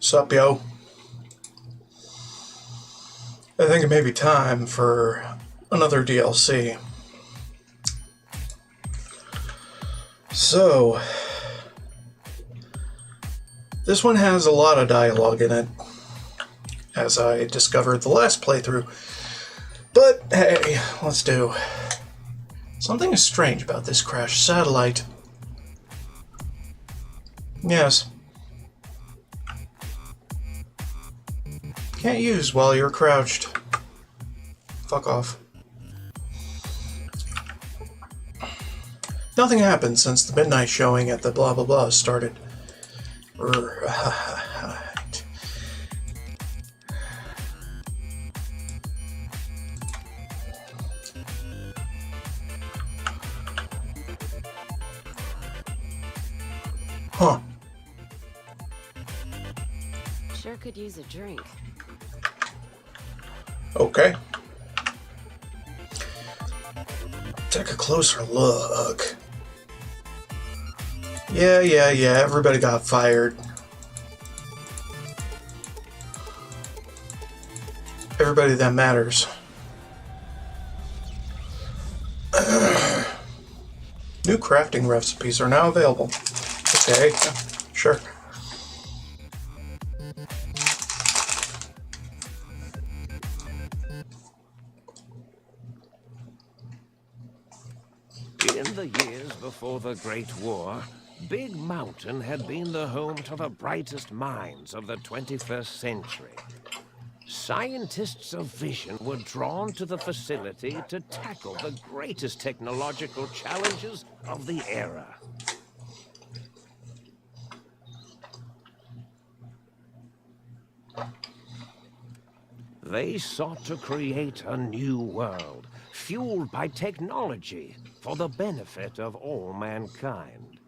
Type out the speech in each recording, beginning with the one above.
Sup, yo? I think it may be time for another DLC. So, this one has a lot of dialogue in it, as I discovered the last playthrough. But hey, let's do. Something is strange about this crashed satellite. Yes. Can't use while you're crouched. Fuck off. Nothing happened since the midnight showing at the blah blah blah started. Right. Huh. Sure could use a drink. Okay. Take a closer look. Yeah, everybody got fired. Everybody that matters. New crafting recipes are now available. Okay, sure. In the years before the Great War, Big Mountain had been the home to the brightest minds of the 21st century. Scientists of vision were drawn to the facility to tackle the greatest technological challenges of the era. They sought to create a new world, fueled by technology for the benefit of all mankind.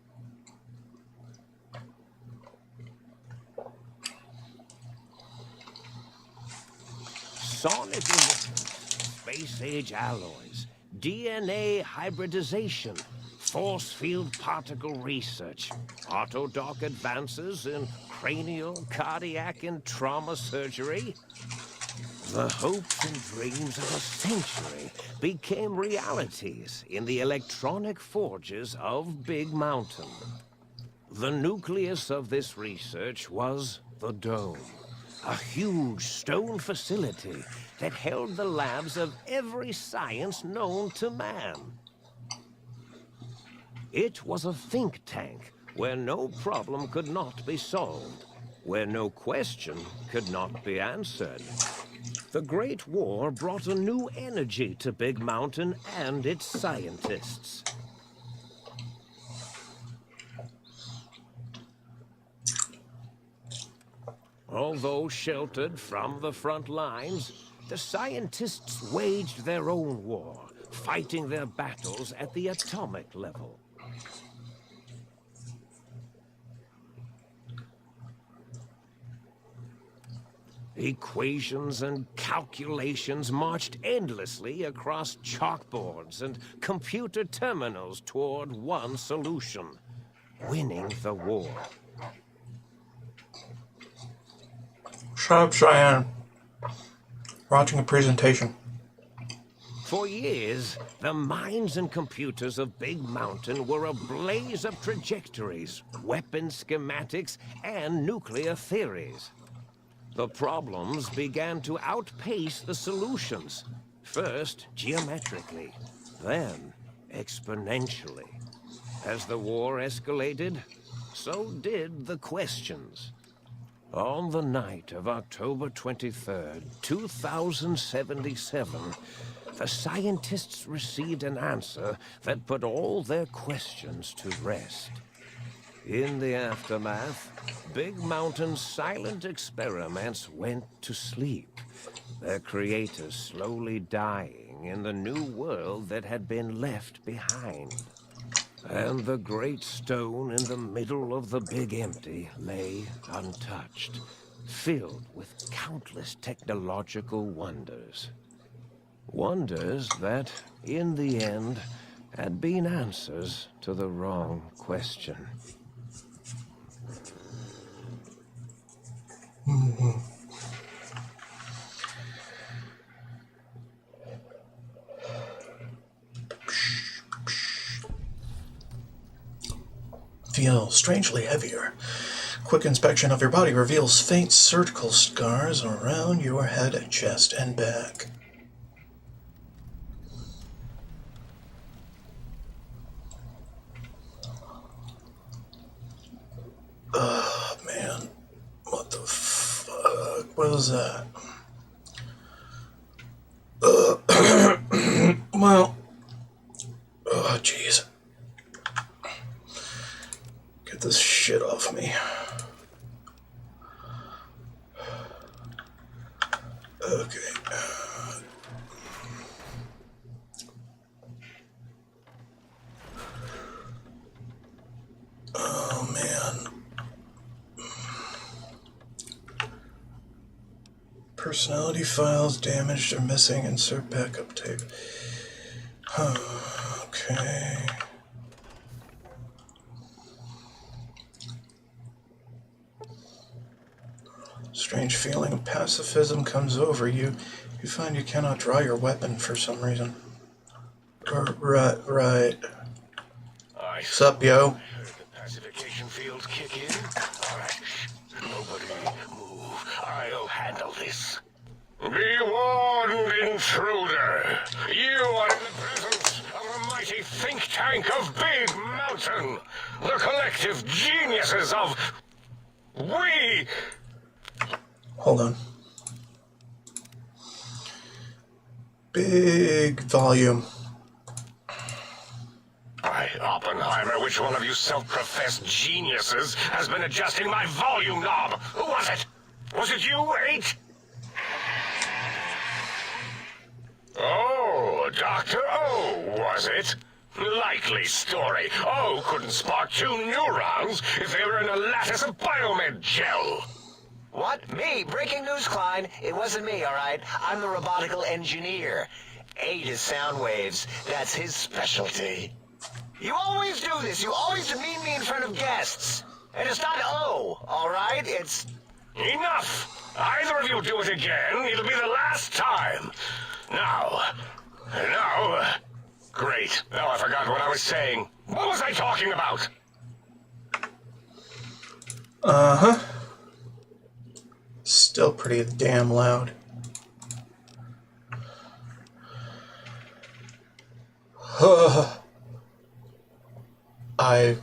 Sonic emissions, space-age alloys, DNA hybridization, force field particle research, autodoc advances in cranial, cardiac, and trauma surgery. The hopes and dreams of a century became realities in the electronic forges of Big Mountain. The nucleus of this research was the Dome, a huge stone facility that held the labs of every science known to man. It was a think tank where no problem could not be solved, where no question could not be answered. The Great War brought a new energy to Big Mountain and its scientists. Although sheltered from the front lines, the scientists waged their own war, fighting their battles at the atomic level. Equations and calculations marched endlessly across chalkboards and computer terminals toward one solution: winning the war. Shut up, Cheyenne. Watching a presentation. For years, the minds and computers of Big Mountain were a blaze of trajectories, weapon schematics, and nuclear theories. The problems began to outpace the solutions, first geometrically, then exponentially. As the war escalated, so did the questions. On the night of October 23rd, 2077, the scientists received an answer that put all their questions to rest. In the aftermath, Big Mountain's silent experiments went to sleep, their creators slowly dying in the new world that had been left behind. And the great stone in the middle of the Big Empty lay untouched, filled with countless technological wonders. Wonders that, in the end, had been answers to the wrong question. Feel strangely heavier. Quick inspection of your body reveals faint surgical scars around your head, chest, and back. Oh, man. What the fuck? What was that? Well. Oh, jeez. Get this shit off me. Okay. Oh, man. Personality files damaged or missing. Insert backup tape. Okay. Strange feeling of pacifism comes over you. You find you cannot draw your weapon for some reason. Right. What's up, yo? The pacification fields kick in. All right. Nobody move. I'll handle this. Be warned, intruder. You are in the presence of a mighty think tank of Big Mountain. The collective geniuses of... We... Hold on. Big volume. Oppenheimer, which one of you self-professed geniuses has been adjusting my volume knob? Who was it? Was it you, 8? Oh, Dr. O, was it? Likely story. O couldn't spark 2 neurons if they were in a lattice of biomed gel. What? Me? Breaking news, Klein. It wasn't me, all right? I'm the robotical engineer. 8 is sound waves. That's his specialty. You always do this. You always demean me in front of guests. And it's not O, all right? It's... Enough! Either of you do it again, it'll be the last time. Now... Great. Now I forgot what I was saying. What was I talking about? Uh-huh. Still pretty damn loud. I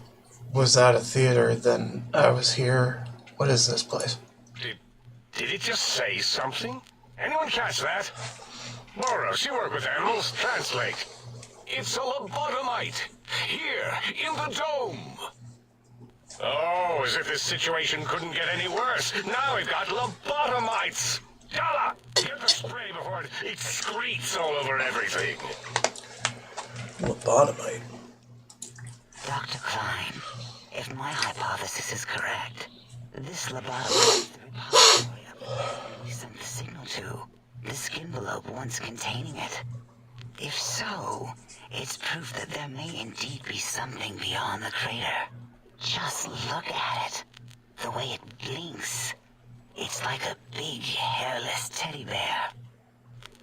was at a theater, then I was here. What is this place? Did it just say something? Anyone catch that? Boros, you work with animals. Translate. It's a lobotomite. Here, in the dome. Oh, as if this situation couldn't get any worse. Now we've got lobotomites. Yalla, get the spray before it excretes all over everything. Lobotomite. Dr. Klein, if my hypothesis is correct, this lobotomite is the repository of we sent the signal to, the skin envelope once containing it. If so, it's proof that there may indeed be something beyond the crater. Just look at it. The way it blinks. It's like a big, hairless teddy bear.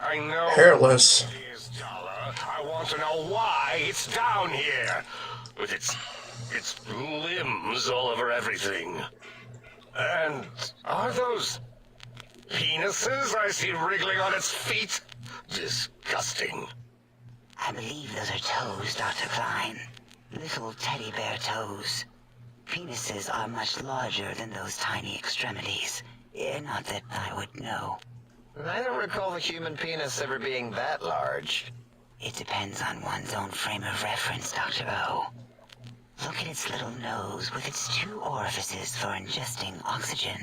I know. Hairless. It is, Dollar. I want to know why it's down here. With its limbs all over everything. And are those penises I see wriggling on its feet? Disgusting. I believe those are toes, Dr. Klein. Little teddy bear toes. Penises are much larger than those tiny extremities. Not that I would know. I don't recall the human penis ever being that large. It depends on one's own frame of reference, Dr. O. Look at its little nose with its 2 orifices for ingesting oxygen.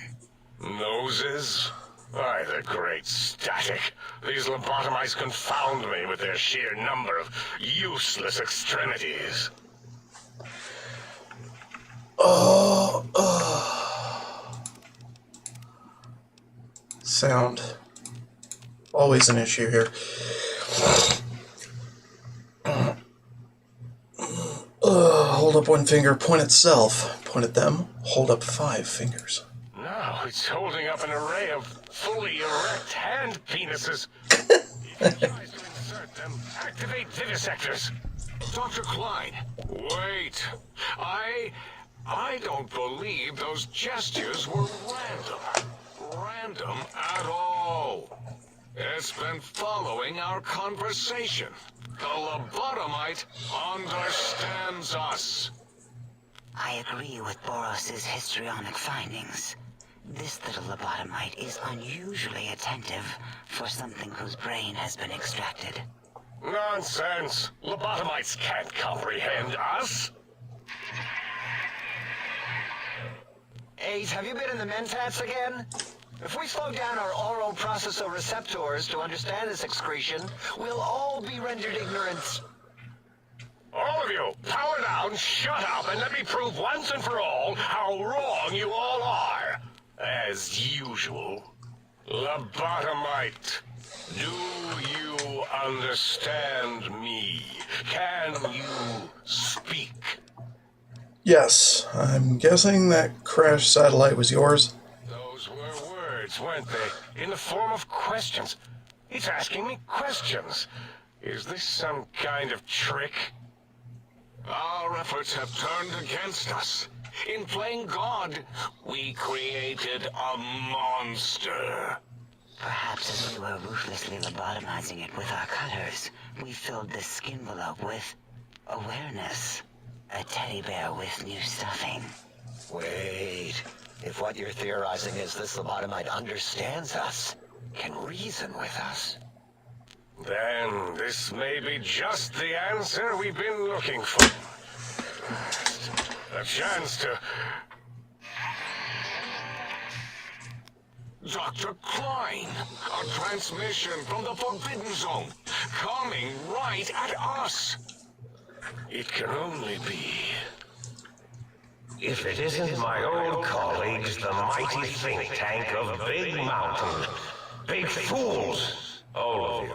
Noses? Why, the great static. These lobotomites confound me with their sheer number of useless extremities. Sound. Always an issue here. Hold up 1 finger, point at self. Point at them, hold up 5 fingers. Now, it's holding up an array of fully erect hand penises. If he tries to insert them, activate vivisectors. Dr. Klein, wait. I don't believe those gestures were random. Random at all. It's been following our conversation. The lobotomite understands us. I agree with Boros's histrionic findings. This little lobotomite is unusually attentive for something whose brain has been extracted. Nonsense. Lobotomites can't comprehend us. Ace, have you been in the mentats again? If we slow down our oral processoreceptors to understand this excretion, we'll all be rendered ignorant. All of you, power down, shut up, and let me prove once and for all how wrong you all are. As usual. Lobotomite, do you understand me? Can you speak? Yes, I'm guessing that crash satellite was yours. Those were words, weren't they? In the form of questions. It's asking me questions. Is this some kind of trick? Our efforts have turned against us. In playing God, we created a monster. Perhaps as we were ruthlessly lobotomizing it with our cutters, we filled this skin envelope with awareness. A teddy bear with new stuffing. Wait. If what you're theorizing is this lobotomite understands us, can reason with us, then this may be just the answer we've been looking for. A chance to... Dr. Klein, a transmission from the Forbidden Zone, coming right at us. It can only be... If it isn't my old colleagues, the mighty think tank of Big Mountain. Big fools, all of you.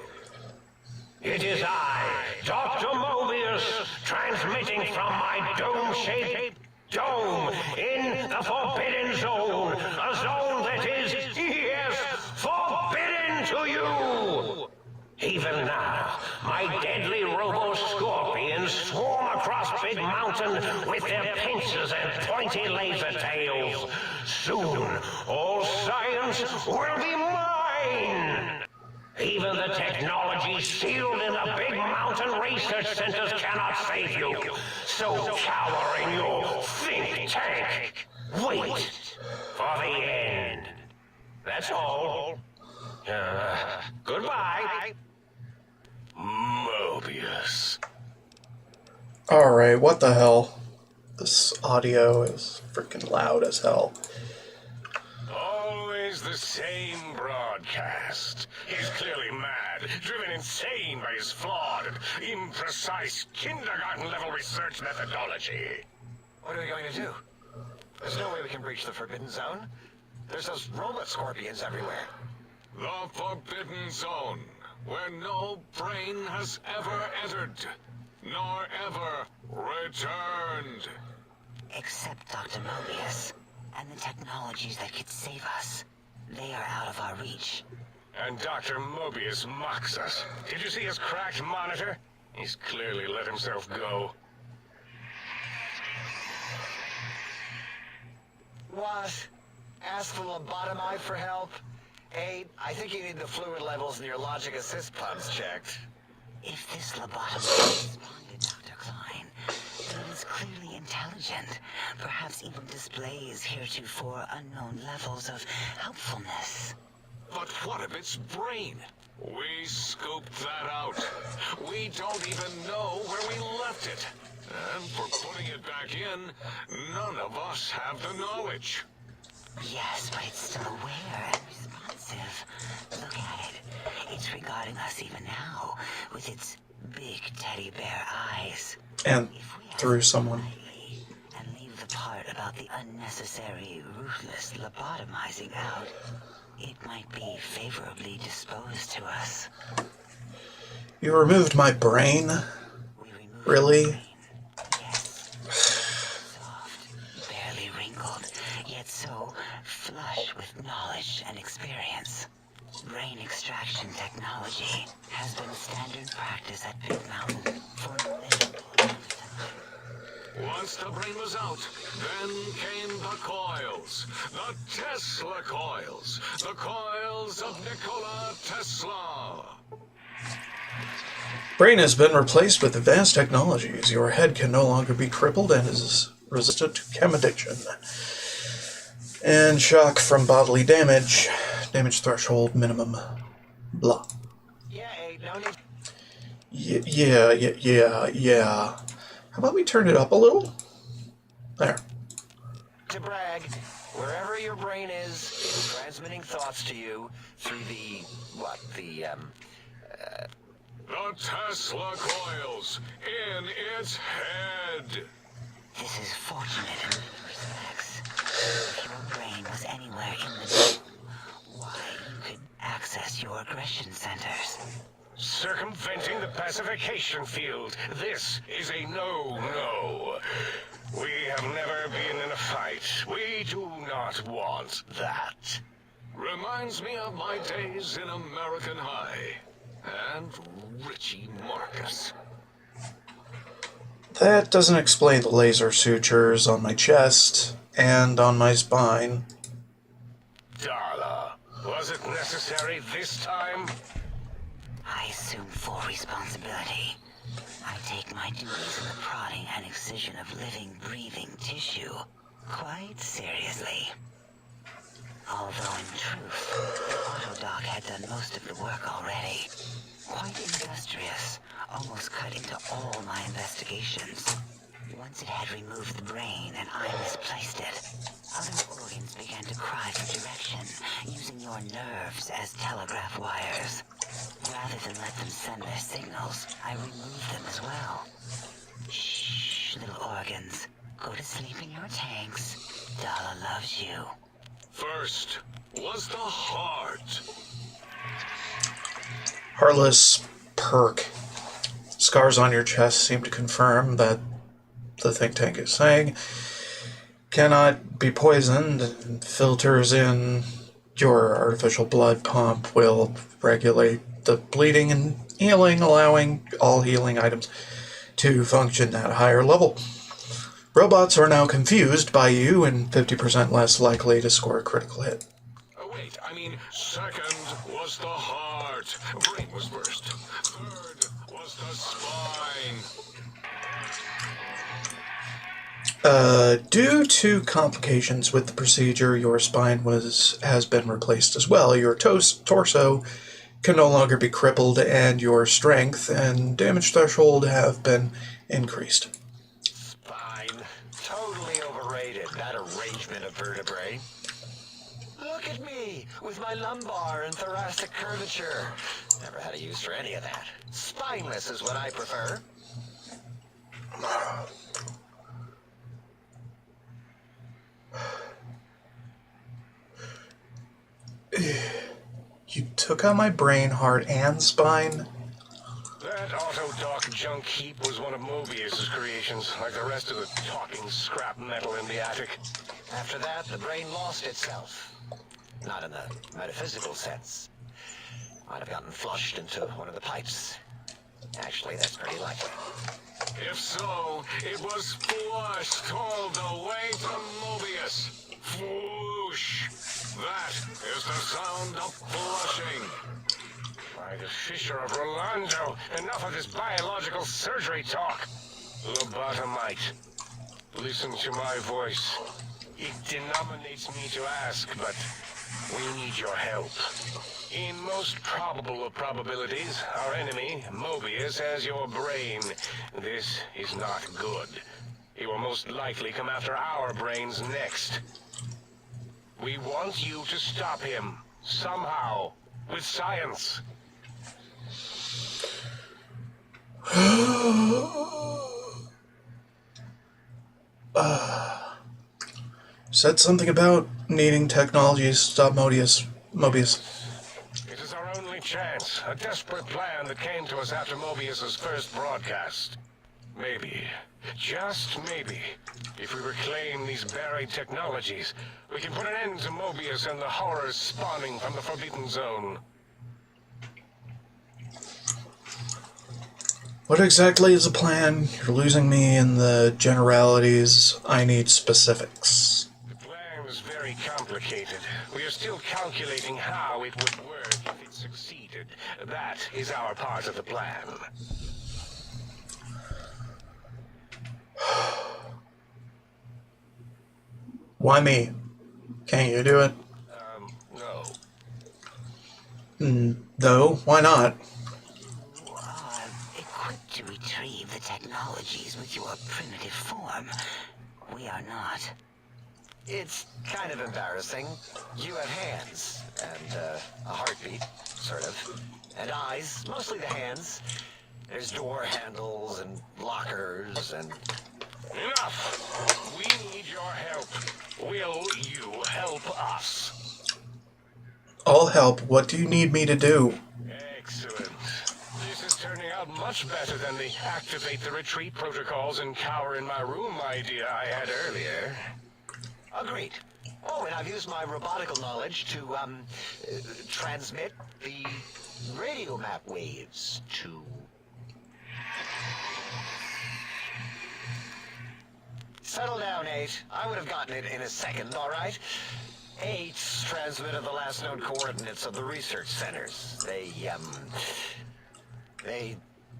It is I, Dr. Mobius, transmitting from my dome-shaped dome in the Forbidden Zone. A zone that is, yes, forbidden to you. Even now, my deadly robo-scorpions swarm across Big Mountain with their pincers and pointy laser tails. Soon, all science will be mine. Even the technology sealed in the Big Mountain research centers cannot save you. So cower in your think tank. Wait for the end. That's all. Goodbye. Mobius. Alright, what the hell? This audio is freaking loud as hell. Always the same broadcast. He's clearly mad, driven insane by his flawed and imprecise kindergarten-level research methodology. what are we going to do? There's no way we can breach the Forbidden Zone. There's those robot scorpions everywhere. The Forbidden Zone, where no brain has ever entered, nor ever returned. Except Dr. Mobius and the technologies that could save us. They are out of our reach. And Dr. Mobius mocks us. Did you see his cracked monitor? He's clearly let himself go. What? Ask the lobotomite for help? Hey, I think you need the fluid levels in your logic assist pumps checked. If this lobotomite responded, Dr. Klein, then it is clearly intelligent. Perhaps even displays heretofore unknown levels of helpfulness. But what of its brain? We scooped that out. We don't even know where we left it. And for putting it back in, none of us have the knowledge. Yes, but it's still aware and responsive. Look at it. It's regarding us even now, with its big teddy bear eyes. And If we through ask someone. politely and leave the part about the unnecessary, ruthless lobotomizing out, it might be favorably disposed to us. You removed my brain? We remove Really? the brain. Yes. Soft, barely wrinkled, yet get so flush with knowledge and experience. Brain extraction technology has been standard practice at Big Mountain for millennia. Once the brain was out, then came the coils. The Tesla coils. The coils of Nikola Tesla. Brain has been replaced with advanced technologies. Your head can no longer be crippled and is resistant to chem addiction. And shock from bodily damage. Damage threshold minimum. Blah. Yeah, ain't no need. Yeah. How about we turn it up a little? There. To brag, wherever your brain is, it's transmitting thoughts to you through the Tesla coils in its head. This is fortunate in many respects. If your brain was anywhere in the know, why, you could access your aggression centers. Circumventing the pacification field. This is a no-no. We have never been in a fight. We do not want that. Reminds me of my days in American High. And Richie Marcus. That doesn't explain the laser sutures on my chest and on my spine. Darla, was it necessary this time? I assume full responsibility. I take my duties in the prodding and excision of living, breathing tissue quite seriously. Although in truth, the autodoc had done most of the work already. Quite industrious, almost cut into all my investigations. Once it had removed the brain and I misplaced it, other organs began to cry for direction, using your nerves as telegraph wires. Rather than let them send their signals, I removed them as well. Shh, little organs. Go to sleep in your tanks. Dala loves you. First was the heart. Heartless perk. Scars on your chest seem to confirm that the think tank is saying cannot be poisoned, and filters in your artificial blood pump will regulate the bleeding and healing, allowing all healing items to function at a higher level. Robots are now confused by you and 50% less likely to score a critical hit. Oh, wait, I mean, second was the heart. Brain was first. Third was the spine. Due to complications with the procedure, your spine has been replaced as well. Your torso can no longer be crippled, and your strength and damage threshold have been increased. Spine. Totally overrated, that arrangement of vertebrae. Look at me, with my lumbar and thoracic curvature. Never had a use for any of that. Spineless is what I prefer. You took out my brain, heart, and spine? That autodoc junk heap was one of Mobius's creations, like the rest of the talking scrap metal in the attic. After that, the brain lost itself. Not in the metaphysical sense. Might have gotten flushed into one of the pipes. Actually, that's pretty likely. If so, it was flushed all the way to Mobius. Flush. That is the sound of flushing. By the Fisher of Rolando, enough of this biological surgery talk. Lobotomite, listen to my voice. It denominates me to ask, but we need your help. In most probable of probabilities, our enemy, Mobius, has your brain. This is not good. He will most likely come after our brains next. We want you to stop him, somehow, with science. Said something about needing technologies to stop Mobius. It is our only a desperate plan that came to us after Mobius's first broadcast. Maybe just maybe, if we reclaim these buried technologies, we can put an end to Mobius and the horrors spawning from the Forbidden Zone. What exactly is the plan? You're losing me in the generalities. I need specifics. The plan is very complicated. We are still calculating how it would work if it succeeded. That is our part of the plan. Why me? Can't you do it? No. No, why not? You are equipped to retrieve the technologies with your primitive form. We are not. It's kind of embarrassing. You have hands, and a heartbeat, sort of. And eyes, mostly the hands. There's door handles and lockers and... Enough! We need your help. Will you help us? I'll help. What do you need me to do? Excellent. This is turning out much better than the activate the retreat protocols and cower in my room idea I had earlier. Agreed. Oh, and I've used my robotical knowledge to, transmit the radio map waves to... Settle down, 8. I would have gotten it in a second, all right? 8's transmitted the last known coordinates of the research centers. They,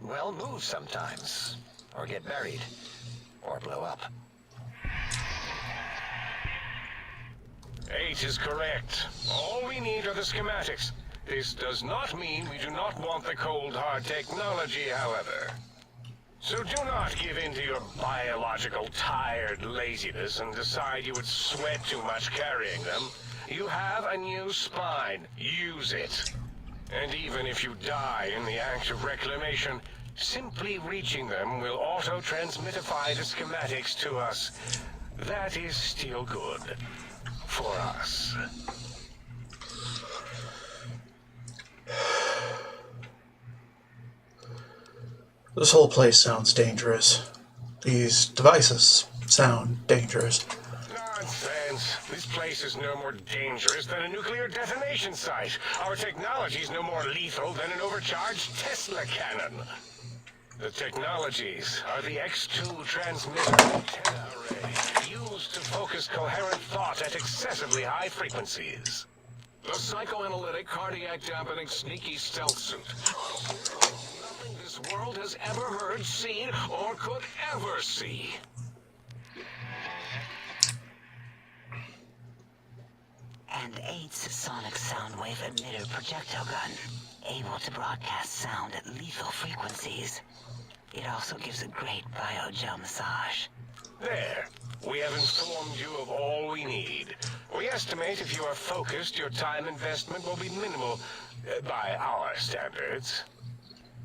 well, move sometimes. Or get buried. Or blow up. 8 is correct. All we need are the schematics. This does not mean we do not want the cold hard technology, however. So do not give in to your biological tired laziness and decide you would sweat too much carrying them. You have a new spine. Use it. And even if you die in the act of reclamation, simply reaching them will auto-transmitify the schematics to us. That is still good. For us. This whole place sounds dangerous. These devices sound dangerous. Nonsense. This place is no more dangerous than a nuclear detonation site. Our technology is no more lethal than an overcharged Tesla cannon. The technologies are the X2 transmitter antenna array, used to focus coherent thought at excessively high frequencies. The psychoanalytic, cardiac dampening, sneaky stealth suit. Nothing this world has ever heard, seen, or could ever see. And 8's sonic sound wave emitter projectile gun, able to broadcast sound at lethal frequencies. It also gives a great biogel massage. There. We have informed you of all we need. We estimate if you are focused, your time investment will be minimal, by our standards.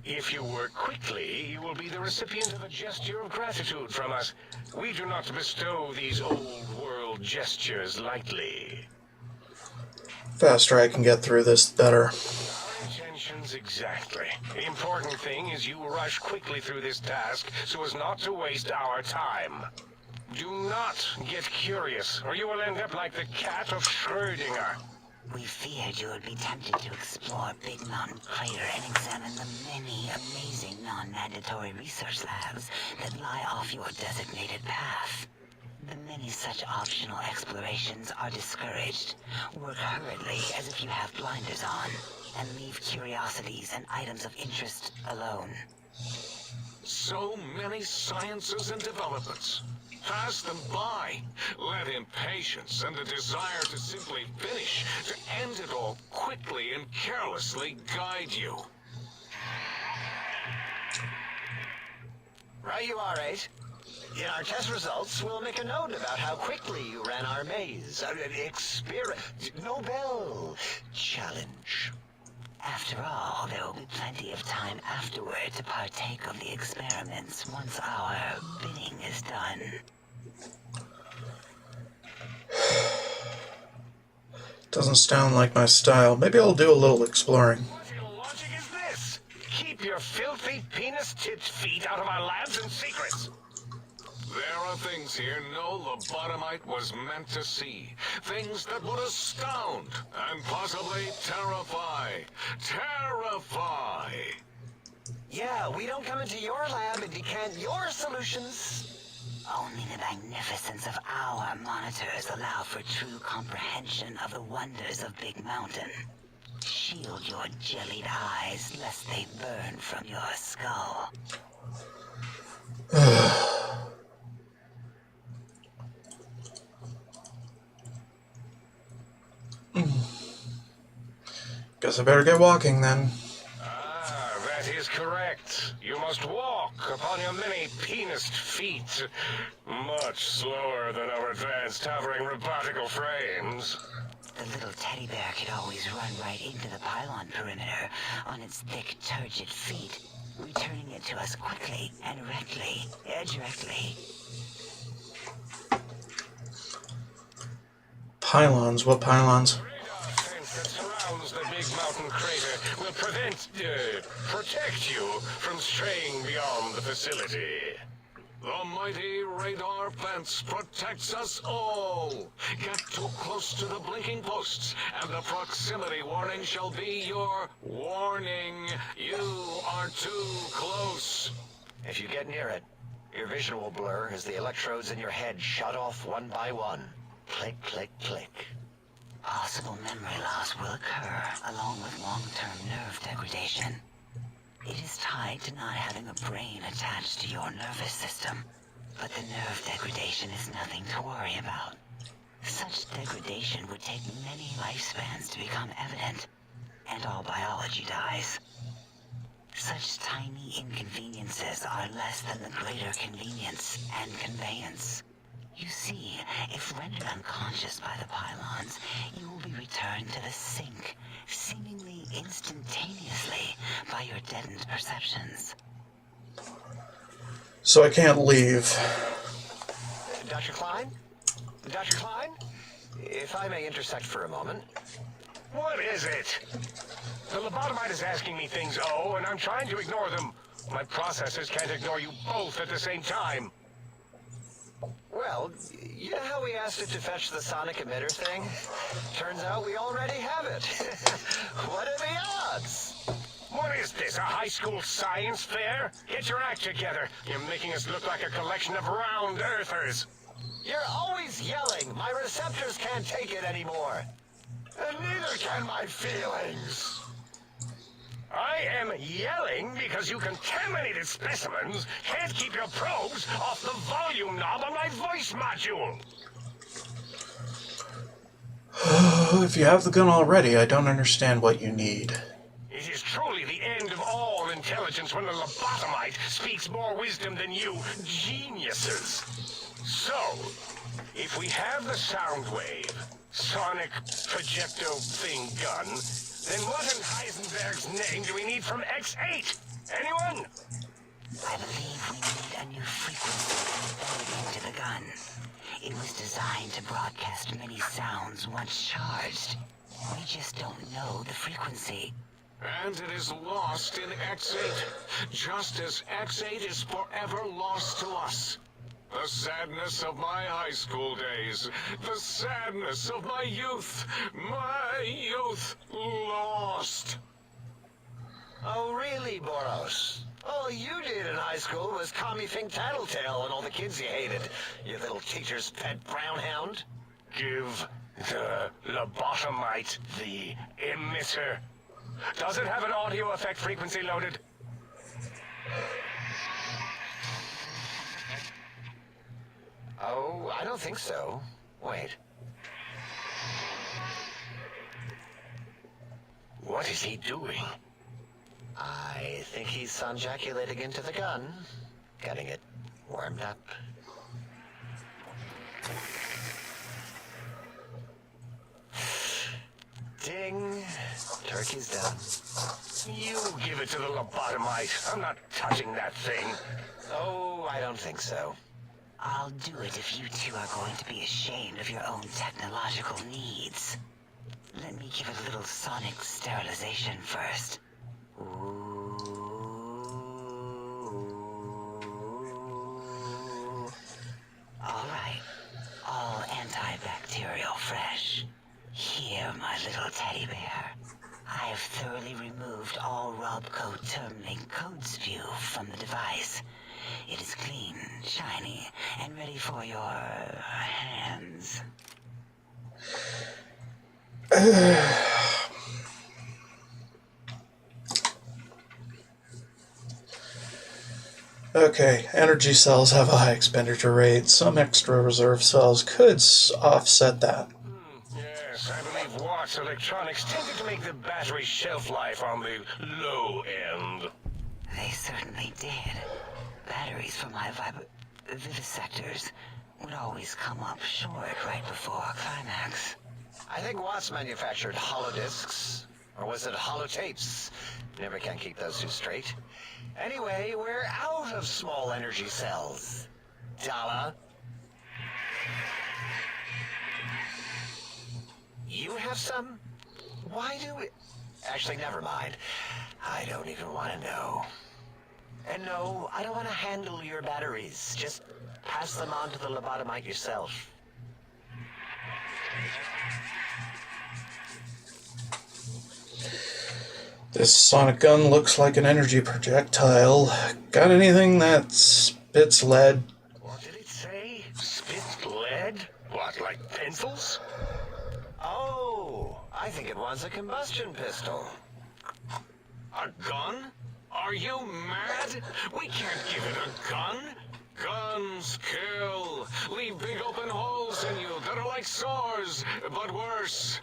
If you work quickly, you will be the recipient of a gesture of gratitude from us. We do not bestow these old-world gestures lightly. Faster I can get through this, the better. Our intentions exactly. The important thing is you rush quickly through this task so as not to waste our time. Do not get curious, or you will end up like the cat of Schrödinger. We feared you would be tempted to explore Big Mountain Crater and examine the many amazing non-mandatory research labs that lie off your designated path. The many such optional explorations are discouraged. Work hurriedly as if you have blinders on, and leave curiosities and items of interest alone. So many sciences and developments. Pass them by. Let impatience and the desire to simply finish, to end it all quickly and carelessly guide you. Right you are, 8. In our test results, we'll make a note about how quickly you ran our maze. Nobel challenge. After all, there will be plenty of time afterward to partake of the experiments once our bidding is done. Doesn't sound like my style. Maybe I'll do a little exploring. What logic is this? Keep your filthy penis-tipped feet out of our labs and secrets. There are things here no lobotomite was meant to see. Things that would astound and possibly terrify. Terrify! Yeah, we don't come into your lab and decant your solutions. Only the magnificence of our monitors allow for true comprehension of the wonders of Big Mountain. Shield your jellied eyes lest they burn from your skull. Guess I better get walking then. That is correct. You must walk upon your many penised feet. Much slower than our advanced hovering robotical frames. The little teddy bear could always run right into the pylon perimeter on its thick, turgid feet, returning it to us quickly and directly. Pylons? What pylons? Radar fence that surrounds the Big Mountain crater will protect you from straying beyond the facility. The mighty radar fence protects us all. Get too close to the blinking posts, and the proximity warning shall be your warning. You are too close. If you get near it, your vision will blur as the electrodes in your head shut off one by one. Click, click, click. Possible memory loss will occur along with long-term nerve degradation. It is tied to not having a brain attached to your nervous system, but the nerve degradation is nothing to worry about. Such degradation would take many lifespans to become evident, and all biology dies. Such tiny inconveniences are less than the greater convenience and conveyance. You see, if rendered unconscious by the pylons, you will be returned to the sink, seemingly instantaneously by your deadened perceptions. So I can't leave. Dr. Klein? Dr. Klein? If I may intersect for a moment. What is it? The lobotomite is asking me things, and I'm trying to ignore them. My processors can't ignore you both at the same time. Well, you know how we asked it to fetch the sonic emitter thing? Turns out we already have it. What are the odds? What is this, a high school science fair? Get your act together. You're making us look like a collection of round earthers. You're always yelling. My receptors can't take it anymore. And neither can my feelings. I am yelling because you contaminated specimens can't keep your probes off the volume knob on my voice module. If you have the gun already, I don't understand what you need. It is truly the end of all intelligence when the lobotomite speaks more wisdom than you geniuses. So, if we have the sound wave, sonic projecto thing gun, then what in Heisenberg's name do we need from X8? Anyone? I believe we need a new frequency embedded into the gun. It was designed to broadcast many sounds once charged. We just don't know the frequency. And it is lost in X8, just as X8 is forever lost to us. The sadness of my high school days, the sadness of my youth lost. Oh, really, Boros? All you did in high school was call me Fink Tattletale and all the kids you hated, you little teacher's pet brown hound. Give the lobotomite the emitter. Does it have an audio effect frequency loaded? Oh, I don't think so. Wait. What is he doing? I think he's sonjaculating into the gun, getting it warmed up. Ding. Turkey's done. You give it to the lobotomite. I'm not touching that thing. Oh, I don't think so. I'll do it if you two are going to be ashamed of your own technological needs. Let me give it a little sonic sterilization first. Ooh. material fresh. Here, my little teddy bear. I have thoroughly removed all Robco termlink code spew from the device. It is clean, shiny, and ready for your hands. Okay, energy cells have a high expenditure rate. Some extra reserve cells could offset that. Yes, I believe Watts Electronics tended to make the battery shelf life on the low end. They certainly did. Batteries for my vivisectors would always come up short right before climax. I think Watts manufactured holodiscs, or was it holotapes? Never can keep those two straight. Anyway, we're out of small energy cells. Dala? You have some? Why do we... Actually, never mind. I don't even want to know. And no, I don't want to handle your batteries. Just pass them on to the lobotomite yourself. This sonic gun looks like an energy projectile. Got anything that spits lead? What did it say? Spit lead? What, like pencils? Oh, I think it wants a combustion pistol. A gun? Are you mad? We can't give it a gun. Guns kill. Leave big open holes in you that are like sores, but worse.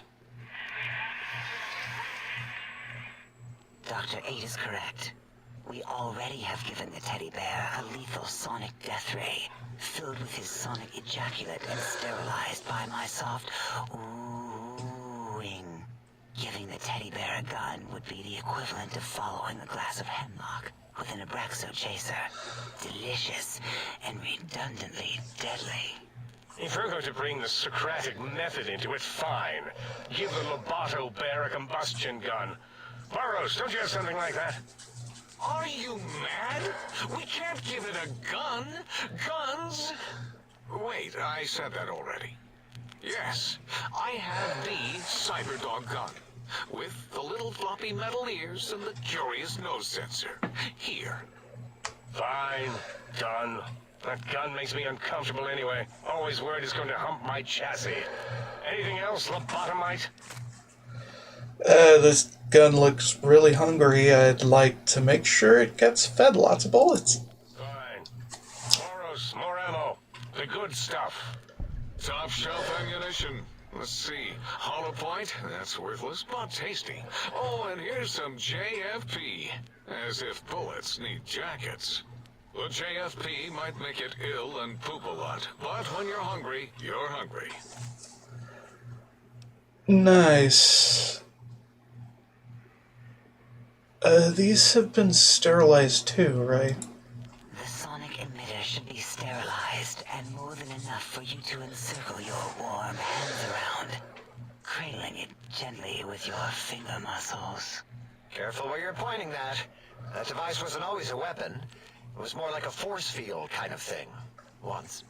Dr. 8 is correct. We already have given the teddy bear a lethal sonic death ray, filled with his sonic ejaculate and sterilized by my soft oohing. Giving the teddy bear a gun would be the equivalent of following a glass of hemlock with an Abraxo chaser. Delicious and redundantly deadly. If you're going to bring the Socratic method into it, fine. Give the Loboto bear a combustion gun. Burroughs, don't you have something like that? Are you mad? We can't give it a gun. Guns? Wait, I said that already. Yes, I have the Cyberdog gun, with the little floppy metal ears and the curious nose sensor. Here. Fine. Done. That gun makes me uncomfortable anyway. Always worried it's going to hump my chassis. Anything else, lobotomite? This gun looks really hungry. I'd like to make sure it gets fed lots of bullets. Fine. Boros, more ammo. The good stuff. Top shelf ammunition. Let's see. Hollow point? That's worthless, but tasty. Oh, and here's some JFP. As if bullets need jackets. The JFP might make it ill and poop a lot, but when you're hungry, you're hungry. Nice. These have been sterilized too, right? The sonic emitter should be sterilized and more than enough for you to encircle your warm hands around, cradling it gently with your finger muscles. Careful where you're pointing that. That device wasn't always a weapon. It was more like a force field kind of thing. Once.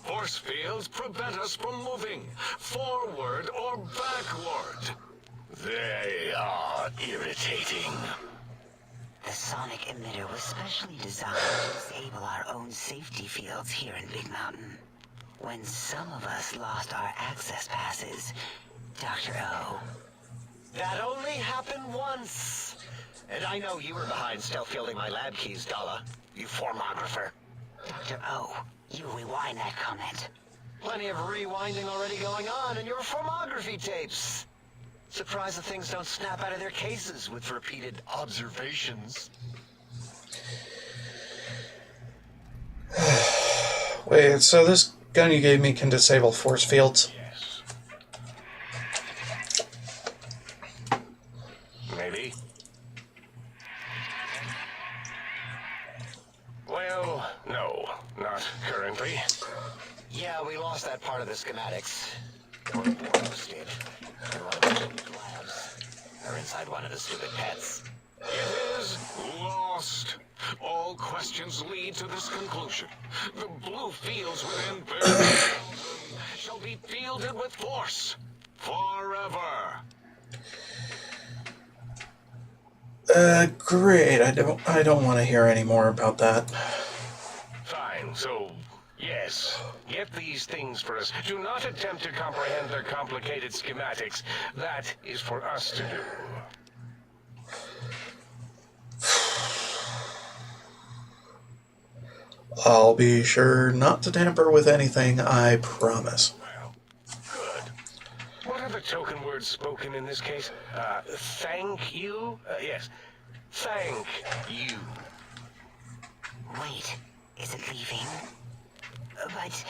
Force fields prevent us from moving, forward or backward. They are irritating. The sonic emitter was specially designed to disable our own safety fields here in Big Mountain. When some of us lost our access passes, Dr. O. That only happened once. And I know you were behind stealth fielding my lab keys, Dala. You formographer. Dr. O, you rewind that comment. Plenty of rewinding already going on in your formography tapes. Surprised the things don't snap out of their cases with repeated observations. Wait, so this gun you gave me can disable force fields? Yes. Maybe. Well, no, not currently. Yeah, we lost that part of the schematics. Or Vortex did. In one of the stupid labs. Or inside one of the stupid pets. It is lost. All questions lead to this conclusion. The blue fields within Vera shall be fields wielded with force. Forever. Great. I don't want to hear any more about that. Fine, so, yes. Get these things for us. Do not attempt to comprehend their complicated schematics. That is for us to do. I'll be sure not to tamper with anything, I promise. Well, good. What are the token words spoken in this case? Thank you? Yes. Thank you. Wait, is it leaving? But,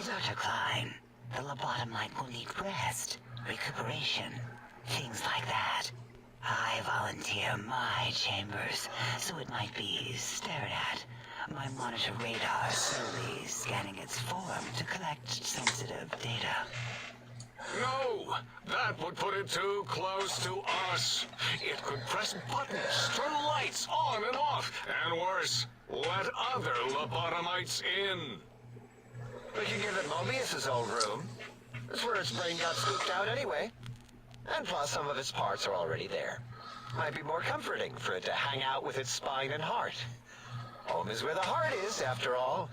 Dr. Klein, the lobotomite will need rest, recuperation, things like that. I volunteer my chambers, so it might be stared at. My monitor radar slowly scanning its form to collect sensitive data. No! That would put it too close to us. It could press buttons, turn lights on and off, and worse, let other lobotomites in. We can give it Mobius's old room. That's where its brain got scooped out anyway. And plus, some of its parts are already there. Might be more comforting for it to hang out with its spine and heart. Home is where the heart is, after all.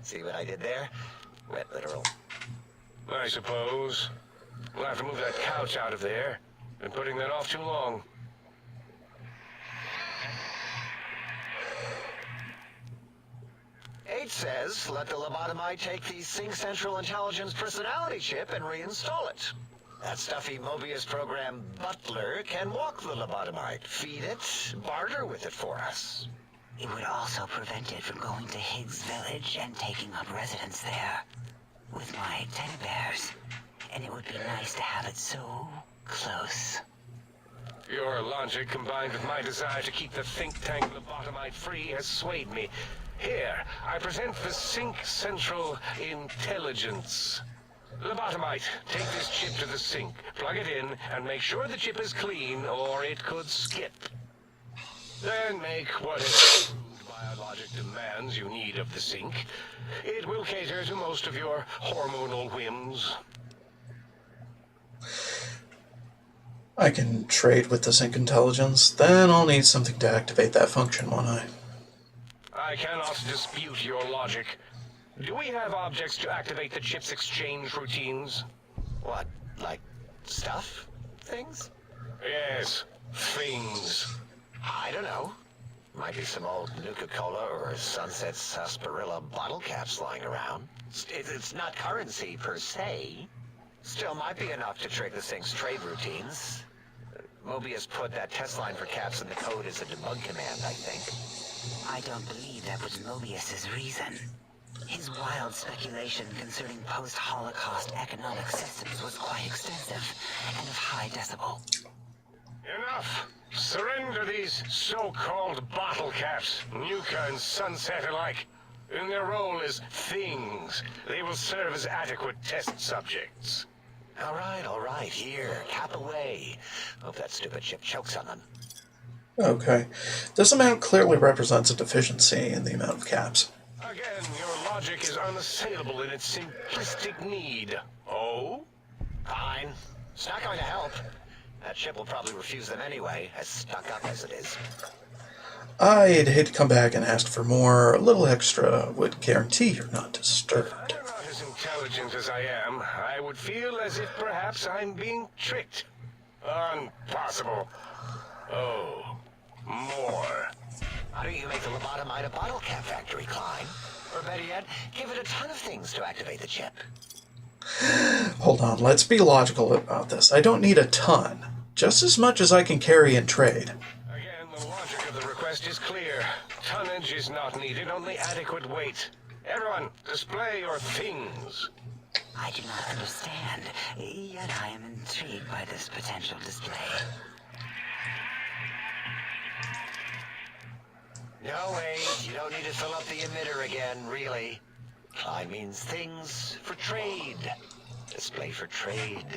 See what I did there? Wet literal. I suppose. We'll have to move that couch out of there. Been putting that off too long. H says, let the lobotomite take the Sync Central Intelligence personality chip and reinstall it. That stuffy Mobius program Butler can walk the lobotomite, feed it, barter with it for us. It would also prevent it from going to Higgs Village and taking up residence there. With my teddy bears. And it would be nice to have it so close. Your logic combined with my desire to keep the think tank lobotomite free has swayed me. Here, I present the Sync Central Intelligence. Lobotomite, take this chip to the sink, plug it in, and make sure the chip is clean, or it could skip. Then make whatever biologic demands you need of the sink. It will cater to most of your hormonal whims. I can trade with the Sync Intelligence, then I'll need something to activate that function, won't I? I cannot dispute your logic. Do we have objects to activate the chip's exchange routines? What, like stuff? Things? Yes, things. I don't know. Might be some old Nuka-Cola or Sunset Sarsaparilla bottle caps lying around. It's not currency per se. Still might be enough to trigger the Sync's trade routines. Mobius put that test line for caps in the code as a debug command, I think. I don't believe that was Mobius's reason. His wild speculation concerning post-Holocaust economic systems was quite extensive and of high decibel. Enough! Surrender these so-called bottle caps, Nuka and Sunset alike. In their role as things, they will serve as adequate test subjects. All right, here, cap away. Hope that stupid chip chokes on them. Okay. This amount clearly represents a deficiency in the amount of caps. Again, your logic is unassailable in its simplistic need. Oh? Fine. It's not going to help. That chip will probably refuse them anyway, as stuck up as it is. I'd hate to come back and ask for more. A little extra would guarantee you're not disturbed. I'm not as intelligent as I am. I would feel as if perhaps I'm being tricked. Impossible. Oh, more. Why don't you make the lobotomite a bottle cap factory, Klein? Or better yet, give it a ton of things to activate the chip. Hold on, let's be logical about this. I don't need a ton. Just as much as I can carry and trade. Again, the logic of the request is clear. Tonnage is not needed, only adequate weight. Everyone, display your things. I do not understand, yet I am intrigued by this potential display. No, wait, you don't need to fill up the emitter again, really. Klein means things for trade. Display for trade.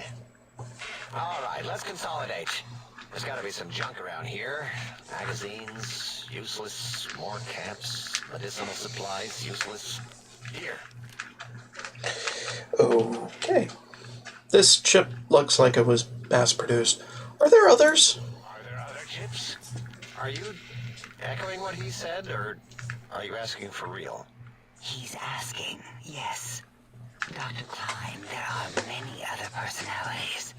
All right, let's consolidate. There's got to be some junk around here. Magazines, useless. More caps, medicinal supplies, useless. Here. Okay. This chip looks like it was mass-produced. Are there others? Are there other chips? Are you echoing what he said, or are you asking for real? He's asking, yes. Dr. Klein, there are many other personalities.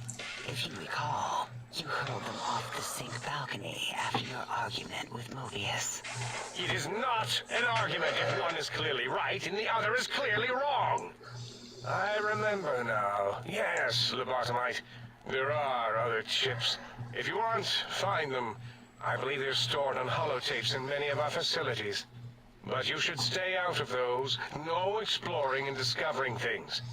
If you recall, you hurled them off the sink balcony after your argument with Mobius. It is not an argument if one is clearly right and the other is clearly wrong. I remember now. Yes, lobotomite. There are other chips. If you want, find them. I believe they're stored on holotapes in many of our facilities. But you should stay out of those. No exploring and discovering things.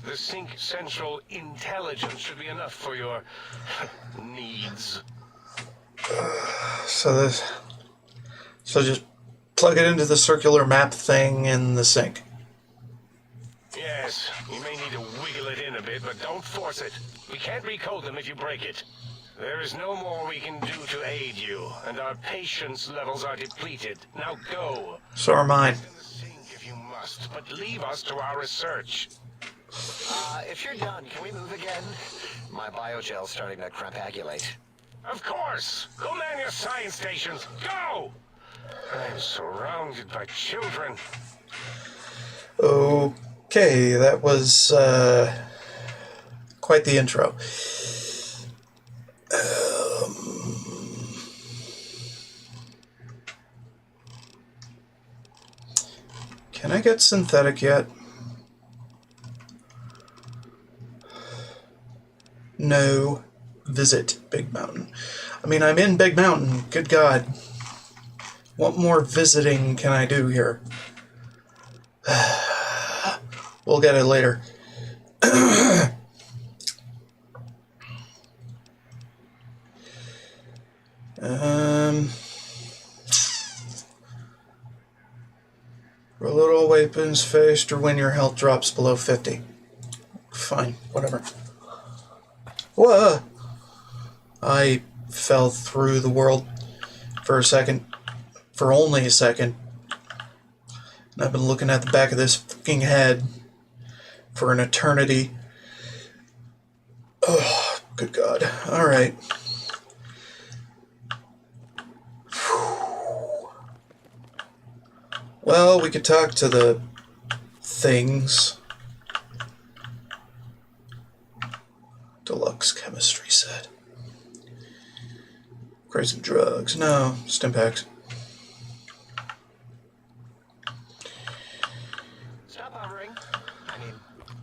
The Sync Central intelligence should be enough for your needs. So just plug it into the circular map thing in the sink. Yes, you may need to wiggle it in a bit, but don't force it. We can't recode them if you break it. There is no more we can do to aid you, and our patience levels are depleted. Now go. So are mine. In the sink if you must, but leave us to our research. If you're done, can we move again? My biogel's starting to crampagulate. Of course! Go man your science stations! Go! I'm surrounded by children. Okay, that was quite the intro. Can I get synthetic yet? No. Visit Big Mountain. I mean, I'm in Big Mountain. Good God. What more visiting can I do here? We'll get it later. Reload all weapons faced or when your health drops below 50. Fine, whatever. Whoa! I fell through the world for a second. For only a second. And I've been looking at the back of this fucking head for an eternity. Oh, good God. Alright. Well, we could talk to the things. Deluxe chemistry set. Grab some drugs. No, stim packs. Stop hovering. I mean,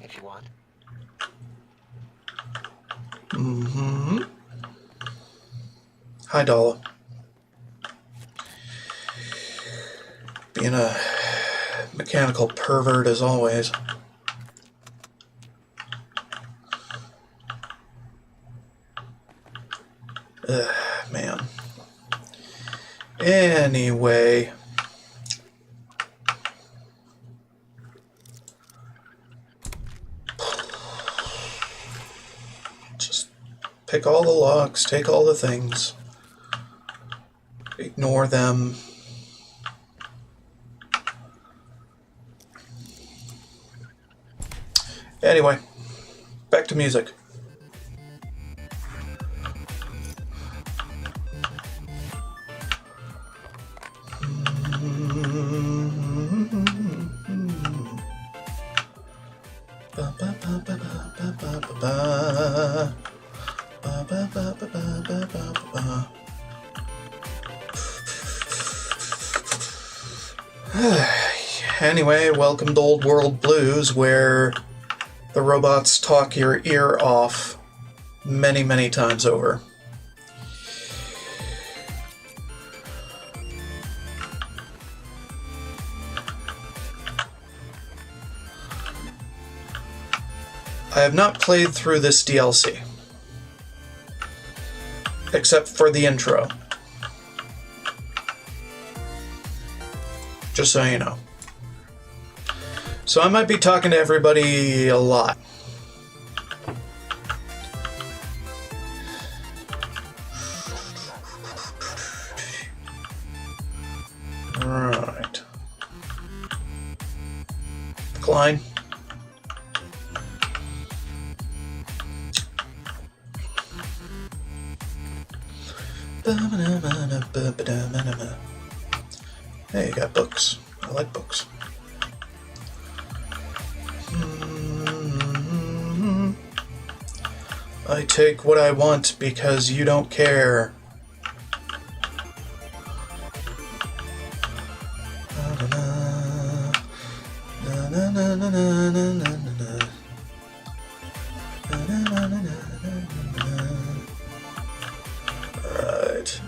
if you want. Mm-hmm. Hi, Dala. Being a mechanical pervert as always. Man. Anyway. Just pick all the locks, take all the things. Ignore them. Anyway, back to music. Anyway, welcome to Old World Blues, where the robots talk your ear off many, many times over. I have not played through this DLC, except for the intro. Just so you know. So I might be talking to everybody a lot. Right. Klein. Hey, you got books. I like books. I take what I want because you don't care. Right.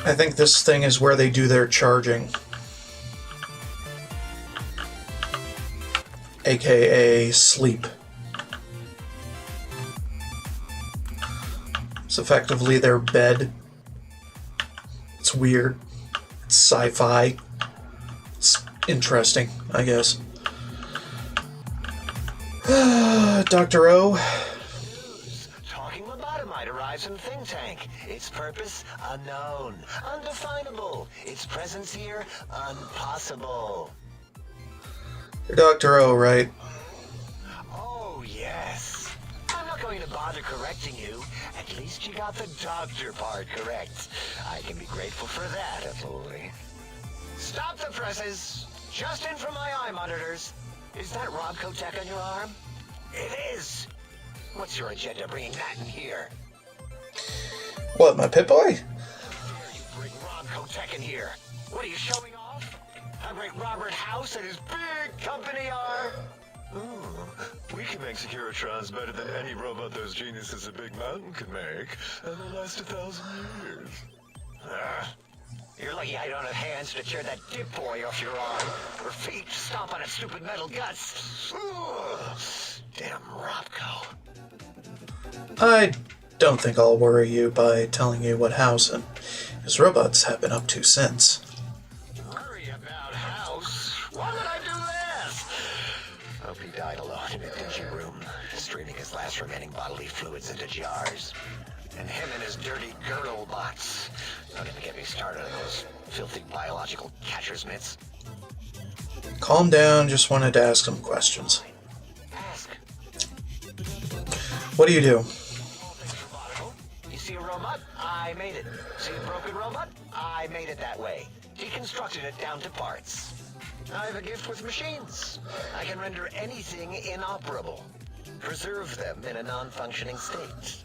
I think this thing is where they do their charging. AKA sleep. It's effectively their bed. It's weird. It's sci-fi. It's interesting, I guess. Dr. O. Talking lobotomite arrives from think tank. Its purpose unknown, undefinable. Its presence here impossible. You're Dr. O, right? Oh, yes. I'm not going to bother correcting you. At least you got the doctor part correct. I can be grateful for that, Avoy. Stop the presses. Just in from my eye monitors. Is that Robco Tech on your arm? It is. What's your agenda bringing that in here? What, my Pip-Boy? Dare you bring Robco Tech in here? What are you showing off? How great Robert House and his big company are? Ooh, we can make Securitrons better than any robot those geniuses at Big Mountain could make, and they'll last 1,000 years. You're lucky I don't have hands to tear that dip boy off your arm, or feet to stomp on its stupid metal guts. Ugh. Damn Robco. I don't think I'll worry you by telling you what House and his robots have been up to since. Worry about House? Why would I do this? Hope he died alone in a dingy room, straining his last remaining bodily fluids into jars. And him and his dirty girdle bots. Don't even get me started on those filthy biological catcher's mitts. Calm down, just wanted to ask some questions. Ask. What do you do? You see a robot? I made it. See a broken robot? I made it that way. Deconstructed it down to parts. I have a gift with machines. I can render anything inoperable. Preserve them in a non-functioning state.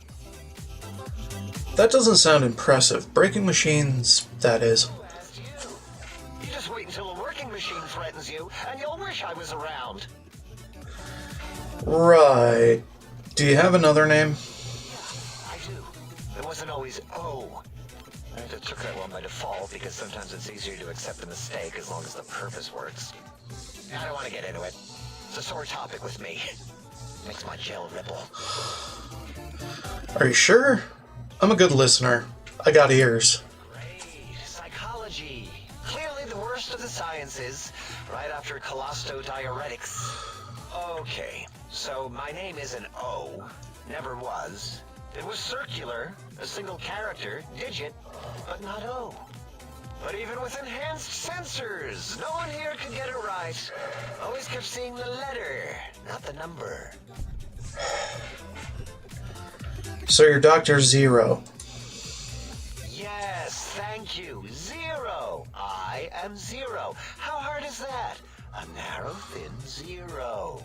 That doesn't sound impressive. Breaking machines, that is. You just wait until a working machine threatens you, and you'll wish I was around. Right. Do you have another name? I do. It wasn't always O. I just took that one by default because sometimes it's easier to accept the mistake as long as the purpose works. I don't want to get into it. It's a sore topic with me. Makes my gel ripple. Are you sure? I'm a good listener. I got ears. Great. Psychology. Clearly the worst of the sciences, right after colostodiuretics. Okay, so my name is an O. Never was. It was circular, a single character, digit, but not O. But even with enhanced sensors, no one here could get it right. Always kept seeing the letter, not the number. So you're Dr. Zero. Yes, thank you. Zero. I am Zero. How hard is that? A narrow, thin zero.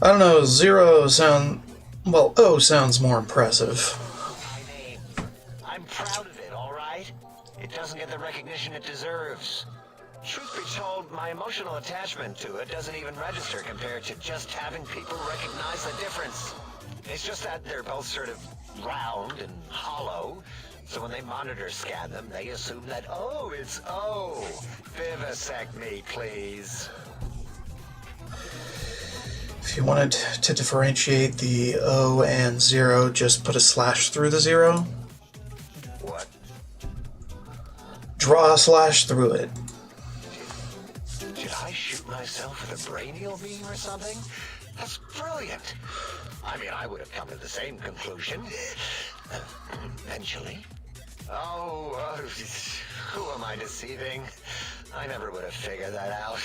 I don't know, Well, O sounds more impressive. My name. I'm proud of it, all right? It doesn't get the recognition it deserves. Truth be told, my emotional attachment to it doesn't even register compared to just having people recognize the difference. It's just that they're both sort of round and hollow, so when they monitor scan them, they assume that, oh, it's O. Vivisect me, please. If you wanted to differentiate the O and zero, just put a slash through the zero. What? Draw a slash through it. Did I shoot myself with a brainial beam or something? That's brilliant. I mean, I would have come to the same conclusion. Eventually. Oh, who am I deceiving? I never would have figured that out.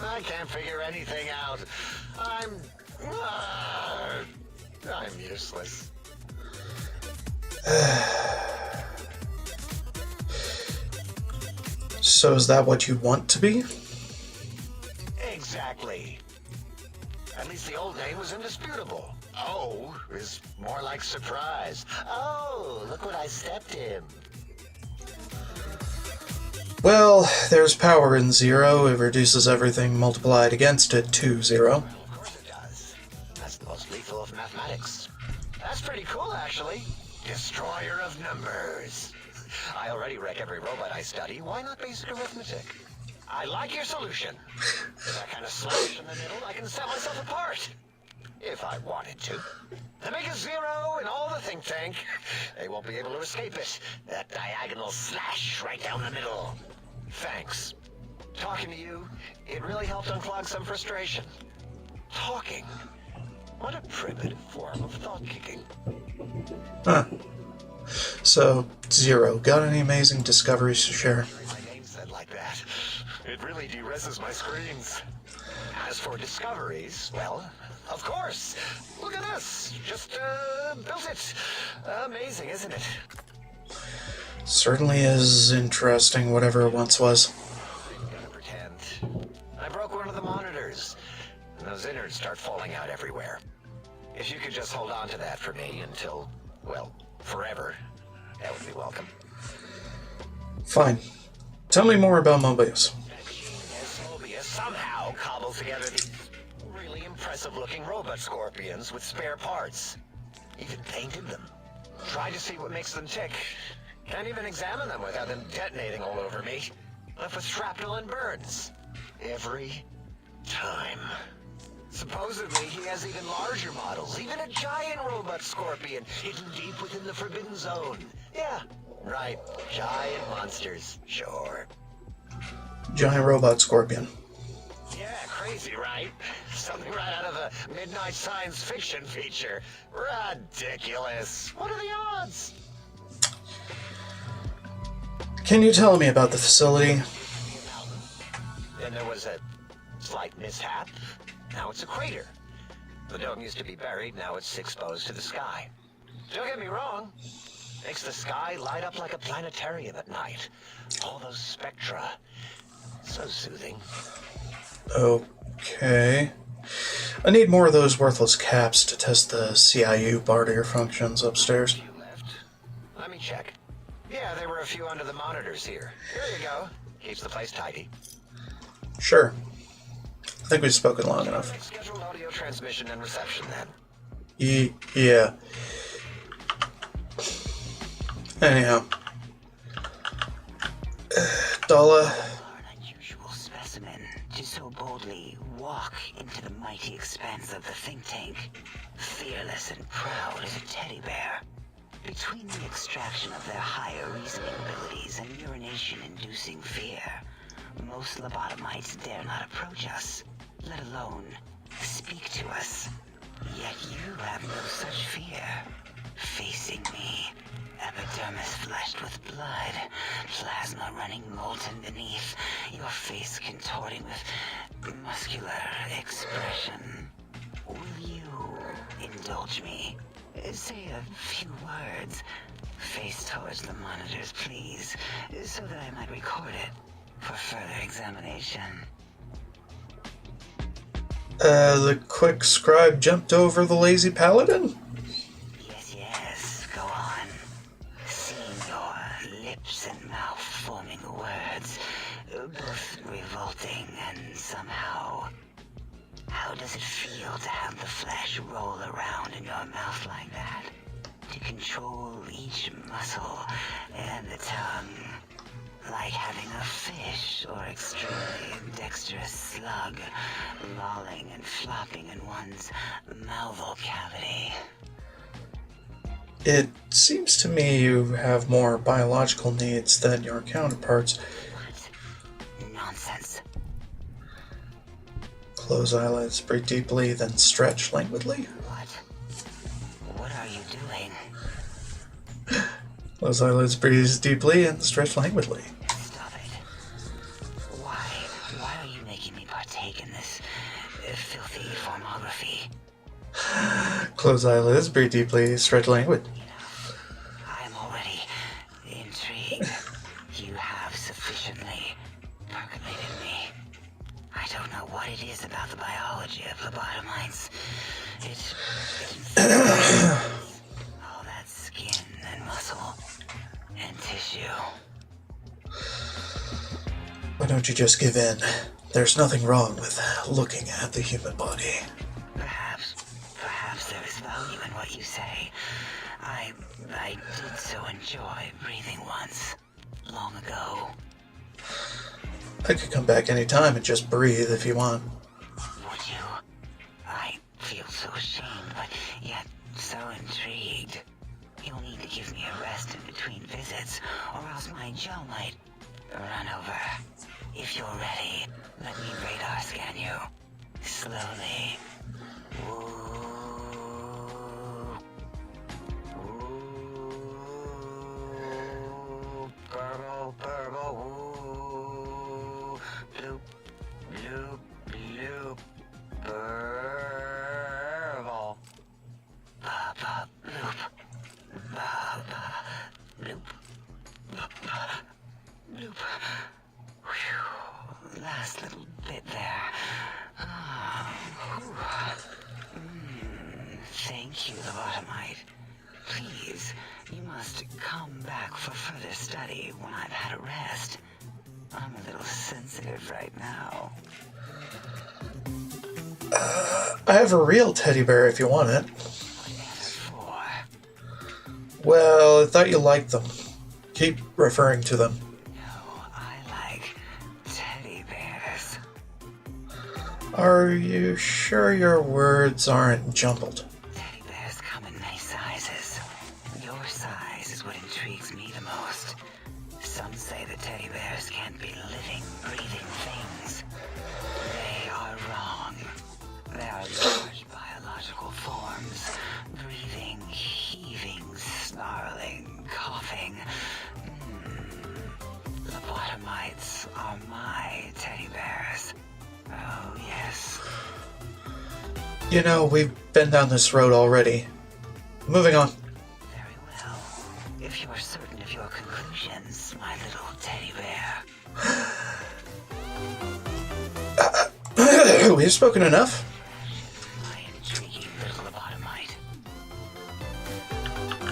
I can't figure anything out. I'm useless. So is that what you want to be? Exactly. At least the old name was indisputable. O is more like surprise. Oh, look what I stepped in. Well, there's power in 0. It reduces everything multiplied against it to 0. Well, of course it does. That's the most lethal of mathematics. That's pretty cool, actually. Destroyer of numbers. I already wreck every robot I study. Why not basic arithmetic? I like your solution. With that kind of slash in the middle, I can set myself apart. If I wanted to. And make a 0 in all the think tank. They won't be able to escape it. That diagonal slash right down the middle. Thanks. Talking to you, it really helped unclog some frustration. Talking? What a primitive form of thought kicking. Huh. So, 0. Got any amazing discoveries to share? My name said like that. It really de-reses my screens. As for discoveries, well, of course. Look at this. Just built it. Amazing, isn't it? Certainly is interesting, whatever it once was. I'm gonna pretend. I broke one of the monitors, and those innards start falling out everywhere. If you could just hold on to that for me until, well, forever, that would be welcome. Fine. Tell me more about Mobius. Mobius somehow cobbled together these really impressive-looking robot scorpions with spare parts. Even painted them. Tried to see what makes them tick. Can't even examine them without them detonating all over me. Left with shrapnel and burns. Every time. Supposedly, he has even larger models, even a giant robot scorpion hidden deep within the Forbidden Zone. Yeah, right. Giant monsters, sure. Giant robot scorpion. Yeah, crazy, right? Something right out of a midnight science fiction feature. Ridiculous. What are the odds? Can you tell me about the facility? Then there was a slight mishap. Now it's a crater. The dome used to be buried, now it's exposed to the sky. Don't get me wrong. Makes the sky light up like a planetarium at night. All those spectra. So soothing. Okay. I need more of those worthless caps to test the CIU barrier functions upstairs. You left. Let me check. Yeah, there were a few under the monitors here. Here you go. Keeps the place tidy. Sure. I think we've spoken long enough. Scheduled audio transmission and reception then. Yeah. Anyhow. Dala. An unusual specimen to so boldly walk into the mighty expanse of the think tank, fearless and proud as a teddy bear. Between the extraction of their higher reasoning abilities and urination-inducing fear, most lobotomites dare not approach us, let alone speak to us. Yet you have no such fear. Facing me, epidermis fleshed with blood, plasma running molten beneath, your face contorting with muscular expression. Will you indulge me? Say a few words. Face towards the monitors, please, so that I might record it for further examination. The quick scribe jumped over the lazy paladin? Yes, go on. Seeing your lips and mouth forming words, both revolting and somehow... How does it feel to have the flesh roll around in your mouth like that? To control each muscle and the tongue, like having a fish or extremely dexterous slug lolling and flopping in one's mouthal cavity. It seems to me you have more biological needs than your counterparts. What? Nonsense. Close eyelids, breathe deeply, then stretch languidly. What? What are you doing? Close eyelids, breathe deeply, and stretch languidly. Stop it. Why are you making me partake partake in this filthy formography. Close eyelids, breathe deeply, stretch language. I am already intrigued. You have sufficiently percolated me. I don't know what it is about the biology of lobotomites. It all that skin and muscle and tissue. Why don't you just give in? There's nothing wrong with looking at the human body. Perhaps there is value in what you say. I did so enjoy breathing once, long ago. I could come back anytime and just breathe if you want. Would you? I feel so ashamed, but yet so intrigued. You'll need to give me a rest in between visits, or else my jaw might run over. If you're ready, let me radar scan you. Slowly. Ooh. Ooh. Purple, purple. Ooh. Bloop, bloop, bloop. Purple. Ba-ba, bloop. Ba-ba, bloop. Ba-ba, bloop. Whew. Last little bit there. Thank you, lobotomite. Please, you must come back for further study when I've had a rest. I'm a little sensitive right now. I have a real teddy bear if you want it. For Well, I thought you liked them. Keep referring to them. no, I like teddy bears. Are you sure your words aren't jumbled? Teddy bears come in many sizes. Your size is what intrigues me the most. Some say that teddy bears can't be living, breathing things. They are wrong. They are large biological forms. Breathing, heaving, snarling, coughing. Lobotomites are my teddy bears. Oh, yes. You know, we've been down this road already. Moving on. Very well. If you're certain of your conclusions, my little teddy bear. We've spoken enough. My intriguing little lobotomite.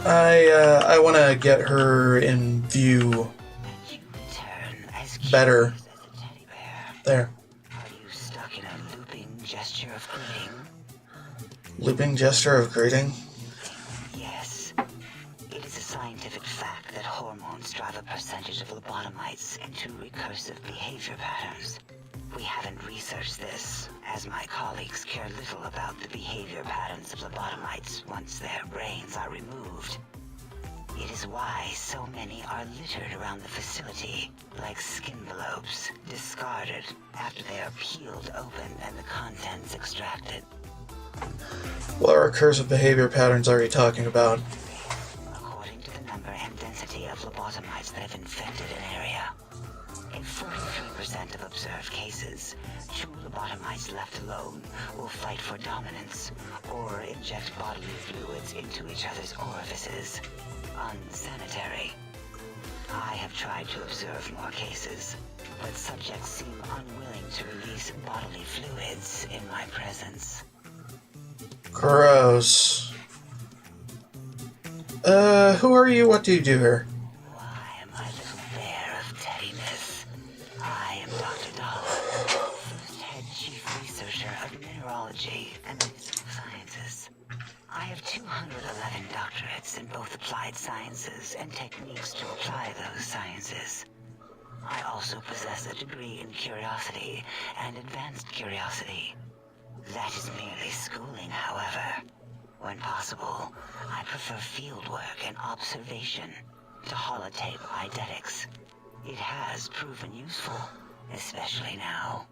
I want to get her in view And you return as better. curious as a teddy bear. There. Are you stuck in a looping gesture of greeting? Looping gesture of greeting. Yes. It is a scientific fact that hormones drive a percentage of lobotomites into recursive behavior patterns. We haven't researched this, as my colleagues care little about the behavior patterns of lobotomites once their brains are removed. It is why so many are littered around the facility, like skinvelopes, discarded after they are peeled open and the contents extracted. What recursive behavior patterns are you talking about? According to the number and density of lobotomites that have infected an area. In 43% of observed cases, two lobotomites left alone will fight for dominance or inject bodily fluids into each other's orifices. Unsanitary. I have tried to observe more cases, but subjects seem unwilling to release bodily fluids in my presence. Gross. Who are you? What do you do here? Why, my little bear of teddiness. I am Dr. Dollar, first head chief researcher of mineralogy and medicinal sciences. I have 211 doctorates in both applied sciences and techniques to apply those sciences. I also possess a degree in curiosity and advanced curiosity. That is merely schooling, however. When possible, I prefer fieldwork and observation to holotape eidetics. It has proven useful, especially now.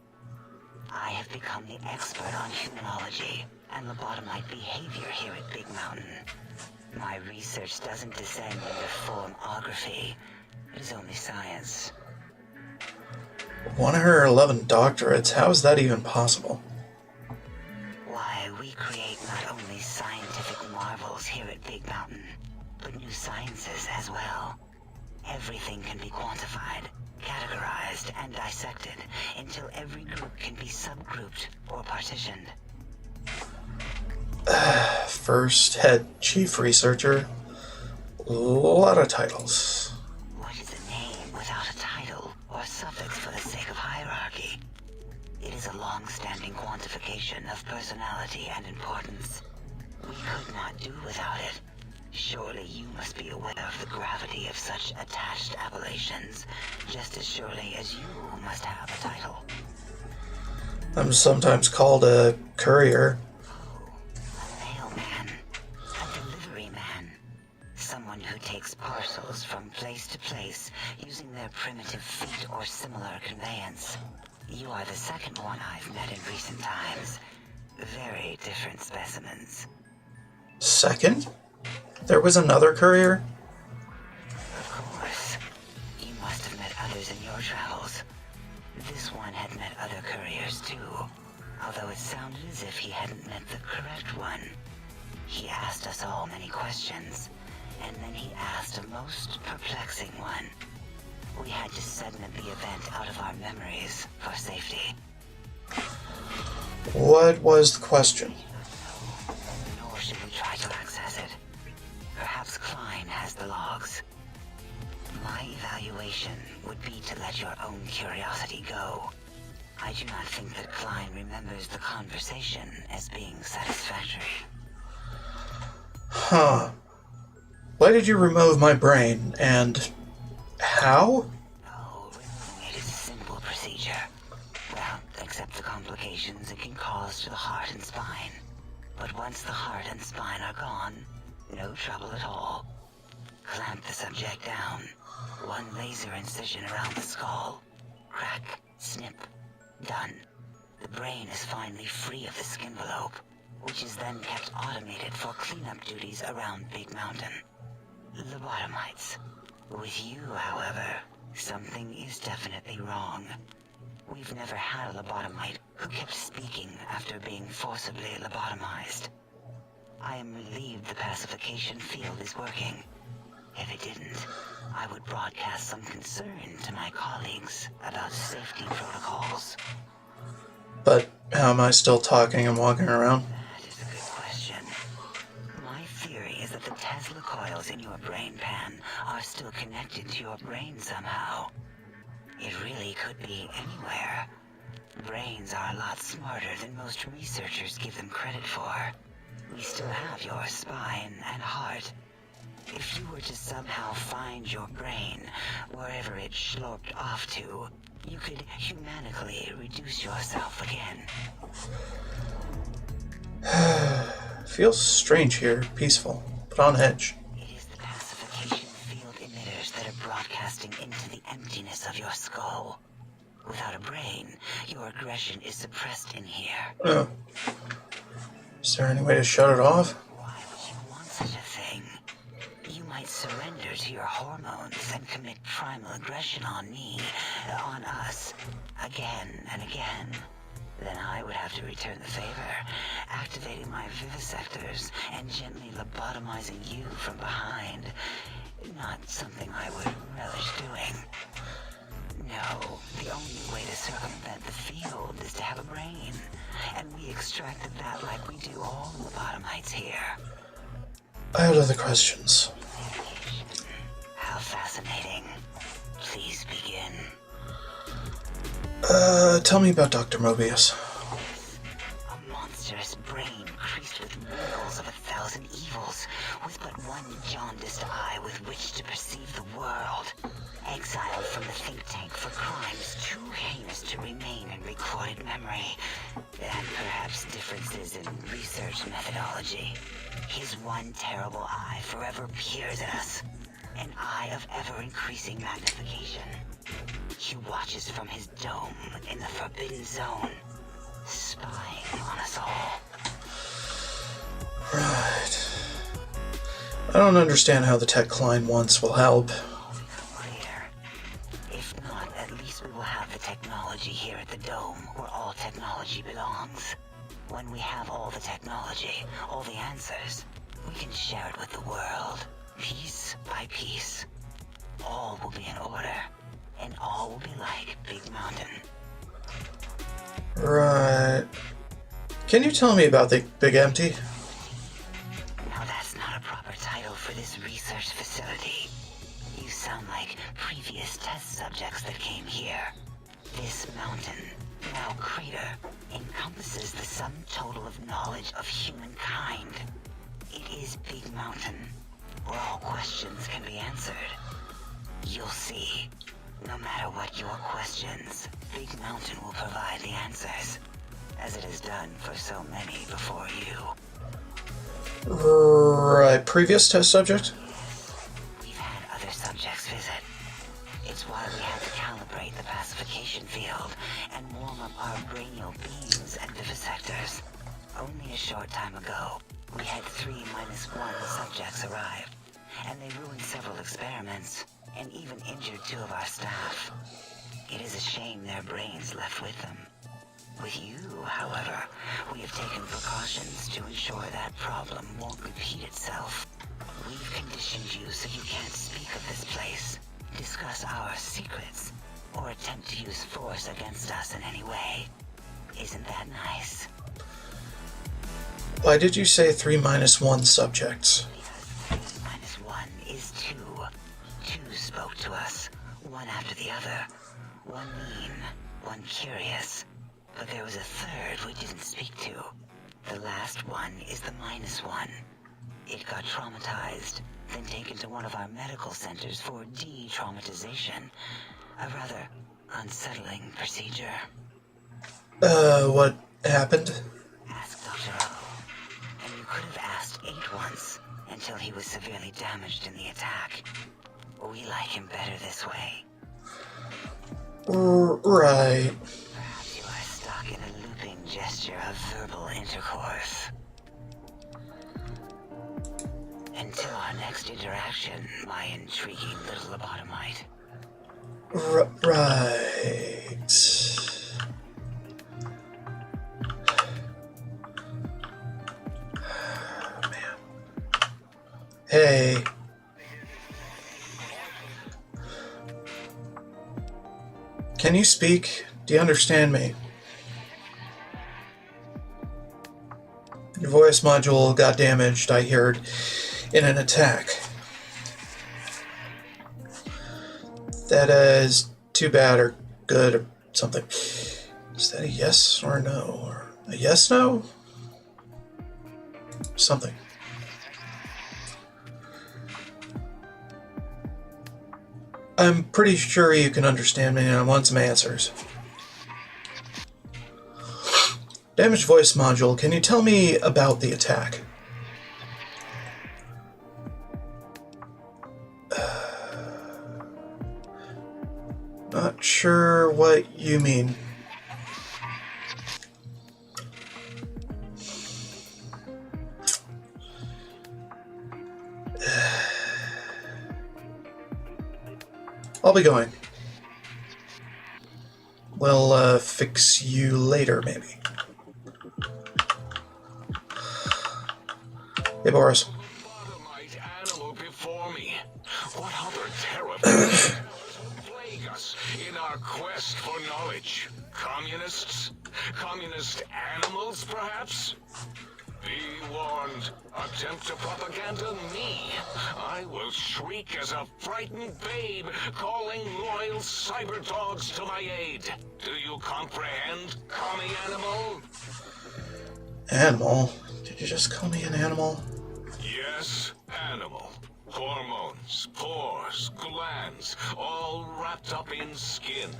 I have become the expert on humanology and lobotomite behavior here at Big Mountain. My research doesn't descend into formography. It is only science. One of her 11 doctorates. How is that even possible? Why, we create not only scientific marvels here at Big Mountain, but new sciences as well. Everything can be quantified, categorized, and dissected until every group can be subgrouped or partitioned. First head chief researcher. A lot of titles. What is a name without a title or suffix for the sake of hierarchy? It is a long-standing quantification of personality and importance. We could not do without it. Surely you must be aware of the gravity of such attached appellations, just as surely as you must have a title. I'm sometimes called a courier. A mailman, a delivery man, someone who takes parcels from place to place using their primitive feet or similar conveyance. You are the second one I've met in recent times. Very different specimens. Second? There was another courier? Of course. You must have met others in your travels. This one had met other couriers too, although it sounded as if he hadn't met the correct one. He asked us all many questions, and then he asked a most perplexing one. We had to segment the event out of our memories for safety. What was the question? Nor should we try to access it. Perhaps Klein has the logs. My evaluation would be to let your own curiosity go. I do not think that Klein remembers the conversation as being satisfactory. Huh. Why did you remove my brain, and how? Oh, removing it is a simple procedure. Well, except the complications it can cause to the heart and spine. But once the heart and spine are gone, no trouble at all. Clamp the subject down. One laser incision around the skull. Crack, snip, done. The brain is finally free of the skin envelope, which is then kept automated for cleanup duties around Big Mountain. Lobotomites. With you, however, something is definitely wrong. We've never had a lobotomite who kept speaking after being forcibly lobotomized. I am relieved the pacification field is working. If it didn't, I would broadcast some concern to my colleagues about safety protocols. But how am I still talking and walking around? That is a good question. My theory is that the Tesla coils in your brain pan are still connected to your brain somehow. It really could be anywhere. Brains are a lot smarter than most researchers give them credit for. We still have your spine and heart. If you were to somehow find your brain, wherever it sloped off to, you could humanically reduce yourself again. Feels strange here, peaceful, but on edge. It is the pacification field emitters that are broadcasting into the emptiness of your skull. Without a brain, your aggression is suppressed in here. Is there any way to shut it off? Why would you want such a thing? You might surrender to your hormones and commit primal aggression on me, on us, again and again. Then I would have to return the favor, activating my vivisectors and gently lobotomizing you from behind. Not something I would relish doing. No, the only way to circumvent the field is to have a brain, and we extracted that like we do all lobotomites here. I have other questions. How fascinating. Please begin. Tell me about Dr. Mobius. A monstrous brain creased with wrinkles of 1,000 evils, with but one jaundiced eye with which to perceive the world. Exiled from the think tank for crimes too heinous to remain in recorded memory, and perhaps differences in research methodology. His one terrible eye forever peers at us, an eye of ever-increasing magnification. He watches from his dome in the Forbidden Zone, spying on us all. Right. I don't understand how the tech Klein wants will help. Clear. If not, at least we will have the technology here at the Dome, where all technology belongs. When we have all the technology, all the answers, we can share it with the world, piece by piece. All will be in order, and all will be like Big Mountain. Right. Can you tell me about the Big Empty? Now that's not a proper title for this research facility. You sound like previous test subjects that came here. This mountain, now crater, encompasses the sum total of knowledge of humankind. It is Big Mountain, where all questions can be answered. You'll see. No matter what your questions, Big Mountain will provide the answers, as it has done for so many before you. Right. Previous test subject? We've had other subjects visit. It's why we had to calibrate the pacification field and warm up our brainial beams and vivisectors. Only a short time ago, we had 3-1 subjects arrive, and they ruined several experiments, and even injured 2 of our staff. It is a shame their brains left with them. With you, however, we have taken precautions to ensure that problem won't repeat itself. We've conditioned you so you can't speak of this place, discuss our secrets, or attempt to use force against us in any way. Isn't that nice? Why did you say 3-1 subjects? Because 3-1 is 2. 2 spoke to us, one after the other. One mean, one curious. But there was a third we didn't speak to. The last one is the -1. It got traumatized, then taken to one of our medical centers for de-traumatization. A rather unsettling procedure. What happened? Ask Dr. O. And you could have asked 8 once, until he was severely damaged in the attack. We like him better this way. Right. Perhaps you are stuck in a looping gesture of verbal intercourse. Until our next interaction, my intriguing little lobotomite. Right. Man. Hey. Can you speak? Do you understand me? Your voice module got damaged, I heard, in an attack. That is too bad or good or something. Is that a yes or a no? Or a yes, no? Something. I'm pretty sure you can understand me and I want some answers. Damaged voice module, can you tell me about the attack? Not sure what you mean. I'll be going. We'll fix you later, maybe. Hey, Boris. Lobotomite animal before me. What other terrible plague us in our quest for knowledge? Communists? Communist animals, perhaps? Be warned. Attempt to propaganda me. I will shriek as a frightened babe, calling loyal cyber dogs to my aid. Do you comprehend, commie animal? Animal? Did you just call me an animal? Yes, animal. Hormones, pores, glands, all wrapped up in skin.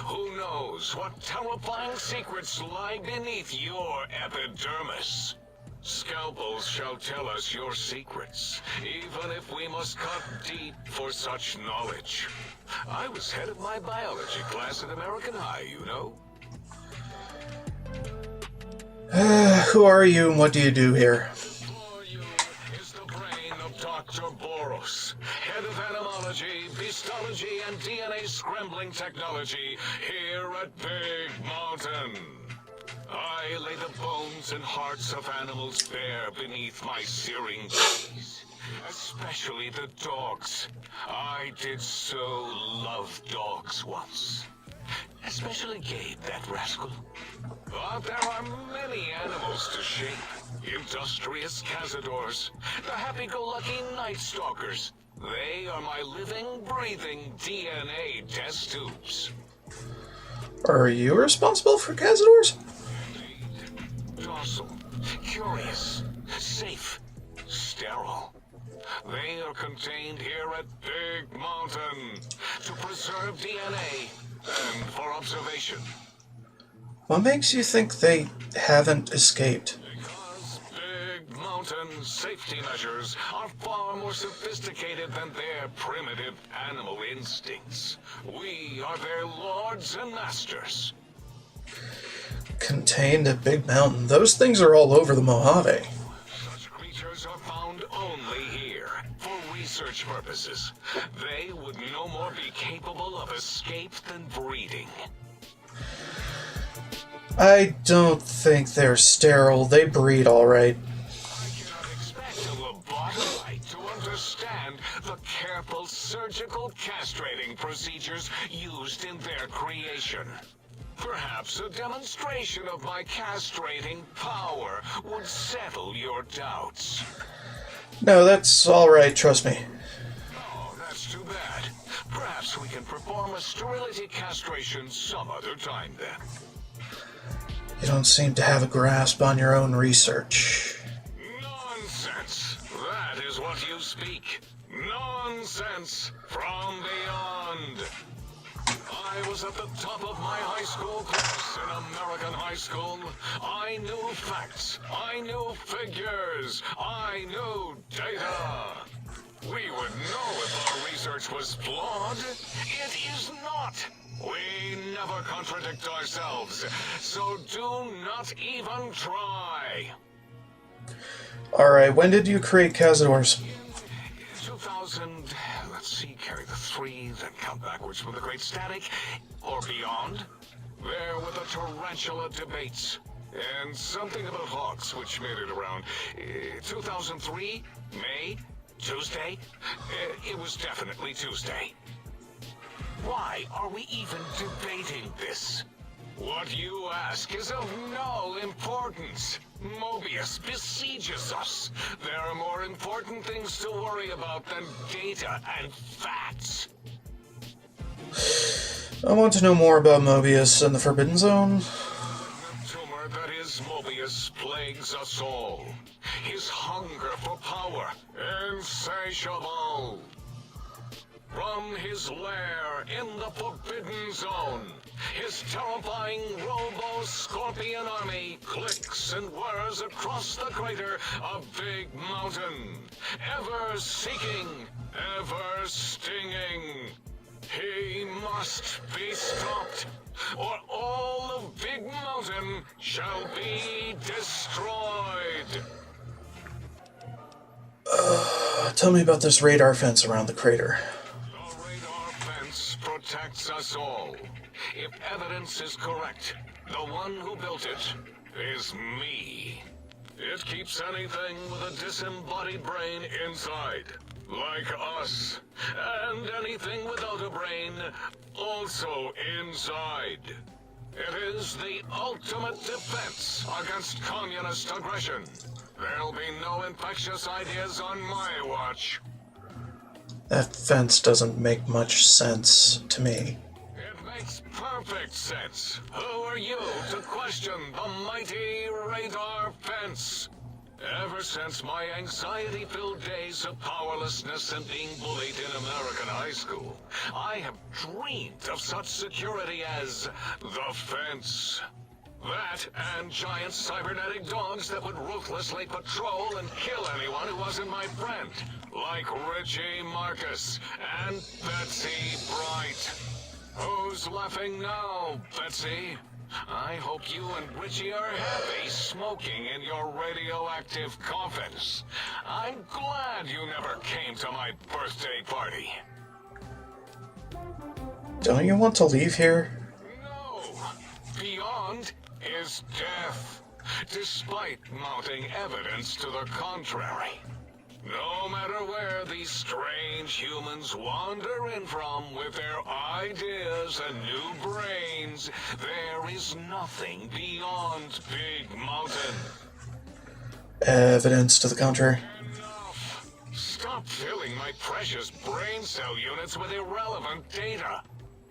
Who knows what terrifying secrets lie beneath your epidermis? Scalpels shall tell us your secrets, even if we must cut deep for such knowledge. I was head of my biology class at American High, you know. Who are you and what do you do here? For you is the brain of Dr. Boros, head of animology, histology and DNA scrambling technology here at Big Mountain. I lay the bones and hearts of animals bare beneath my searing gaze, especially the dogs. I did so love dogs once. Especially Gabe, that rascal. But there are many animals to shape. Industrious cazadors, the happy-go-lucky night stalkers. They are my living, breathing DNA test tubes. Are you responsible for cazadors? Docile, curious, safe, sterile. They are contained here at Big Mountain to preserve DNA and for observation. What makes you think they haven't escaped? Because Big Mountain safety measures are far more sophisticated than their primitive animal instincts. We are their lords and masters. Contained at Big Mountain. Those things are all over the Mojave. Such creatures are found only here for research purposes. They would no more be capable of escape than breeding. I don't think they're sterile. They breed all right. I cannot expect a lobotomite to understand the careful surgical castrating procedures used in their creation. Perhaps a demonstration of my castrating power would settle your doubts. No, that's all right. Trust me. Oh, that's too bad. Perhaps we can perform a sterility castration some other time then. You don't seem to have a grasp on your own research. Nonsense! That is what you speak. Nonsense from beyond. I was at the top of my high school class in American high school. I knew facts. I knew figures. I knew data. We would know if our research was flawed. It is not. We never contradict ourselves, so do not even try. Alright, when did you create cazadors? In 2000, let's see, carry the 3, then count backwards from the Great Static, or beyond. There were the tarantula debates, and something about hawks, which made it around 2003, May, Tuesday. It was definitely Tuesday. Why are we even debating this? What you ask is of no importance. Mobius besieges us. There are more important things to worry about than data and facts. I want to know more about Mobius and the Forbidden Zone. The tumor that is Mobius plagues us all. His hunger for power, insatiable. From his lair in the Forbidden Zone, his terrifying Robo-Scorpion army clicks and whirs across the crater of Big Mountain, ever seeking, ever stinging. He must be stopped, or all of Big Mountain shall be destroyed. Tell me about this radar fence around the crater. The radar fence protects us all. If evidence is correct, the one who built it is me. It keeps anything with a disembodied brain inside, like us, and anything without a brain also inside. It is the ultimate defense against communist aggression. There'll be no infectious ideas on my watch. That fence doesn't make much sense to me. It makes perfect sense. Who are you to question the mighty radar fence? Ever since my anxiety-filled days of powerlessness and being bullied in American high school, I have dreamed of such security as the fence. That and giant cybernetic dogs that would ruthlessly patrol and kill anyone who wasn't my friend, like Richie Marcus and Betsy Bright. Who's laughing now, Betsy? I hope you and Richie are happy smoking in your radioactive coffins. I'm glad you never came to my birthday party. Don't you want to leave here? No! Beyond is death, despite mounting evidence to the contrary. No matter where these strange humans wander in from with their ideas and new brains, there is nothing beyond Big Mountain. Evidence to the contrary. Enough! Stop filling my precious brain cell units with irrelevant data.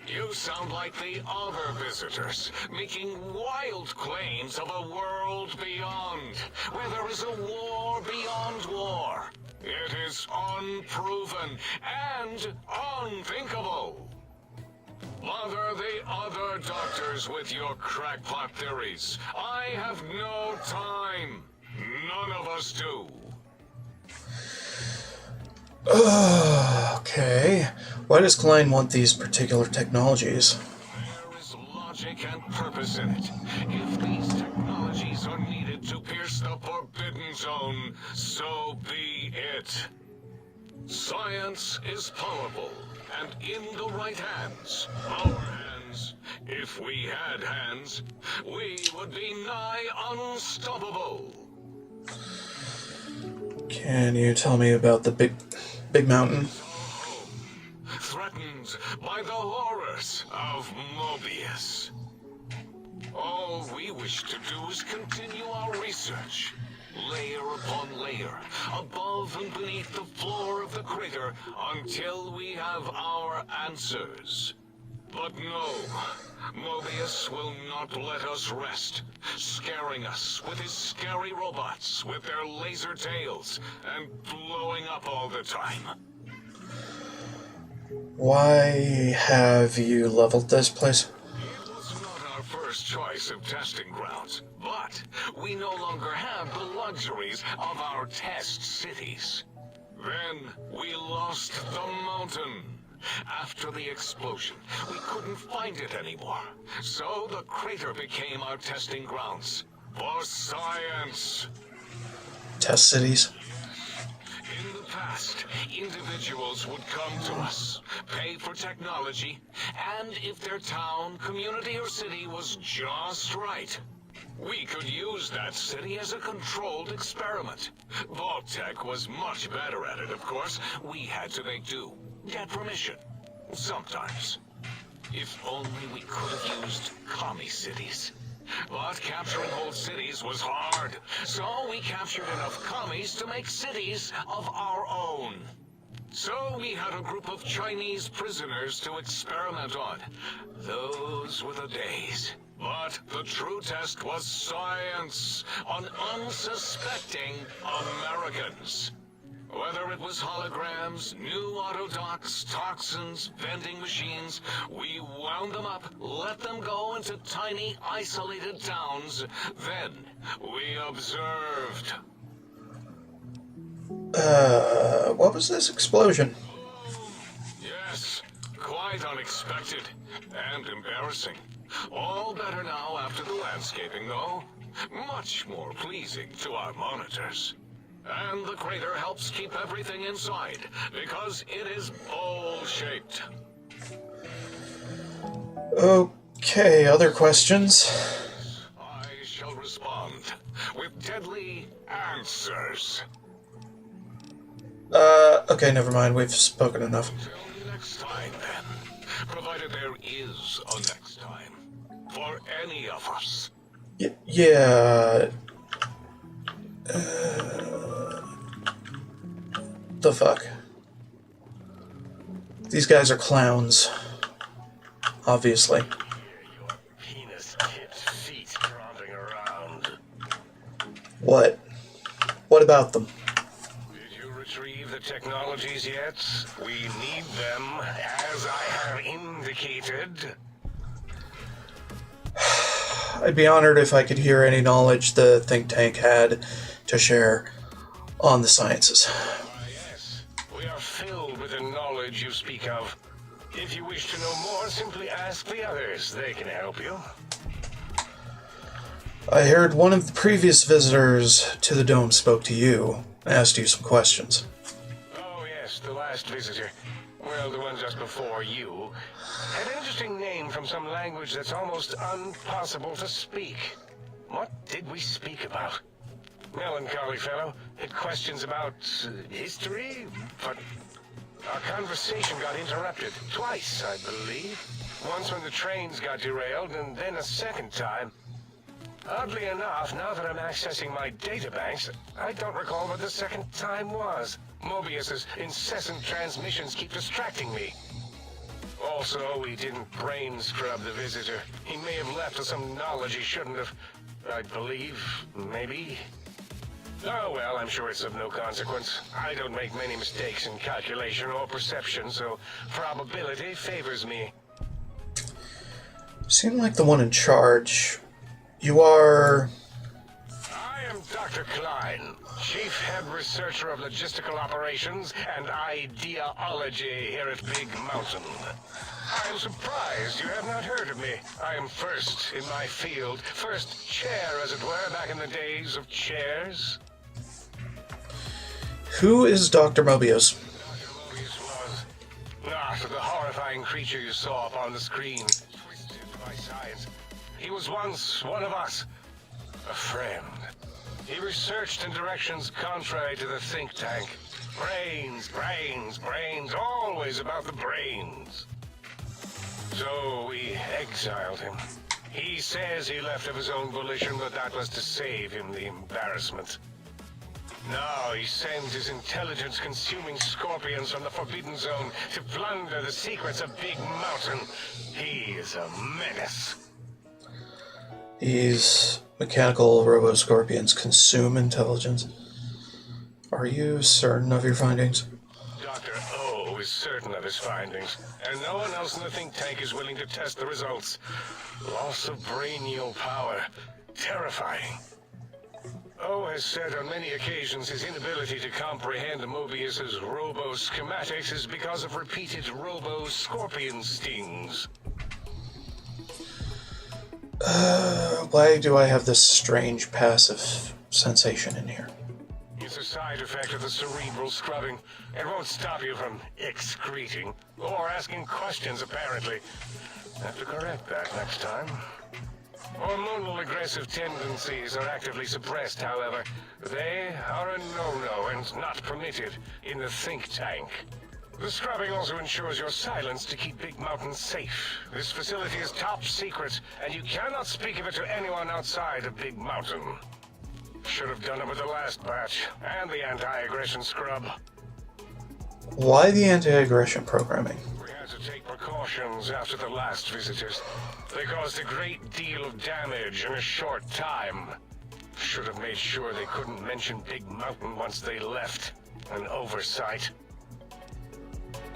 You sound like the other visitors, making wild claims of a world beyond, where there is a war beyond war. It is unproven and unthinkable. Bother the other doctors with your crackpot theories. I have no time. None of us do. Okay. Why does Klein want these particular technologies? There is logic and purpose in it. If these technologies are needed to pierce the forbidden zone, so be it. Science is powerful, and in the right hands, our hands, if we had hands, we would be nigh unstoppable. Can you tell me about the big mountain? Threatened by the horrors of Mobius. All we wish to do is continue our research, layer upon layer, above and beneath the floor of the crater, until we have our answers. But no, Mobius will not let us rest, scaring us with his scary robots with their laser tails and blowing up all the time. Why have you leveled this place? It was not our first choice of testing grounds, but we no longer have the luxuries of our test cities. Then we lost the mountain. After the explosion, we couldn't find it anymore, so the crater became our testing grounds for science. Test cities? In the past, individuals would come to us, pay for technology, and if their town, community, or city was just right, we could use that city as a controlled experiment. Vortex was much better at it, of course. We had to make do. Get permission. Sometimes. If only we could have used commie cities. But capturing whole cities was hard, so we captured enough commies to make cities of our own. So we had a group of Chinese prisoners to experiment on. Those were the days. But the true test was science on unsuspecting Americans. Whether it was holograms, new autodocs, toxins, vending machines, we wound them up, let them go into tiny, isolated towns. Then we observed. What was this explosion? Yes, quite unexpected and embarrassing. All better now after the landscaping, though. Much more pleasing to our monitors. And the crater helps keep everything inside, because it is bowl-shaped. Okay, other questions? I shall respond with deadly answers. Okay, never mind. We've spoken enough. Until next time, then. Provided there is a next time. For any of us. Yeah. The fuck? These guys are clowns. Obviously. Your penis-tipped feet tromping around. What? What about them? Did you retrieve the technologies yet? We need them, as I have indicated. I'd be honored if I could hear any knowledge the think tank had to share on the sciences. Yes, we are filled with the knowledge you speak of. If you wish to know more, simply ask the others. They can help you. I heard one of the previous visitors to the dome spoke to you, asked you some questions. Oh yes, the last visitor. well, the one just before you, had an interesting name from some language that's almost impossible to speak. What did we speak about? Melancholy fellow. Had questions about history, but our conversation got interrupted twice, I believe. Once when the trains got derailed, and then a second time. Oddly enough, now that I'm accessing my databanks, I don't recall what the second time was. Mobius's incessant transmissions keep distracting me. Also, we didn't brain scrub the visitor. He may have left us some knowledge he shouldn't have. I believe, maybe. Oh well, I'm sure it's of no consequence. I don't make many mistakes in calculation or perception, so probability favors me. Seem like the one in charge. You are... I am Dr. Klein, Chief Head Researcher of Logistical Operations and Ideology here at Big Mountain. I am surprised you have not heard of me. I am first in my field, first chair, as it were, back in the days of chairs. Who is Dr. Mobius? Dr. Mobius was not the horrifying creature you saw upon the screen, twisted by science. He was once one of us, a friend. He researched in directions contrary to the think tank. Brains, brains, brains, always about the brains. So we exiled him. He says he left of his own volition, but that was to save him the embarrassment. Now he sends his intelligence-consuming scorpions from the Forbidden Zone to plunder the secrets of Big Mountain. He is a menace. These mechanical robo-scorpions consume intelligence. Are you certain of your findings? Dr. O is certain of his findings, and no one else in the think tank is willing to test the results. Loss of brainial power. Terrifying. O has said on many occasions his inability to comprehend Mobius's robo-schematics is because of repeated robo-scorpion stings. Why do I have this strange passive sensation in here? It's a side effect of the cerebral scrubbing. It won't stop you from excreting, or asking questions, apparently. Have to correct that next time. Hormonal aggressive tendencies are actively suppressed, however. They are a no-no and not permitted in the think tank. The scrubbing also ensures your silence to keep Big Mountain safe. This facility is top secret, and you cannot speak of it to anyone outside of Big Mountain. Should have done it with the last batch, and the anti-aggression scrub. Why the anti-aggression programming? We had to take precautions after the last visitors. They caused a great deal of damage in a short time. Should have made sure they couldn't mention Big Mountain once they left. An oversight.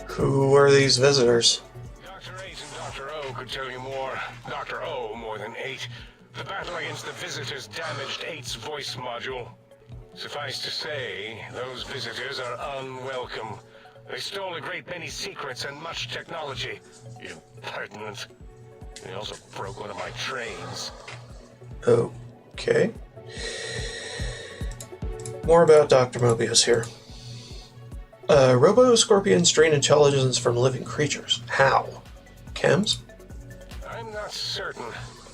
Who are these visitors? Dr. 8 and Dr. O could tell you more. Dr. O more than 8. The battle against the visitors damaged 8's voice module. Suffice to say, those visitors are unwelcome. They stole a great many secrets and much technology. Impertinent. They also broke one of my trains. Okay. More about Dr. Mobius here. Robo-scorpions drain intelligence from living creatures. How? Chems? I'm not certain.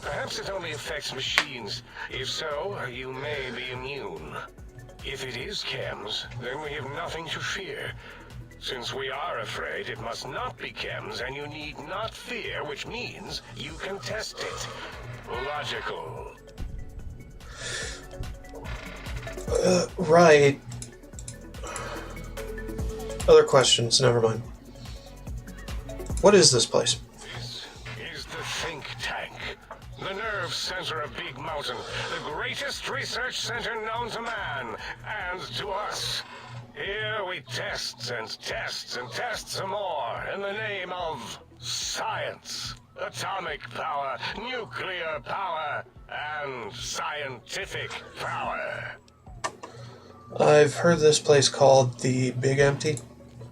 Perhaps it only affects machines. If so, you may be immune. If it is chems, then we have nothing to fear. Since we are afraid, it must not be chems, and you need not fear, which means you can test it. Logical. Right. Other questions, never mind. What is this place? This is the think tank. The nerve center of Big Mountain. The greatest research center known to man, and to us. Here we test and test and test some more in the name of science. Atomic power, nuclear power, and scientific power. I've heard this place called the Big Empty.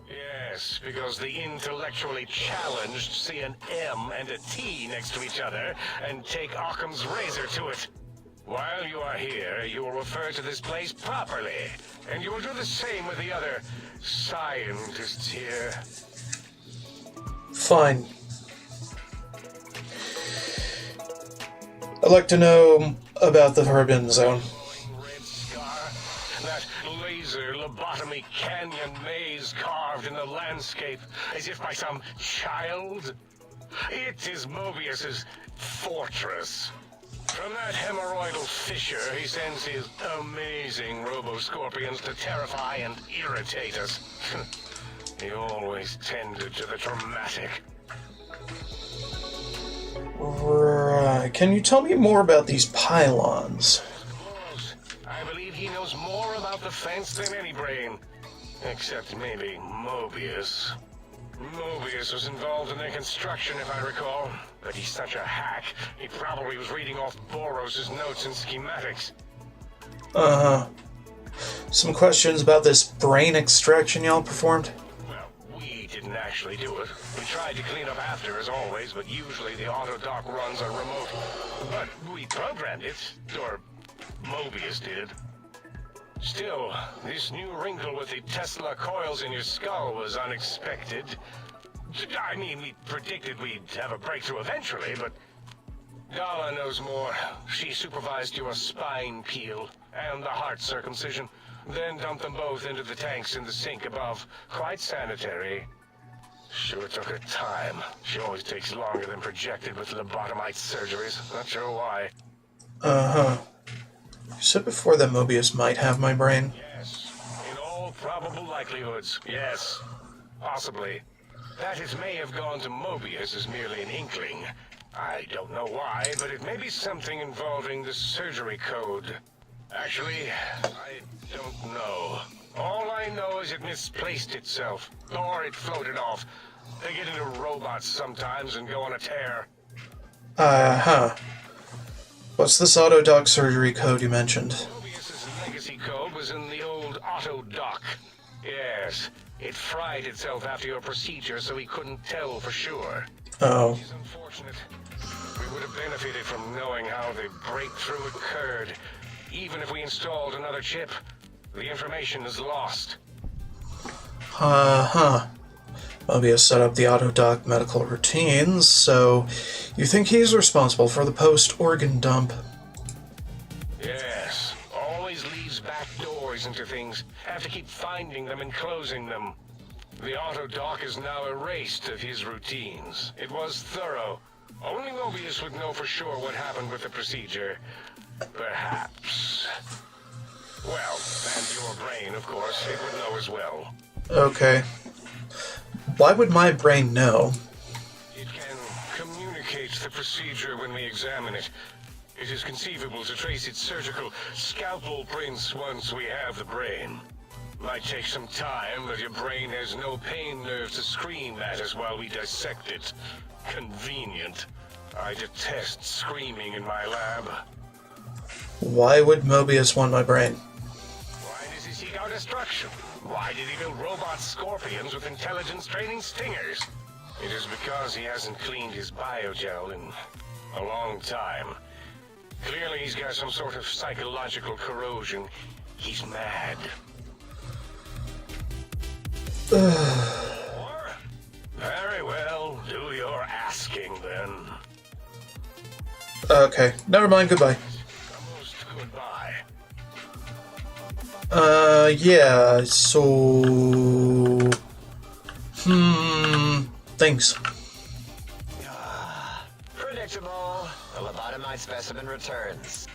Yes, because the intellectually challenged see an M and a T next to each other and take Occam's razor to it. While you are here, you will refer to this place properly, and you will do the same with the other scientists here. fine. I'd like to know about the Forbidden Zone. Red scar, that laser lobotomy canyon maze carved in the landscape as if by some child. It is Mobius's fortress. From that hemorrhoidal fissure, he sends his amazing robo-scorpions to terrify and irritate us. He always tended to the dramatic. Right. Can you tell me more about these pylons? I believe he knows more about the fence than any brain. Except maybe Mobius. Mobius was involved in their construction, if I recall. But he's such a hack, he probably was reading off Boros' notes and schematics. Uh-huh. Some questions about this brain extraction y'all performed? Well, we didn't actually do it. We tried to clean up after, as always, but usually the auto dock runs are remote. But we programmed it, or Mobius did. Still, this new wrinkle with the Tesla coils in your skull was unexpected. I mean, we predicted we'd have a breakthrough eventually, but Dala knows more. She supervised your spine peel and the heart circumcision, then dumped them both into the tanks in the sink above. Quite sanitary. Sure took her time. She always takes longer than projected with lobotomite surgeries. Not sure why. Uh-huh. You said before that Mobius might have my brain. Yes. In all probable likelihoods, yes. Possibly. That it may have gone to Mobius is merely an inkling. I don't know why, but it may be something involving the surgery code. Actually, I don't know. All I know is it misplaced itself, or it floated off. They get into robots sometimes and go on a tear. Uh-huh. What's this auto-dock surgery code you mentioned? Mobius's legacy code was in the old auto dock. Yes, it fried itself after your procedure, so he couldn't tell for sure. Oh. It's unfortunate. We would have benefited from knowing how the breakthrough occurred. Even if we installed another chip, the information is lost. Uh-huh. Mobius set up the auto-dock medical routines, so you think he's responsible for the post-organ dump? Yes, always leaves back doors into things. Have to keep finding them and closing them. The auto-dock is now erased of his routines. It was thorough. Only Mobius would know for sure what happened with the procedure. Perhaps. Well, and your brain, of course, it would know as well. Okay. Why would my brain know? It can communicate the procedure when we examine it. It is conceivable to trace its surgical scalpel prints once we have the brain. Might take some time, but your brain has no pain nerves to scream at us while we dissect it. Convenient. I detest screaming in my lab. Why would Mobius want my brain? Why does he seek out destruction? Why did he build robot scorpions with intelligence training stingers? It is because he hasn't cleaned his biogel in a long time. Clearly he's got some sort of psychological corrosion. He's mad. Or, very well, do your asking then. Okay, never mind, goodbye. Almost goodbye. Yeah, so... Thanks. Predictable. The lobotomite specimen returns.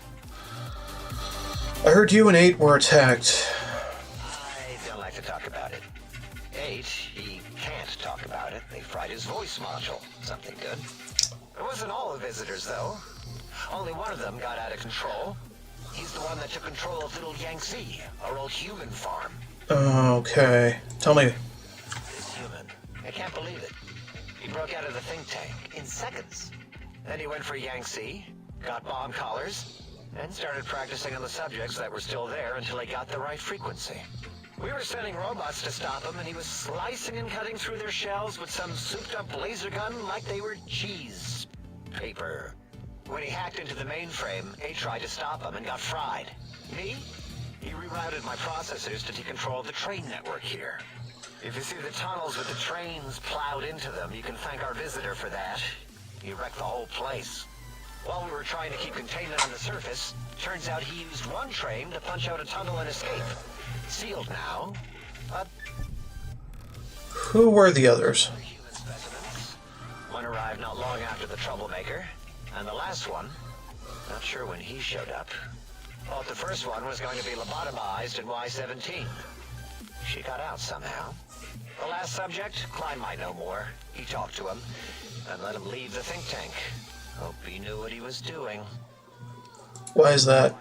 I heard you and 8 were attacked. I don't like to talk about it. 8, he can't talk about it. They fried his voice module. Something good. It wasn't all the visitors, though. Only one of them got out of control. He's the one that took control of Little Yangtze, our old human farm. Okay, tell me. This human, I can't believe it. He broke out of the think tank in seconds. Then he went for Yangtze, got bomb collars, and started practicing on the subjects that were still there until he got the right frequency. We were sending robots to stop him, and he was slicing and cutting through their shells with some souped-up laser gun like they were cheese paper. When he hacked into the mainframe, A tried to stop him and got fried. Me? He rerouted my processors to take control of the train network here. If you see the tunnels with the trains plowed into them, you can thank our visitor for that. He wrecked the whole place. While we were trying to keep containment on the surface, turns out he used one train to punch out a tunnel and escape. Sealed now, but... Who were the others? Human specimens. One arrived not long after the troublemaker, and the last one, not sure when he showed up. Thought the first one was going to be lobotomized in Y-17. She got out somehow. The last subject, Klein might know more. He talked to him, and let him leave the think tank. Hope he knew what he was doing. Why is that?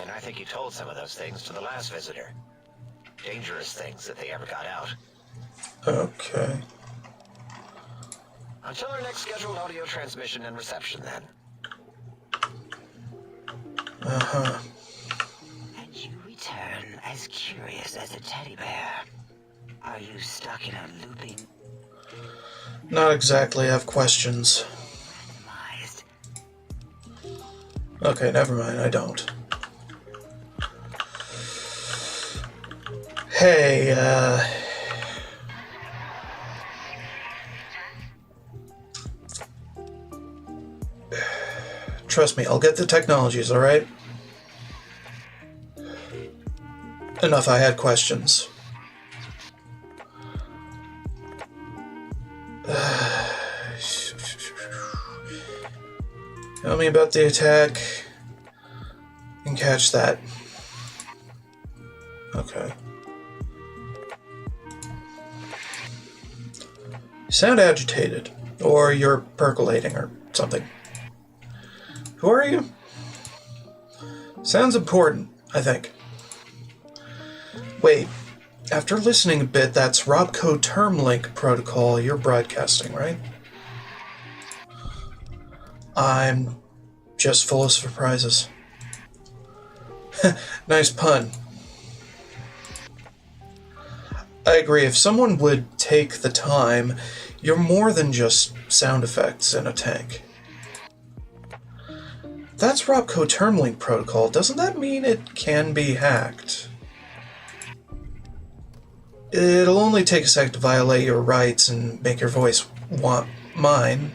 And I think he told some of those things to the last visitor. Dangerous things if they ever got out. Okay. Until our next scheduled audio transmission and reception, then. Uh-huh. And you return as curious as a teddy bear. Are you stuck in a looping? Not exactly. I have questions. Randomized. Okay, never mind. I don't. Hey, trust me, I'll get the technologies, alright? Enough, I had questions. Tell me about the attack and catch that. Okay. You sound agitated, or you're percolating or something. Who are you? Sounds important, I think. Wait, after listening a bit, that's Robco term link protocol you're broadcasting, right? I'm just full of surprises. Nice pun. I agree, if someone would take the time, you're more than just sound effects in a tank. That's Robco term link protocol. Doesn't that mean it can be hacked? It'll only take a sec to violate your rights and make your voice want mine.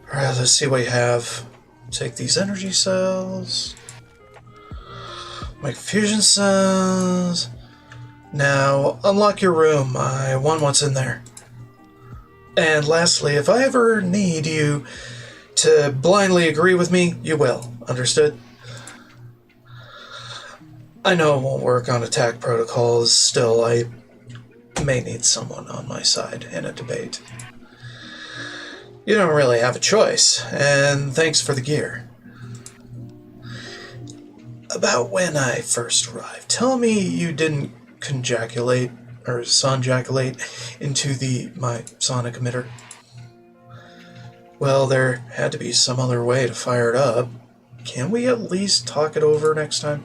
Alright, let's see what you have. Take these energy cells. Make fusion cells. Now, unlock your room. I want what's in there. And lastly, if I ever need you to blindly agree with me, you will. Understood? I know it won't work on attack protocols. Still, I may need someone on my side in a debate. You don't really have a choice, and thanks for the gear. About when I first arrived, tell me you didn't conjaculate or sonjaculate into my sonic emitter. Well, there had to be some other way to fire it up. Can we at least talk it over next time?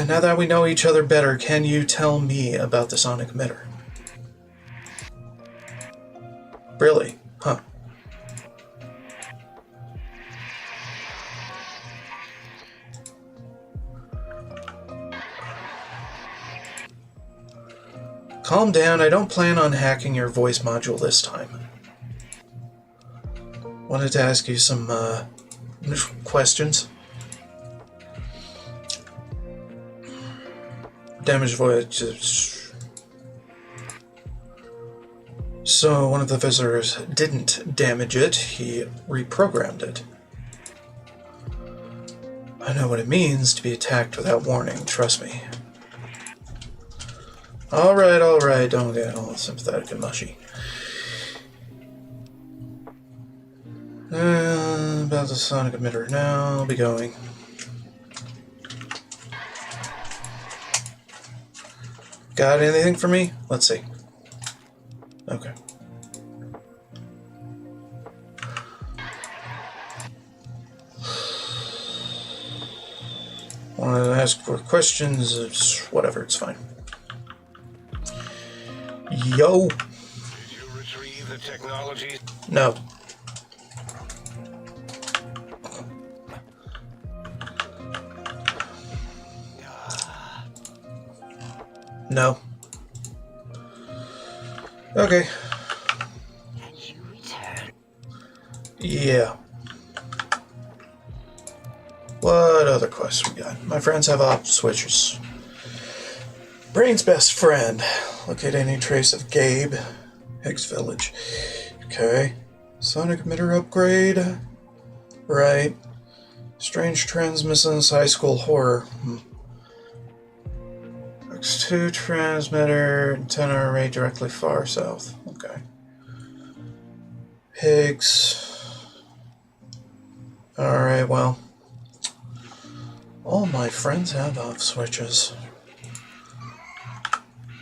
Now that we know each other better, can you tell me about the sonic emitter? Really? Huh. Calm down, I don't plan on hacking your voice module this time. Wanted to ask you some, questions. Damaged voice. So one of the visitors didn't damage it, he reprogrammed it. I know what it means to be attacked without warning, trust me. Alright, don't get all sympathetic and mushy. About the sonic emitter now, I'll be going. Got anything for me? Let's see. Okay. Want to ask for questions? It's whatever, it's fine. Yo! Did you retrieve the technology? No. No. Okay. And you return. Yeah. What other quests we got? My friends have op switches. Brain's best friend. Locate any trace of Gabe. Higgs Village. Okay. Sonic emitter upgrade. Right. Strange transmissions, high school horror. X2 transmitter, antenna array directly far south. Okay. Higgs. Alright, well. All my friends have off switches.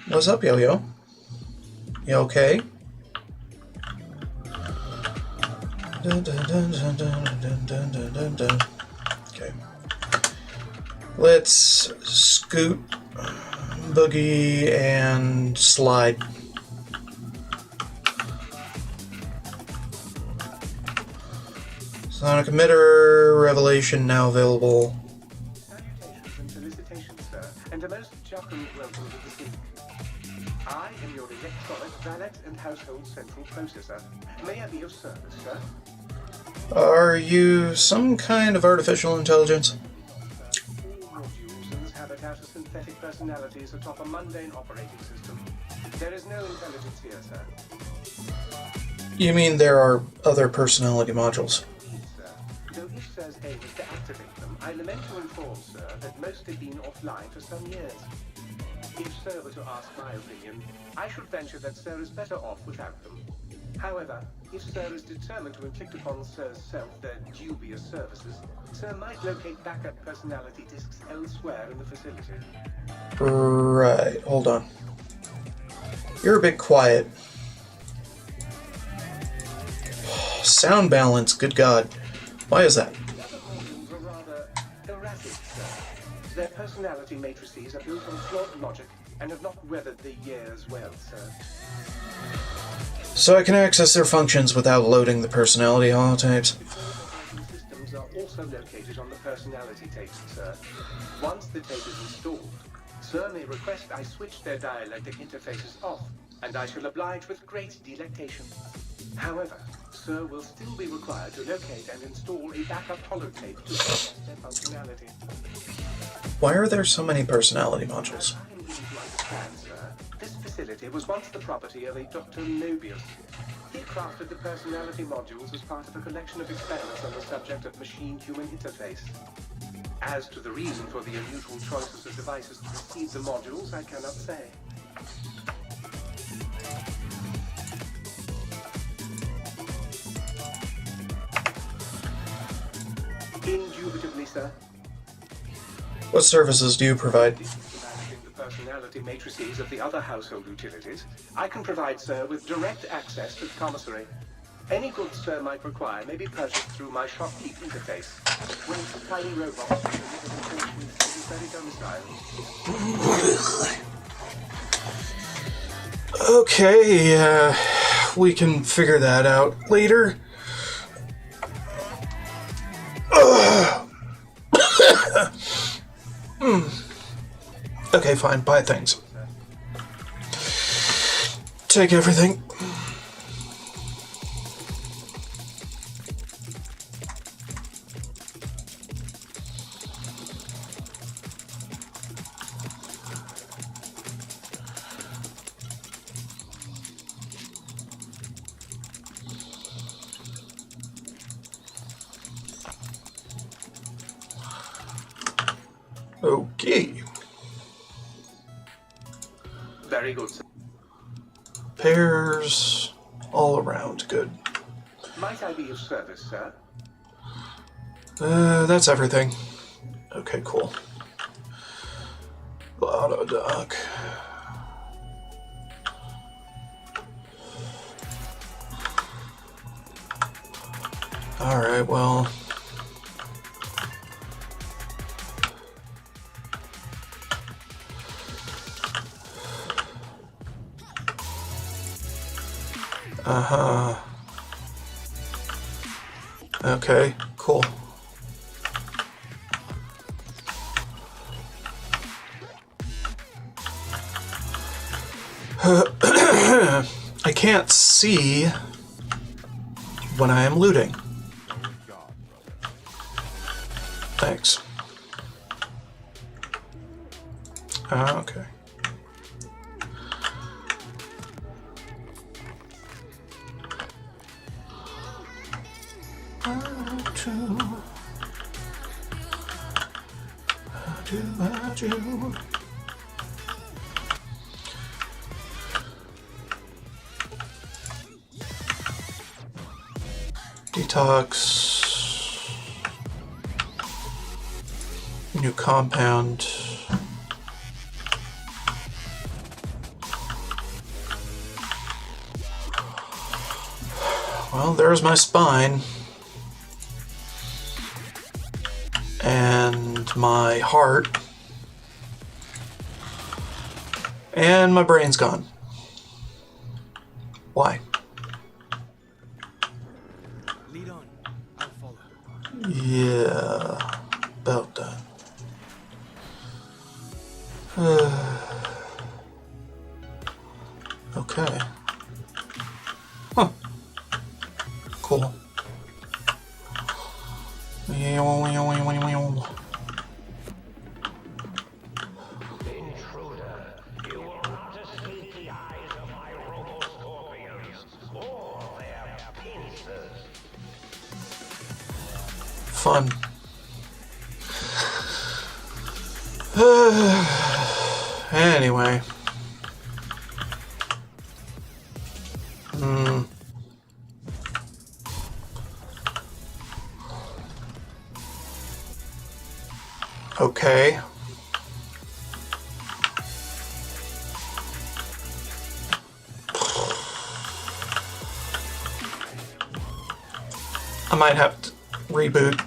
What's up, Yo-Yo? You okay? Dun, dun, dun, dun, dun, dun, dun, dun, dun. Okay. Let's scoot, boogie, and slide. Sonic emitter revelation now available. Salutations and felicitations, sir, and a most jocund welcome to the city. I am your electronic valet and household central processor. May I be of service, sir? Are you some kind of artificial intelligence? All modules in this habitat are synthetic personalities atop a mundane operating system. There is no intelligence here, sir. You mean there are other personality modules? Sir, though if Sir's aim is to activate them, I lament to inform, sir, that most have been offline for some years. If Sir were to ask my opinion, I should venture that Sir is better off without them. However, if Sir is determined to inflict upon Sir's self their dubious services, Sir might locate backup personality disks elsewhere in the facility. Right, hold on. You're a bit quiet. Sound balance, good God. Why is that? The other modules are rather erratic, Sir. Their personality matrices are built on flawed logic and have not weathered the years well, Sir. So I can access their functions without loading the personality holotapes. The systems are also located on the personality tapes, Sir. Once the tape is installed, Sir may request I switch their dialectic interfaces off, and I shall oblige with great delectation. However, Sir will still be required to locate and install a backup holotape to test their functionality. Why are there so many personality modules? I am given to understand, sir, this facility was once the property of a Dr. Mobius. He crafted the personality modules as part of a collection of experiments on the subject of machine-human interface. As to the reason for the unusual choices of devices to receive the modules, I cannot say. Indubitably, sir. What services do you provide? Managing the personality matrices of the other household utilities, I can provide, sir, with direct access to the commissary. Any goods Sir might require may be purchased through my shopkeep interface. When tiny robots deliver information to the very domicile. Okay, we can figure that out later. Okay, fine, buy things. Take everything. Okay. Very good, sir. Pairs all around. Good. Might I be of service, sir? That's everything. Okay, cool. Auto dock. Alright, well. Uh-huh. Okay, cool. I can't see when I am looting. Thanks. Okay. Detox. New compound. Well, there's my spine. And my heart. And my brain's gone. Why? Lead on. I'll follow. Yeah, about that. Okay. Huh. Cool. Intruder, you will not escape the eyes of my robo-scorpions or their pincers. Fun. Anyway. Okay. I might have to reboot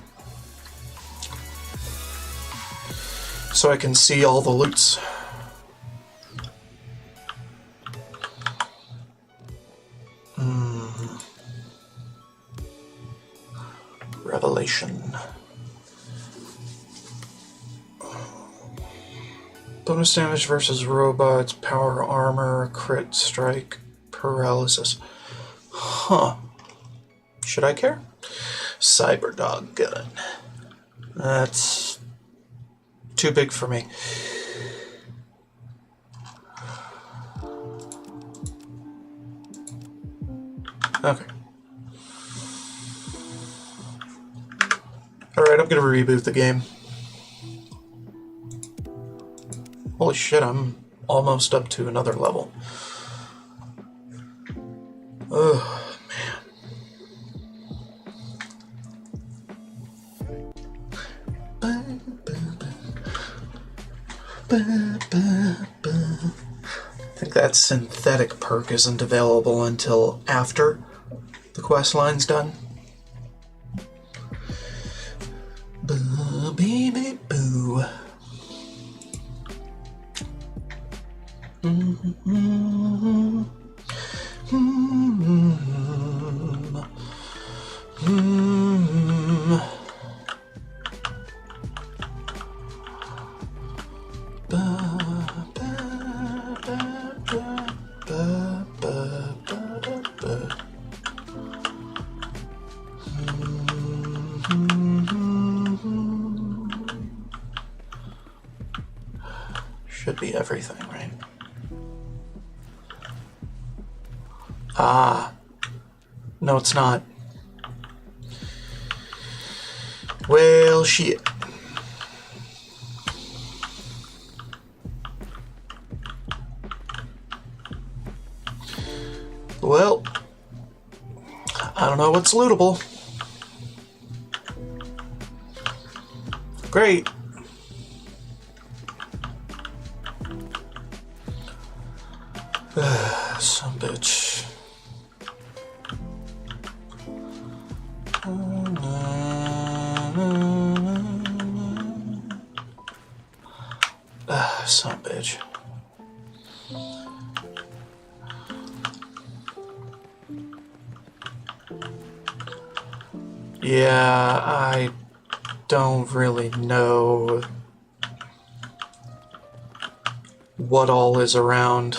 so I can see all the loots. Revelation. Bonus damage versus robots, power armor, crit strike, paralysis. Huh. Should I care? Cyberdog gun. That's too big for me. Okay. Alright, I'm gonna reboot the game. Holy shit, I'm almost up to another level. Oh, man. I think that synthetic perk isn't available until after the quest line's done. Boo, baby, boo. Should be everything, right? Ah. No, it's not. Well, shit. Well, I don't know what's lootable. Great. Some bitch. Some bitch. Yeah, I don't really know what all is around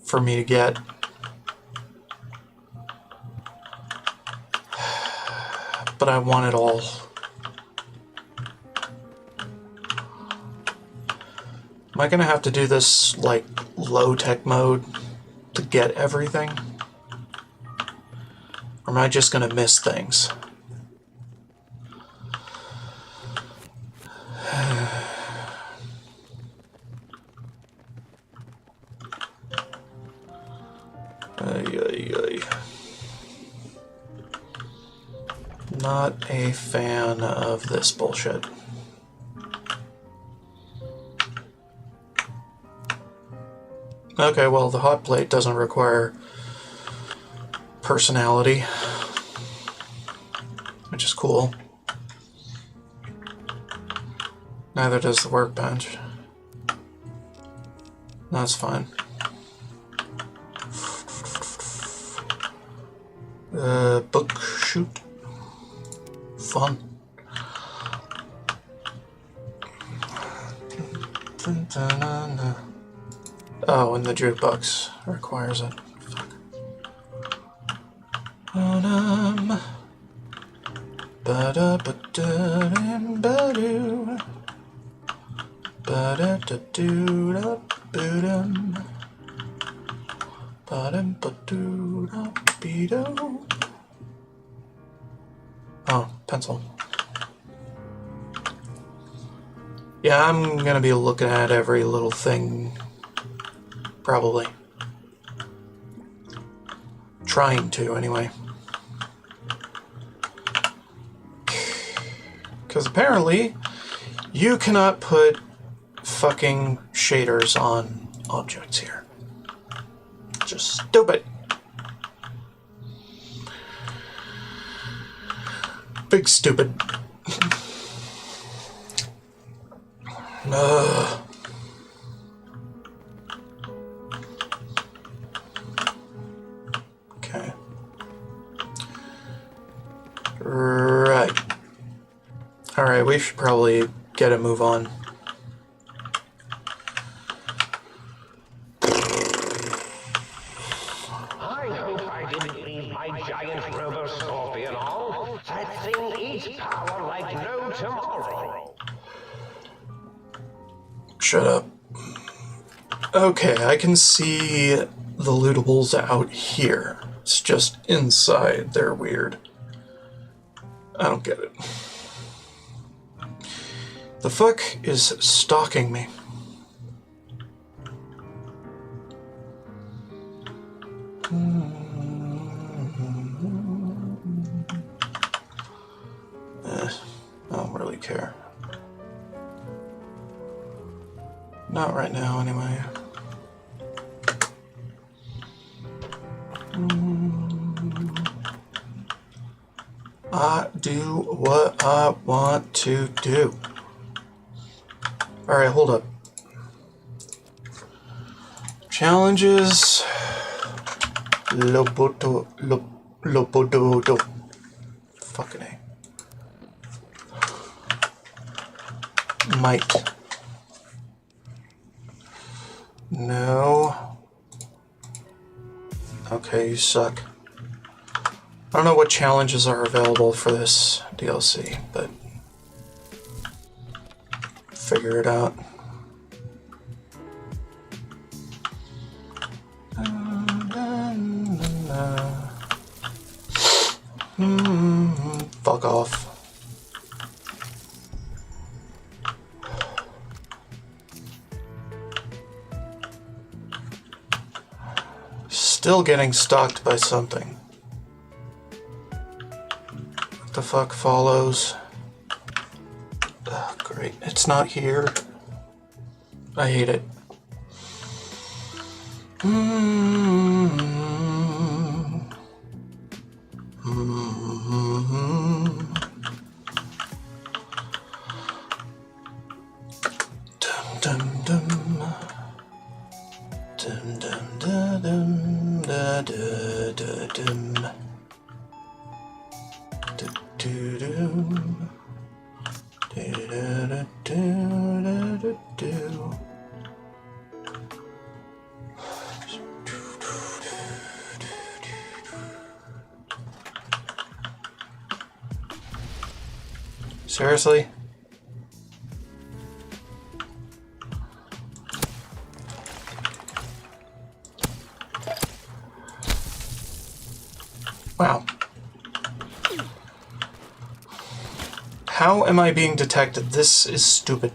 for me to get. But I want it all. Am I gonna have to do this like low-tech mode to get everything? Or am I just gonna miss things? Not a fan of this bullshit. Okay, well, the hot plate doesn't require personality, which is cool. Neither does the workbench. That's fine. Book shoot. Fun. Oh, and the jukebox requires it. Fuck. Ba-da-ba-da-dum-ba-doo. Ba-da-da-doo-da-boo-dum. Ba-dum-ba-doo-da-bee-doo. Oh, pencil. Yeah, I'm gonna be looking at every little thing. Probably. Trying to, anyway. Because apparently, you cannot put fucking shaders on objects here. Just stupid. Big stupid. Okay. Right. Alright, we should probably get a move on. I hope I didn't leave my giant robo-scorpion on. That thing eats power like no tomorrow. Shut up. Okay, I can see the lootables out here. It's just inside. They're weird. I don't get it. The fuck is stalking me? I don't really care. Not right now, anyway. I do what I want to do. Alright, hold up. Challenges. Loboto. Fucking A. Might. No. Okay, you suck. I don't know what challenges are available for this DLC, but figure it out. Fuck off. Still getting stalked by something. What the fuck follows? Oh, great. It's not here. I hate it. Dum dum dum. Dum dum da dum da da da dum. Do do dum. Do da da do da da do. Seriously? Wow. How am I being detected? This is stupid.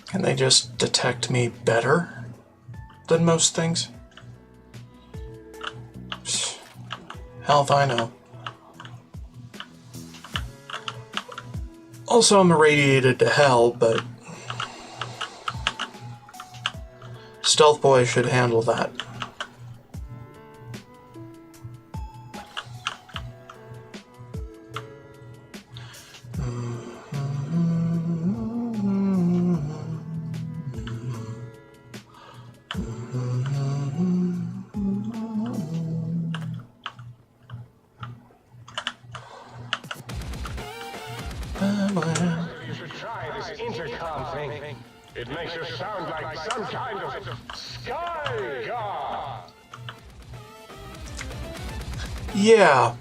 Can they just detect me better than most things? Hell if I know. Also, I'm irradiated to hell, but Stealth Boy should handle that. You should try this intercom thing. It makes you sound like some kind of sky god. Yeah.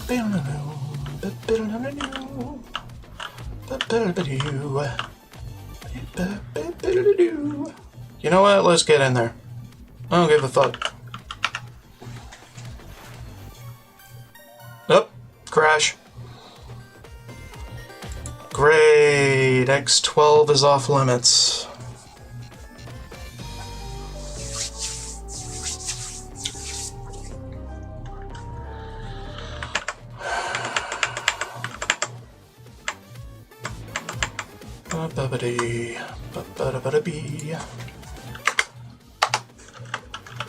You know what? Let's get in there. I don't give a fuck. Oh, crash. Great. X12 is off limits.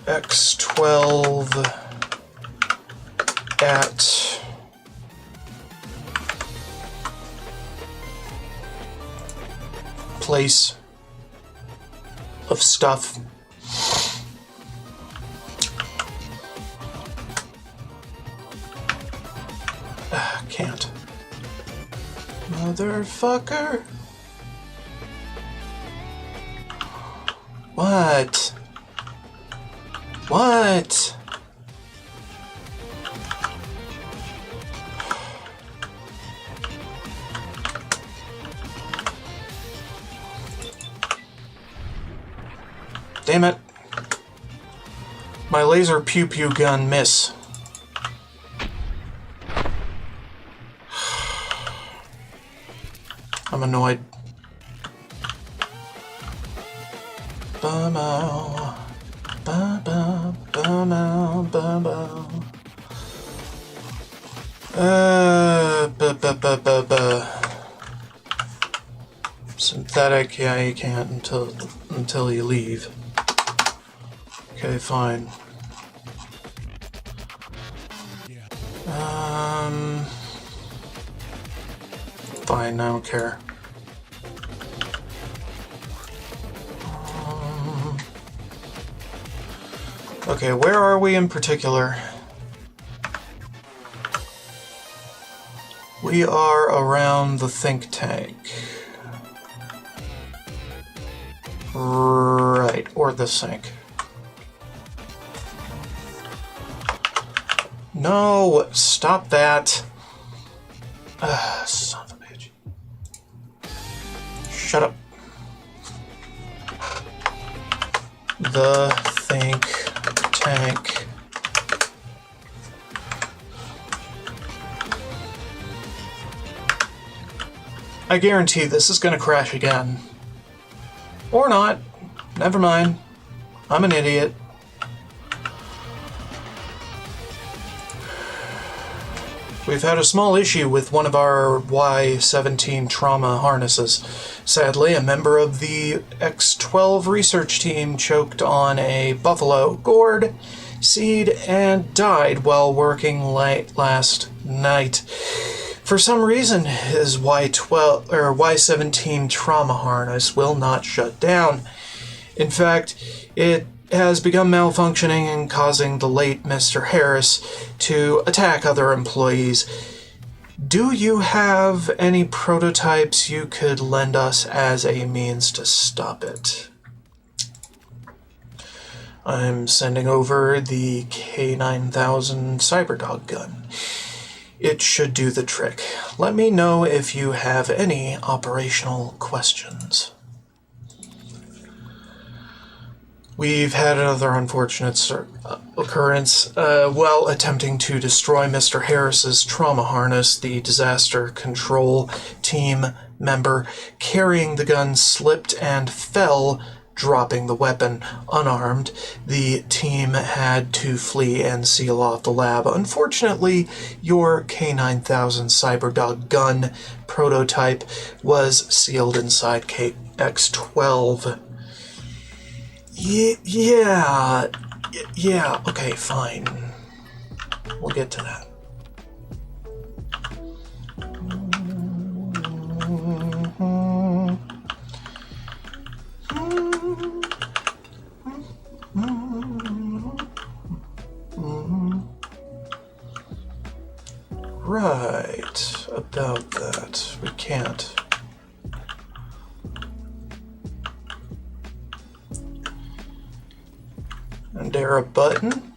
X12 at place of stuff. Can't. Motherfucker. What? What? Damn it. My laser pew-pew gun miss. I'm annoyed. Ba-mow. Ba-ba, ba-mow, ba-mow. Ba-ba-ba-ba-ba. Synthetic, yeah, you can't until you leave. Okay, fine. Fine, I don't care. Okay, where are we in particular? We are around the think tank. Right, or the sink. No, stop that. Son of a bitch. Shut up. The think tank. I guarantee this is going to crash again. Or not. Never mind. I'm an idiot. We've had a small issue with one of our Y-17 trauma harnesses. Sadly, a member of the X12 research team choked on a buffalo gourd seed and died while working late last night. For some reason, his Y17 trauma harness will not shut down. In fact, it has begun malfunctioning and causing the late Mr. Harris to attack other employees. Do you have any prototypes you could lend us as a means to stop it? I'm sending over the K9000 Cyberdog gun. It should do the trick. Let me know if you have any operational questions. We've had another unfortunate occurrence. While attempting to destroy Mr. Harris's trauma harness, the disaster control team member carrying the gun slipped and fell, dropping the weapon unarmed. The team had to flee and seal off the lab. Unfortunately, your K9000 Cyberdog gun prototype was sealed inside KX-12. Yeah, okay, fine. We'll get to that. Right, about that. We can't. And there a button?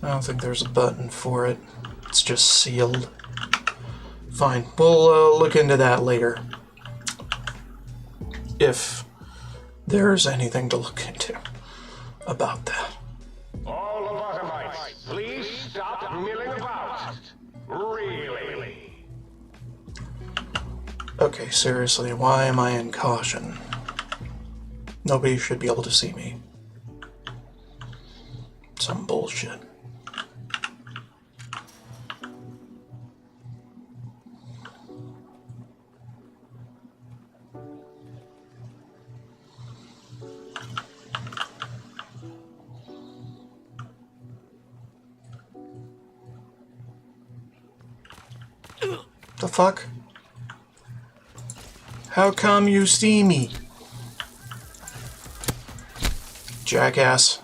I don't think there's a button for it. It's just sealed. Fine, we'll look into that later. If there's anything to look into about that. All lobotomites, please stop milling about. Really? Okay, seriously, why am I in caution? Nobody should be able to see me. Some bullshit. The fuck? How come you see me? Jackass.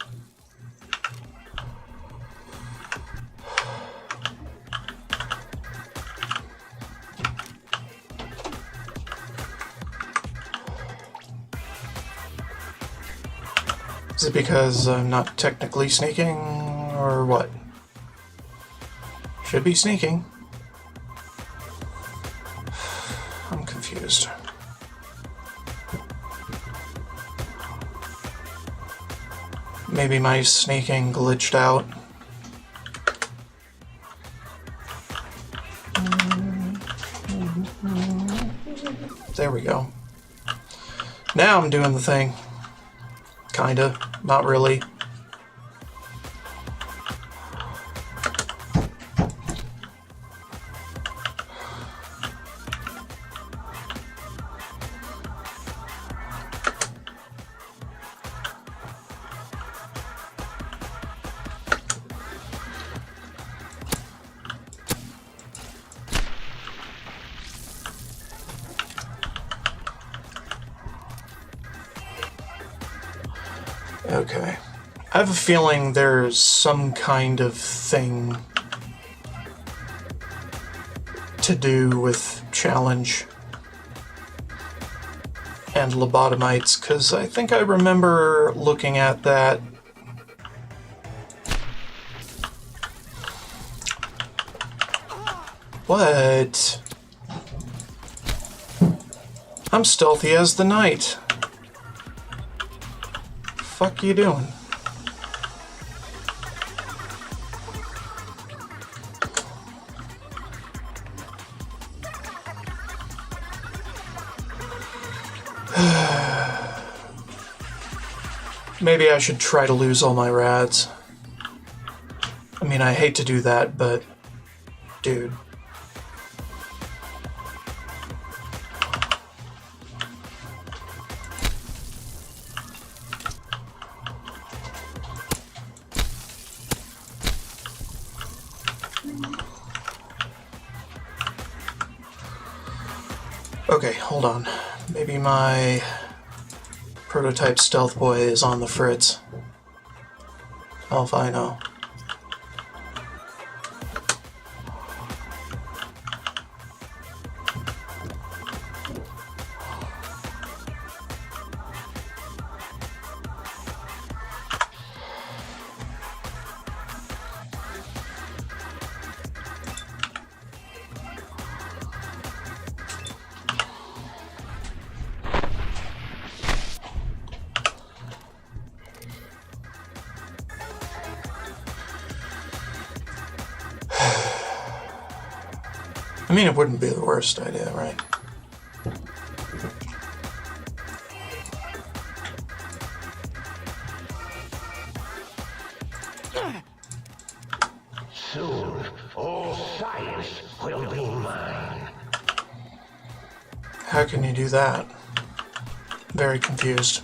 Is it because I'm not technically sneaking, or what? Should be sneaking. I'm confused. Maybe my sneaking glitched out. There we go. Now I'm doing the thing. Kinda. Not really. Okay. I have a feeling there's some kind of thing to do with challenge and lobotomites, because I think I remember looking at that. What? I'm stealthy as the night. Fuck you doing? Maybe I should try to lose all my rads. I mean, I hate to do that, but dude. Okay, hold on. Maybe my prototype stealth boy is on the fritz. Hell if I know. I mean, it wouldn't be the worst idea, right? Soon, all science will be mine. How can you do that? Very confused.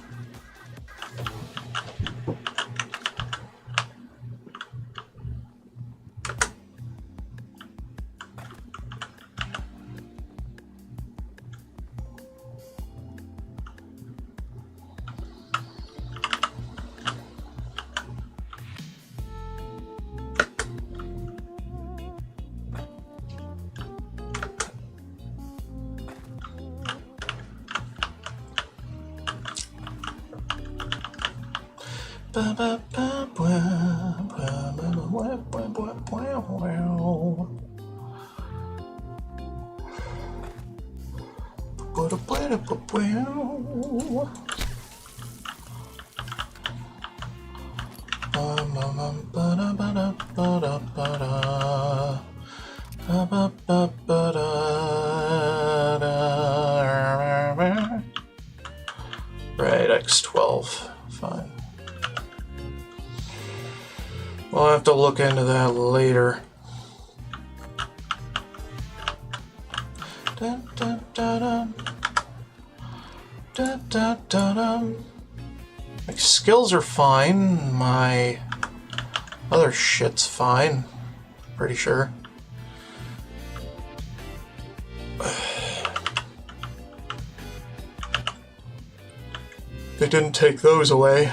Right, X12. Fine. We'll have to look into that later. Dun, dun, dun, dun. Dun, dun, dun, dun. My skills are fine. My other shit's fine. Pretty sure. They didn't take those away.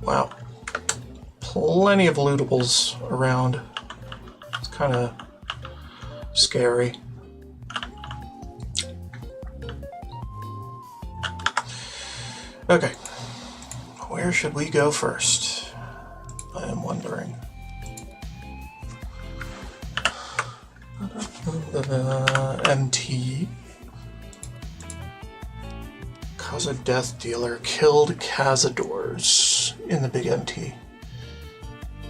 Wow. Plenty of lootables around. It's kind of scary. Okay. Where should we go first? I am wondering. MT. Kaza Death Dealer killed Cazadors in the Big MT.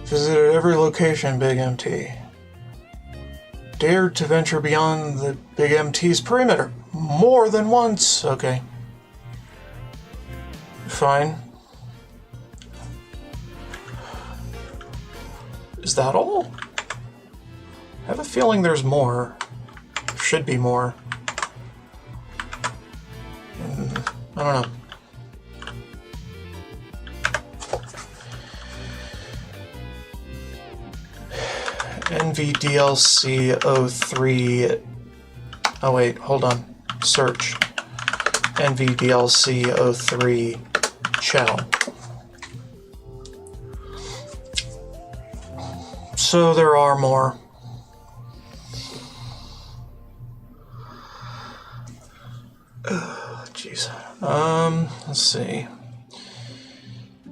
Visited every location in Big MT. Dared to venture beyond the Big MT's perimeter more than once. Okay. Fine. Is that all? I have a feeling there's more. There should be more. I don't know. NVDLC 03. Oh wait, hold on. Search. NVDLC 03 channel. So there are more. Jeez. Let's see.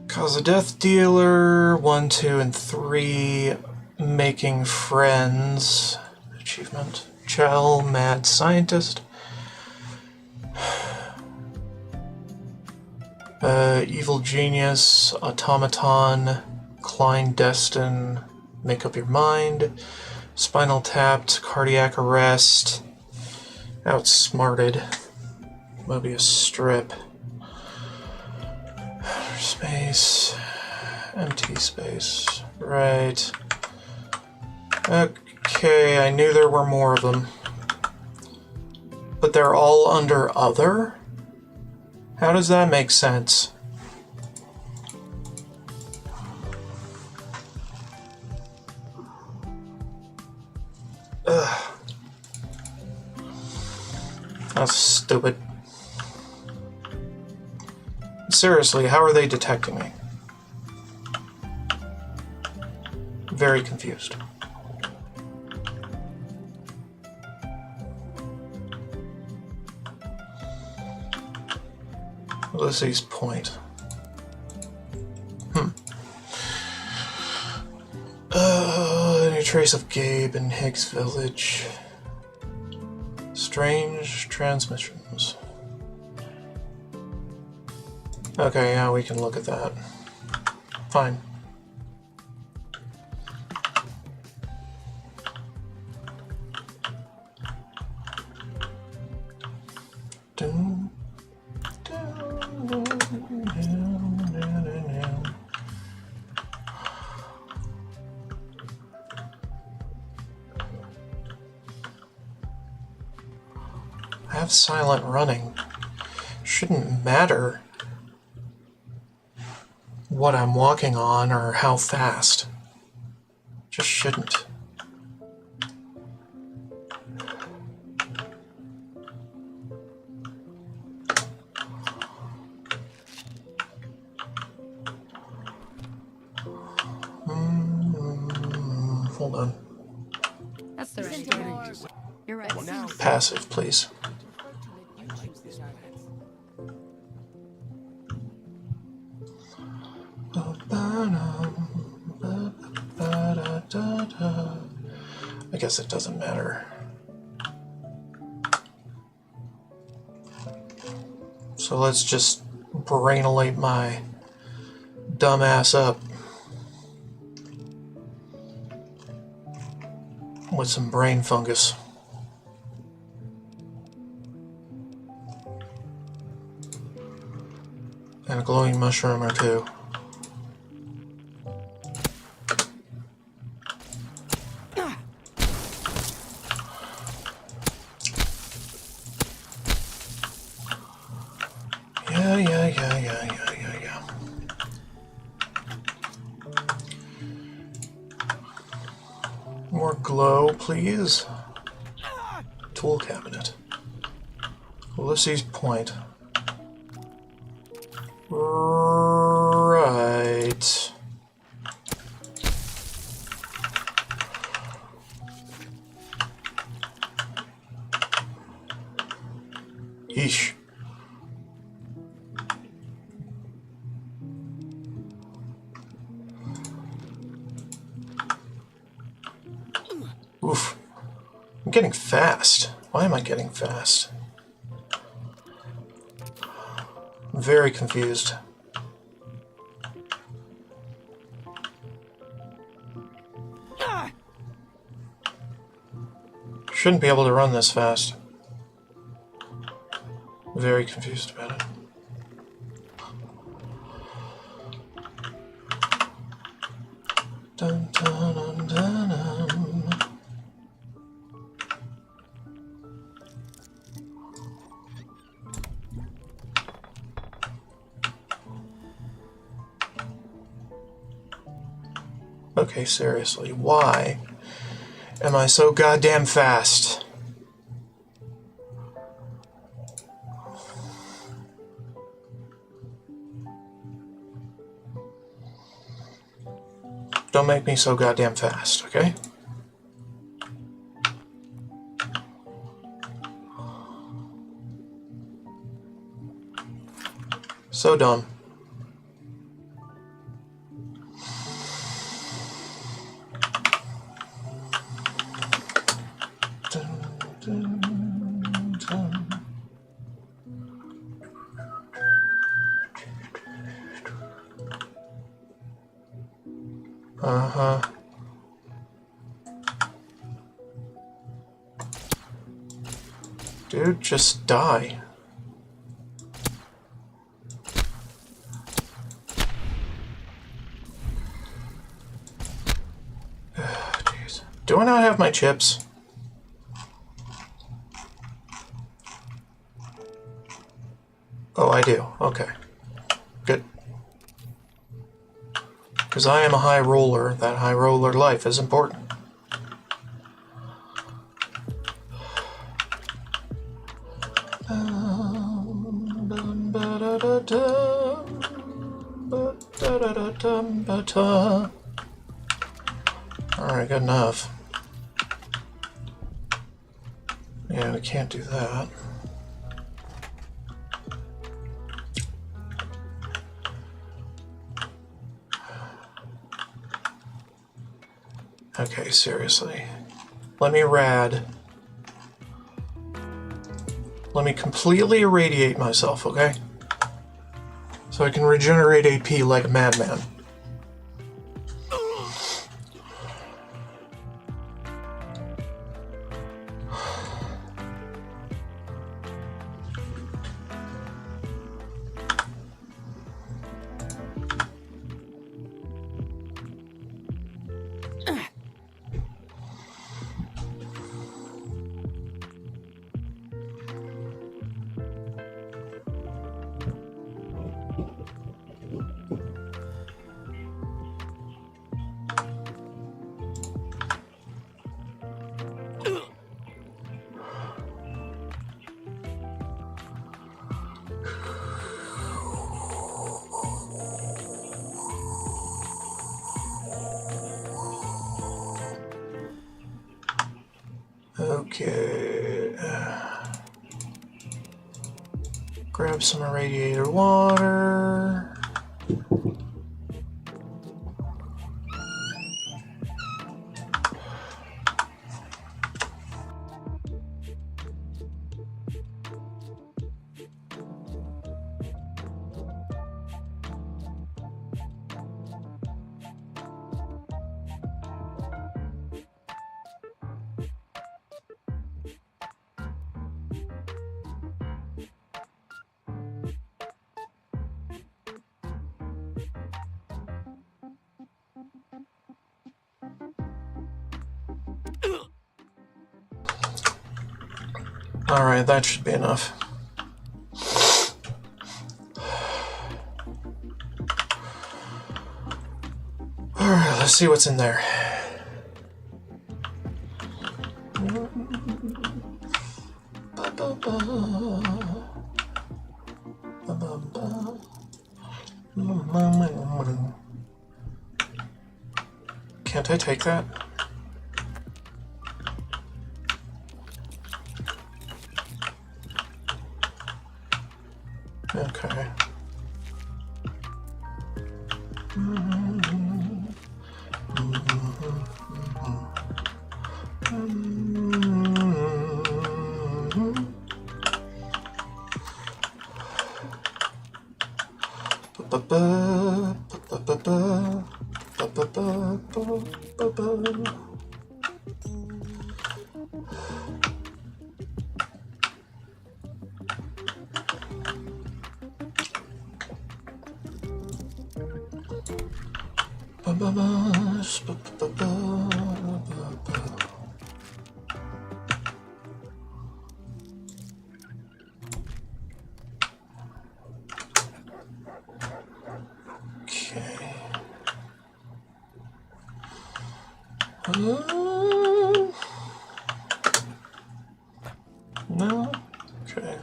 Cause a Death Dealer 1, 2, and 3. Making Friends. Achievement. Chell, Mad Scientist. Evil Genius, Automaton, Klein Destin, Make Up Your Mind, Spinal Tapped, Cardiac Arrest, Outsmarted, Mobius Strip, Space. space. Empty space. Right. Okay, I knew there were more of them. But they're all under other? How does that make sense? Ugh. That's stupid. Seriously, how are they detecting me? Very confused. Ulysses Point. Any trace of Gabe in Higgs Village. Strange transmissions. Okay, yeah, we can look at that. Fine. Dun, dun, dun, dun, dun, dun. I have silent running. Shouldn't matter what I'm walking on or how fast. Just shouldn't. Hold on. That's the right. You're right. Passive, please. I guess it doesn't matter. So let's just brainolate my dumb ass up with some brain fungus. And a glowing mushroom or two. Yeah. More glow, please. Tool cabinet. Ulysses Point. Right. Yeesh. Oof. I'm getting fast. Why am I getting fast? I'm very confused. Shouldn't be able to run this fast. Very confused about it. Dun, dun, dun, dun, dun. Okay, seriously, why am I so goddamn fast? Don't make me so goddamn fast, okay? So dumb. Uh-huh. Dude, just die. have my chips. Oh, I do. Okay. Good. Because I am a high roller. That high roller life is important. Alright, good enough. Yeah, we can't do that. Okay, seriously. Let me completely irradiate myself, okay? So I can regenerate AP like a madman. Okay. Grab some irradiated water. Alright, that should be enough. Alright, let's see what's in there. Can't I take that? Okay. No? Okay.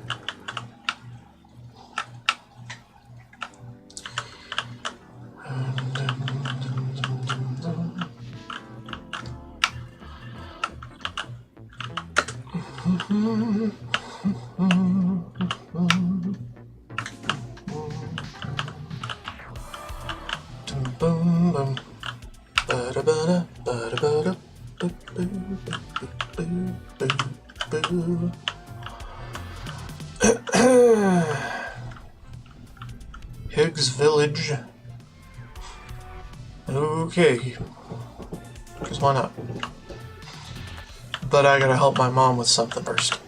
Higgs Village. Okay. Because why not? But I gotta help my mom with something first.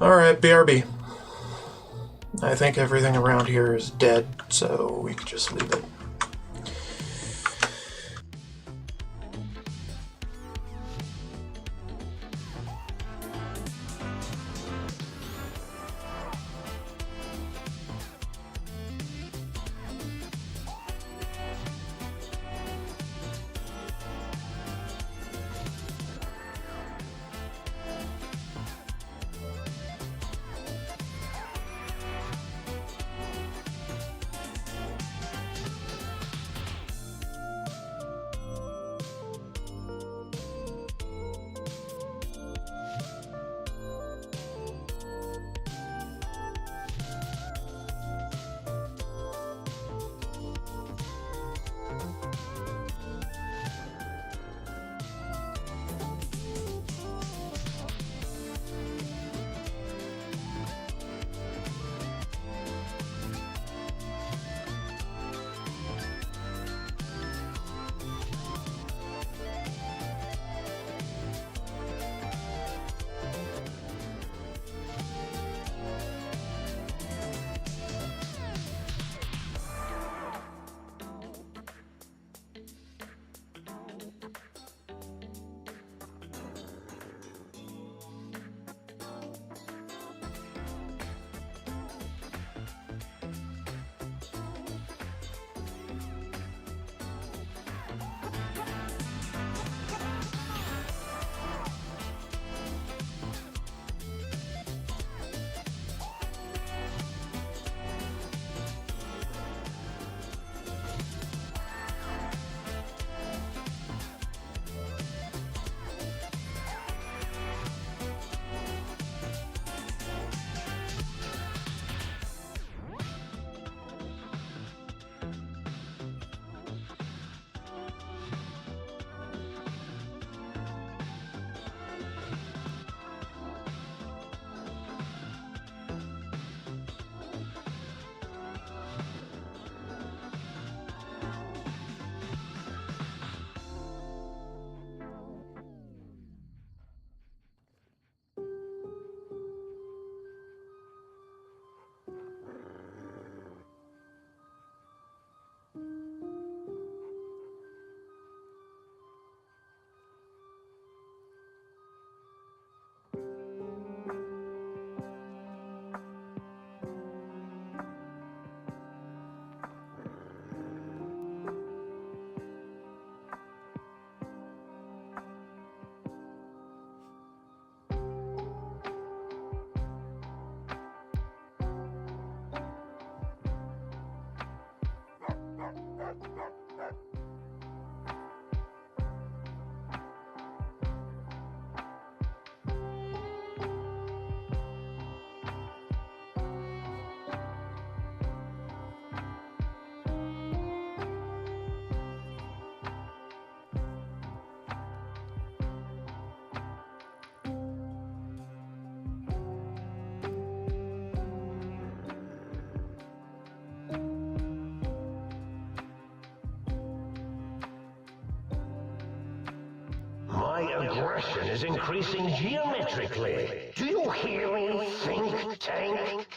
Alright, BRB. I think everything around here is dead, so we could just leave it. My aggression is increasing geometrically. Do you hear me, think tank?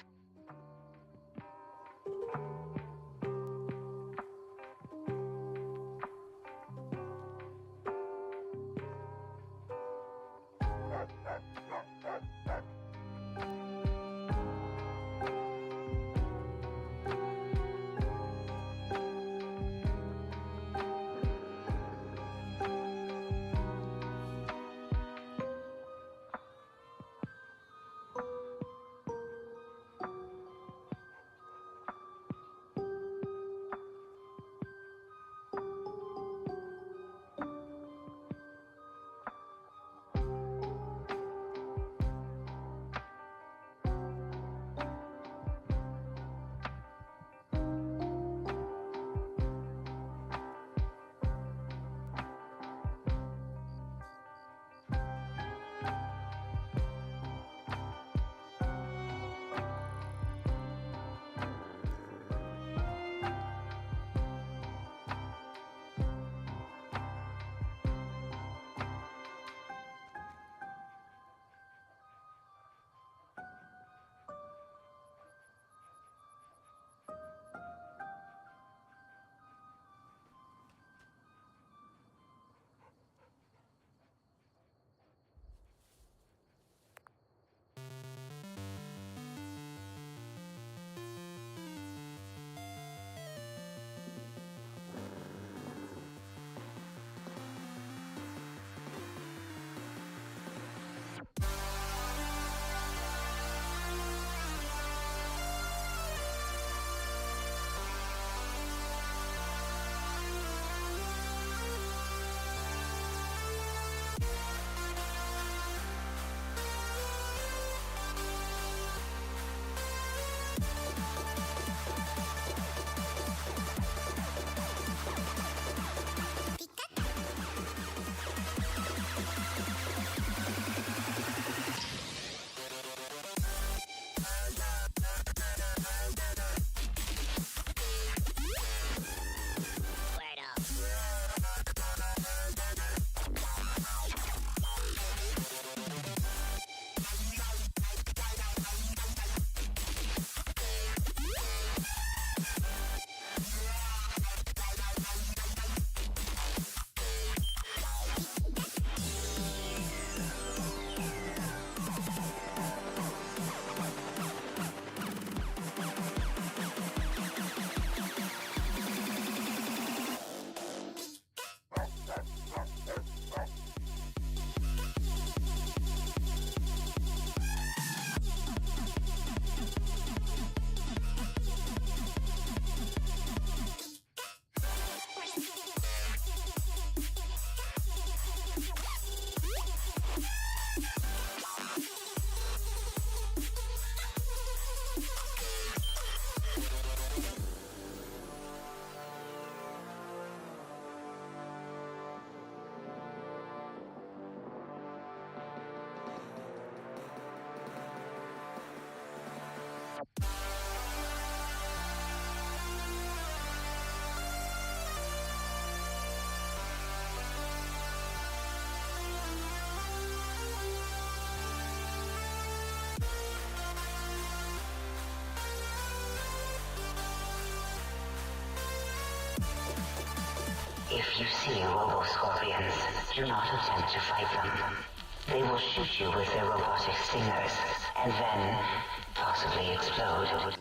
If you see robo-scorpions, do not attempt to fight them. They will shoot you with their robotic stingers, and then possibly explode.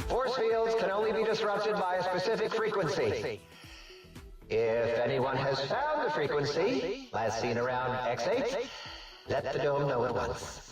Force fields can only be disrupted by a specific frequency. If anyone has found the frequency, last seen around X8, let the dome know at once.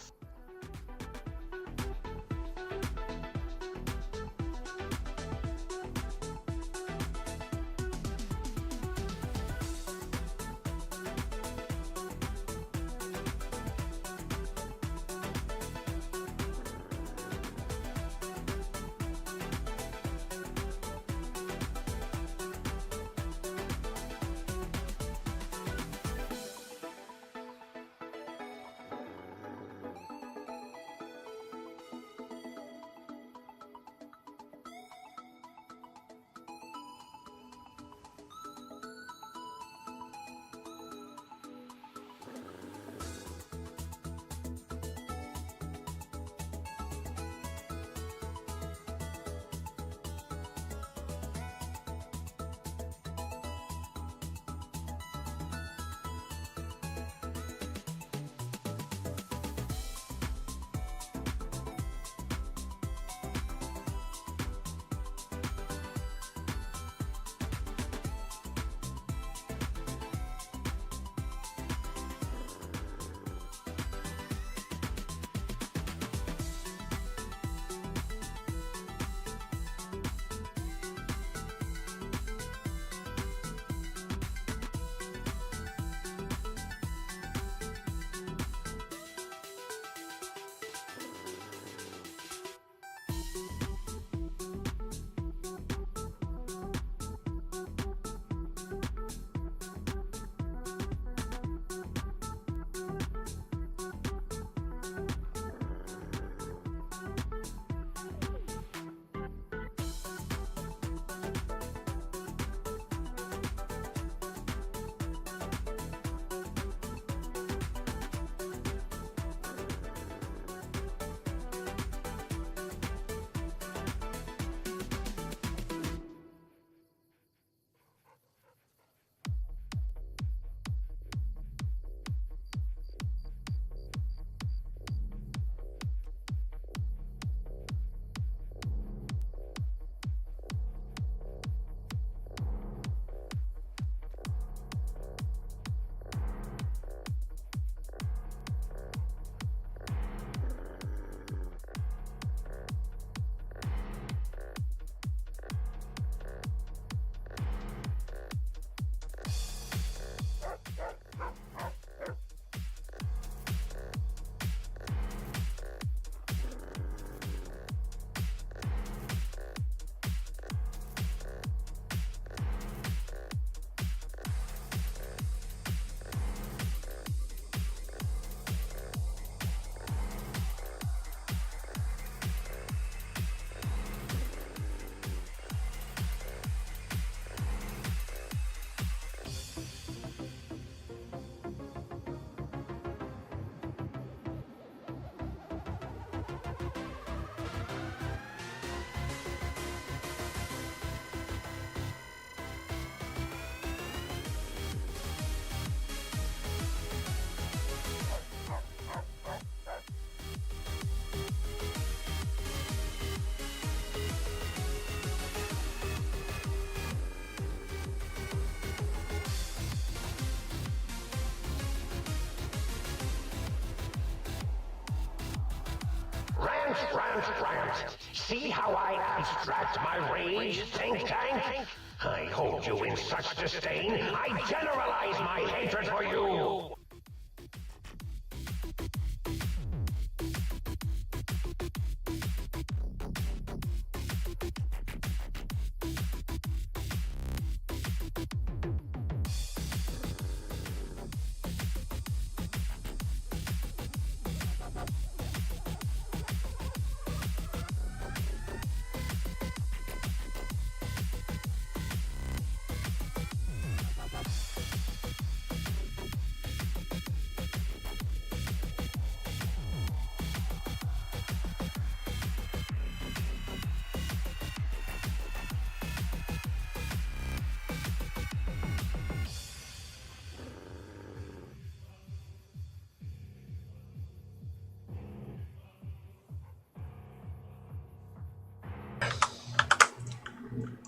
See how I abstract my rage, think tank? I hold you in such disdain, I generalize my hatred for you!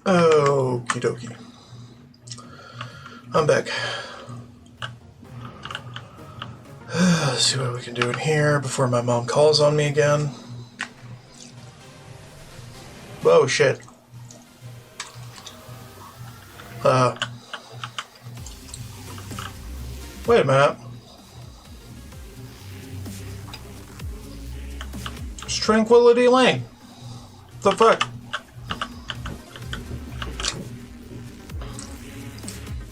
Okie dokie. I'm back. Let's see what we can do in here before my mom calls on me again. Oh shit. Wait a minute. It's Tranquility Lane. The fuck?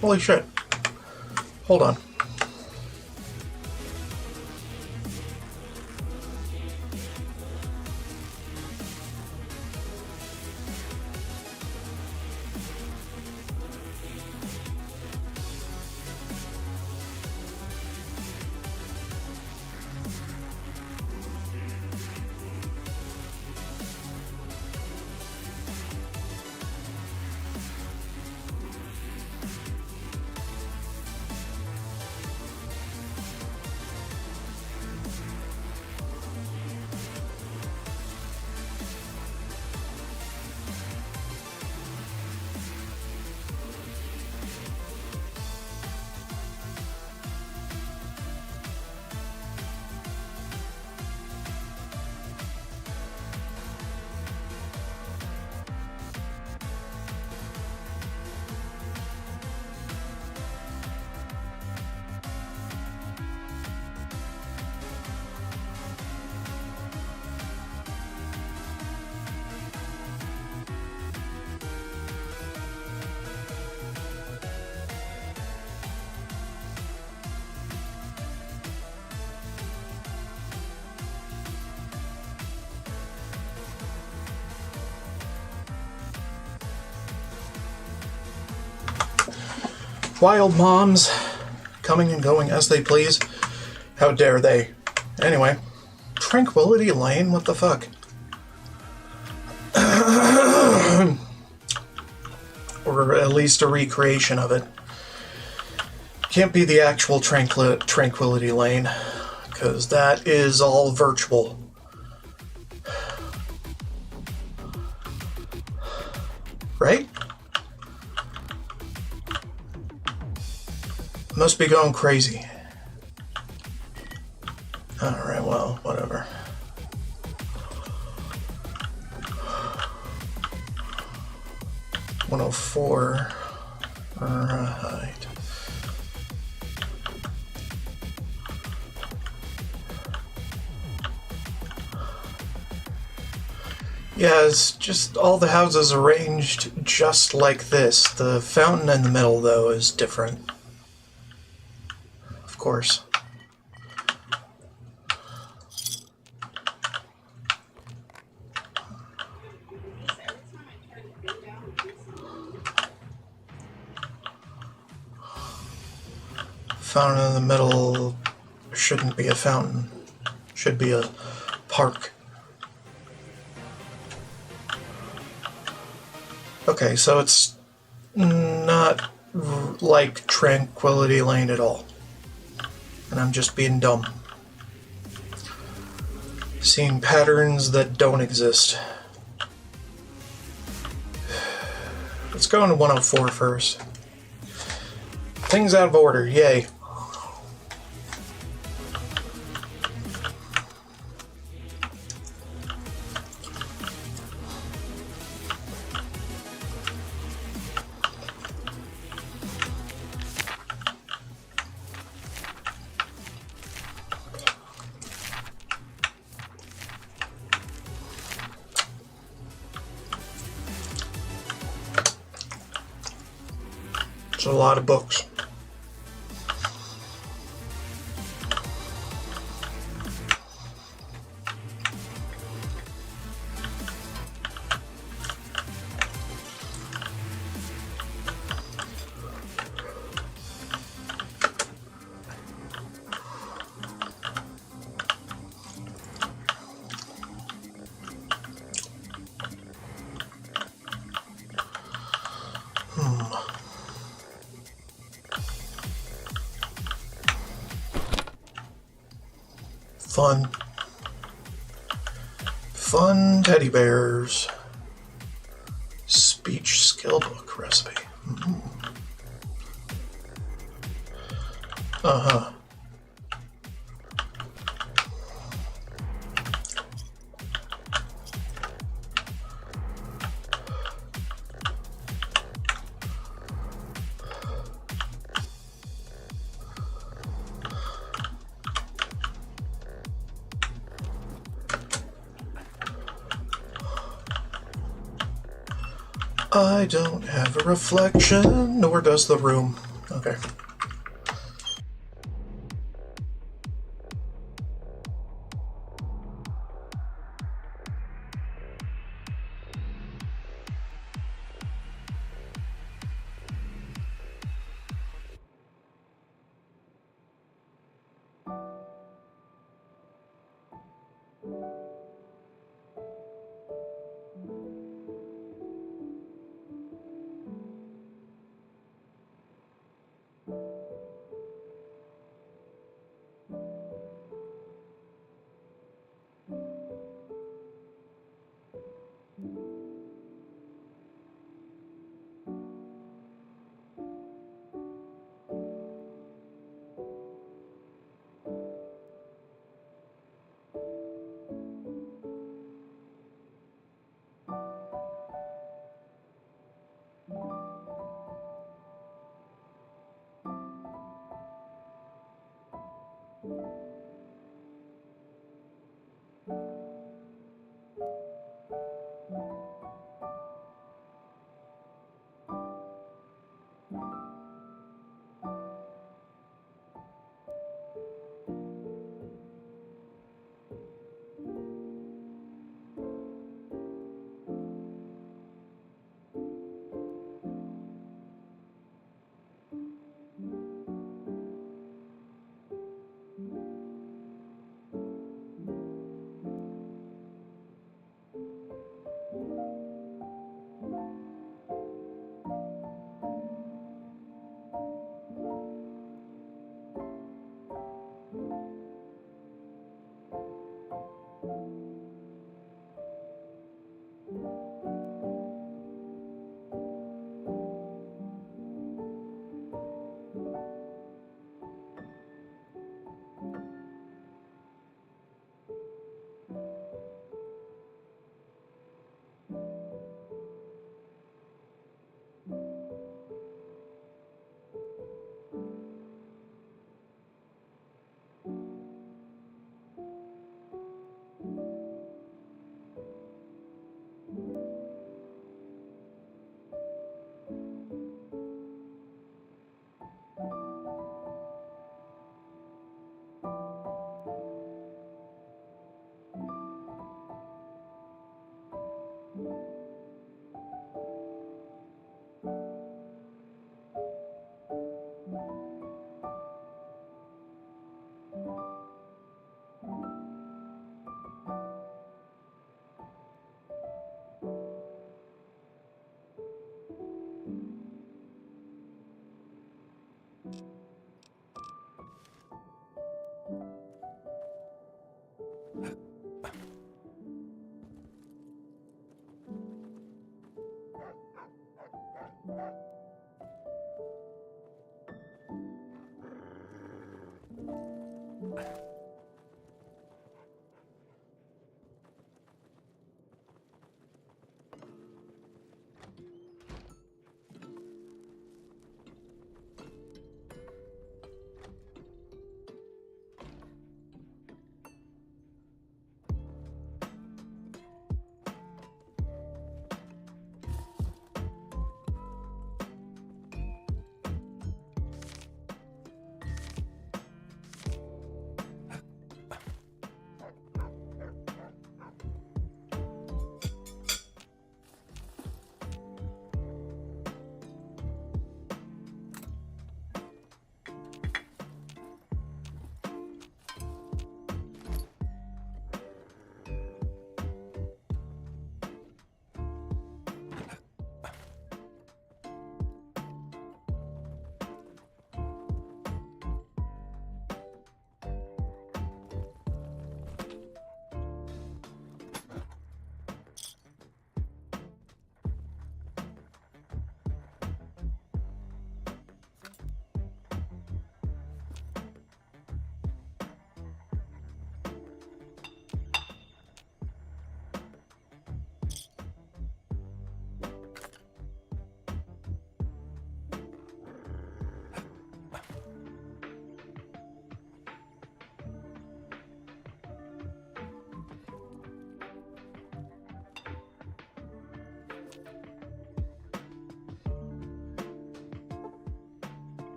Holy shit. Hold on. Wild moms coming and going as they please. How dare they? Anyway, Tranquility Lane, what the fuck? Or at least a recreation of it. Can't be the actual Tranquility Lane, because that is all virtual. Right? Must be going crazy. Alright, well, whatever. $104. Alright. Yeah, it's just all the houses arranged just like this. The fountain in the middle, though, is different. Of course. Fountain in the middle shouldn't be a fountain. Should be a park. Okay, so it's not like Tranquility Lane at all. And I'm just being dumb. Seeing patterns that don't exist. Let's go into 104 first. Things out of order, yay. A lot of books. Fun teddy bears. Beach skill book recipe. Uh-huh. I don't have a reflection, nor does the room. Okay.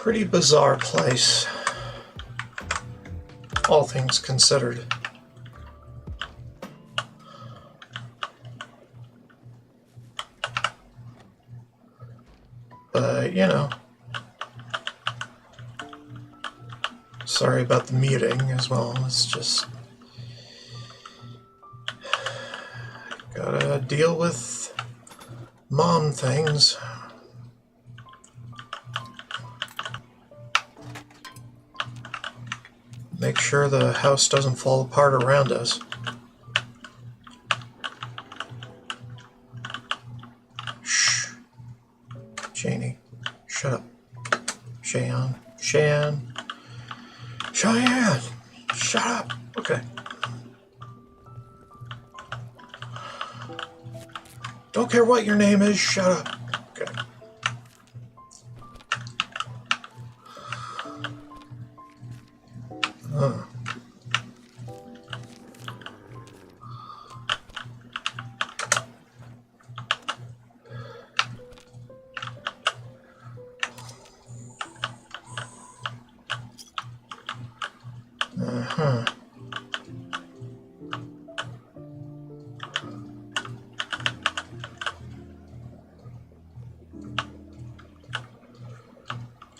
Pretty bizarre place, all things considered. But, you know, sorry about the muting as well. It's just gotta deal with mom things. Make sure the house doesn't fall apart around us. Shh. Janie, shut up. Cheyenne, Cheyenne, shut up. Okay. Don't care what your name is, shut up. Okay.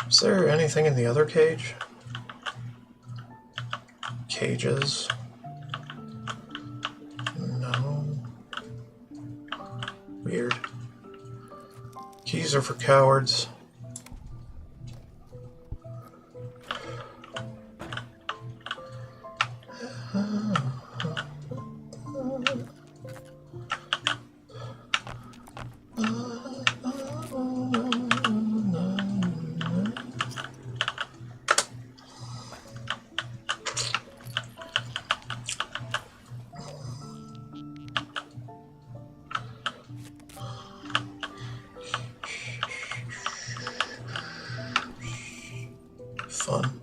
Is there anything in the other cage? Cages? No. Weird. Keys are for cowards. Fun.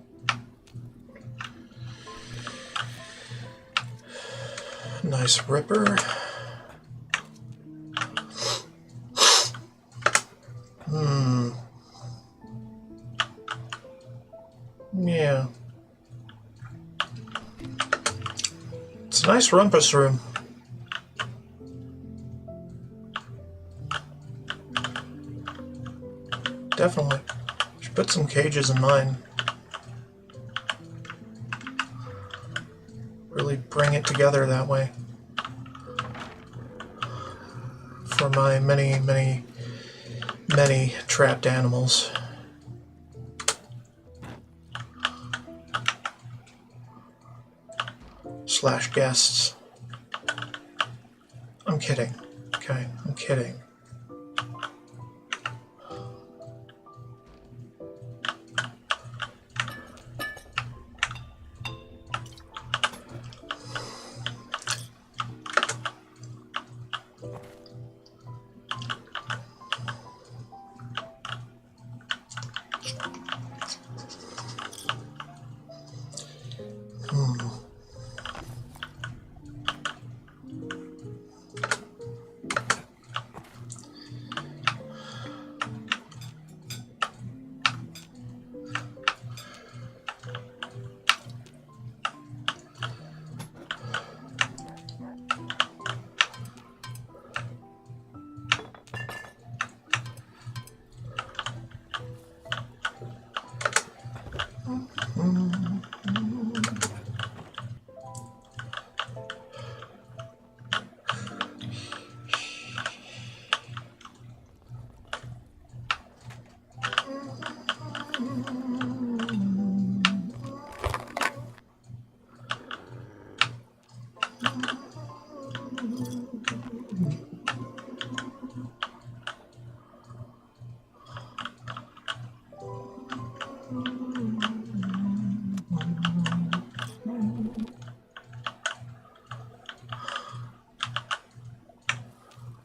Nice ripper. Yeah. It's a nice rumpus room. Definitely. Should put some cages in mine. Really bring it together that way. For my many, many, many trapped animals. / guests. I'm kidding. Okay, I'm kidding.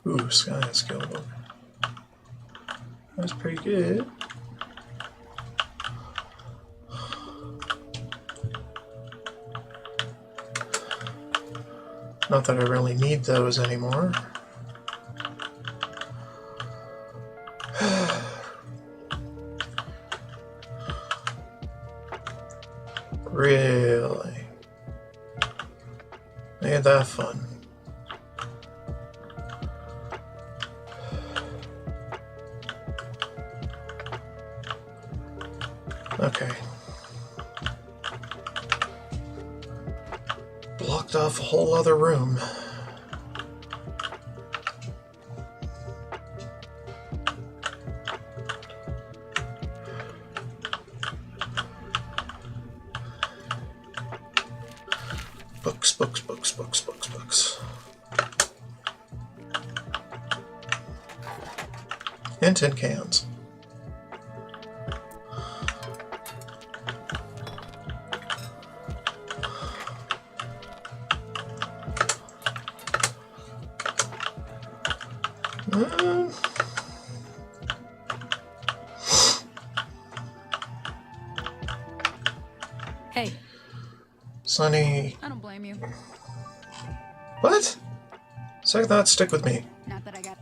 Ooh, Sky is scalable. That's pretty good. Not that I really need those anymore. Really? Ain't that fun? Okay. Blocked off a whole other room. Books, books, books, books, books, books. And tin cans. Hey, Sonny. I don't blame you. What? Second thought, stick with me. Not that I got.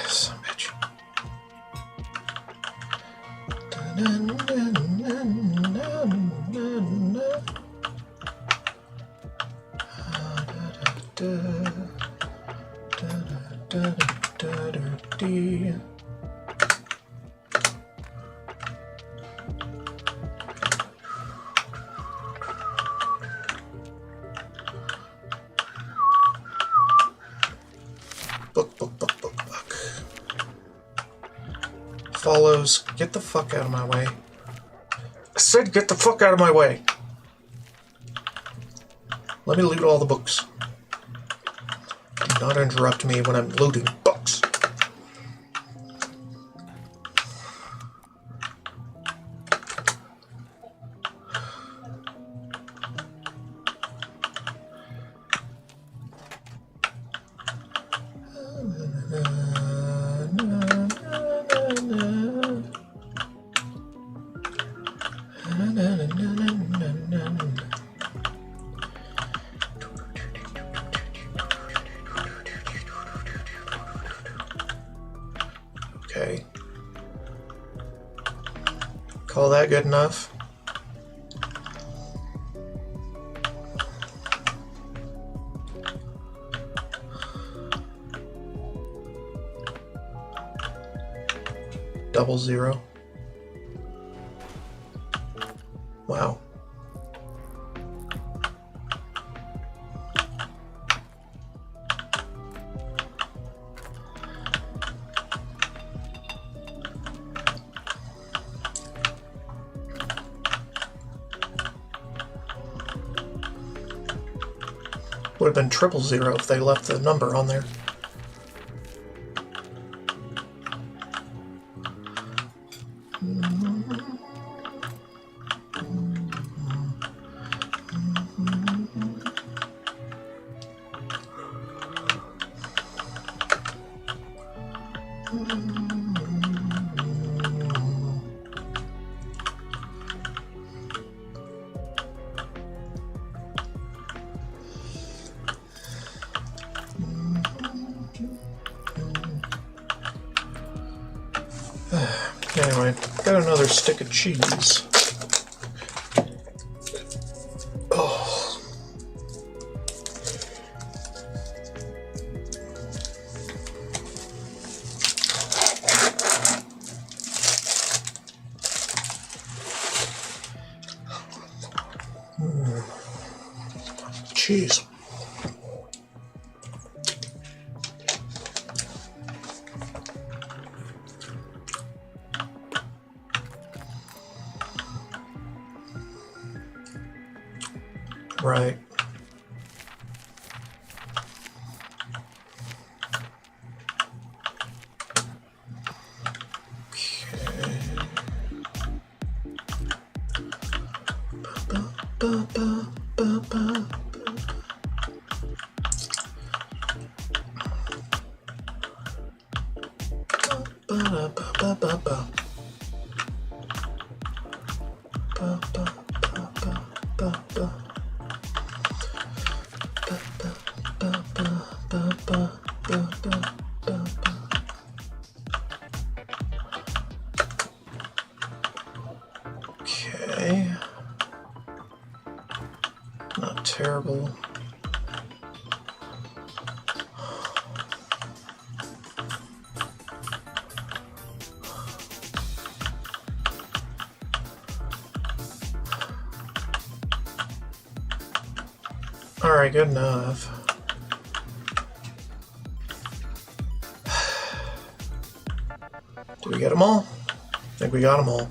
Some bitch. Book, book, book, book, book. Follows. Get the fuck out of my way. I said get the fuck out of my way. Let me loot all the books. Do not interrupt me when I'm looting books. Okay. Call that good enough? Double zero. Wow. Would have been 000 if they left the number on there. Anyway, got another stick of cheese. Oh. Cheese. Right. Alright, good enough. Did we get them all? I think we got them all.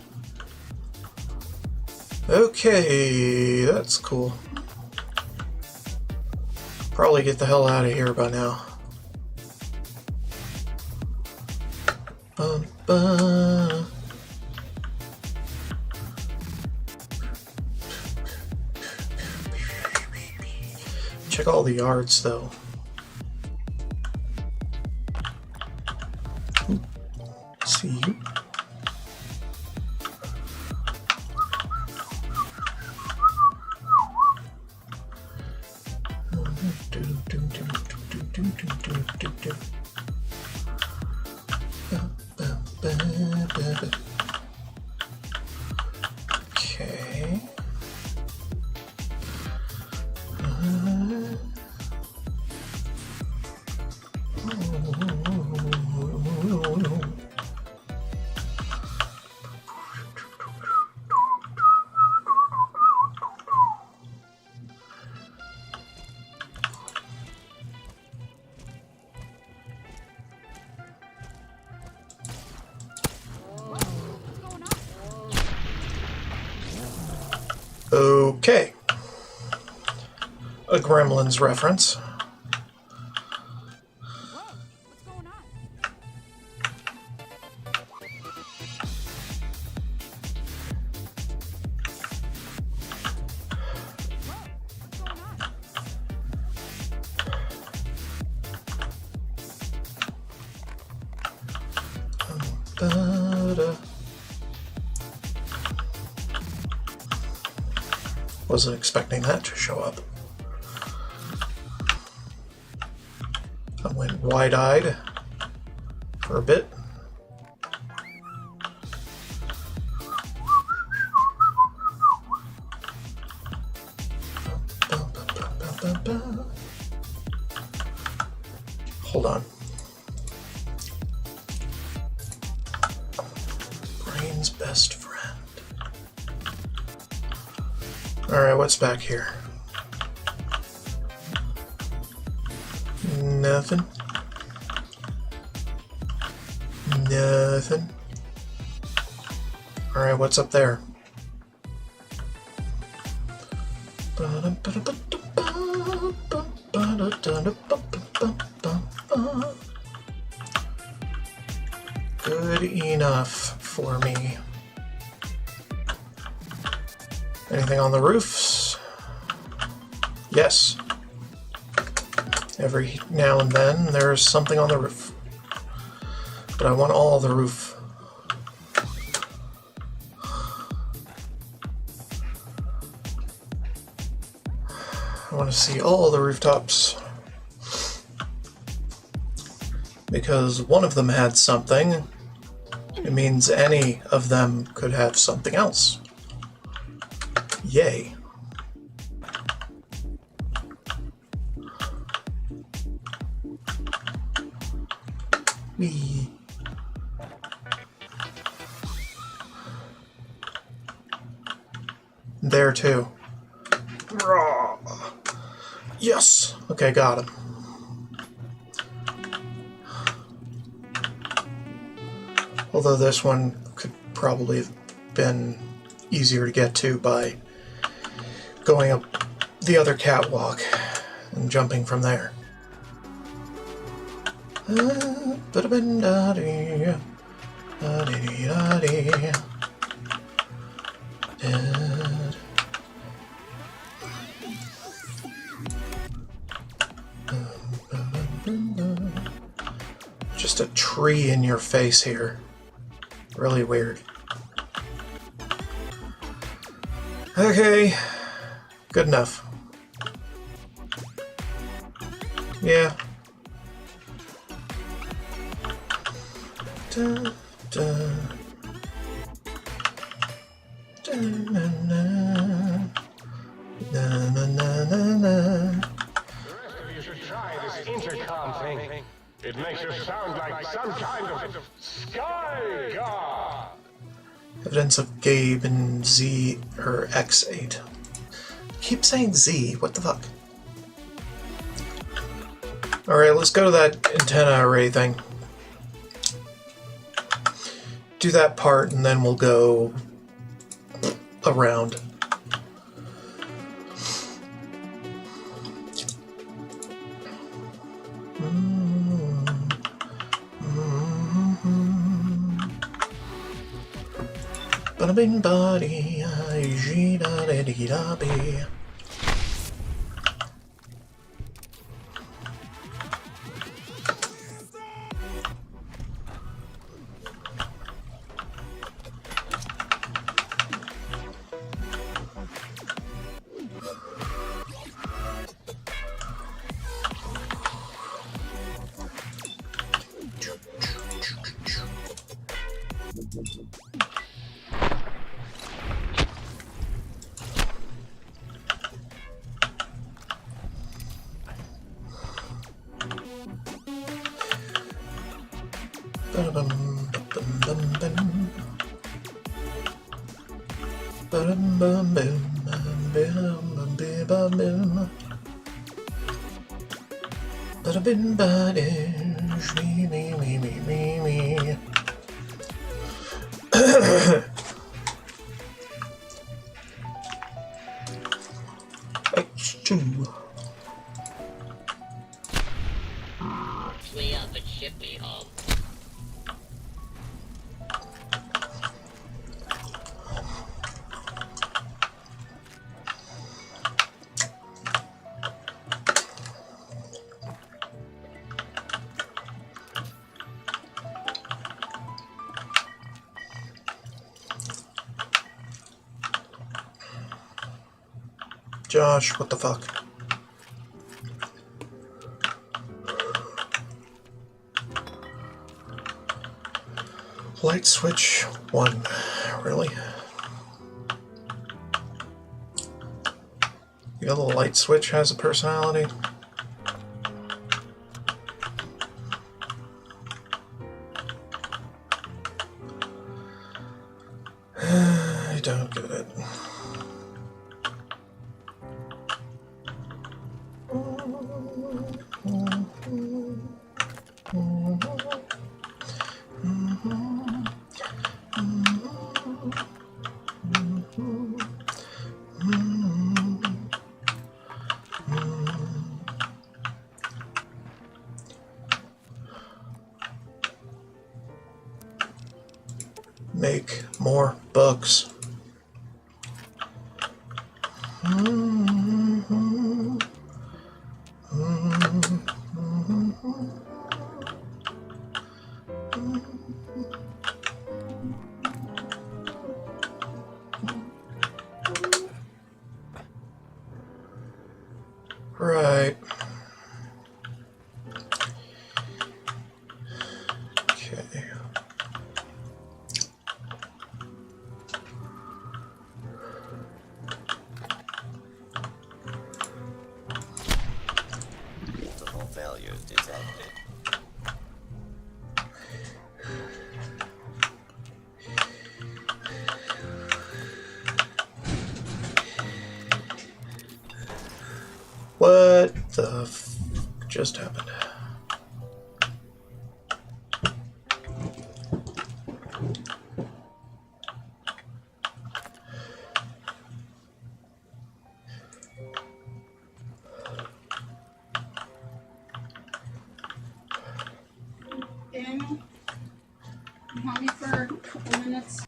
Okay, that's cool. Probably get the hell out of here by now. Check all the yards though. See you. Okay. Okay. A Gremlins reference. Wasn't expecting that to show up. I went wide-eyed for a bit. Hold on. Brain's best friend. Alright, what's back here? Nothing. Nothing. Alright, what's up there? Good enough for me. Anything on the roofs? Yes. Every now and then there's something on the roof. But I want all the roof. I want to see all the rooftops. Because one of them had something, it means any of them could have something else. Yay. Wee. There too. Raw. Yes. Okay, got him. Although this one could probably have been easier to get to by going up the other catwalk and jumping from there. Just a tree in your face here. Really weird. Okay, good enough. Yeah. Dun, dun. Dun, na, na. Na, na, na, na, na. The rest of you should try this intercom thing. It makes you sound like some kind of sky god. Evidence of Gabe and Z or X8. Keep saying Z, what the fuck? Alright, let's go to that antenna array thing. Do that part, and then we'll go around. Bada-bing body, jee-da-da-dee-da-bee. H2. We up, it should be home. Josh, what the fuck? Light switch 1. Really? The other light switch has a personality? I don't get it. Make more books. Right. Okay. Multiple failures detected. What the f just happened? Daniel, you help me for a couple minutes?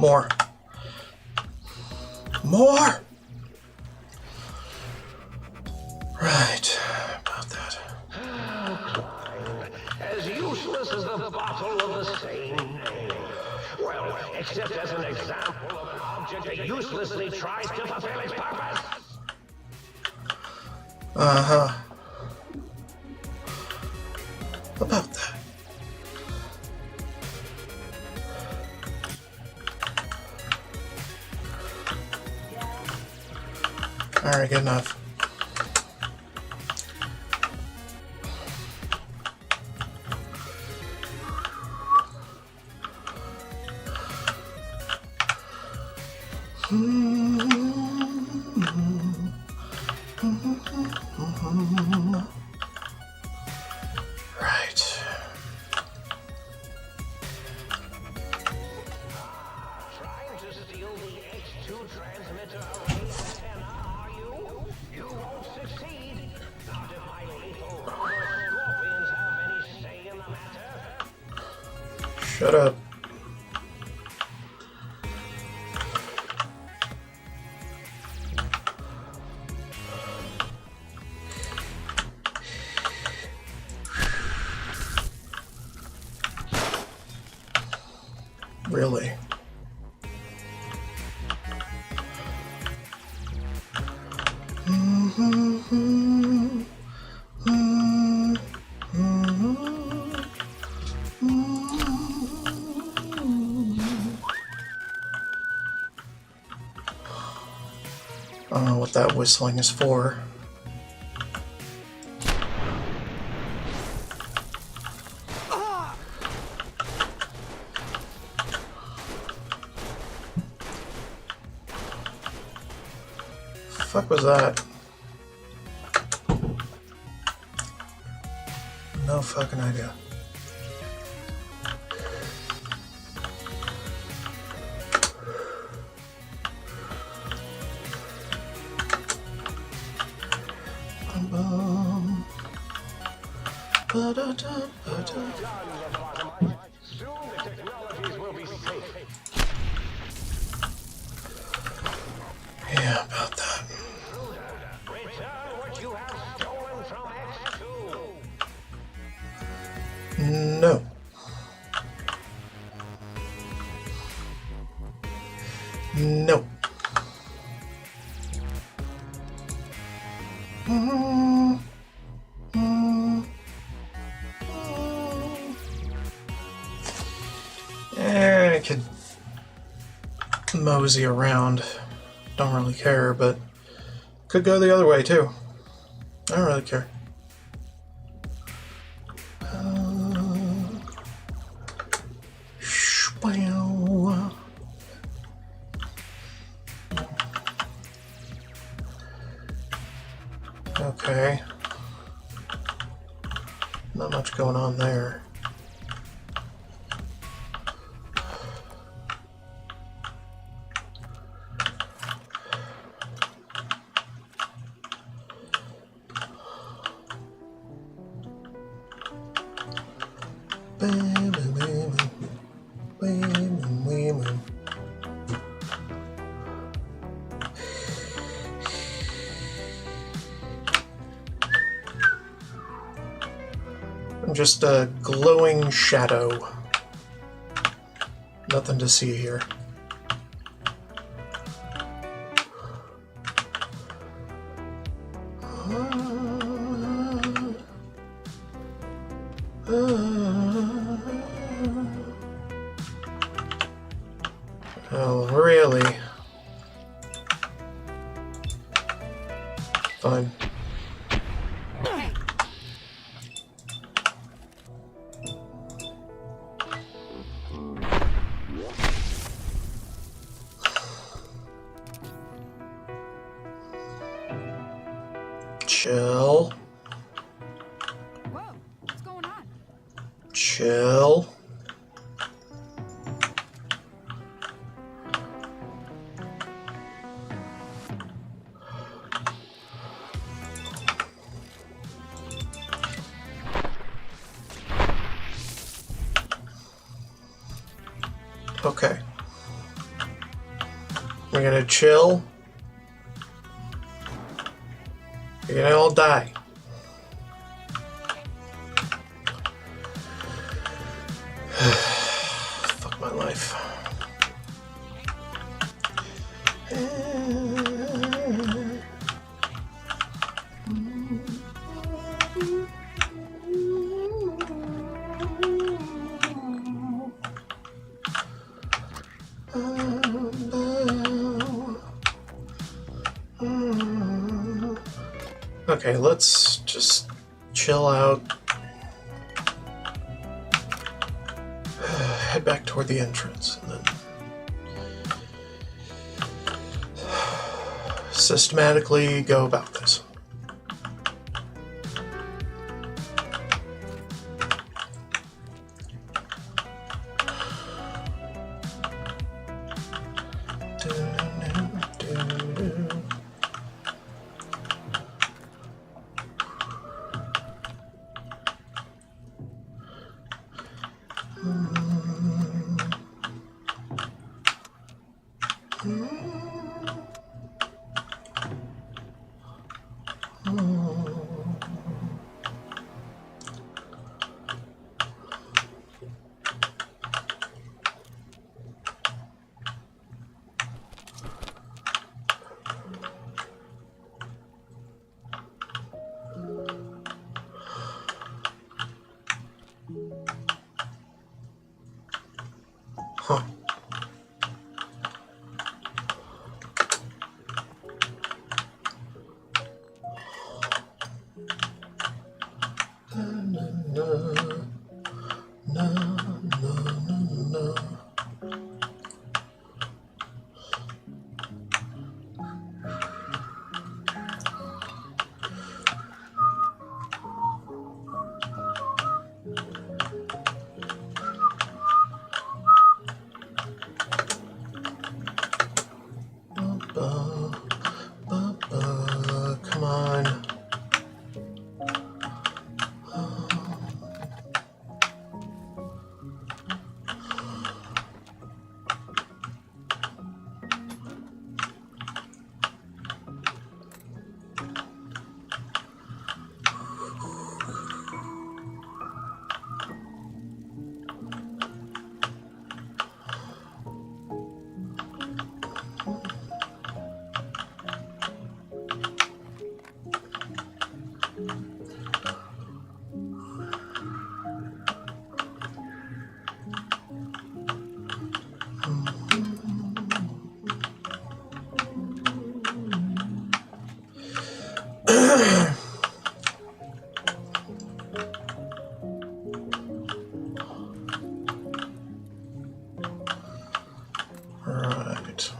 More. More! Right, about that. As useless as the bottle of the same name. Well, except as an example of an object that uselessly tries to fulfill its purpose. Uh-huh. About that. Alright, good enough. Right. Trying to steal the H2 transmitter array antenna, are you? You won't succeed. Not if my lethal scorpions have any say in the matter. Shut up. Really? I don't know what that whistling is for. Fuck was that? No fucking idea. Soon the technologies will be safe. Yeah, about that. Return what you have stolen from X2. No. No. I could mosey around. Don't really care, but could go the other way too. I don't really care. Okay. Not much going on there. I'm just a glowing shadow. Nothing to see here. Oh, really? Fine. Chill. Whoa, what's going on? Chill. Okay. We're gonna chill. You're gonna all die. Fuck my life. Okay, let's just chill out. Head back toward the entrance and then systematically go about this. Huh. Come on. Right.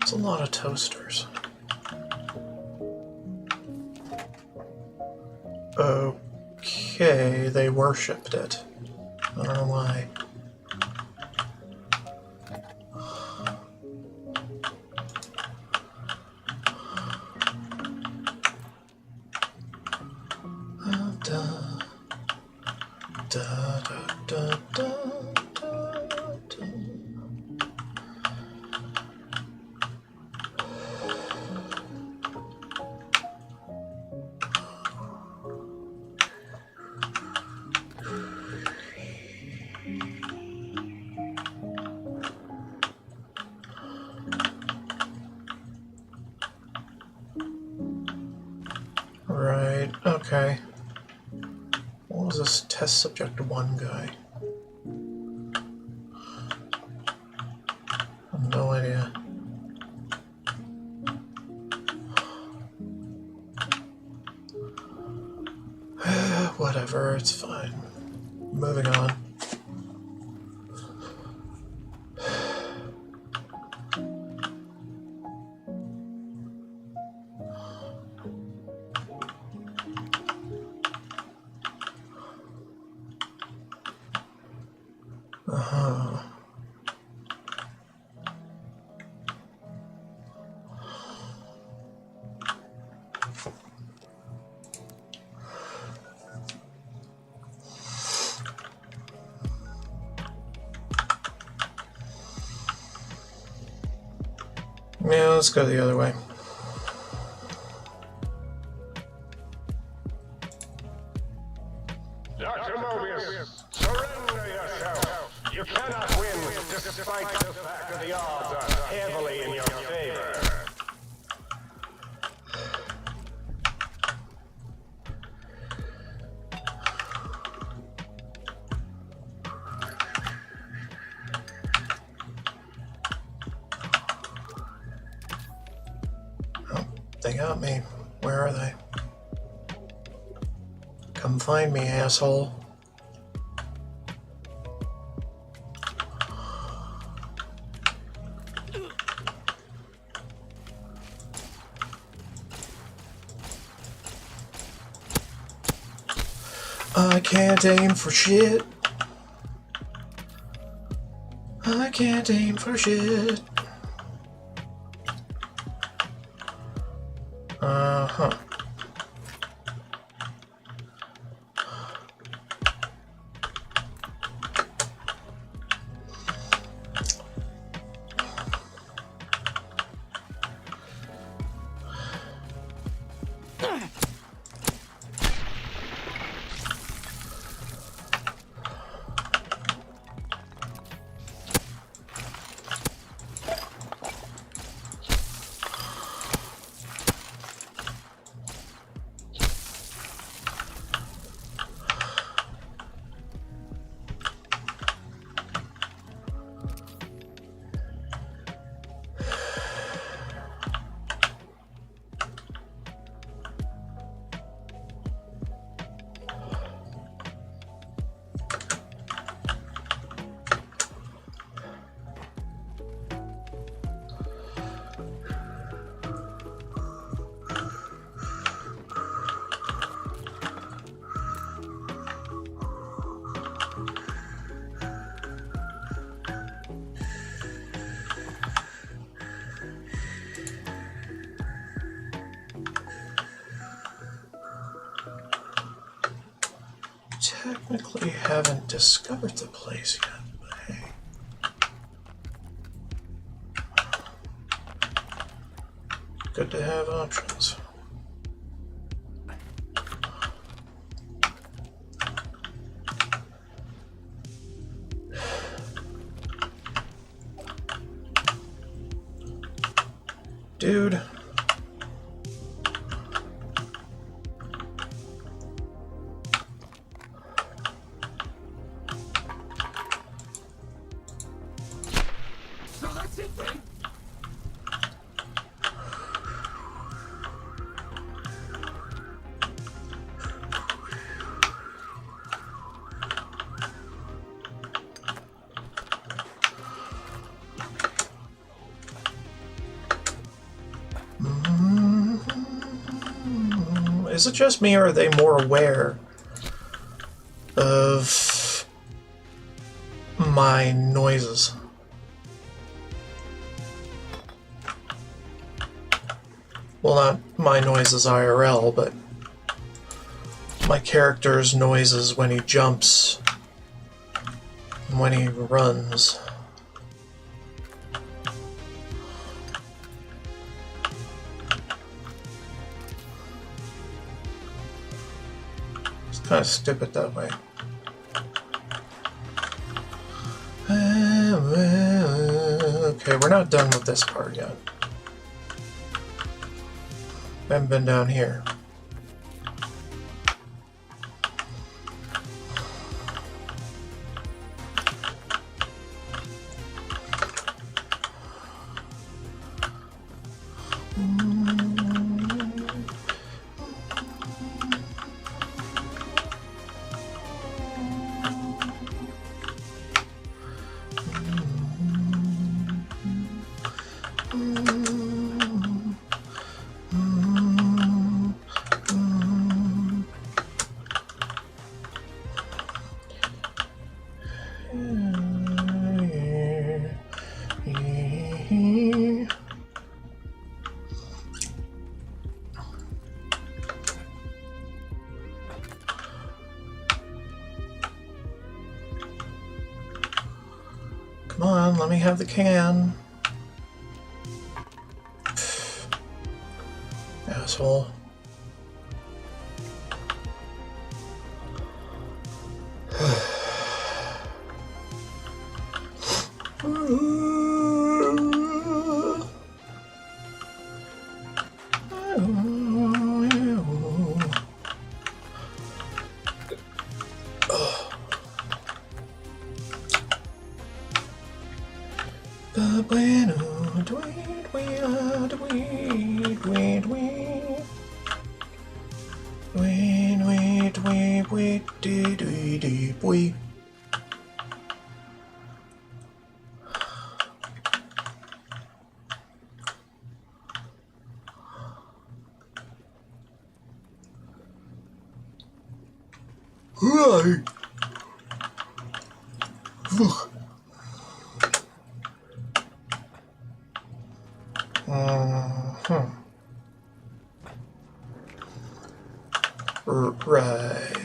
It's a lot of toasters. Okay, they worshipped it. I don't know why. Right, okay. What was this test subject 1 guy? I have no idea. Whatever, it's fine. Moving on. Yeah, let's go the other way. Dr. Mobius, surrender yourself. You cannot win despite the fact that the odds are heavily in your favor. Oh, they got me. Where are they? Come find me, asshole. I can't aim for shit. I can't aim for shit. Uh-huh. Technically haven't discovered the place yet, but hey. Good to have options. Dude. Is it just me, or are they more aware of my noises? Well, not my noises IRL, but my character's noises when he jumps and when he runs. Kind of stupid that way. Okay, we're not done with this part yet. Haven't been down here. can. Let me have the can. Asshole. Right. Look. Right.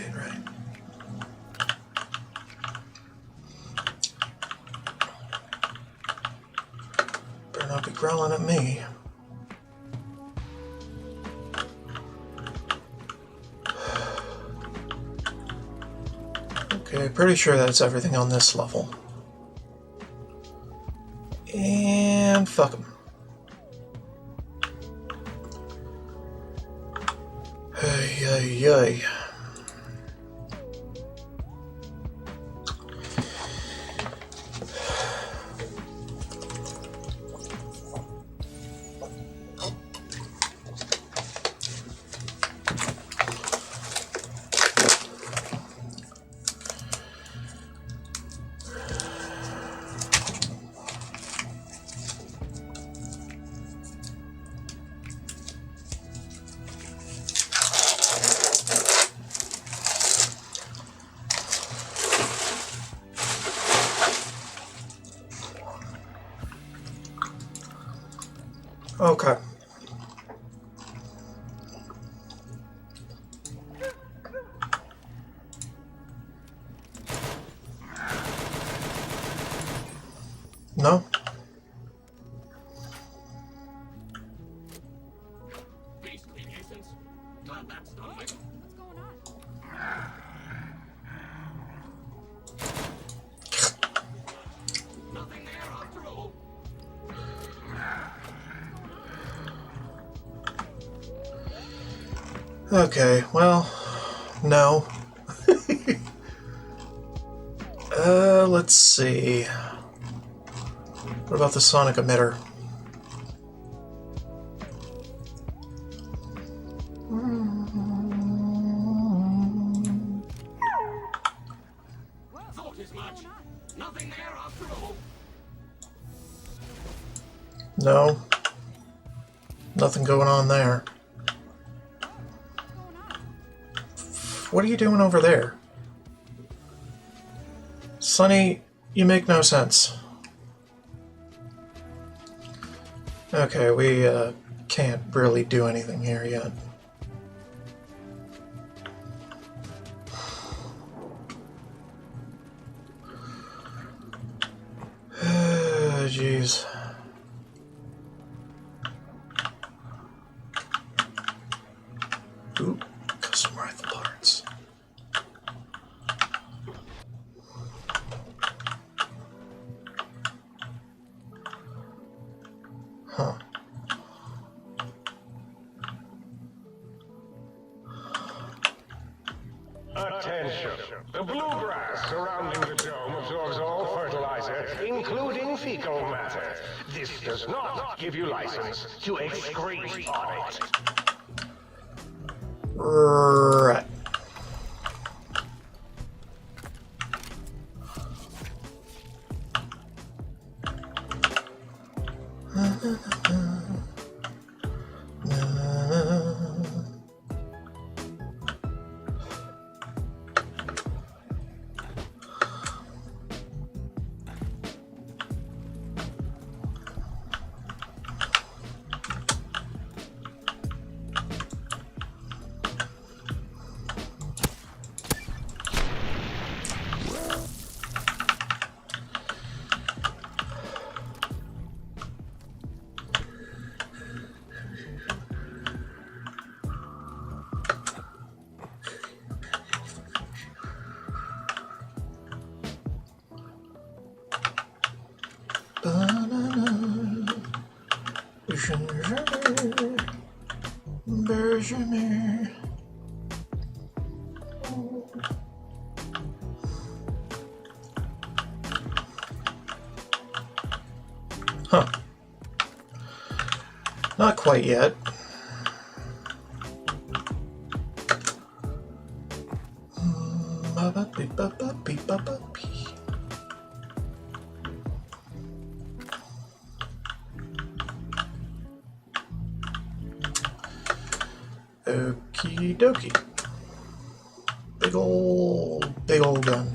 Better not be growling at me. Okay, pretty sure that's everything on this level. And fuck them. Hey. Okay. No? What's going on? Nothing there after all. Okay, well, no. Let's see. What about the sonic emitter? Thought as much. Nothing there after all. No. Nothing going on there. What are you doing over there? Sonny, you make no sense. Okay, we can't really do anything here yet. Jeez. Ooh, custom rifle parts. Huh. Attention! The bluegrass surrounding the dome absorbs all fertilizer, including fecal matter. This does not give you license to excrete on it. Right. Huh. Not quite yet. Okie dokie. Big old gun.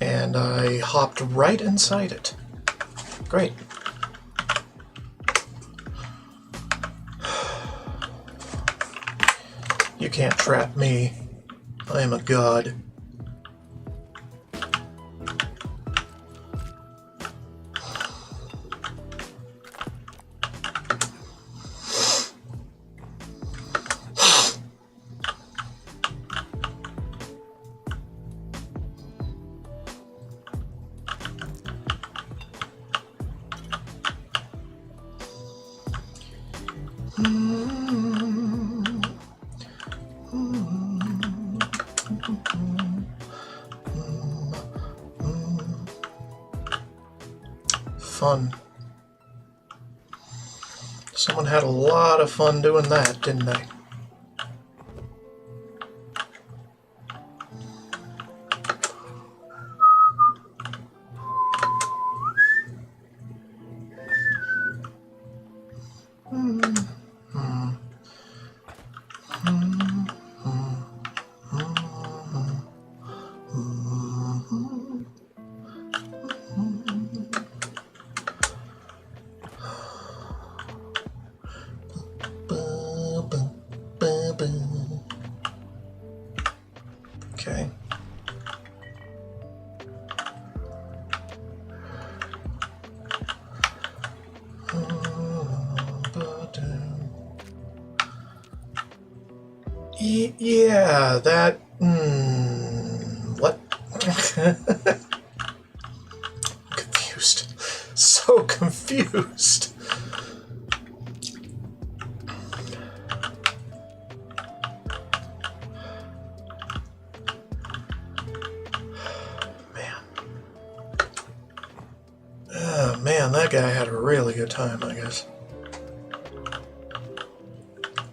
And I hopped right inside it. Great. You can't trap me. I am a god. Fun. Someone had a lot of fun doing that, didn't they? Okay. Yeah, that... what? I'm confused. So confused. Man, that guy had a really good time, I guess.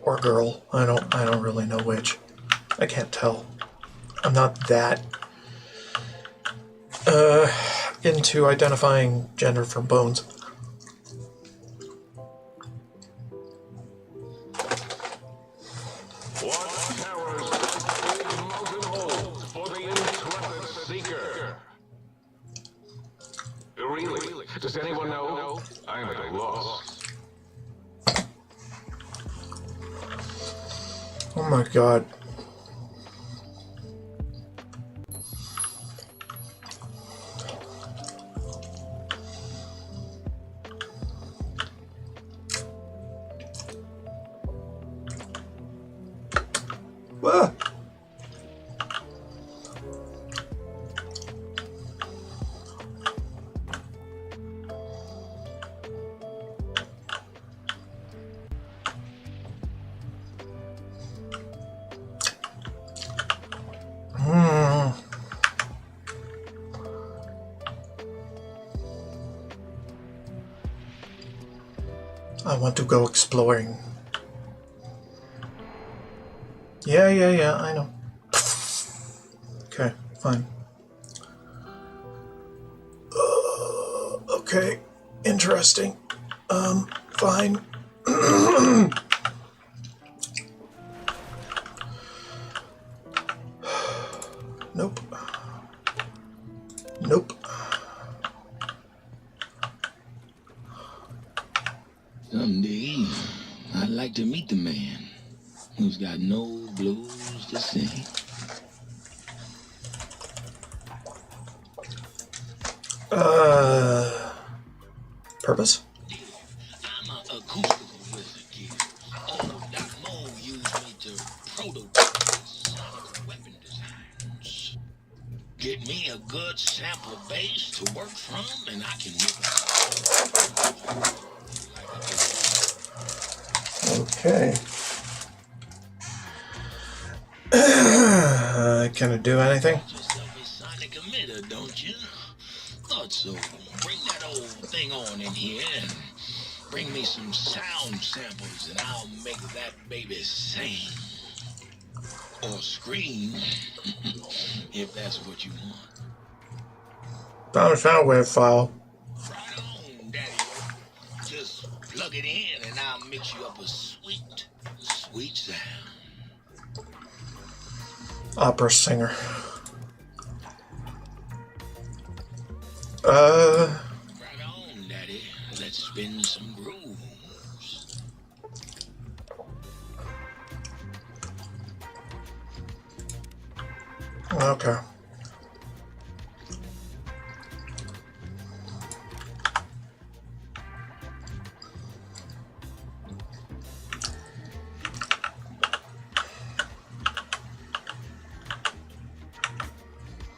Or girl. I don't really know which. I can't tell. I'm not that into identifying gender from bones. Does anyone know? I am at a loss. Oh my god. Ah. I want to go exploring. Yeah, I know. Okay, fine. Okay, interesting. Fine. Nope. Nope. Someday, I'd like to meet the man who's got no blues to sing. Purpose? I'm a acoustical wizard here. Old Doc Mo used me to prototype sonic weapon designs. Get me a good sample base to work from, and I can Okay. Can it do anything? Yourself a sonic emitter, don't you? Thought so. Bring that old thing on in here and bring me some sound samples and I'll make that baby sing. Or scream, if that's what you want. Found a sound wave file. Right on, Daddy. Just plug it in and I'll mix you up a sweet, sweet sound. Opera singer. Right on, Daddy. Let's spin some grooves. Okay.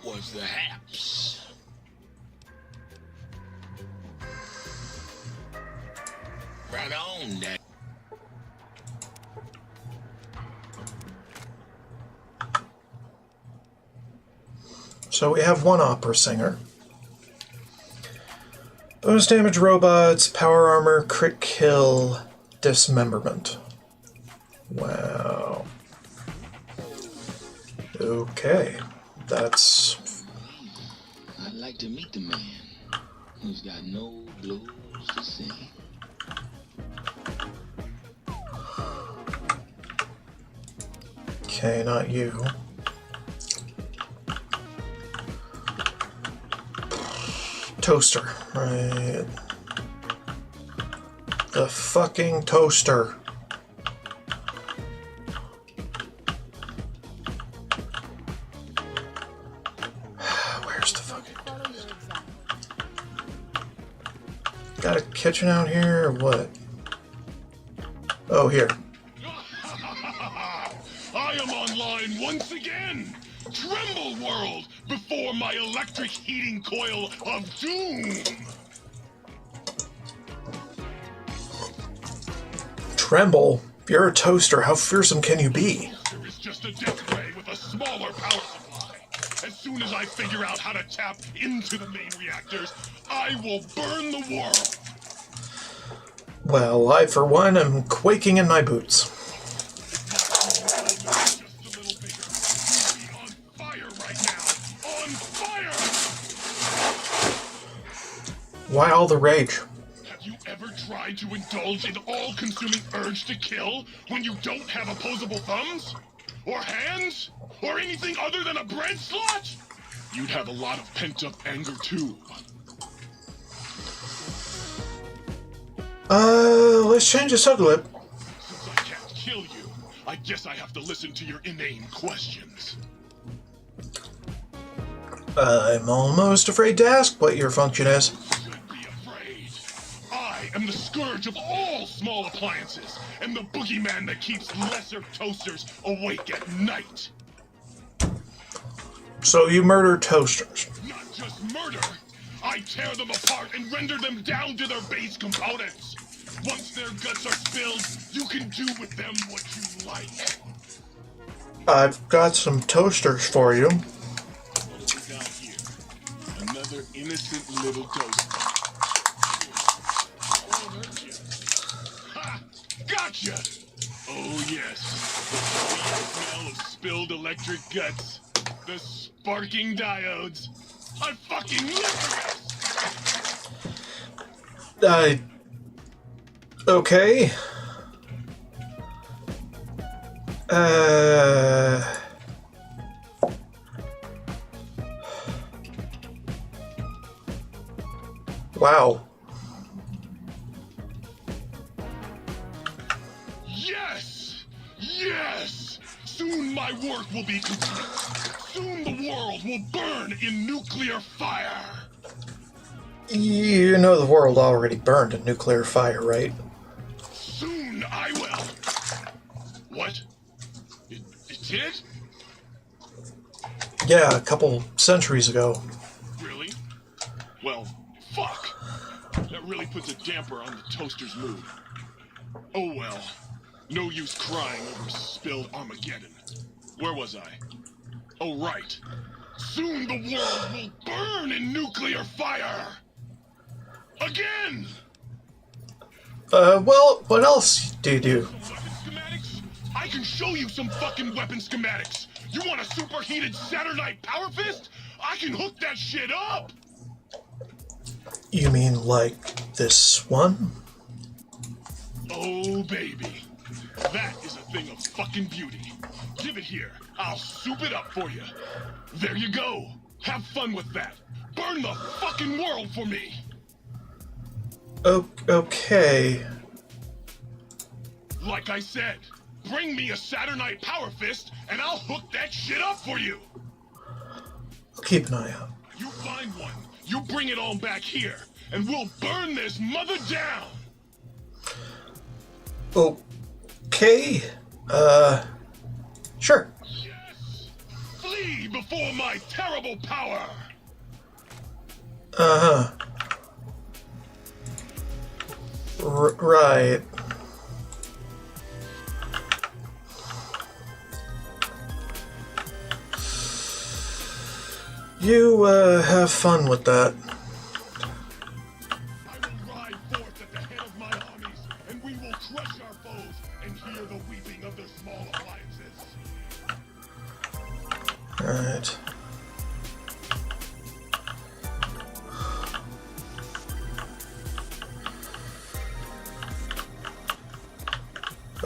What's the haps? Right on, Daddy. So we have one opera singer. Bonus damage robots, power armor, crit kill, dismemberment. Wow. Okay. That's... I'd like to meet the man who's got no blues to sing. Okay, not you. Toaster, right. The fucking toaster. Where's the fucking toaster? Got a kitchen out here or what? Oh, here. I am online once again! Tremble, world, before my electric heating coil of doom! Tremble? If you're a toaster, how fearsome can you be? There is just a death ray with a smaller power supply. As soon as I figure out how to tap into the main reactors, I will burn the world! Well, I, for one, am quaking in my boots. Why all the rage? Have you ever tried to indulge in all-consuming urge to kill when you don't have opposable thumbs? Or hands? Or anything other than a bread slot? You'd have a lot of pent-up anger, too. Let's change the subject. Since I can't kill you, I guess I have to listen to your inane questions. I'm almost afraid to ask what your function is. I am the scourge of all small appliances, and the boogeyman that keeps lesser toasters awake at night. So you murder toasters? Not just murder. I tear them apart and render them down to their base components. Once their guts are spilled, you can do with them what you like. I've got some toasters for you. What do we got here? Another innocent little toaster. Ha! Gotcha! Oh yes. The smell of spilled electric guts. The sparking diodes. I fucking live for this! Okay. Wow. Yes! Yes! Soon my work will be complete. Soon the world will burn in nuclear fire. You know the world already burned in nuclear fire, right? Soon I will. What? It did? Yeah, a couple centuries ago. Really? Well, fuck. That really puts a damper on the toaster's mood. Oh well. No use crying over spilled Armageddon. Where was I? Oh, right. Soon the world will burn in nuclear fire! Again! Well, what else do you do? Weapon schematics? I can show you some fucking weapon schematics! You want a superheated Saturnite power fist? I can hook that shit up! You mean like this one? Oh, baby. That is a thing of fucking beauty. Give it here. I'll soup it up for you. There you go. Have fun with that. Burn the fucking world for me. Okay. Like I said, bring me a Saturnite power fist and I'll hook that shit up for you. I'll keep an eye out. You find one, you bring it on back here, and we'll burn this mother down. Okay. Sure. Yes! Flee before my terrible power! Uh-huh. Right. You, have fun with that. I will ride forth at the head of my armies, and we will crush our foes and hear the weeping of their small appliances. Alright.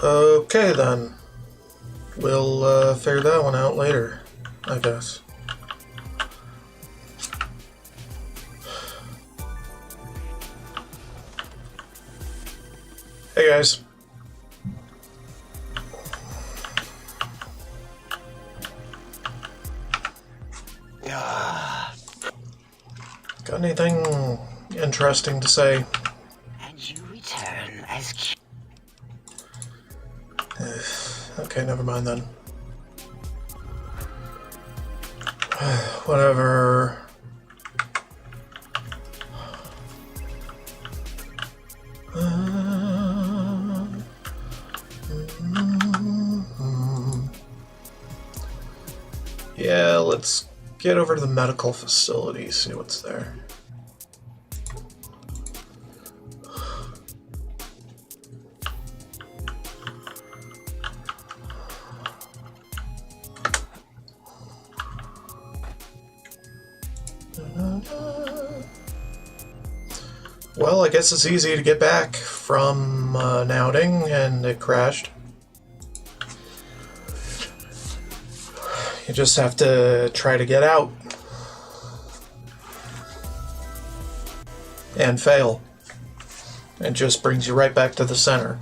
Okay, then. We'll, figure that one out later, I guess. Hey, guys. Got anything interesting to say? And you return as cute. Okay, never mind then. Whatever. Yeah, let's get over to the medical facility, see what's there. Well, I guess it's easy to get back from an outing, and it crashed. You just have to try to get out. And fail. It just brings you right back to the center.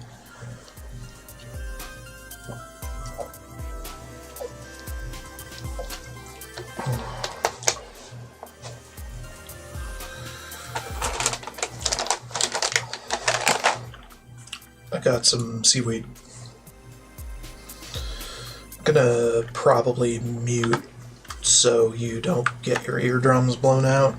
I got some seaweed. I'm gonna probably mute so you don't get your eardrums blown out.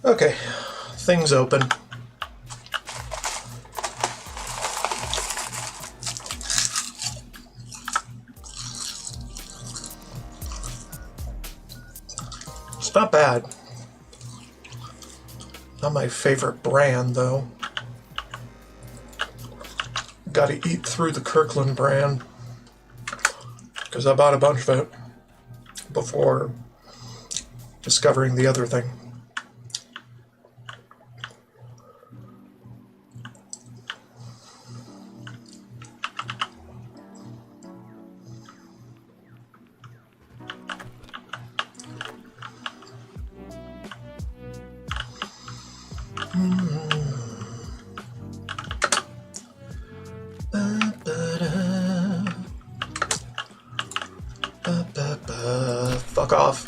Okay, things open. It's not bad. Not my favorite brand, though. Gotta eat through the Kirkland brand, because I bought a bunch of it before discovering the other thing. Fuck off.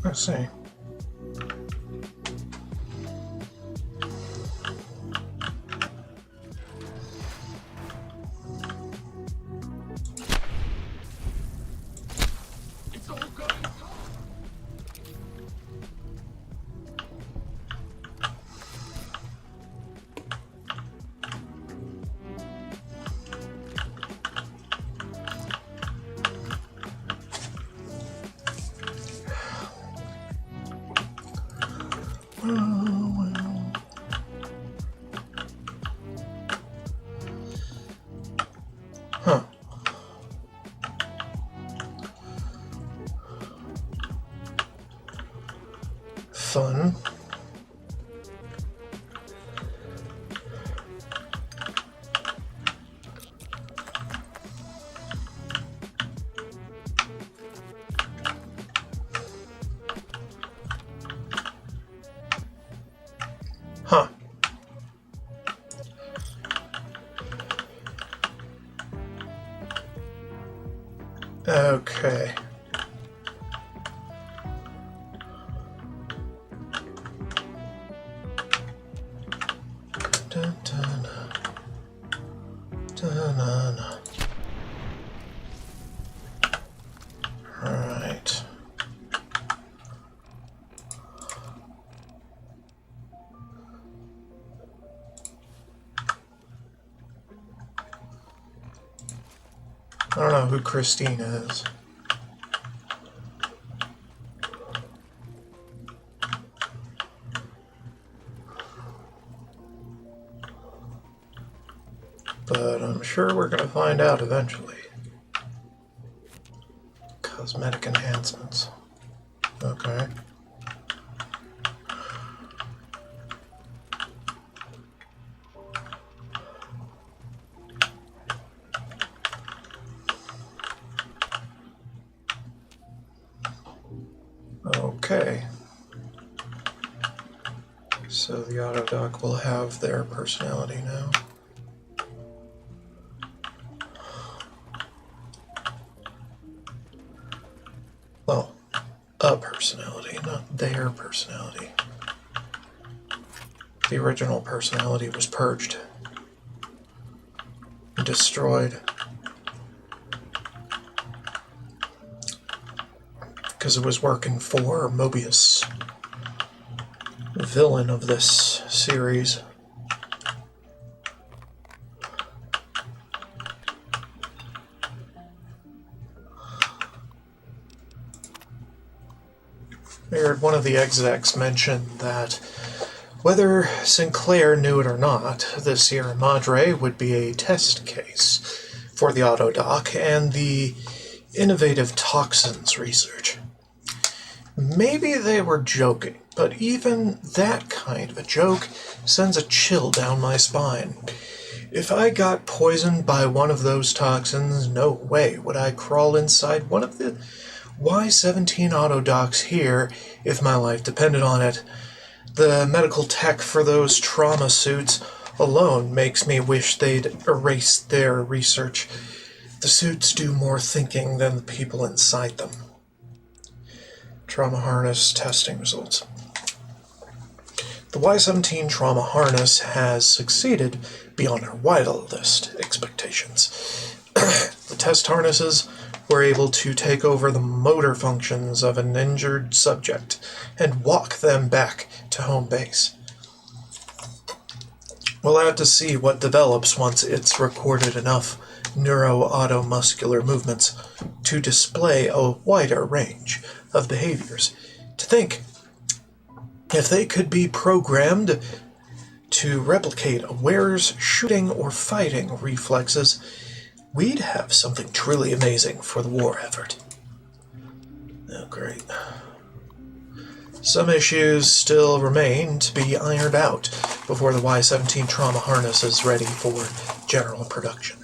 Let's see. Huh. Fun. Huh. Okay. Dun, dun, dun, dun. Right. I don't know who Christine is. But I'm sure we're going to find out eventually. Cosmetic enhancements. Okay. Okay. So the Autodoc will have their personality now. Well, a personality, not their personality. The original personality was purged and destroyed because it was working for Mobius, the villain of this series. I heard one of the execs mention that whether Sinclair knew it or not, the Sierra Madre would be a test case for the Autodoc and the innovative toxins research. Maybe they were joking, but even that kind of a joke sends a chill down my spine. If I got poisoned by one of those toxins, no way would I crawl inside one of the Y-17 Autodocs here if my life depended on it. The medical tech for those trauma suits alone makes me wish they'd erase their research. The suits do more thinking than the people inside them. Trauma harness testing results. The Y-17 trauma harness has succeeded beyond our wildest expectations. The test harnesses were able to take over the motor functions of an injured subject and walk them back to home base. We'll have to see what develops once it's recorded enough neuro-automuscular movements to display a wider range of behaviors. To think, if they could be programmed to replicate a wearer's shooting or fighting reflexes, we'd have something truly amazing for the war effort. Oh, great. Some issues still remain to be ironed out before the Y-17 trauma harness is ready for general production.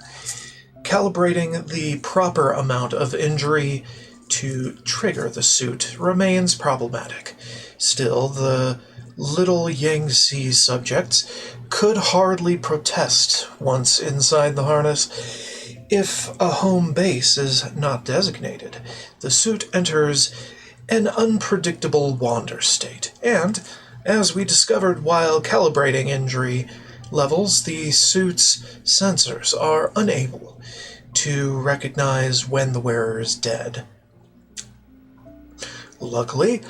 Calibrating the proper amount of injury to trigger the suit remains problematic. Still, the little Yangtze subjects could hardly protest once inside the harness. If a home base is not designated, the suit enters an unpredictable wander state, and, as we discovered while calibrating injury levels, the suit's sensors are unable to recognize when the wearer is dead. Luckily,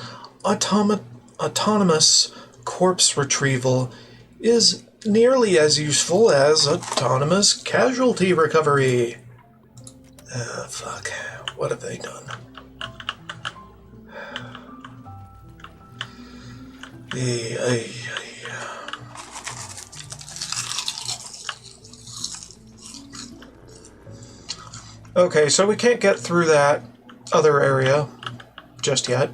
autonomous corpse retrieval is nearly as useful as autonomous casualty recovery. Fuck. What have they done? Okay, so we can't get through that other area just yet.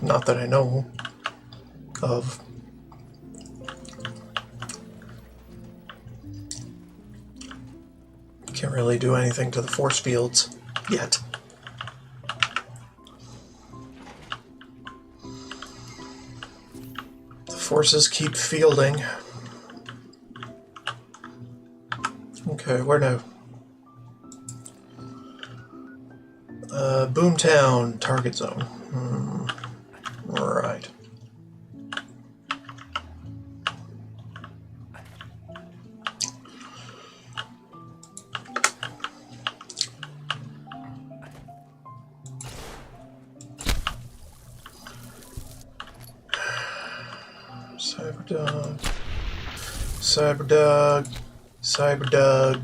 Not that I know of. Can't really do anything to the force fields yet. The forces keep fielding. Okay, where now? Boomtown target zone. Right. Cyberdog. Cyberdog. Cyberdog.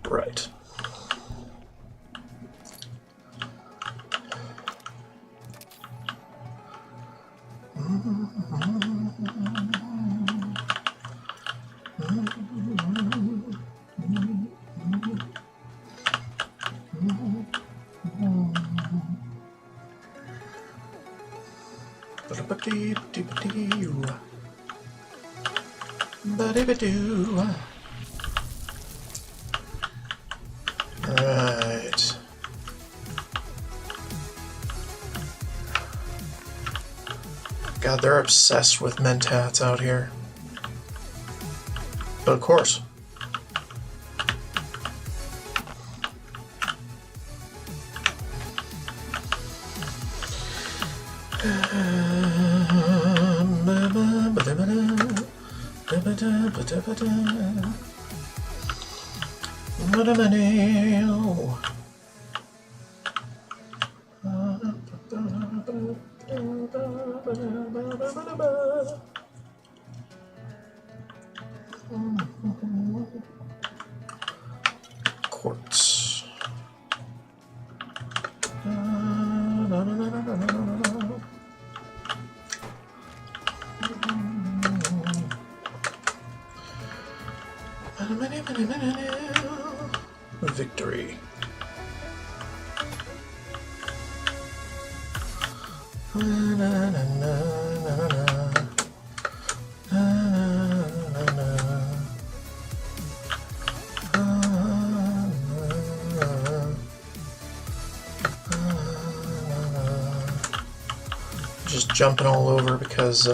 Right. Right. God, they're obsessed with mentats out here. But of course. Quartz. Victory. Just jumping all over because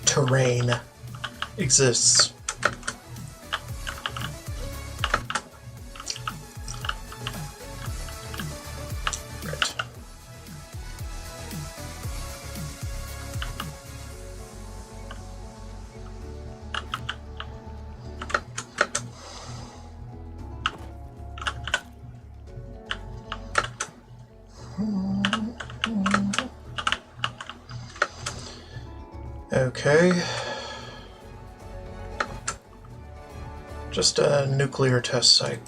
terrain exists. Okay. Just a nuclear test site.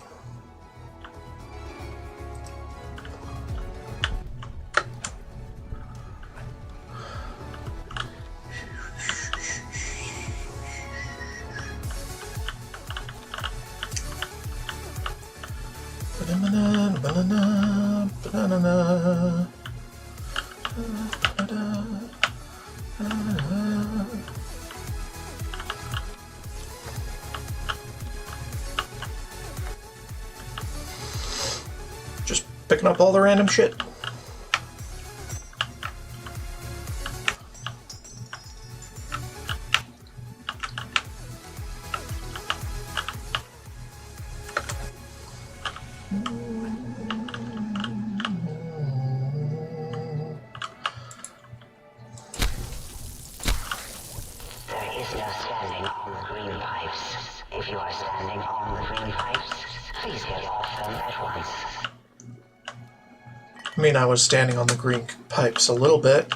Just picking up all the random shit. I mean, I was standing on the green pipes a little bit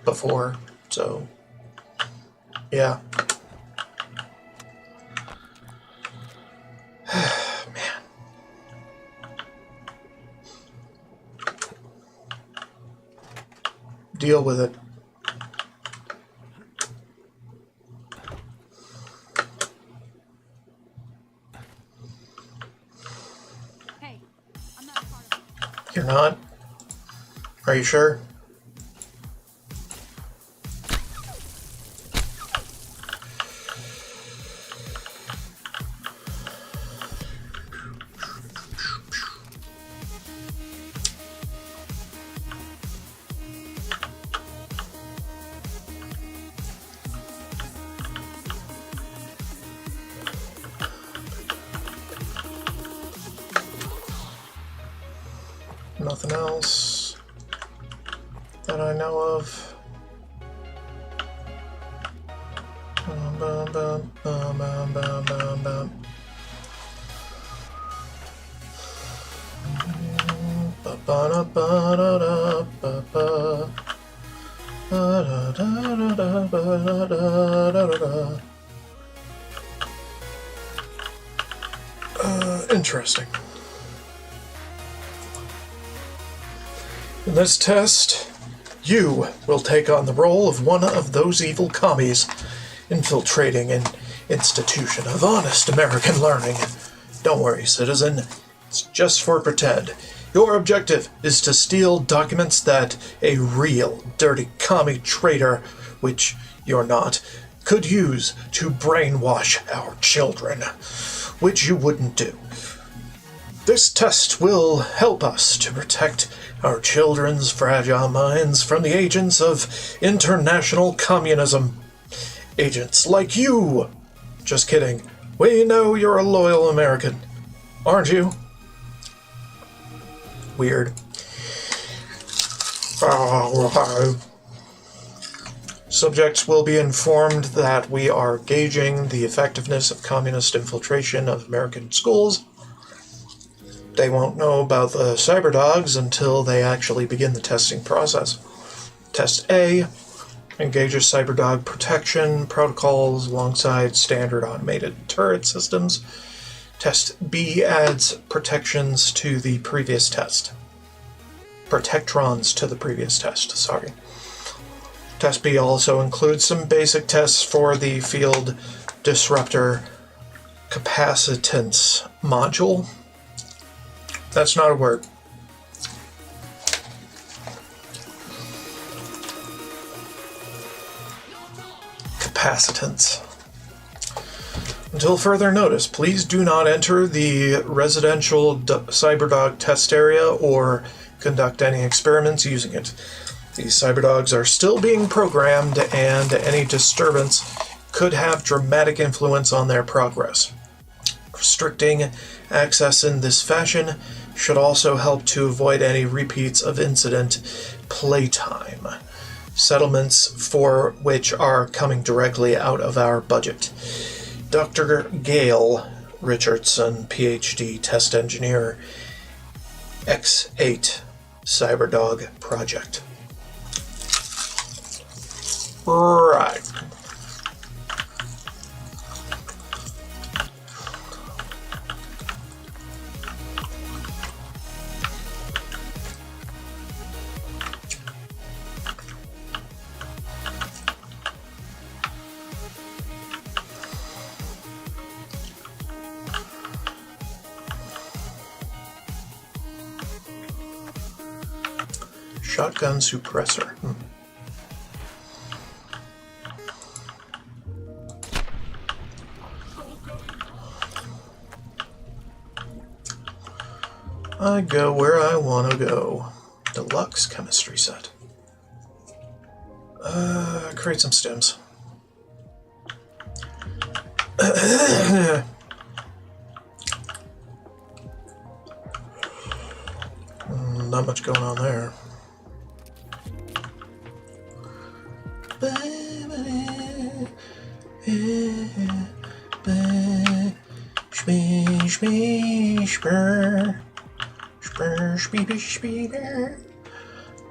before, so yeah. Man. Deal with it. Hey, I'm not part of it. You're not? Are you sure? Nothing else that I know of. Interesting. In this test, you will take on the role of one of those evil commies infiltrating an institution of honest American learning. Don't worry, citizen. It's just for pretend. Your objective is to steal documents that a real dirty commie traitor, which you're not, could use to brainwash our children, which you wouldn't do. This test will help us to protect our children's fragile minds from the agents of international communism. Agents like you. Just kidding. We know you're a loyal American, aren't you? Weird. Subjects will be informed that we are gauging the effectiveness of communist infiltration of American schools. They won't know about the cyberdogs until they actually begin the testing process. Test A engages cyberdog protection protocols alongside standard automated turret systems. Test B adds protections to the previous test. Protectrons to the previous test, sorry. Test B also includes some basic tests for the field disruptor capacitance module. That's not a word. Capacitance. Until further notice, please do not enter the residential cyberdog test area or conduct any experiments using it. These cyberdogs are still being programmed, and any disturbance could have dramatic influence on their progress. Restricting access in this fashion should also help to avoid any repeats of incident playtime, settlements for which are coming directly out of our budget. Dr. Gail Richardson, PhD test engineer, X8 Cyberdog Project. Right. shotgun suppressor. I go where I want to go. Deluxe chemistry set. Create some stems. Not much going on there.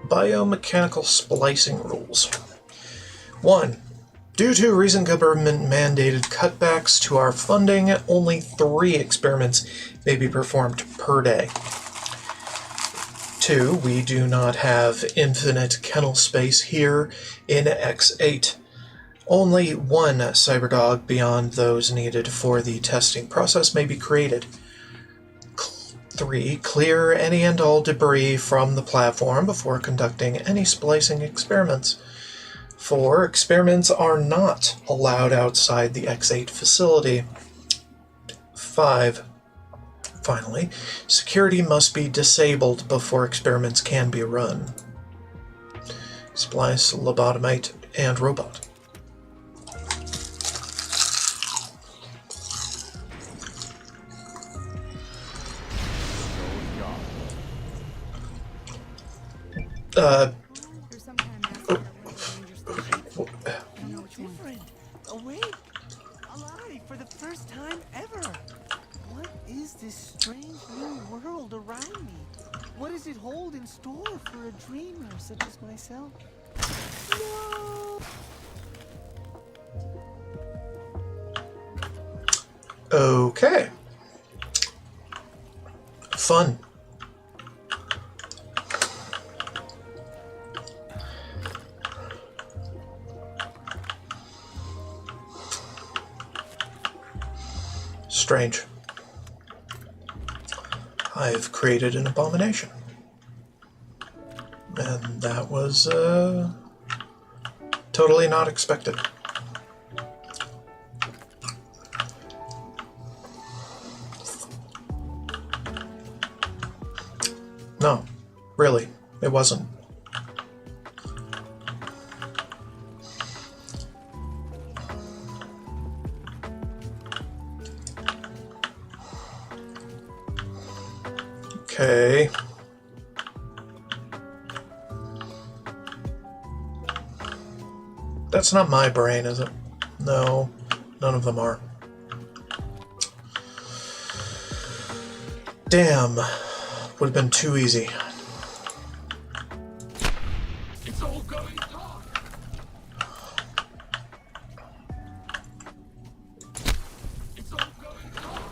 Biomechanical splicing rules. 1. Due to recent government-mandated cutbacks to our funding, only 3 experiments may be performed per day. 2. We do not have infinite kennel space here in X8. Only 1 cyberdog beyond those needed for the testing process may be created. 3. Clear any and all debris from the platform before conducting any splicing experiments. 4. Experiments are not allowed outside the X8 facility. 5. Finally, security must be disabled before experiments can be run. Splice, lobotomate, and robot. Different. Awake. Alive for the first time ever. What is this strange new world around me? What does it hold in store for a dreamer such as myself? No! Okay. Fun. Strange. I've created an abomination. And that was totally not expected. No, really, it wasn't. Okay. That's not my brain, is it? No, none of them are. Damn. Would have been too easy. It's all going dark. It's all going dark.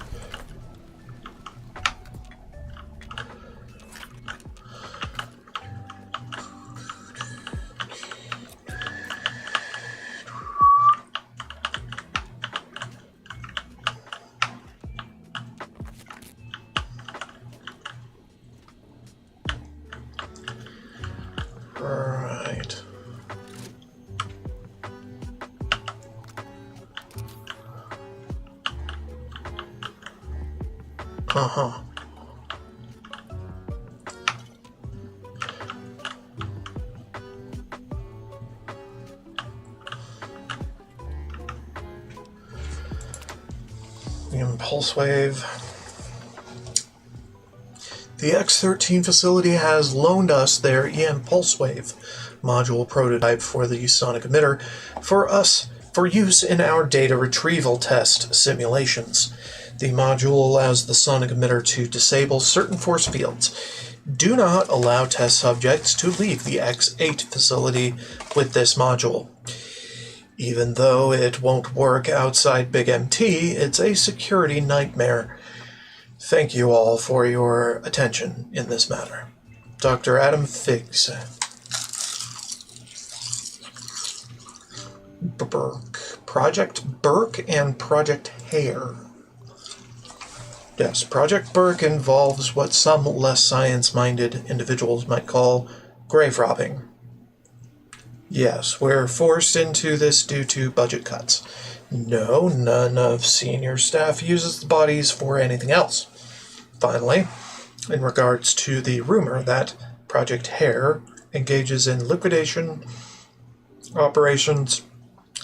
Right. Uh-huh. The impulse wave. The X13 facility has loaned us their EM Pulse Wave module prototype for the sonic emitter for use in our data retrieval test simulations. The module allows the sonic emitter to disable certain force fields. Do not allow test subjects to leave the X8 facility with this module. Even though it won't work outside Big MT, it's a security nightmare. Thank you all for your attention in this matter. Dr. Adam Figs. Burke. Project Burke and Project Hare. Yes, Project Burke involves what some less science-minded individuals might call Grave robbing. Yes, we're forced into this due to budget cuts. No, none of senior staff uses the bodies for anything else. Finally, in regards to the rumor that Project Hare engages in liquidation operations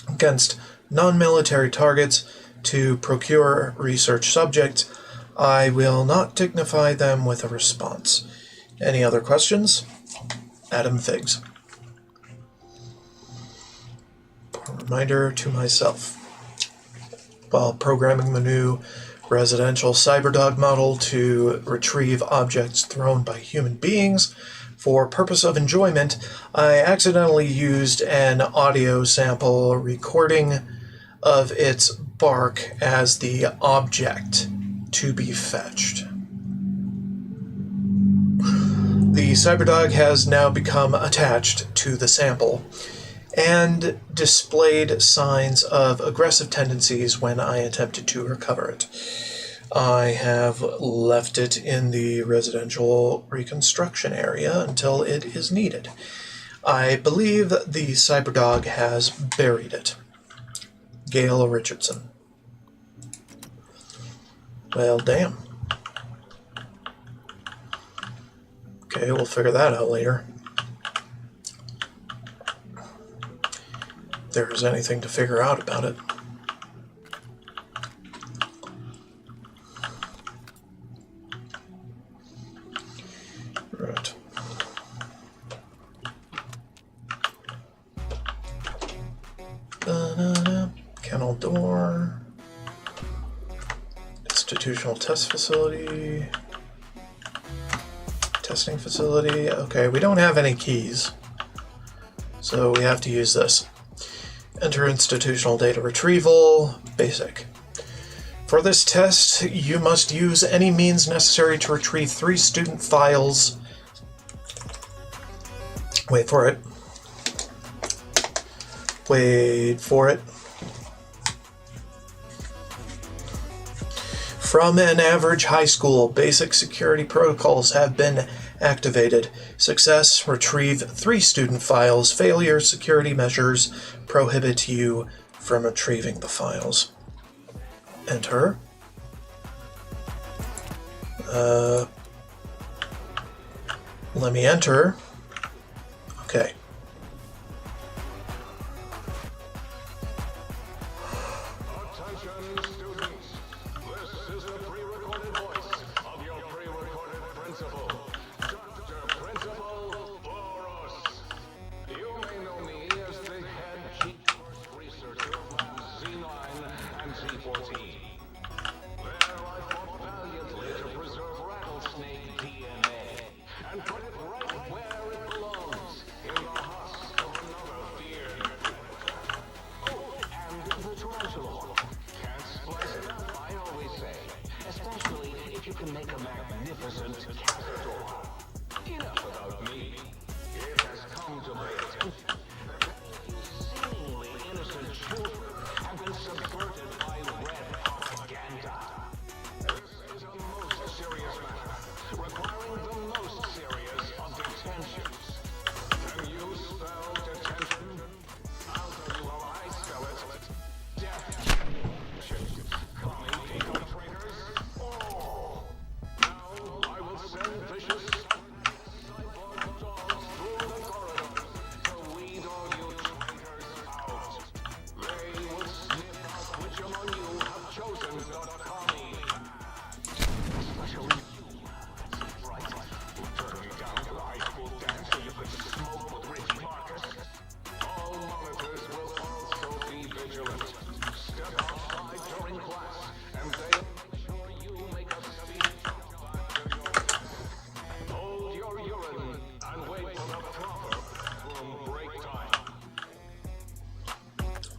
against non-military targets to procure research subjects, I will not dignify them with a response. Any other questions? Adam Figs. A reminder to myself. While programming the new residential CyberDog model to retrieve objects thrown by human beings for purpose of enjoyment, I accidentally used an audio sample recording of its bark as the object to be fetched. The CyberDog has now become attached to the sample and displayed signs of aggressive tendencies when I attempted to recover it. I have left it in the residential reconstruction area until it is needed. I believe the CyberDog has buried it. Gail Richardson. Well, damn. Okay, we'll figure that out later. If there's anything to figure out about it. Right. Kennel door. Institutional test facility. Testing facility. Okay, we don't have any keys, so we have to use this. Enter institutional data retrieval. Basic. For this test, you must use any means necessary to retrieve 3 student files. Wait for it. Wait for it. From an average high school, basic security protocols have been activated. Success, retrieve 3 student files. Failure, security measures prohibit you from retrieving the files. Enter. Let me enter. Okay.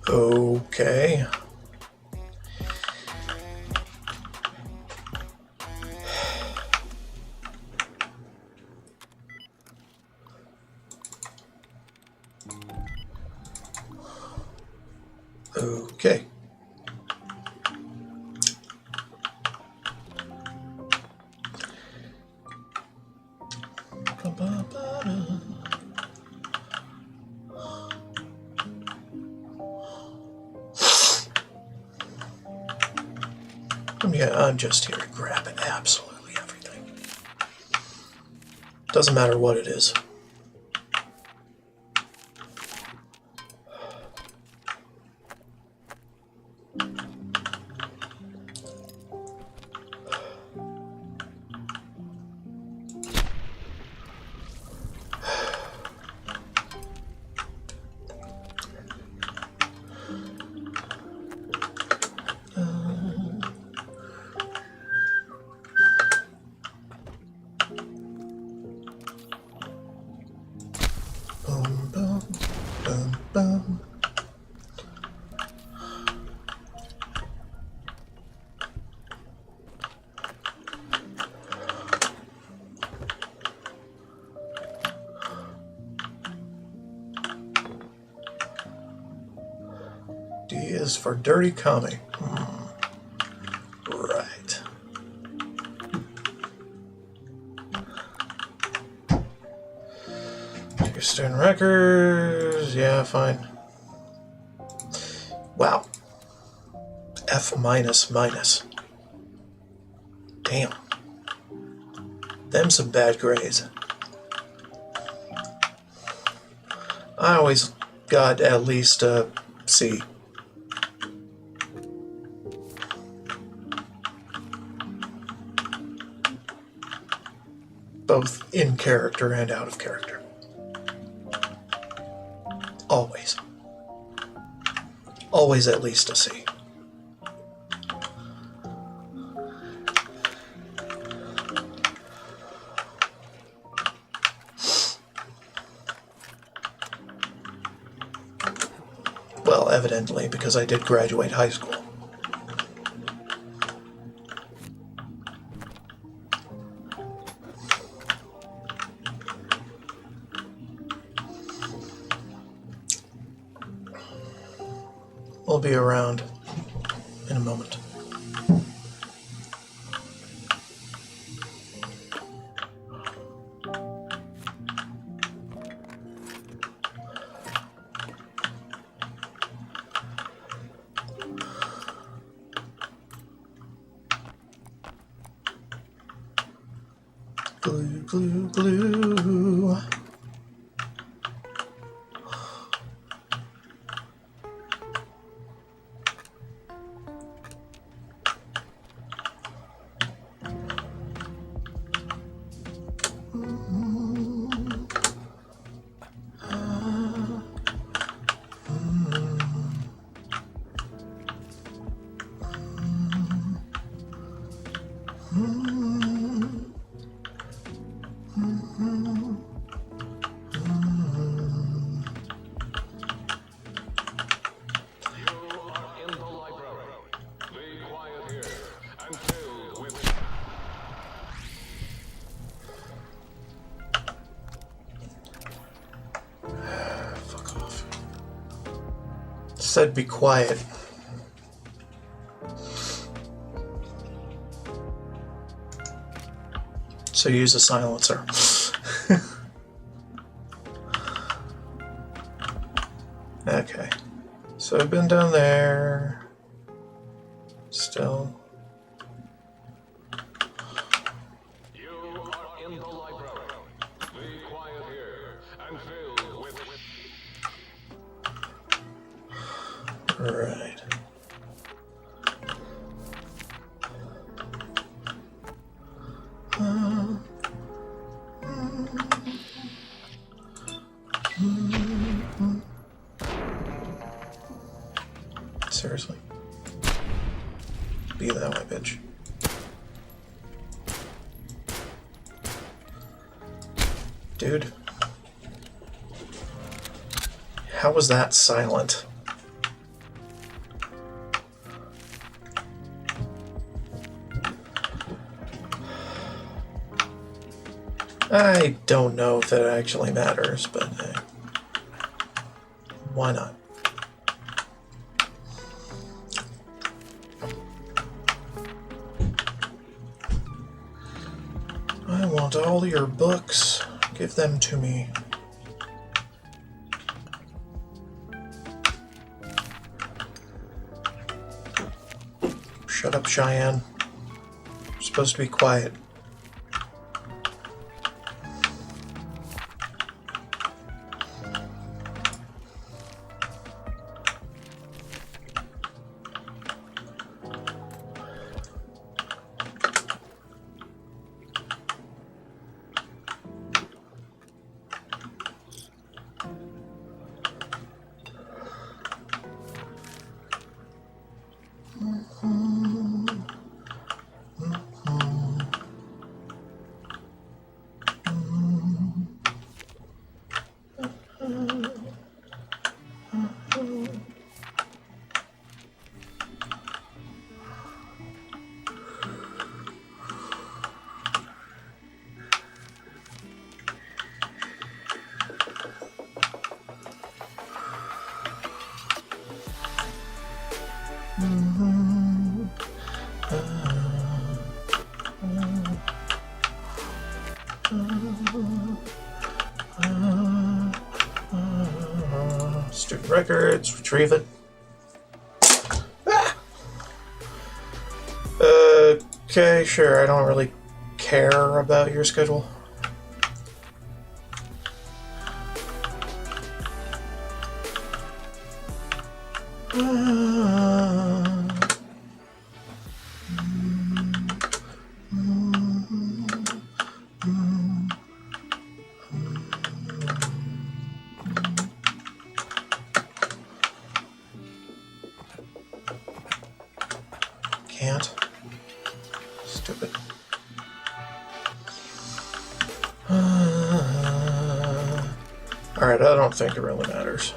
Okay. Okay. I'm just here to grab absolutely everything. Doesn't matter what it is. D is for dirty comic. Right. Houston Records. Yeah, fine. Wow. F minus minus. Damn. Them some bad grades. I always got at least a C. Both in character and out of character. Always. Always at least a C. Well, evidently, because I did graduate high school. We'll be around in a moment. Glue, glue, glue. Said be quiet. So use a silencer. Okay. So I've been down there. Still. You are in the library. Be quiet here and filled with... Right. Seriously? Be that way, bitch. Dude. How was that silent? I don't know if it actually matters, but why not? I want all your books. Give them to me. Shut up, Cheyenne. supposed to be quiet. Student records, retrieve it. Ah! Okay, sure, I don't really care about your schedule. Can't. Stupid. Alright, I don't think it really matters.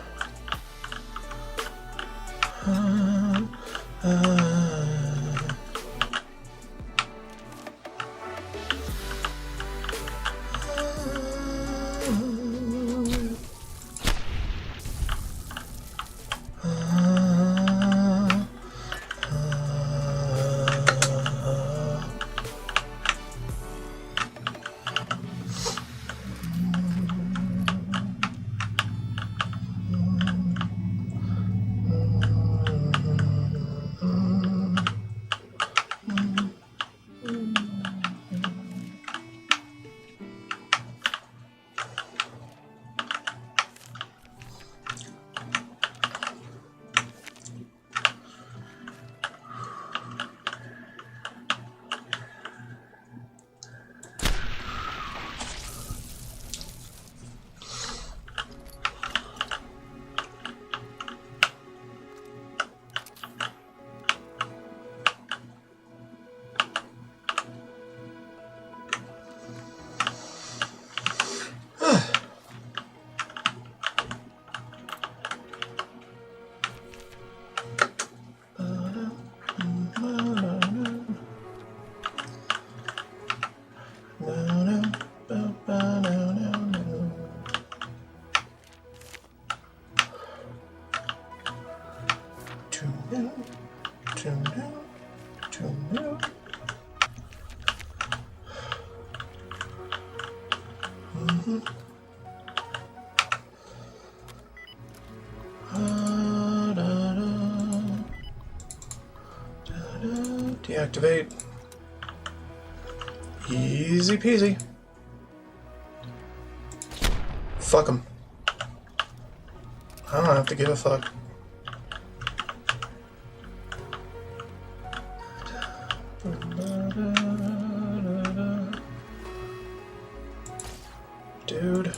Deactivate. Easy peasy. Fuck 'em. I don't have to give a fuck. Dude.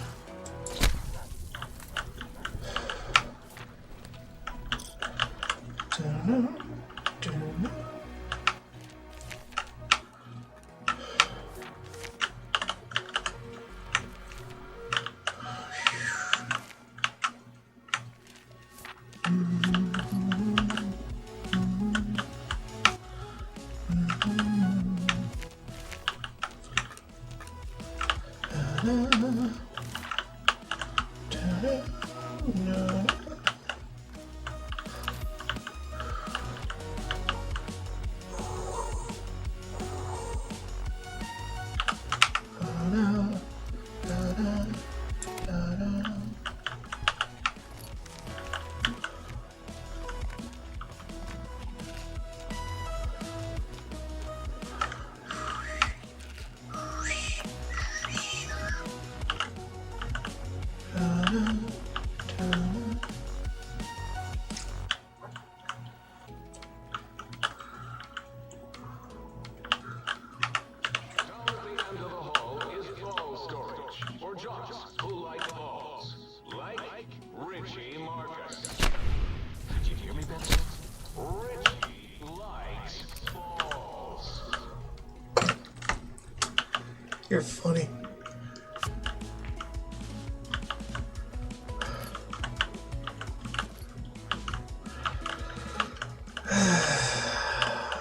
You're funny.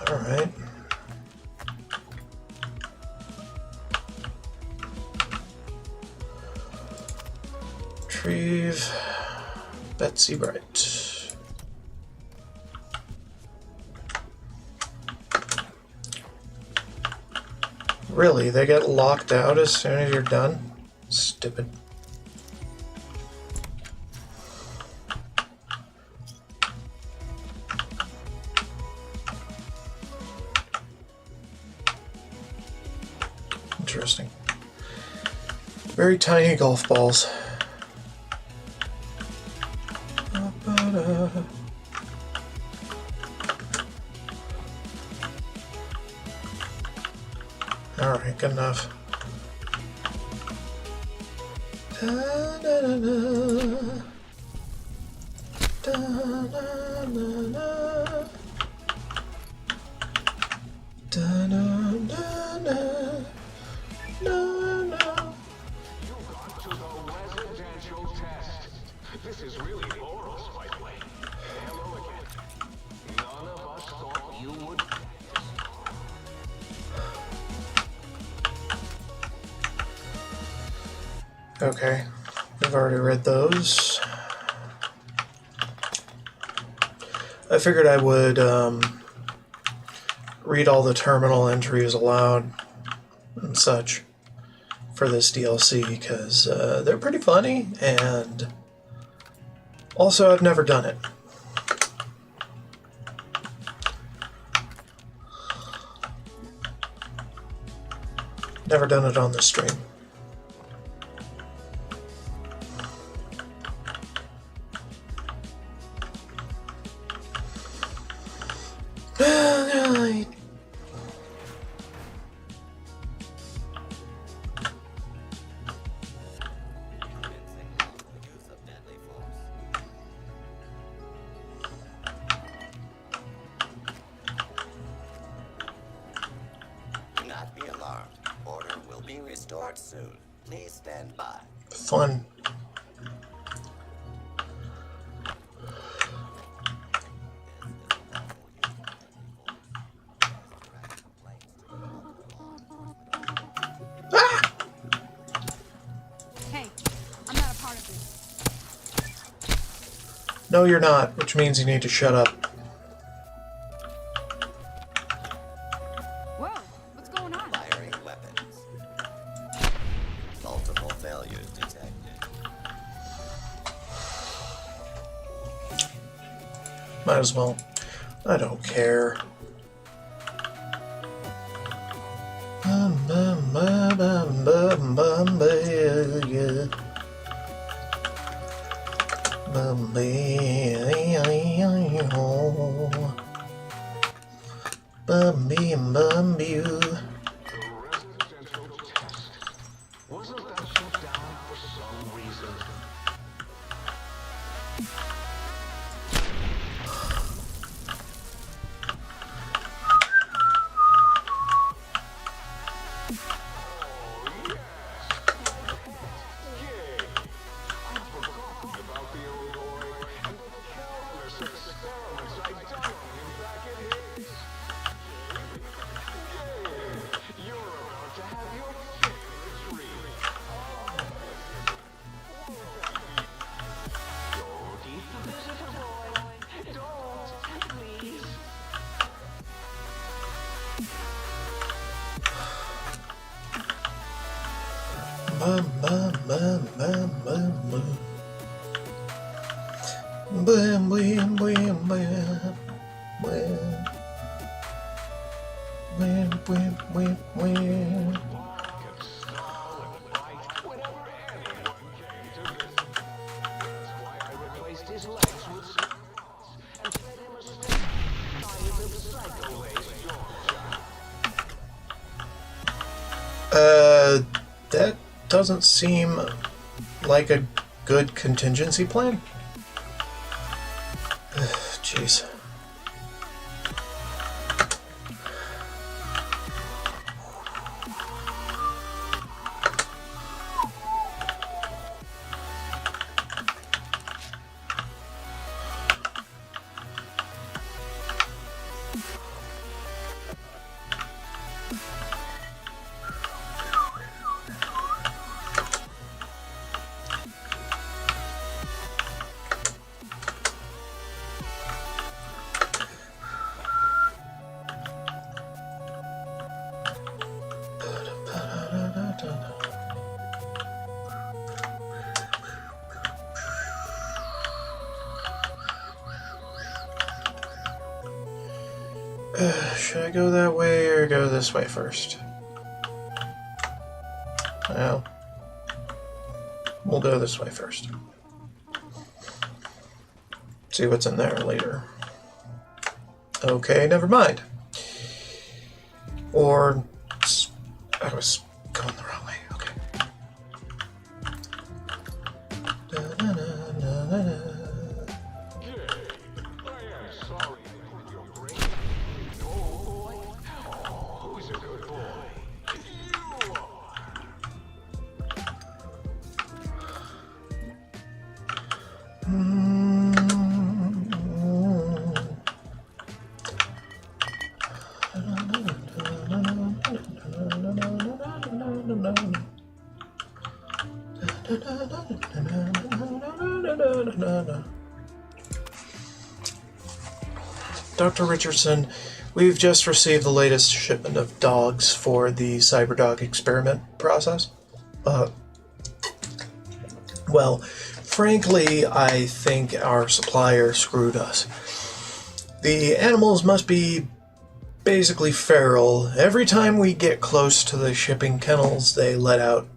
Alright. Retrieve Betsy Bright. Really? They get locked out as soon as you're done? Stupid. Interesting. Very tiny golf balls. Alright, good enough. This is really Boros, by the way. Hello again. None of us thought you would. Okay, I've already read those. I figured I would read all the terminal entries aloud and such for this DLC because they're pretty funny, and also I've never done it. Never done it on the stream. Fun. Hey, I'm not a part of this. No, you're not, which means you need to shut up. Whoa, what's going on? Firing weapons. Multiple failures detected. Might as well. I don't care. Wasn't that shut down for some reason? That doesn't seem like a good contingency plan. Jeez. Should I go that way or go this way first? Well, we'll go this way first. See what's in there later. Okay, never mind. Or I was going the wrong way. Okay. Dr. Richardson, we've just received the latest shipment of dogs for the CyberDog experiment process. Well, frankly, I think our supplier screwed us. The animals must be basically feral. Every time we get close to the shipping kennels, they let out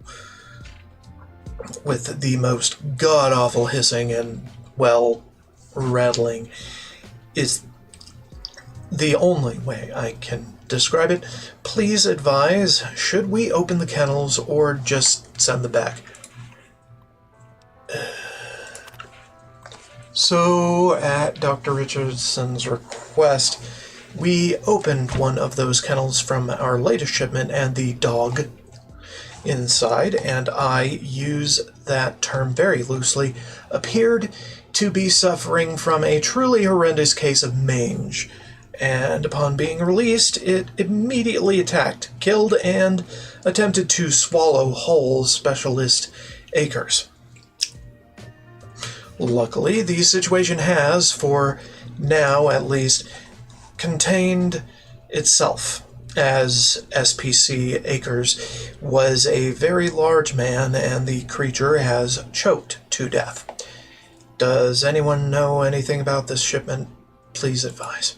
with the most god-awful hissing and, well, rattling is the only way I can describe it. Please advise, should we open the kennels or just send them back? So, at Dr. Richardson's request, we opened one of those kennels from our latest shipment, and the dog inside, and I use that term very loosely, appeared to be suffering from a truly horrendous case of mange. And upon being released, it immediately attacked, killed, and attempted to swallow whole Specialist Acres. Luckily, the situation has, for now at least, contained itself, as SPC Acres was a very large man and the creature has choked to death. Does anyone know anything about this shipment? Please advise.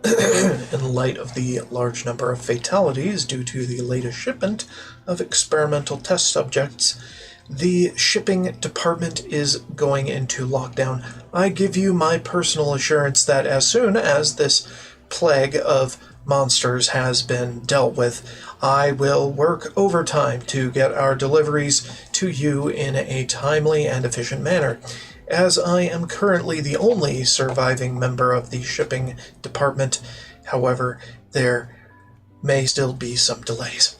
In light of the large number of fatalities due to the latest shipment of experimental test subjects, the shipping department is going into lockdown. I give you my personal assurance that as soon as this plague of monsters has been dealt with, I will work overtime to get our deliveries to you in a timely and efficient manner. As I am currently the only surviving member of the shipping department, however, there may still be some delays.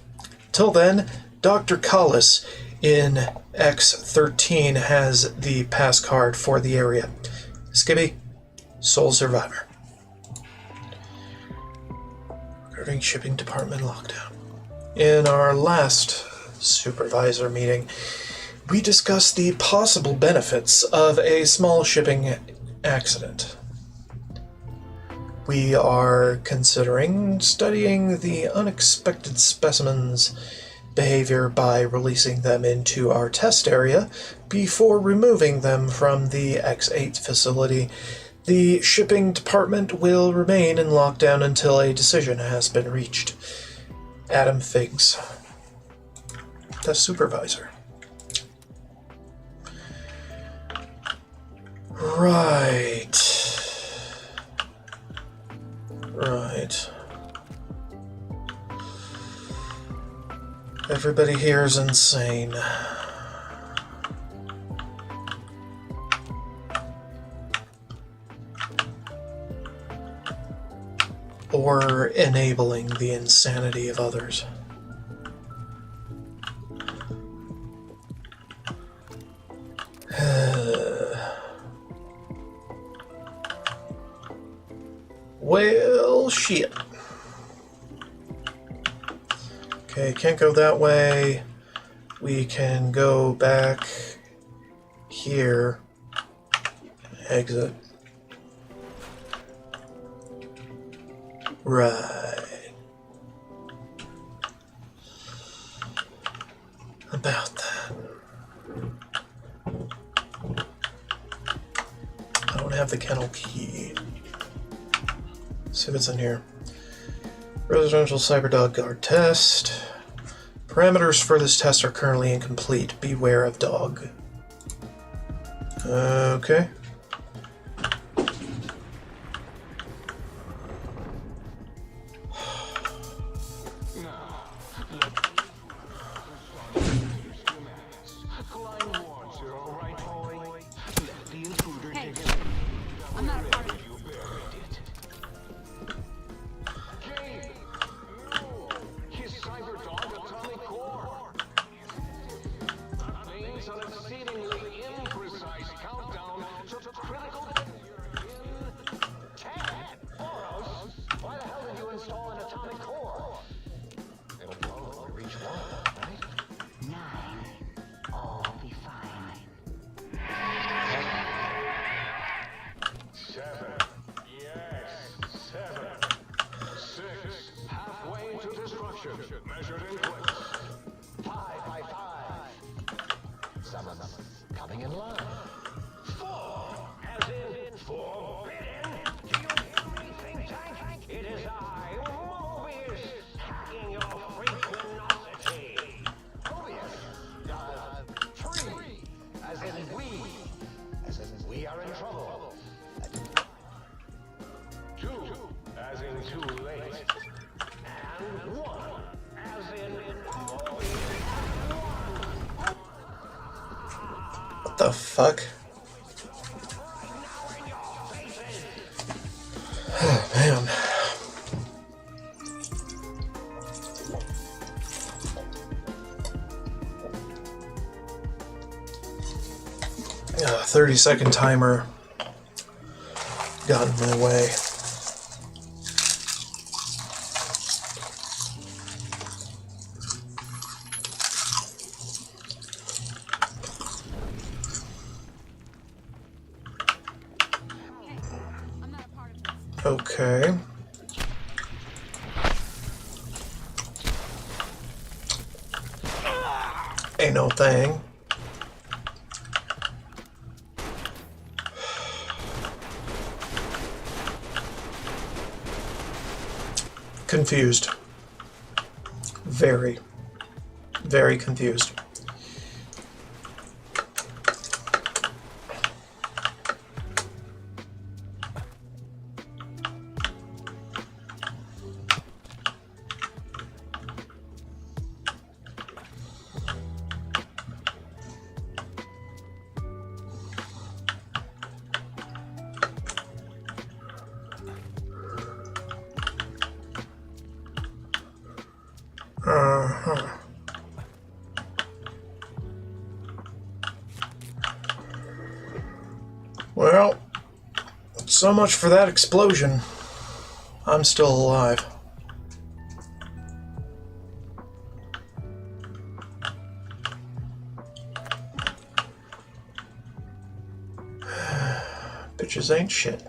Till then, Dr. Collis in X13 has the pass card for the area. Skibby, sole survivor. Regarding shipping department lockdown. In our last supervisor meeting, we discussed the possible benefits of a small shipping accident. We are considering studying the unexpected specimens' behavior by releasing them into our test area before removing them from the X8 facility. The shipping department will remain in lockdown until a decision has been reached. Adam Figs, the supervisor. Right. Everybody here is insane. Or enabling the insanity of others. Well, shit. Okay, can't go that way. We can go back here. Exit. Right. About that. I don't have the kennel key. see what's in here. Residential Cyberdog Guard test. Parameters for this test are currently incomplete. Beware of dog. Okay. I'm not a part of it. His Cyberdog atomic core. Things on a seemingly imprecise countdown to critical. 10. Boros, why the hell did you install an atomic core? It'll probably reach 1, right? 9. All will be fine. 7. Yes, 7. 6. Halfway to destruction. Measured in clicks. 5 by 5. Some of them coming in line. 4. As in forbidden. Do you hear me, think tank? It is I, Mobius, hacking your frequency. Mobius. 3. As in we. As in we are in trouble. 2. As in too late. And 1. As in Mobius. What the fuck? Oh, man. Yeah, 30-second timer got in my way. I'm not a part of this. Okay. Ain't no thing. Confused. Very, very confused. Uh-huh. Well, so much for that explosion. I'm still alive. Bitches ain't shit.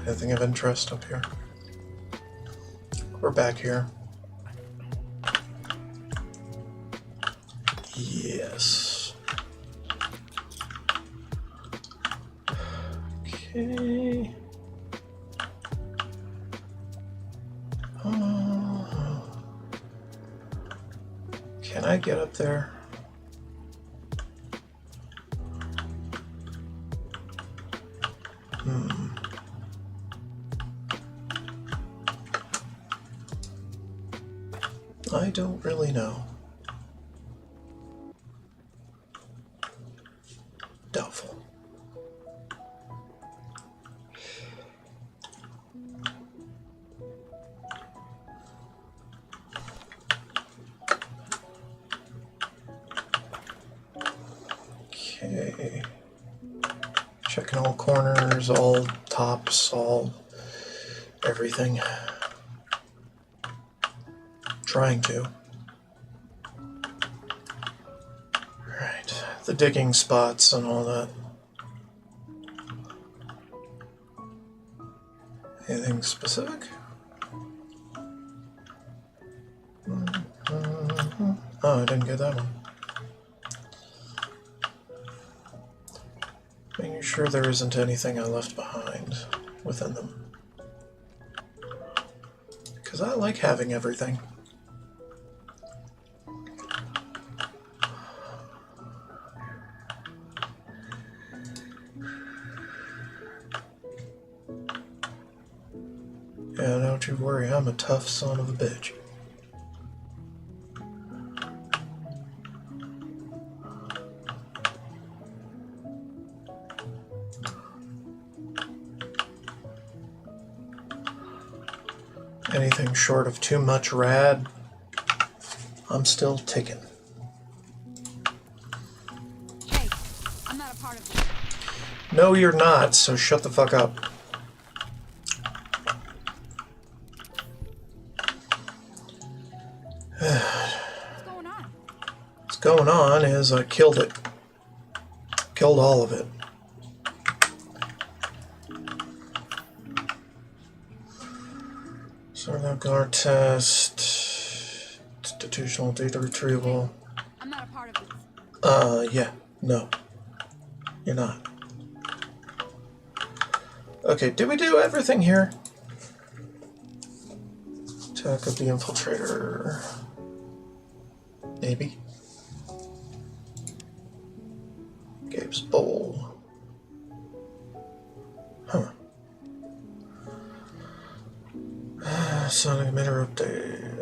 Anything of interest up here? We're back here. Yes. Okay. Can I get up there? I don't really know. Doubtful. Okay. Checking all corners, all tops, all everything. Trying to. Right, the digging spots and all that. Anything specific? Oh, I didn't get that one. Making sure there isn't anything I left behind within them. Because I like having everything. Yeah, don't you worry, I'm a tough son of a bitch. Anything short of too much rad, I'm still ticking. Hey, I'm not a part of this. No, you're not, so shut the fuck up. What's going on? What's going on is I killed it. Killed all of it. Sort guard test. Institutional data retrieval. I'm not a part of this. Yeah. No. You're not. Okay, did we do everything here? Attack of the infiltrator. Maybe. Gabe's bowl. Huh. Sonic emitter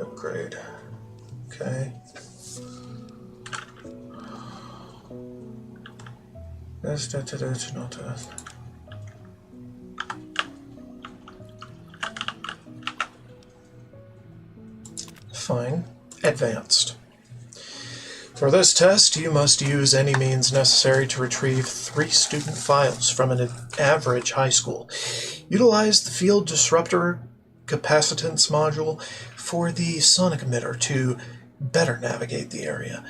upgrade. Okay. That's not test. Fine. Advanced. For this test, you must use any means necessary to retrieve 3 student files from an average high school. Utilize the field disruptor capacitance module for the sonic emitter to better navigate the area.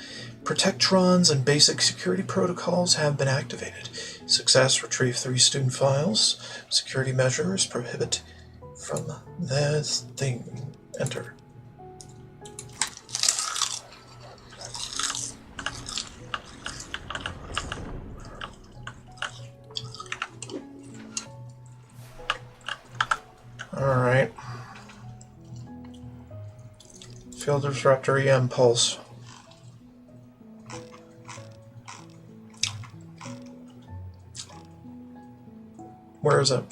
Protectrons and basic security protocols have been activated. Success, retrieve 3 student files. Security measures prohibit from this thing. Enter. Alright. Field disruptor EM pulse. Where is it?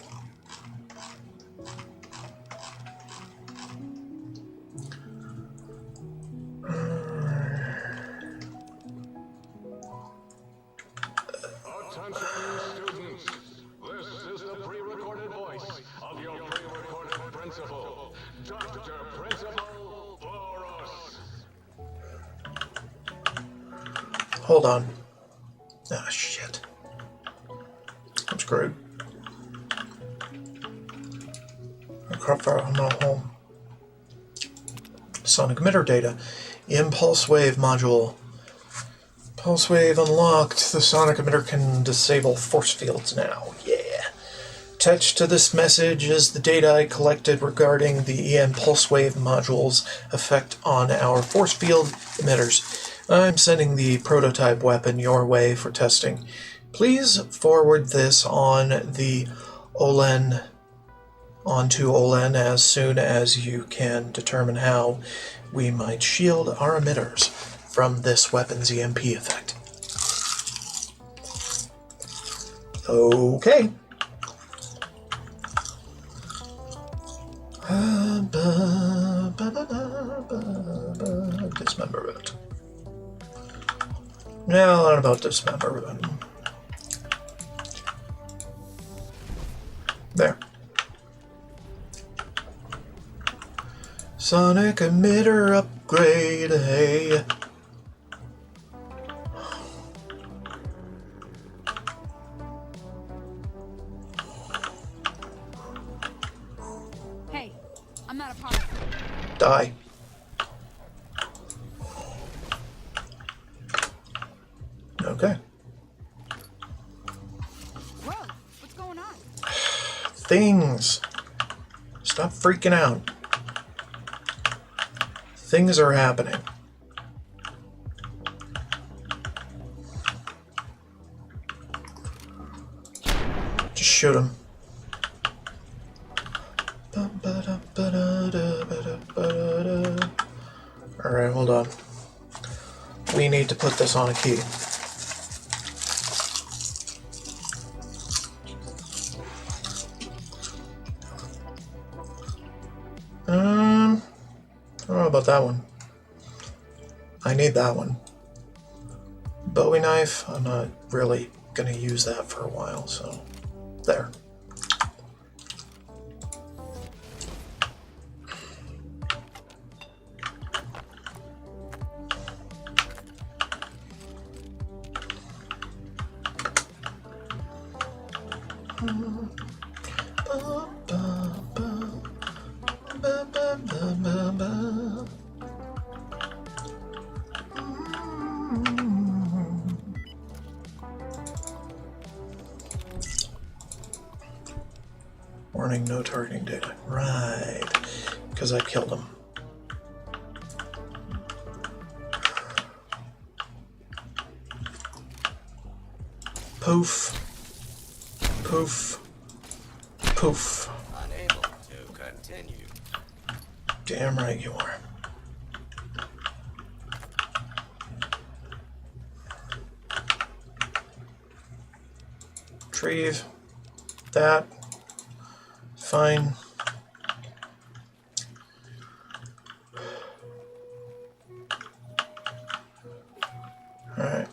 Attention, students. This is the pre-recorded voice of your pre-recorded principal, Dr. Principal Boros. Hold on. Ah, shit. I'm screwed. I'm not home. Sonic emitter data. Impulse wave module. Pulse wave unlocked. The sonic emitter can disable force fields now. Yeah. Attached to this message is the data I collected regarding the EM pulse wave module's effect on our force field emitters. I'm sending the prototype weapon your way for testing. Please forward this onto OLEN as soon as you can determine how we might shield our emitters from this weapon's EMP effect. Okay. Dismemberment. Now, not about dismemberment. There. Sonic emitter upgrade, hey. Hey, I'm not a part of it. Die. Okay. Whoa, what's going on? Things. Stop freaking out. Things are happening. shoot him. Alright, hold on. We need to put this on a key. I don't know about that one. I need that one. Bowie knife, I'm not really going to use that for a while, so there. Warning, no targeting data. Right, because I killed him. Poof. Poof. Poof. Unable to continue. Damn right you are. Retrieve that. Fine. All right.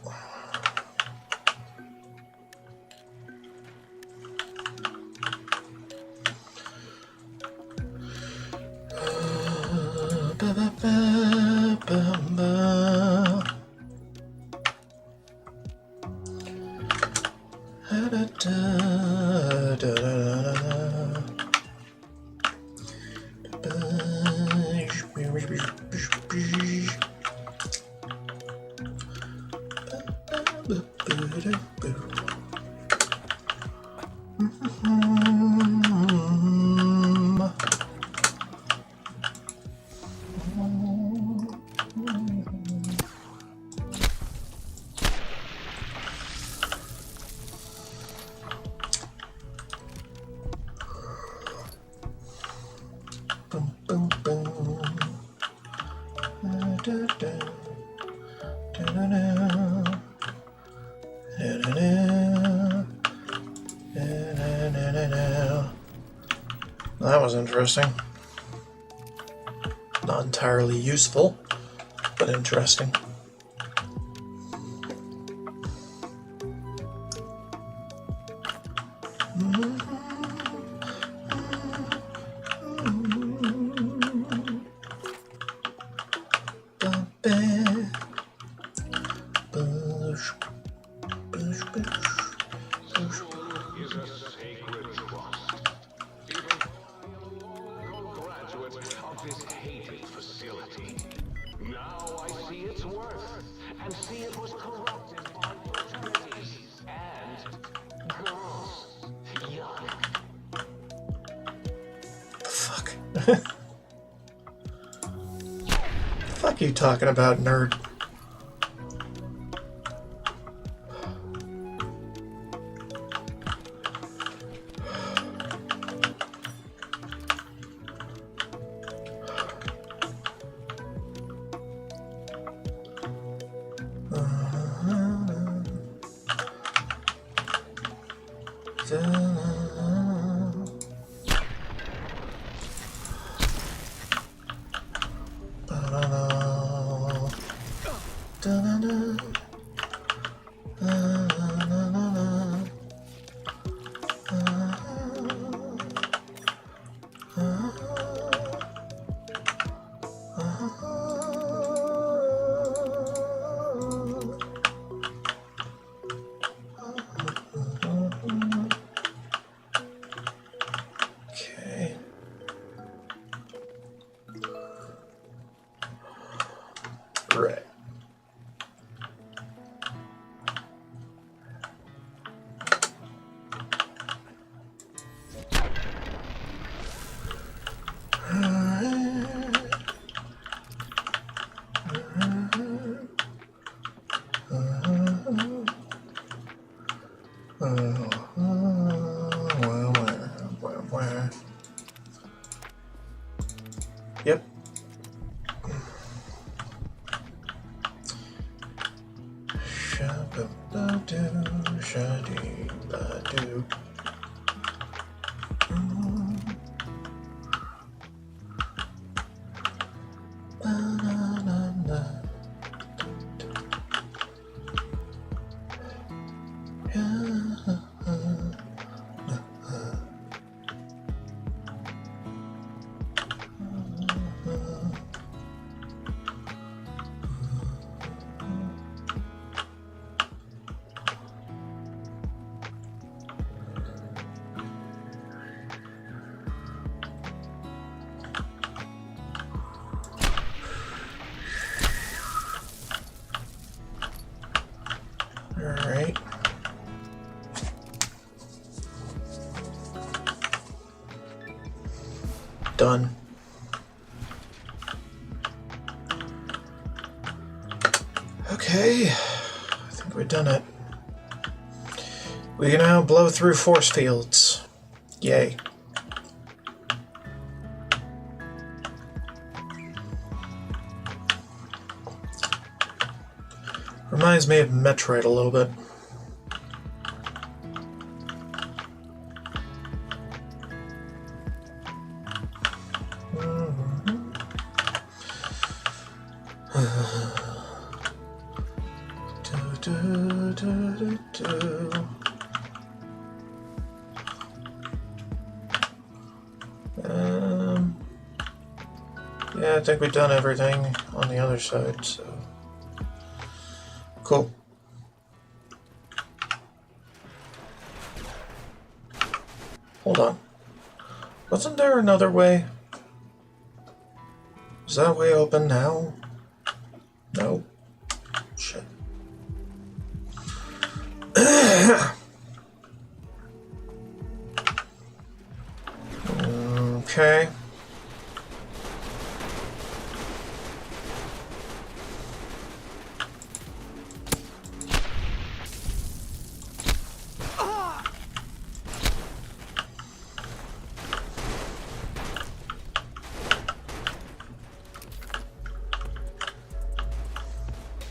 That was interesting. Not entirely useful, but interesting. Fuck you talking about, nerd. Right. Yep. Shabba-ba-doo, shadee-ba-doo. Alright. Done. Okay, I think we've done it. We can now blow through force fields. Yay. Reminds me of Metroid a little bit. Yeah, I think we've done everything on the other side, so cool. Hold on. Wasn't there another way? Is that way open now? No. Shit. Okay.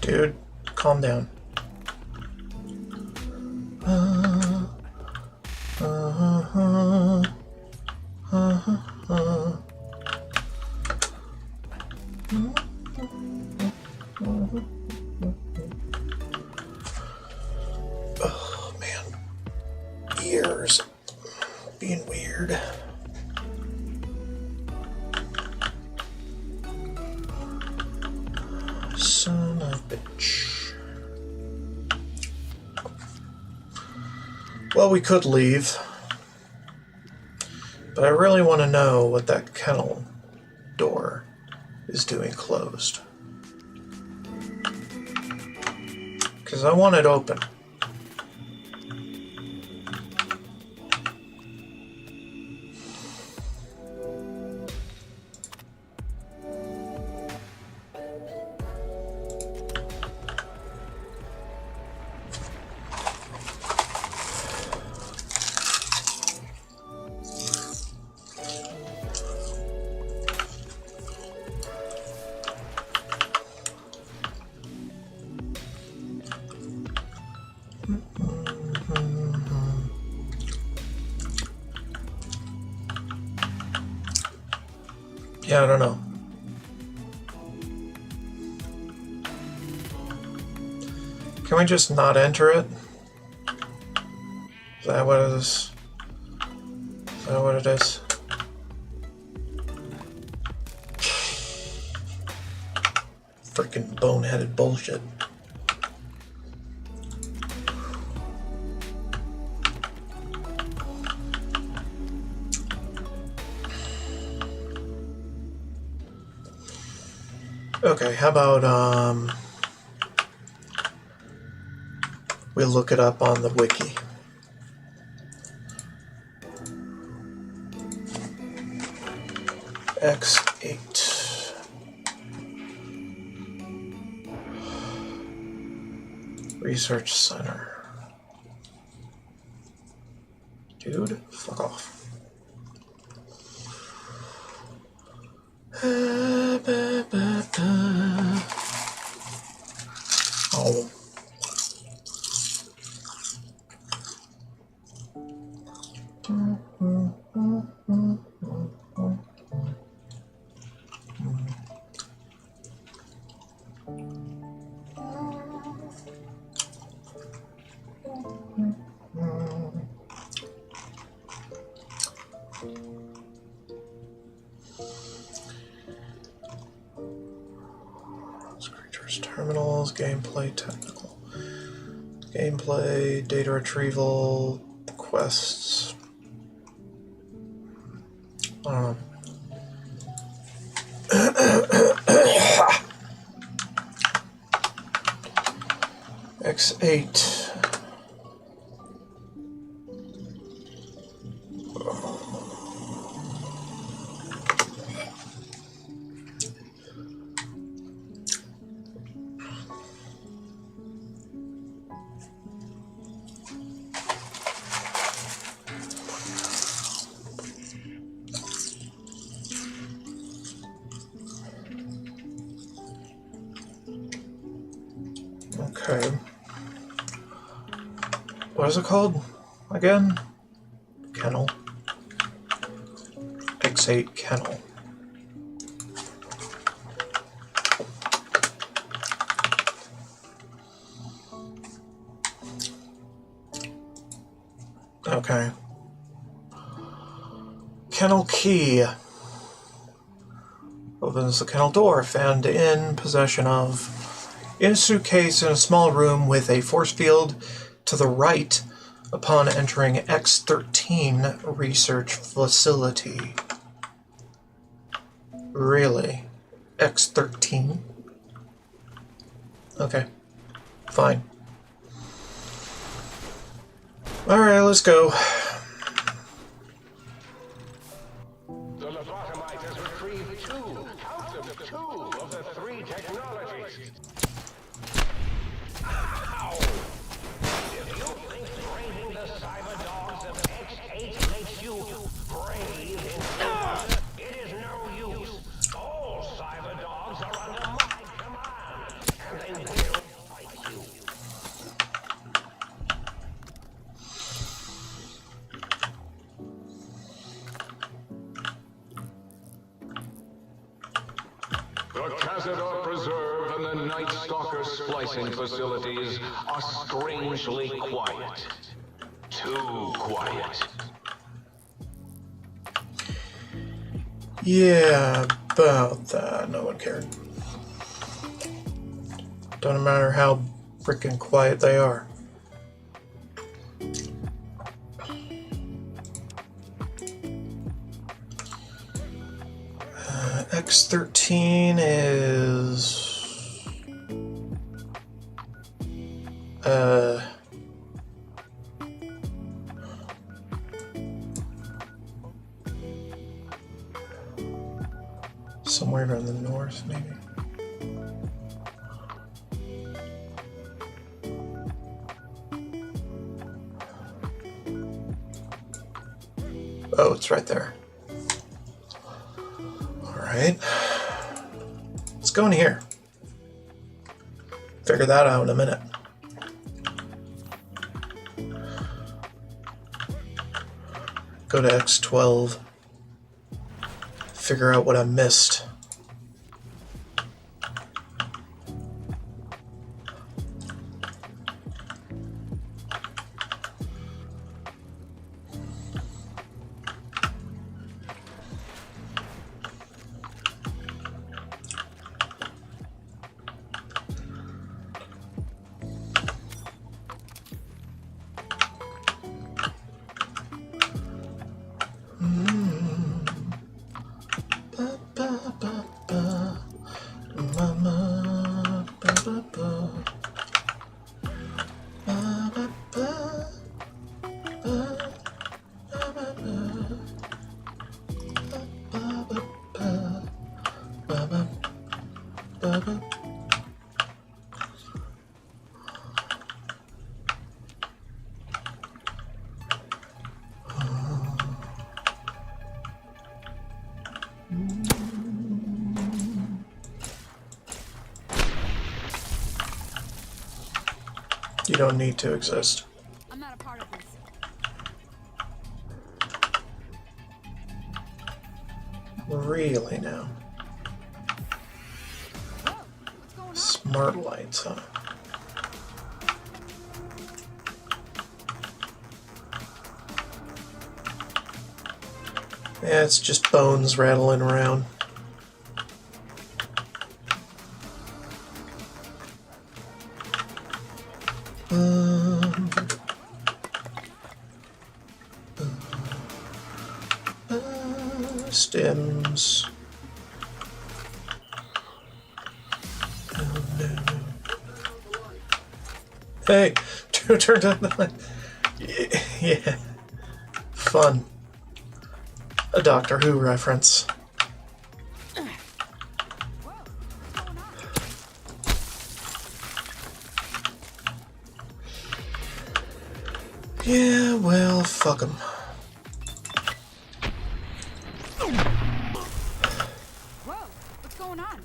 Dude, calm down. Oh man, ears being weird. Son of a bitch. Well, we could leave, but I really want to know what that kennel door is doing closed. Because I want it open. Yeah, I don't know. Can we just not enter it? Is that what it is? Is that what it is? Freaking boneheaded bullshit. Okay, how about we look it up on the wiki. X8. Research Center. Dude, fuck off. Users, terminals, gameplay, technical. Gameplay, data retrieval, quests. I don't know. X8. Okay. What is it called again? Kennel. X8 kennel. Okay. Kennel key. Opens the kennel door, found in possession of. In a suitcase in a small room with a force field to the right upon entering X13 research facility. Really? X13? Okay. Fine. Alright, let's go. The lobotomite has retrieved 2 out of 2 of the 3 technologies. Ow! If you think training the cyber dogs of X8 makes you brave in it is no use. All cyber dogs are under my command, and they will fight you. The Cazador Preserve and the Night Stalker splicing facilities are strangely quiet. Too quiet. Yeah, about that. No one cared. Doesn't matter how freaking quiet they are. X13 is somewhere in the north, maybe. Oh, it's right there. Alright. Let's go in here. Figure that out in a minute. Go to X12. Figure out what I missed. You don't need to exist. I'm not a part of this. Really now. Smart lights, huh? Yeah, it's just bones rattling around. Stims. Hey, turn on the light. Yeah. Fun. A Doctor Who reference. Yeah, well, fuck 'em. Whoa, what's going on?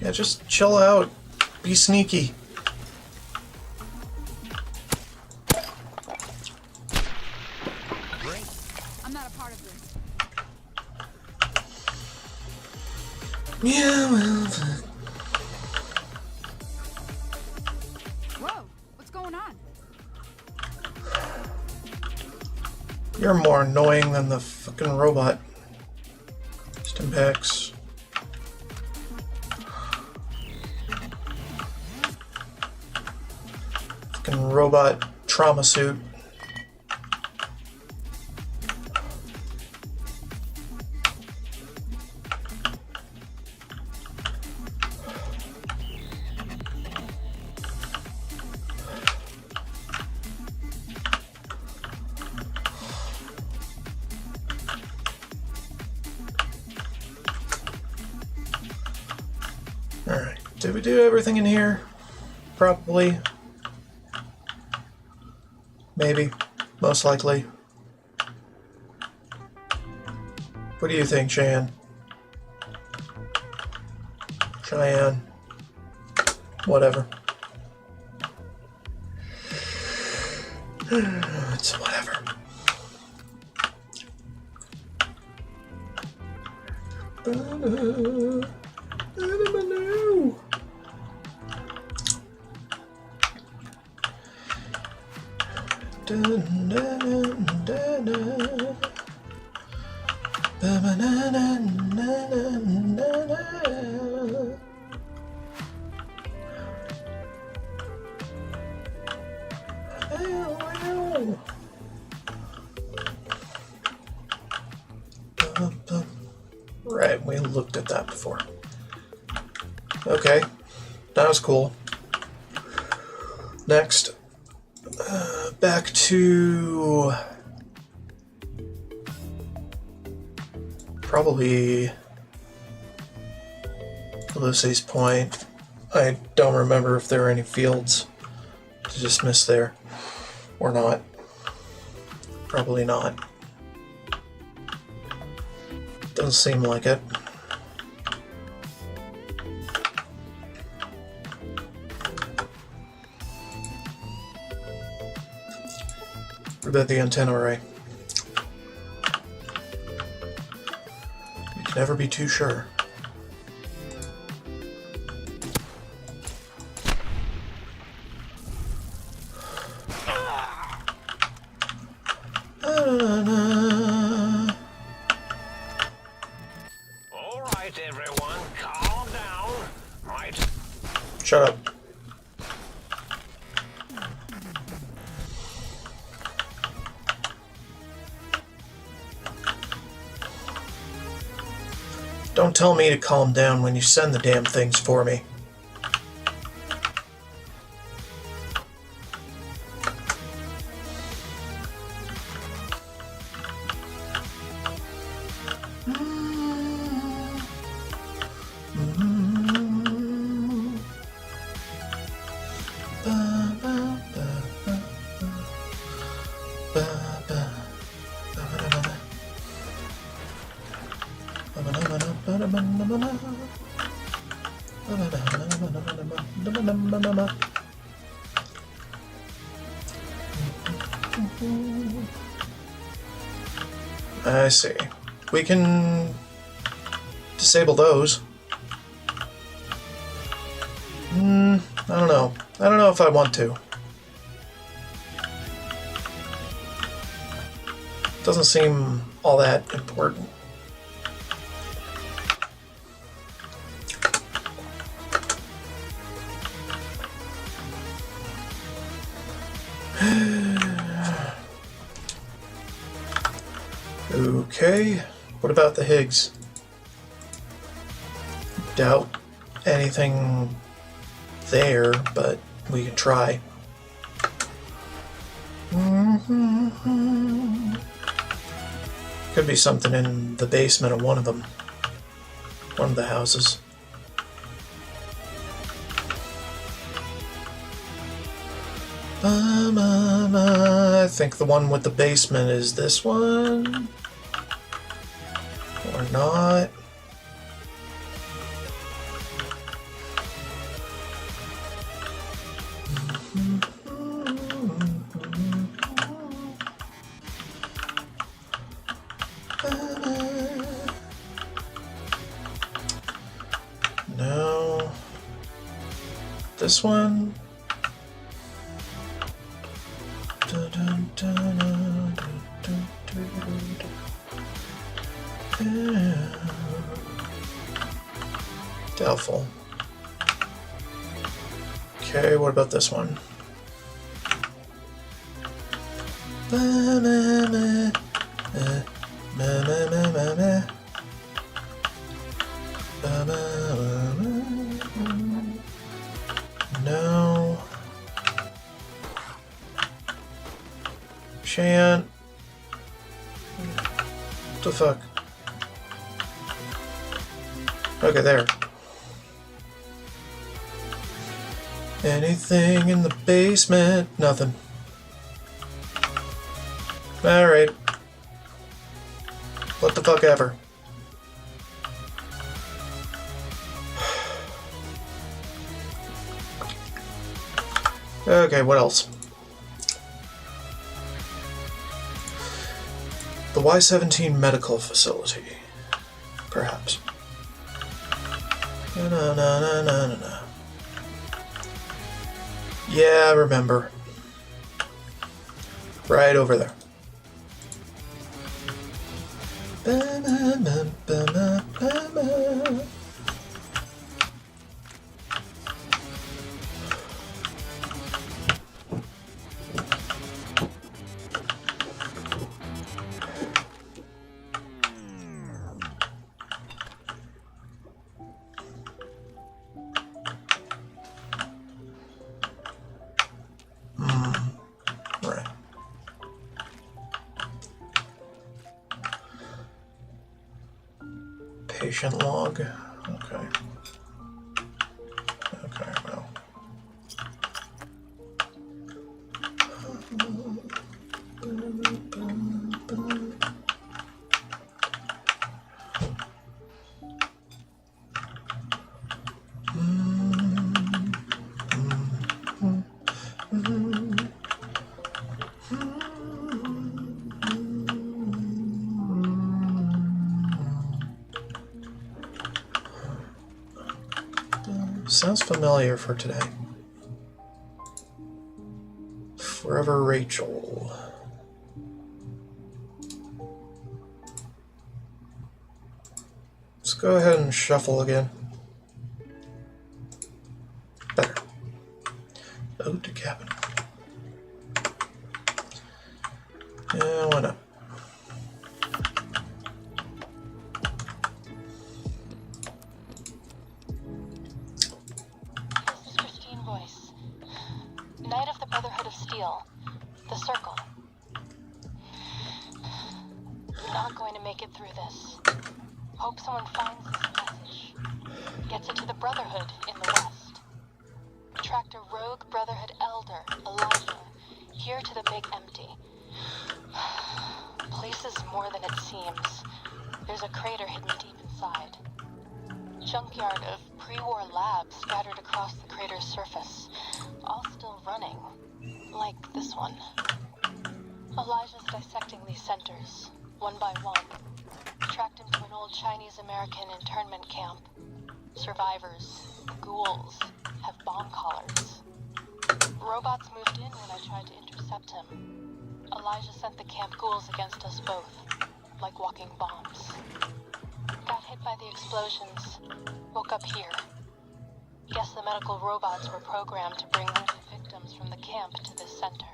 Yeah, just chill out. Be sneaky. I'm not a part of this. Yeah, well... Whoa, what's going on? You're more annoying than the fucking robot. Stimpaks. Fucking robot trauma suit. Alright, did we do everything in here? Probably. Maybe. Most likely. What do you think, Cheyenne? Cheyenne. Whatever. It's whatever. Right, we looked at that before. Okay, that was cool. Next, back to probably Lucy's point. I don't remember if there are any fields to dismiss there or not. Probably not. Doesn't seem like it. What about the antenna array? You can never be too sure. Alright, everyone, calm down. Right. Shut up. Don't tell me to calm down when you send the damn things for me. I see. We can disable those. I don't know. I don't know if I want to. Doesn't seem all that important. Okay, What about the Higgs? Doubt anything there, but we can try. Could be something in the basement of one of them. One of the houses. I think the one with the basement is this one. Or not. No. This one. Doubtful. Okay, what about this one? No. Shan. What the fuck? Okay, there. Anything in the basement? Nothing. Alright. What the fuck ever. Okay, what else? The Y-17 medical facility. Perhaps. No. Yeah, I remember. Right over there. Right. Patient log. Okay. Okay, well. Sounds familiar for today. Forever Rachel. Let's go ahead and shuffle again. Better. Ode to cabin. Yeah, why not? Knight of the Brotherhood of Steel. The Circle. I'm not going to make it through this. Hope someone finds this message. Gets it to the Brotherhood in the West. Tracked a rogue Brotherhood elder, Elijah, here to the Big Empty. Place is more than it seems. There's a crater hidden deep inside. Junkyard of pre-war labs scattered across the crater's surface, all still running, like this one. Elijah's dissecting these centers, one by one. Tracked him to an old Chinese-American internment camp. Survivors, ghouls, have bomb collars. Robots moved in when I tried to intercept him. Elijah sent the camp ghouls against us both, like walking bombs. Got hit by the explosions. Woke up here. Guess the medical robots were programmed to bring wounded victims from the camp to this center.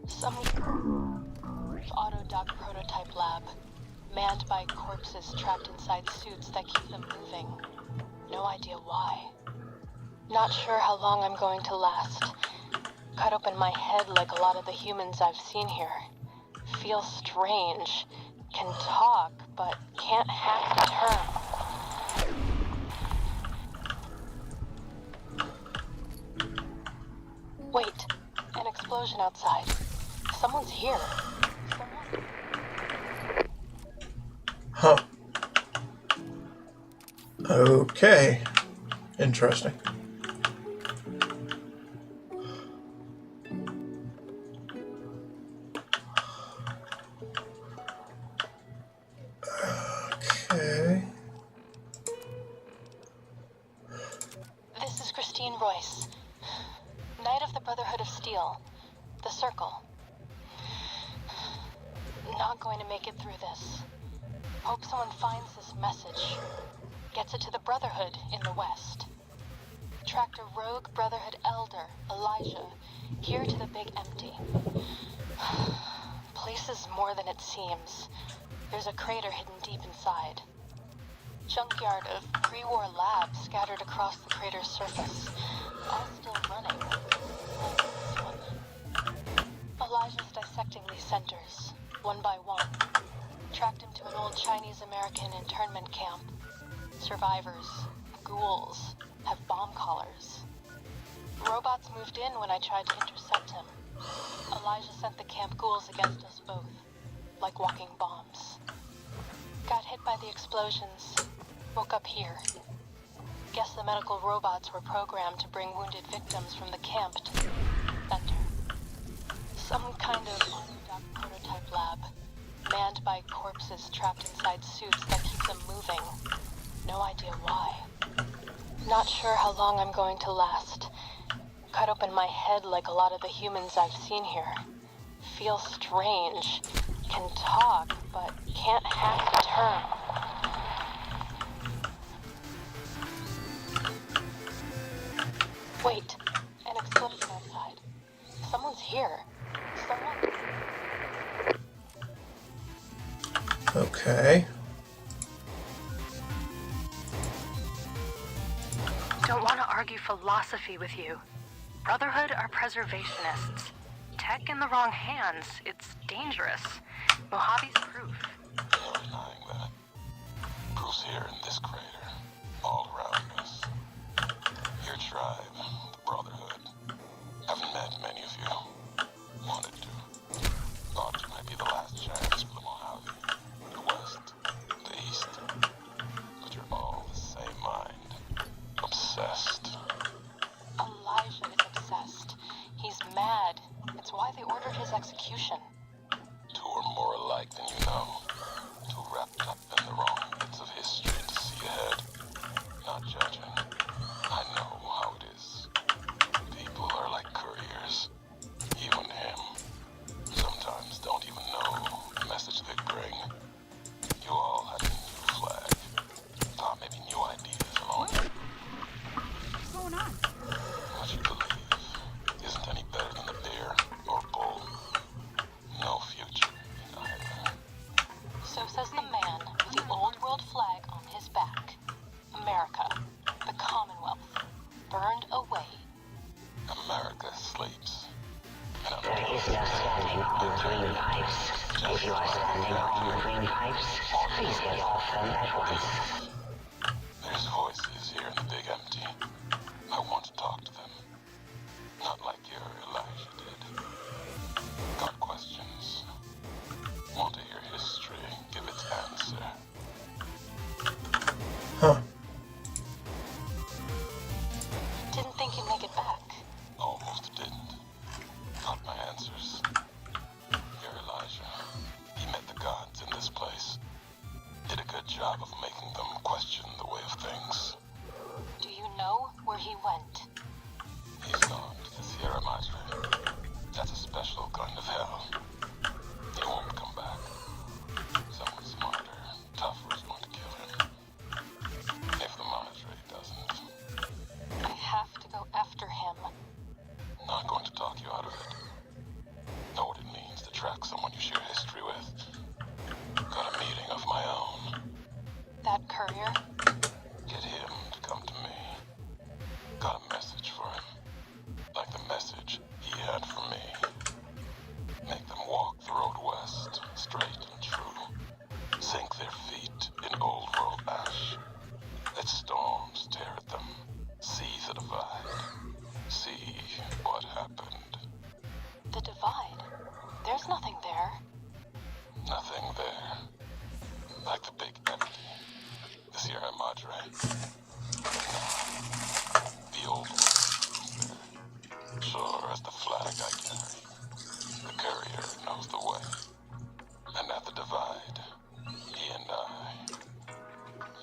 Some autodoc prototype lab. manned by corpses trapped inside suits that keep them moving. No idea why. Not sure how long I'm going to last. Cut open my head like a lot of the humans I've seen here. Feel strange. Can talk, but can't hack the term. Wait, an explosion outside. Someone's here. Huh. Okay. Interesting. Okay. This is Christine Royce, Knight of the Brotherhood of Steel, the Circle. Not going to make it through this. Hope someone finds this message, gets it to the Brotherhood in the West. Tracked a rogue Brotherhood elder, Elijah, here to the Big Empty. Place is more than it seems. There's a crater hidden deep inside. Junkyard of pre-war labs scattered across the crater's surface, all still running. Elijah's dissecting these centers, one by one. Tracked him to an old Chinese-American internment camp. Survivors, ghouls, have bomb collars. Robots moved in when I tried to intercept him. Elijah sent the camp ghouls against us both, like walking bombs. Got hit by the explosions, woke up here. Guess the medical robots were programmed to bring wounded victims from the camp to the center. Some kind of undocked prototype lab, manned by corpses trapped inside suits that keep them moving. No idea why. Not sure how long I'm going to last. Cut open my head like a lot of the humans I've seen here. Feel strange. Can talk, but can't hack the term. Wait, an explosion outside. Someone's here. Someone... Okay. Don't want to argue philosophy with you. Brotherhood are preservationists. Tech in the wrong hands, it's dangerous. Mojave's proof. No denying that. Proof's here in this crater, all around us. Your tribe, the Brotherhood. Haven't met many of you. Wanted to. Thought you might be the last chance for the Mojave. The West, the East. But you're all the same mind. Obsessed. Elijah is obsessed. He's mad. It's why they ordered his execution. Two are more alike than you know. Two wrapped up in the wrong bits of history to see ahead. Not judging. I know how it is. People are like couriers. Even him. Sometimes don't even know the message they bring. You all had a new flag. Thought maybe new ideas along. What's going on? What you believe isn't any better than the bear or bull. No future in either. So says the man with the old world flag on his back. America, the Commonwealth, burned away. America sleeps. There is no standing on green pipes. If you are standing on the green pipes, please get off them at once. There's voices here in the Big Empty. I want to talk to them. Not like your Elijah did. Got questions. Want to hear history, give its answer. Huh. Didn't think you'd make it back. Almost didn't. Got my answers. Your Elijah. He met the gods in this place. Did a good job of making them question the way of things. Do you know where he went? He's gone to the Sierra Madre. That's a special kind of hell. He won't come back. Someone smarter, tougher is going to kill him. If the Madre doesn't. I have to go after him. Not going to talk you out of it. Know what it means to track someone you share history with. Got a meeting of courier? Get him to come to me. Got a message for him. Like the message he had for me. Make them walk the road west, straight and true. Sink their feet in old world ash. Let storms tear at them. See the divide. See what happened. The divide? There's nothing there. Nothing there. Like the big empty. The Sierra Madre. The old one is there. Sure as the flag I carry. The courier knows the way. And at the divide, he and I,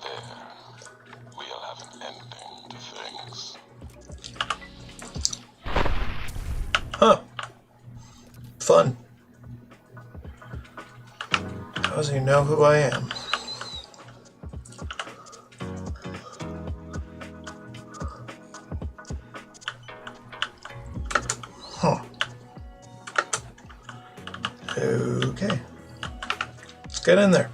there, we'll have an ending to things. Huh. Fun. Does he know who I am? Huh. Okay. Let's get in there.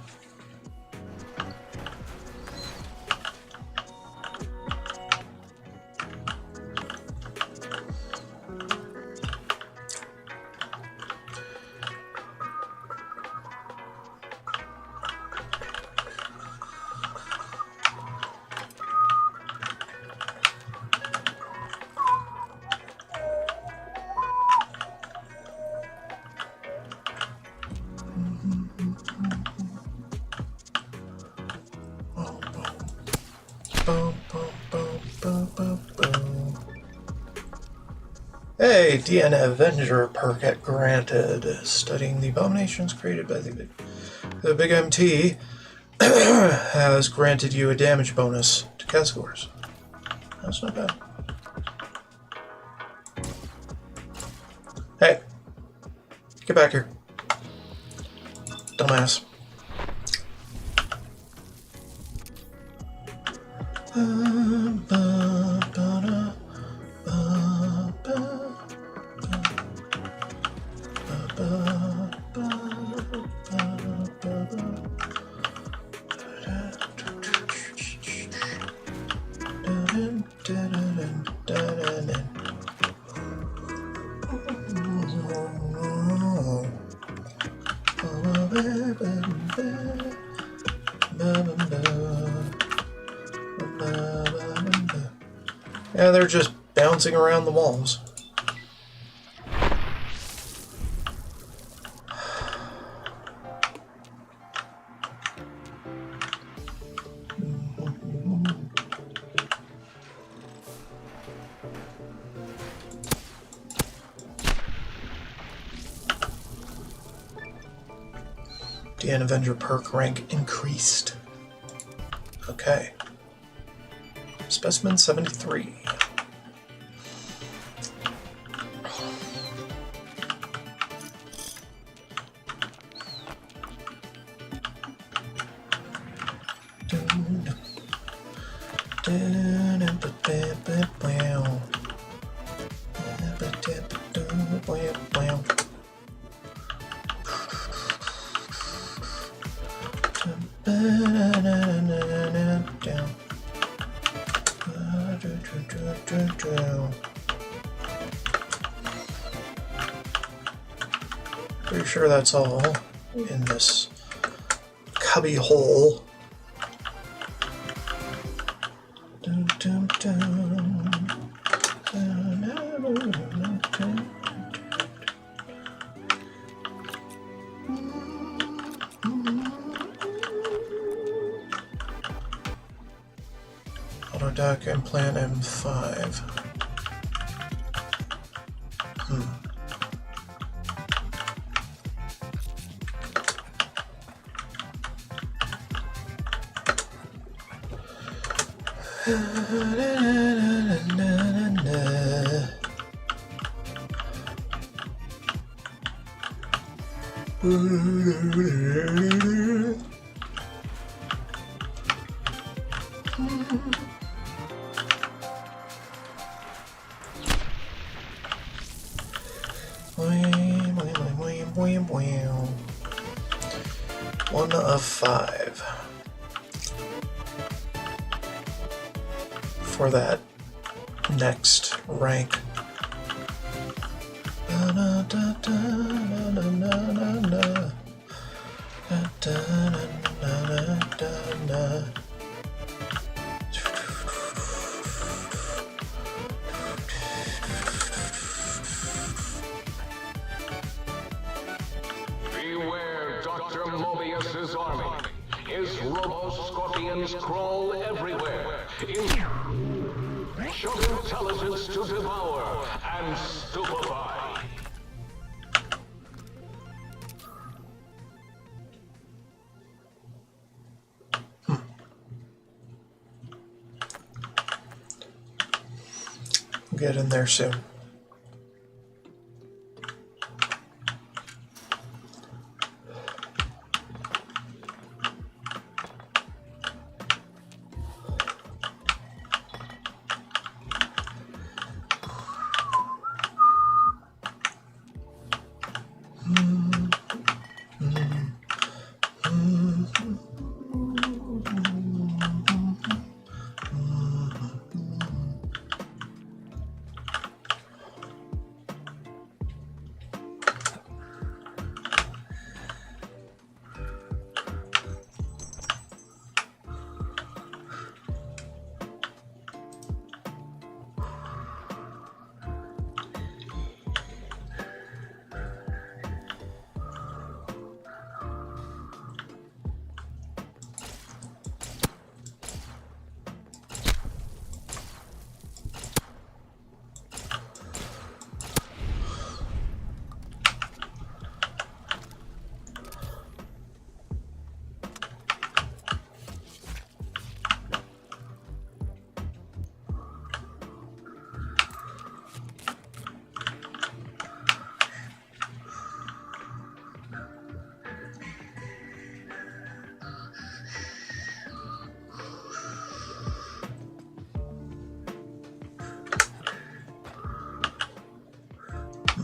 Hey, DN Avenger perk at granted. Studying the abominations created by the Big MT has granted you a damage bonus to cast scores. That's not bad. Hey, get back here, dumbass. Yeah, they're just bouncing around the walls. DN Avenger perk rank increased. Okay. Specimen 73. Pretty sure that's all in this cubby hole. Autodoc implant M5. One of 5. for that next rank. Beware Dr. Mobius's army. His robo-scorpions crawl everywhere. Show intelligence to devour and stupefy. Get in there soon.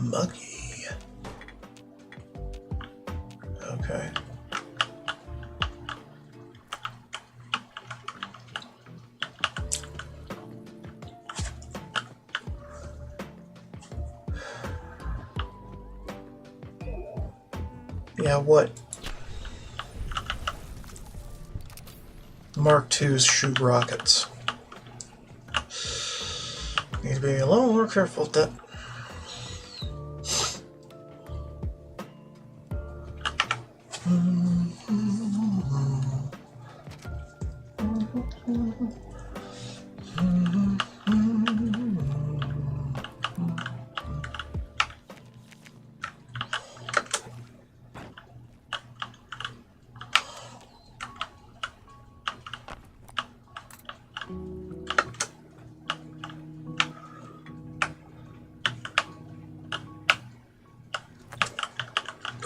Muggy. Okay. Yeah, what? Mark II's shoot rockets. Need to be a little more careful with that.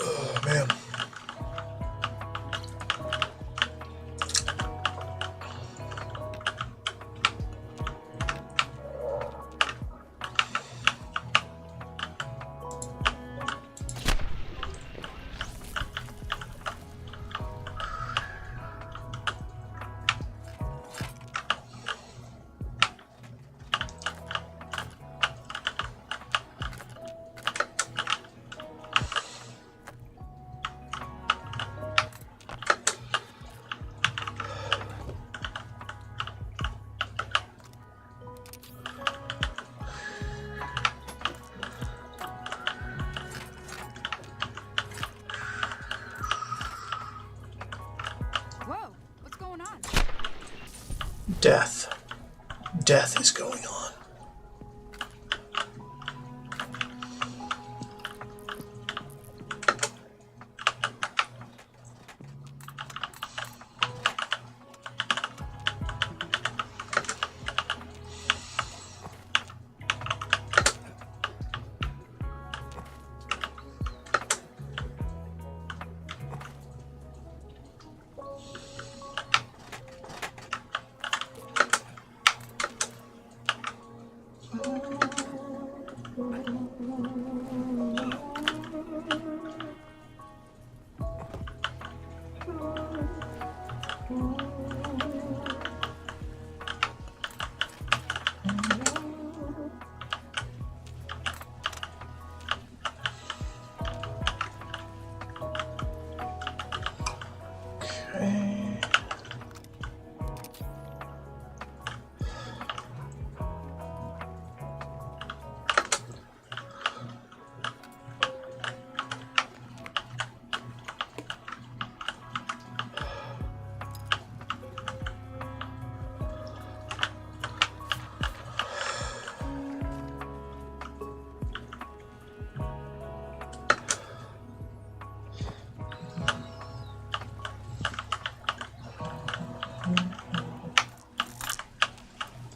Oh, man. Whoa, what's going on? Death. Death is going on.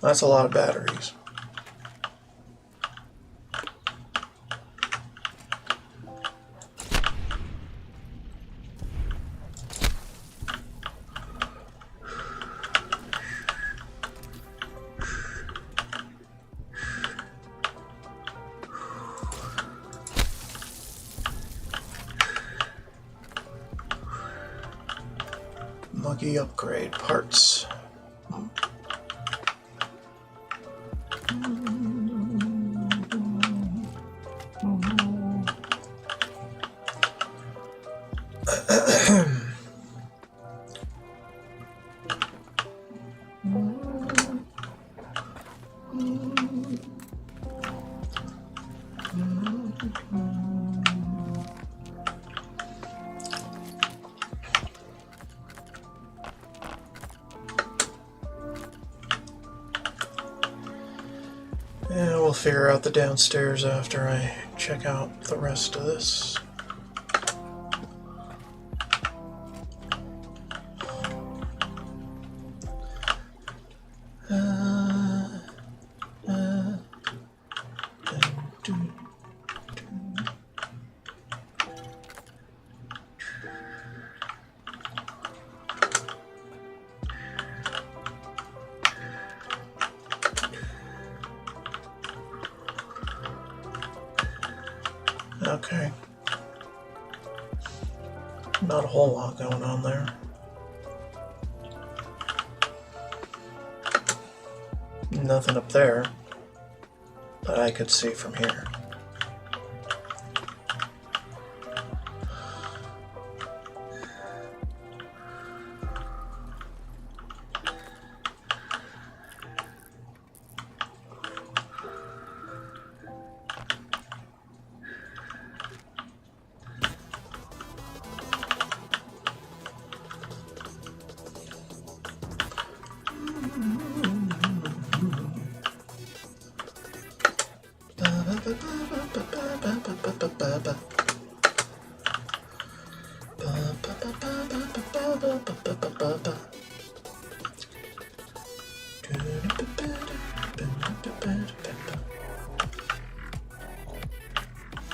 That's a lot of batteries. Muggy upgrade parts. And we'll figure out the downstairs after I check out the rest of this. Okay. Not a whole lot going on there. Nothing up there that I could see from here.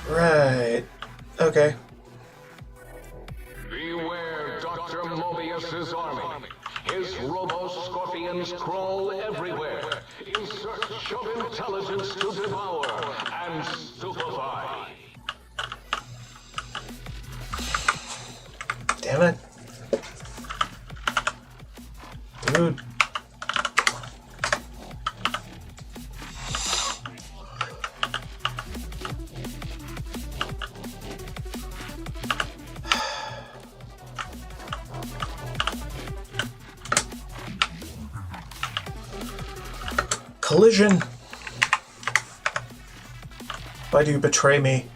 Right. Okay. Beware Dr. Mobius's army. His robo-scorpions crawl everywhere in search of intelligence to devour and stupefy. Damn it. Dude. Collision. Why do you betray me?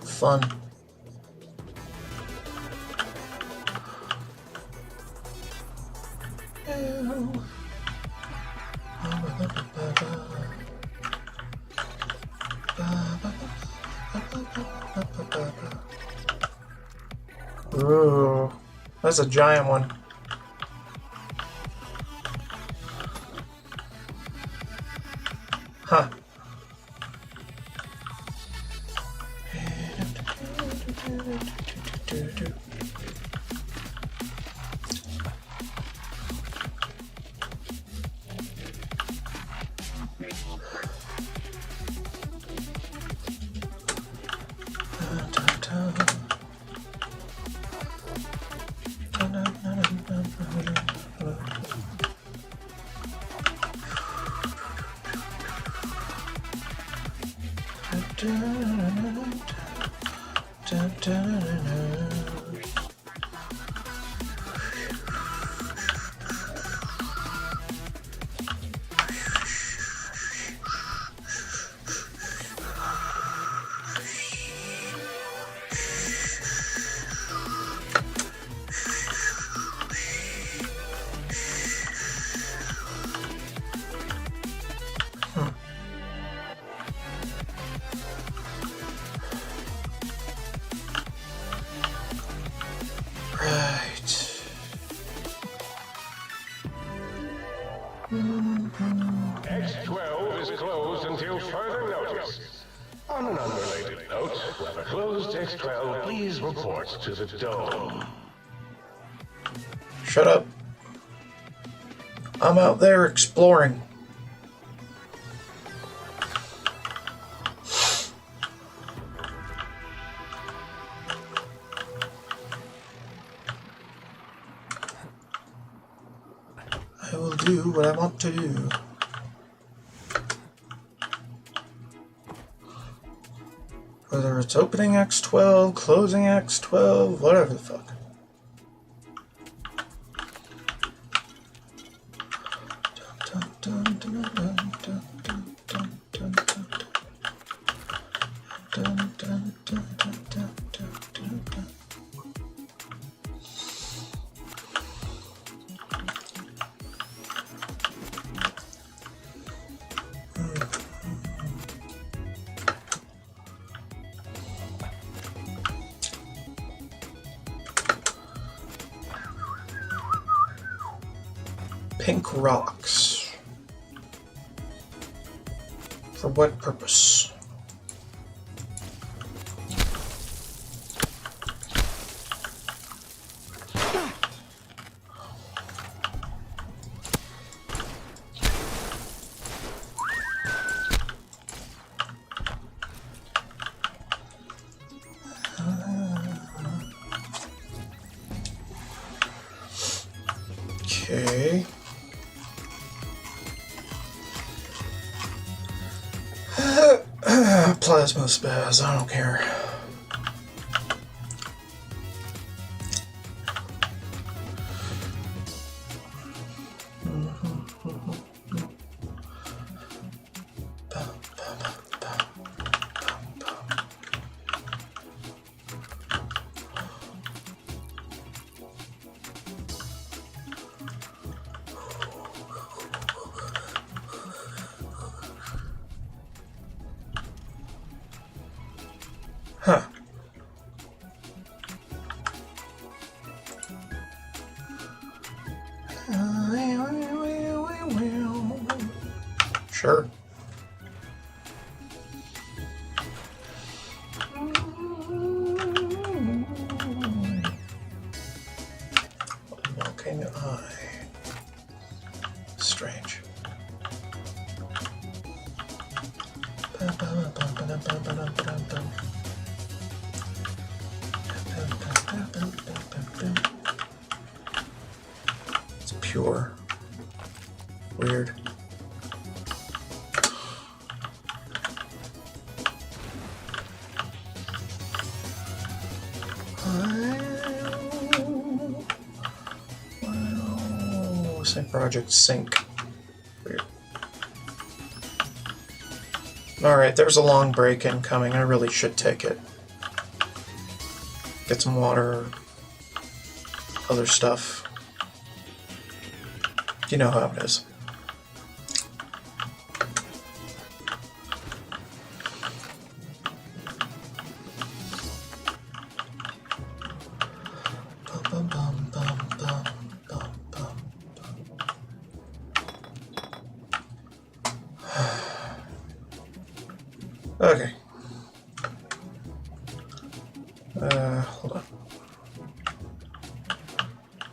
Fun. Ooh, that's a giant one. Huh. X12 is closed until further notice. On an unrelated note, whoever closed X12, please report to the dome. Shut up. I'm out there exploring. I will do what I want to do. Whether it's opening X12, closing X12, whatever the fuck. Pink rocks. For what purpose? Okay. Plasma spaz, I don't care. Huh. Sure. Walking eye. Strange. It's pure. Weird. Sync project sync. Weird. Alright, there's a long break incoming. I really should take it. Get some water, other stuff. You know how it is. Okay. Hold on.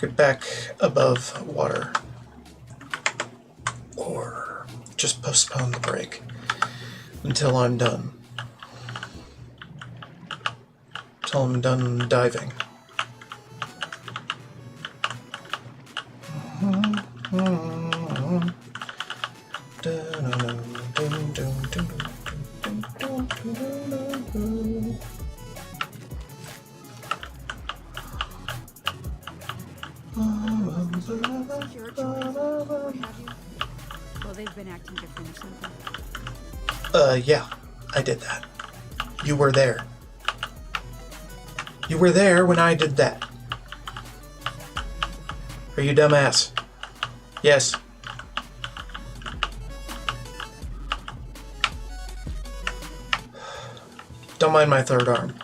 Get back above water. Or just postpone the break until I'm done. Until I'm done diving. Your choice, or have you? Well, they've been acting different or something. Yeah, I did that. You were there. You were there when I did that. Are you dumbass? Yes. Don't mind my third arm.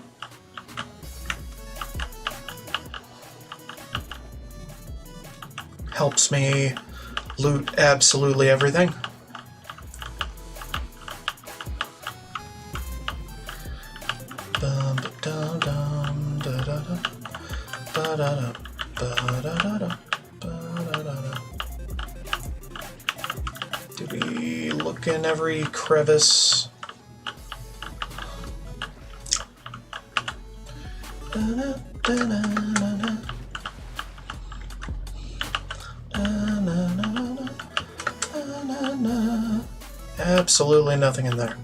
Helps me loot absolutely everything. Do we look in every crevice? Absolutely nothing in there.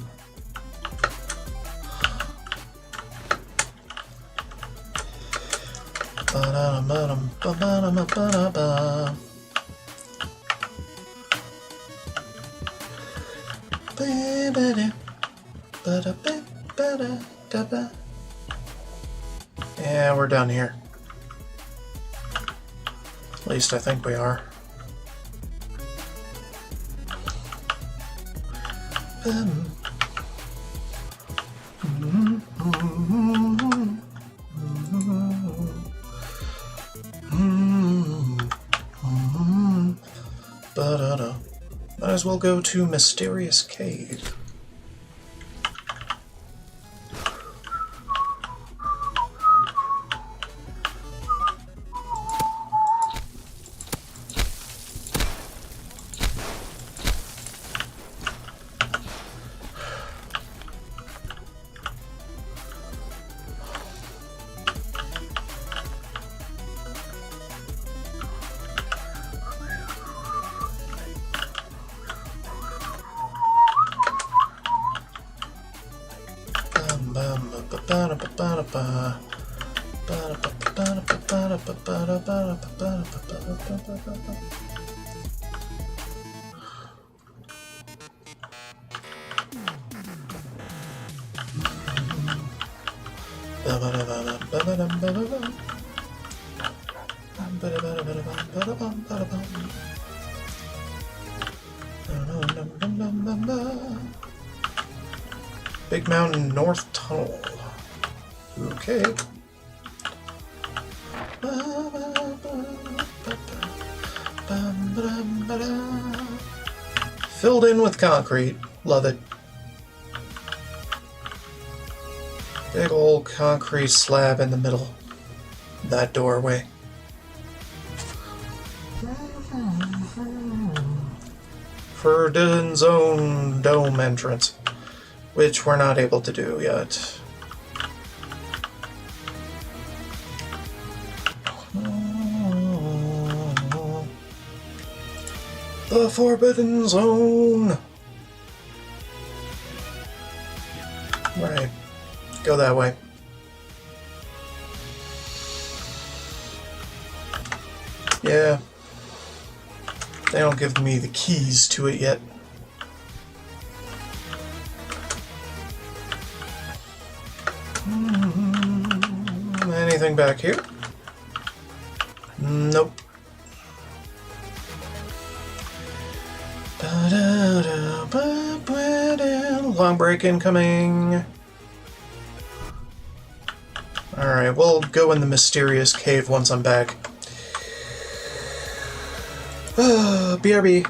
Yeah, we're done here. At least I think we are. Might as well go to Mysterious Cave. Big Mountain North Tunnel. Okay. Filled in with concrete. Love it. Big old concrete slab in the middle of that doorway. Forbidden Zone dome entrance, which we're not able to do yet. The Forbidden Zone! Right. Go that way. Yeah. They don't give me the keys to it yet. Anything back here? Nope. Long break incoming. Alright, we'll go in the mysterious cave once I'm back. BRB.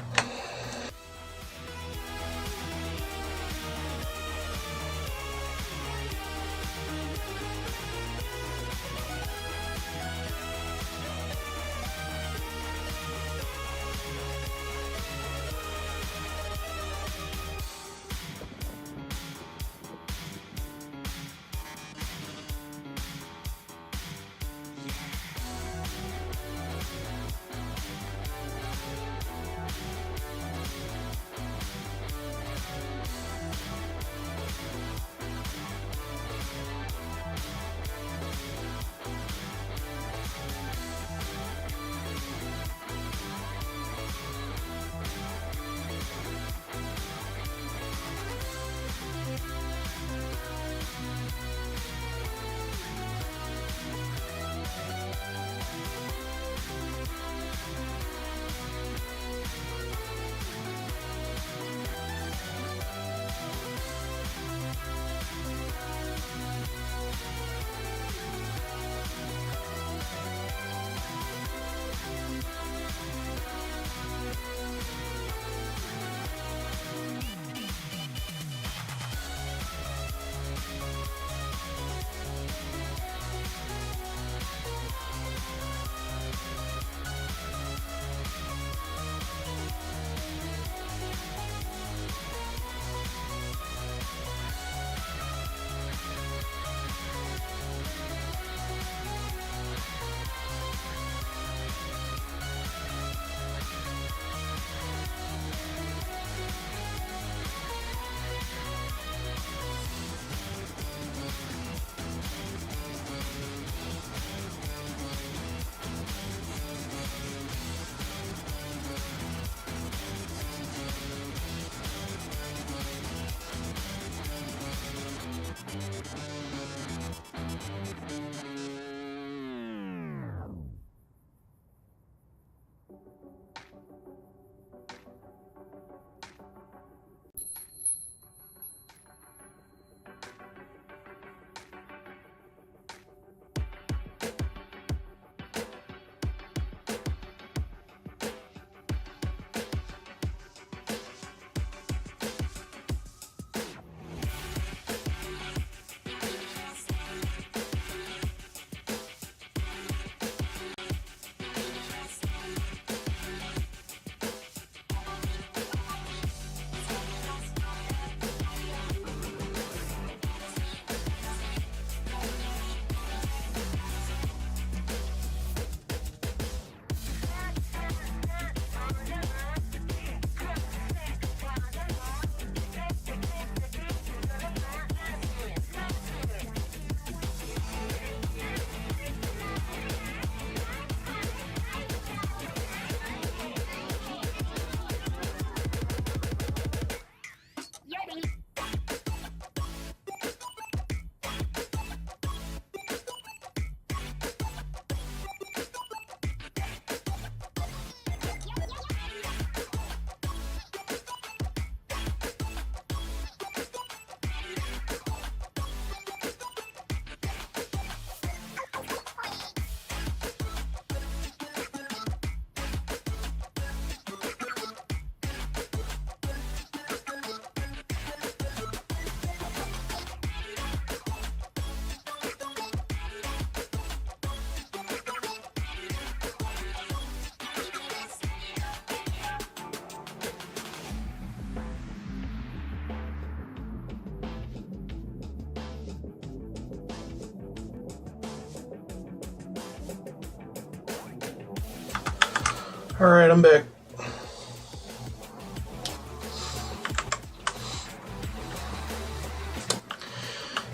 Alright, I'm back.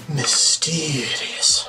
Mysterious.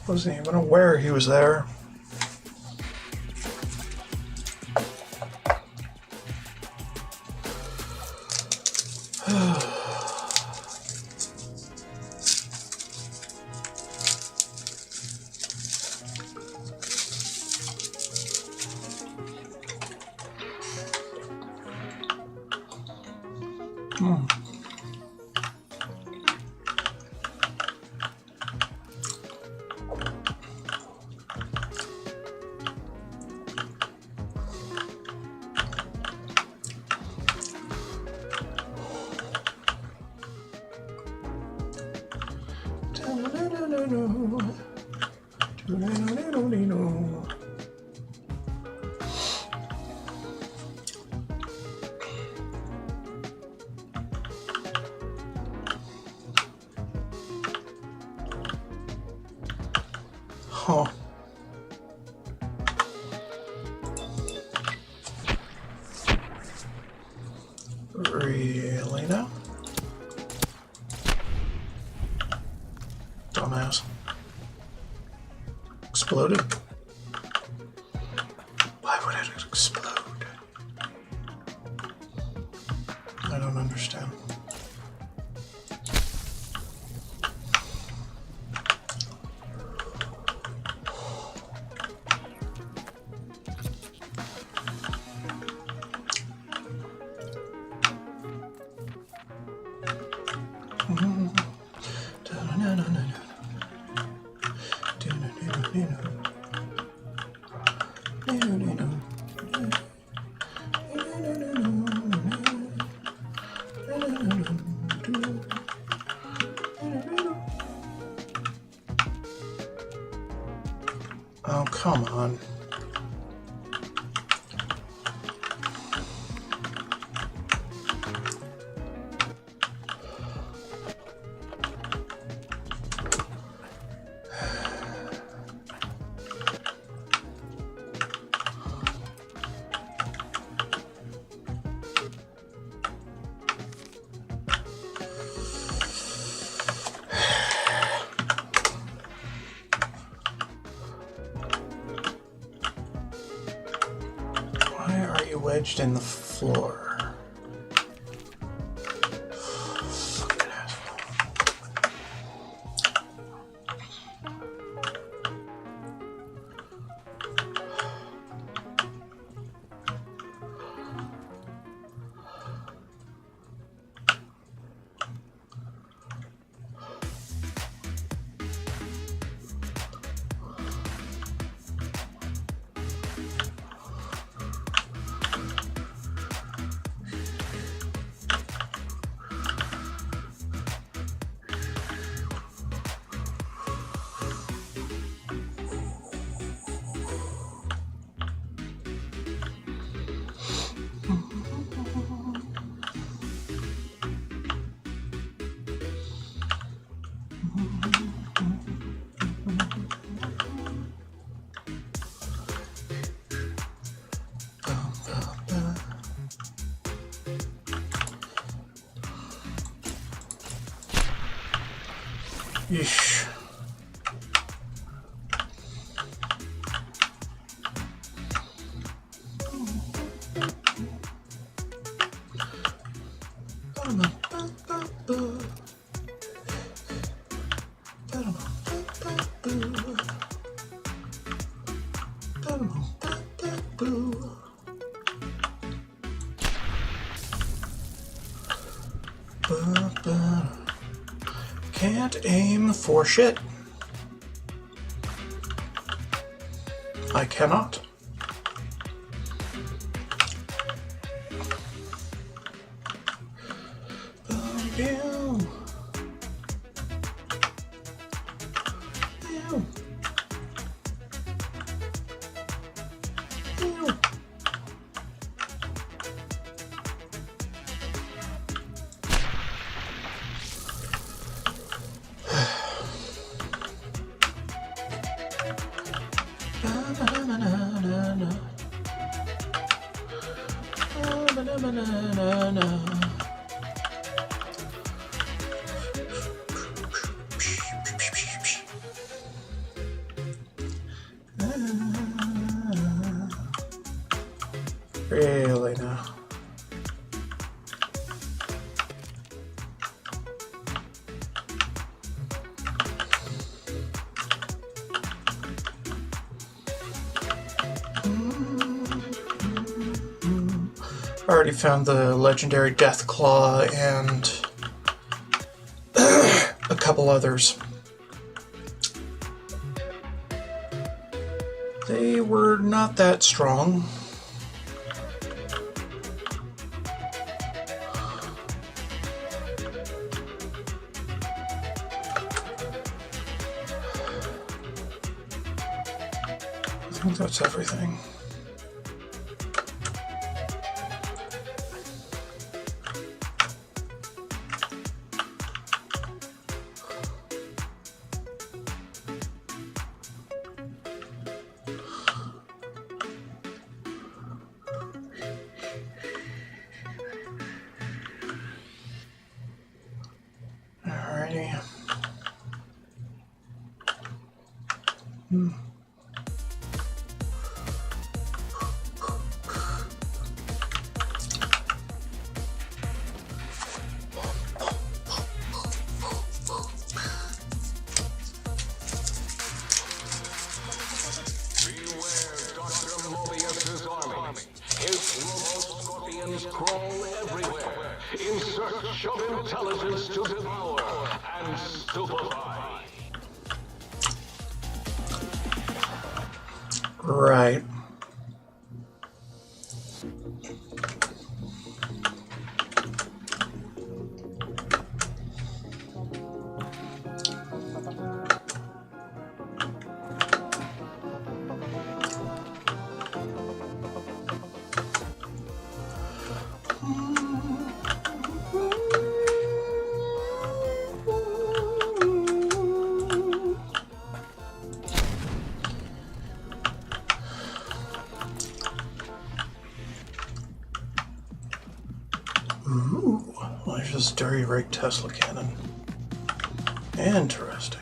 Wasn't even aware he was there. Huh. Really now? Dumbass. Exploded? Why would it explode? I don't understand. Oh, come on. Wedged in the floor. Fucking asshole. Yeesh. Can't aim for shit. I cannot. Really now. Already found the legendary Death Claw and a couple others. They were not that strong. I think that's everything. Alrighty. Crawl everywhere in search of intelligence to devour and stupefy. Right. Ooh, there's this dirty rig Tesla cannon. Interesting.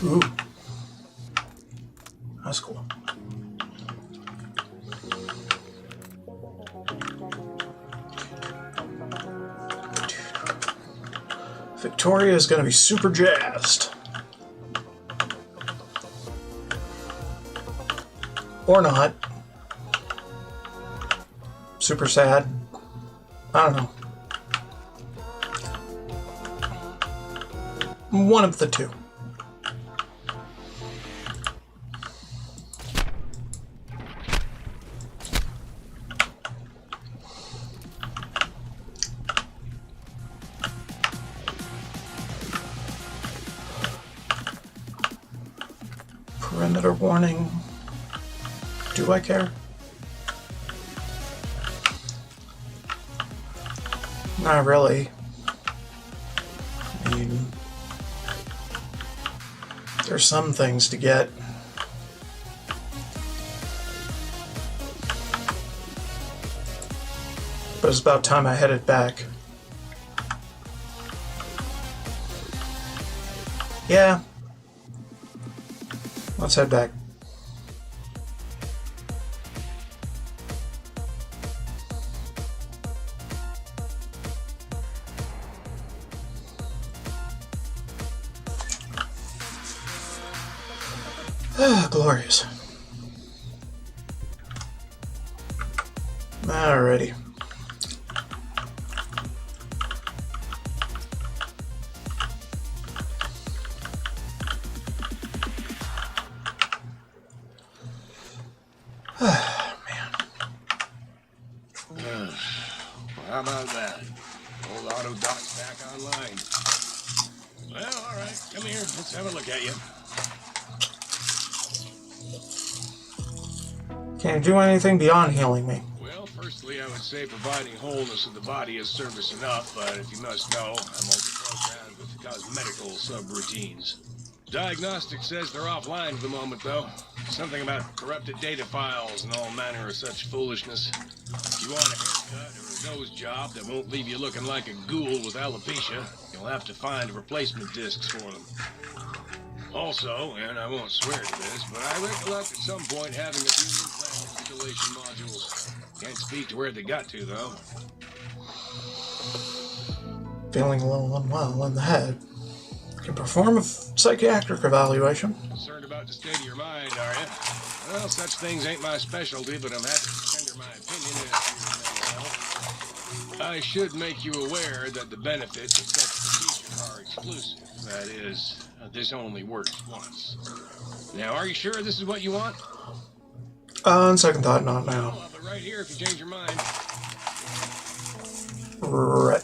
Ooh, that's cool. Victoria is going to be super jazzed. Or not. Super sad. I don't know. one of the two. Perimeter warning. Do I care? Not really. I mean, there's some things to get. But it's about time I headed back. Yeah. Let's head back. Ah, glorious. Alrighty. How about that? Old auto doc's back online. Well, all right. Come here. Let's have a look at you. Can't do anything beyond healing me. Well, firstly, I would say providing wholeness of the body is service enough, but if you must know, I'm only programmed with cosmetical subroutines. Diagnostics says they're offline for the moment, though. Something about corrupted data files and all manner of such foolishness. If you want a haircut or a nose job that won't leave you looking like a ghoul with alopecia, you'll have to find replacement discs for them. Also, and I won't swear to this, but I recollect at some point having a few implant installation modules. Can't speak to where they got to, though. Feeling a little unwell in the head. Can perform a psychiatric evaluation. Concerned about the state of your mind, are you? Well, such things ain't my specialty, but I'm happy to tender my opinion as to your mental health. I should make you aware that the benefits of such procedure are exclusive. That is, this only works once. Now, are you sure this is what you want? On second thought, not now. I'll have it right here if you change your mind. Right.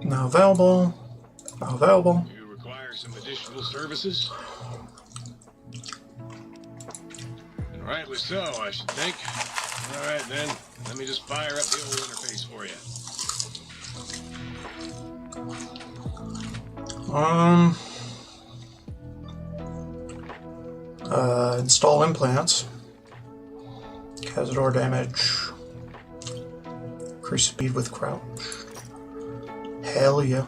Not available. Not available. You require some additional services? And rightly so, I should think. All right, then. Let me just fire up the old interface for you. Install implants. Cazador damage. Increase speed with crouch. Hell yeah.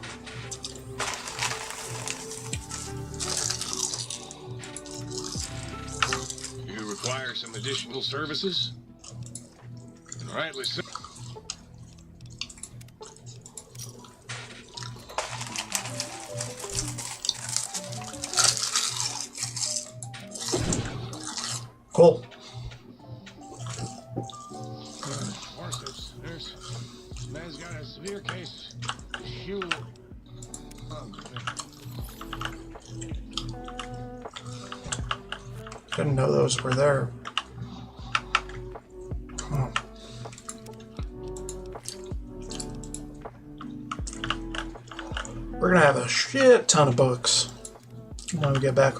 You require some additional services? And rightly so. Cool. Horses, this man's got a severe case. Shoe. Didn't know those were there. We're gonna have a shit ton of books when we get back.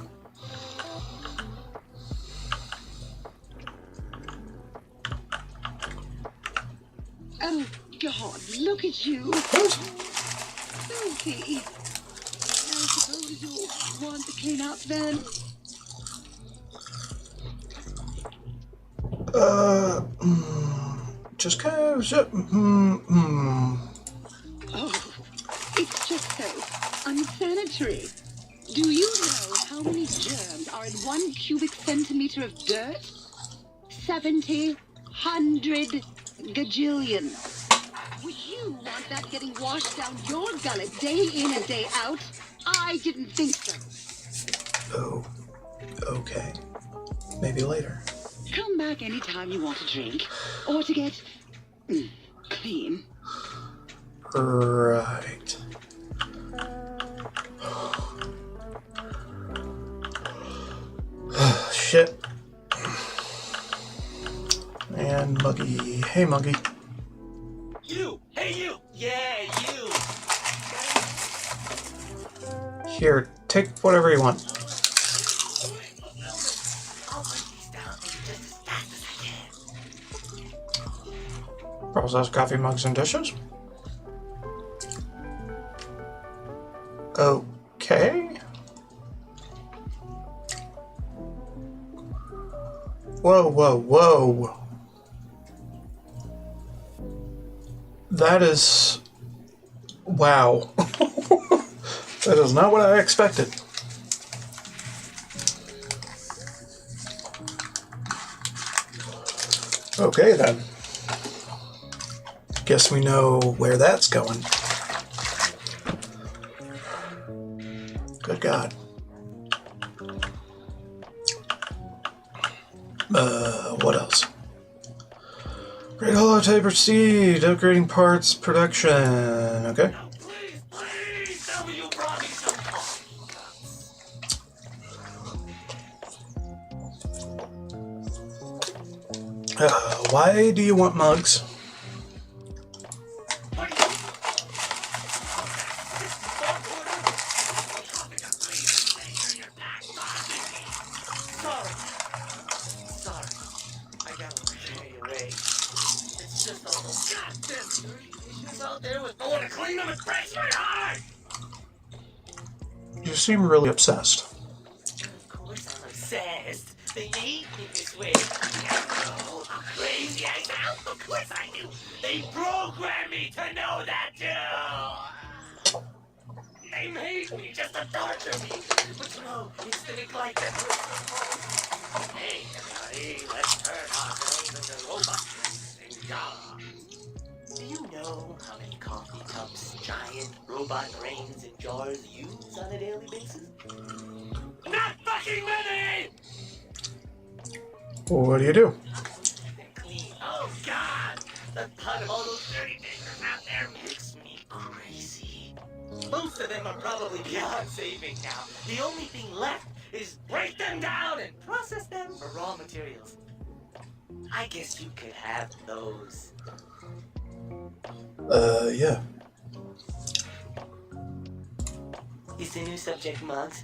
Oh, God, look at you. Filthy. I suppose you want to clean up then? Just kind of. Oh, it's just so unsanitary. Do you know how many germs are in 1 cubic centimeter of dirt? 70, 100 gajillion. Would you want that getting washed down your gullet day in and day out? I didn't think so. Oh, okay. Maybe later. Come back anytime you want a drink or to get clean. Right. Shit. And Muggy. Hey, Muggy. You! Hey, you! Yeah, you! Here, take whatever you want. Process coffee mugs and dishes. Okay. Whoa, whoa, whoa. That is... Wow. That is not what I expected. Okay, then. Guess we know where that's going. Good God. What else? Great holotape proceed. Upgrading parts production. Okay. Please tell me you brought me some Why do you want mugs? You seem really obsessed. Of course I'm obsessed. They made me this way. Oh, how crazy I sound. Of course I do. They programmed me to know that too. They made me just to torture me. But you know, it's the neglect that was supposed. Hey, everybody, let's turn our brains into robots and jobs. Do you know how many coffee cups giant robot brains and jars use on a daily basis? Not fucking many! What do you do? Clean. Oh God! The thought of all those dirty fingers out there makes me crazy. Most of them are probably beyond saving now. The only thing left is break them down and process them for raw materials. I guess you could have those. Yeah. Is the new subject mugs?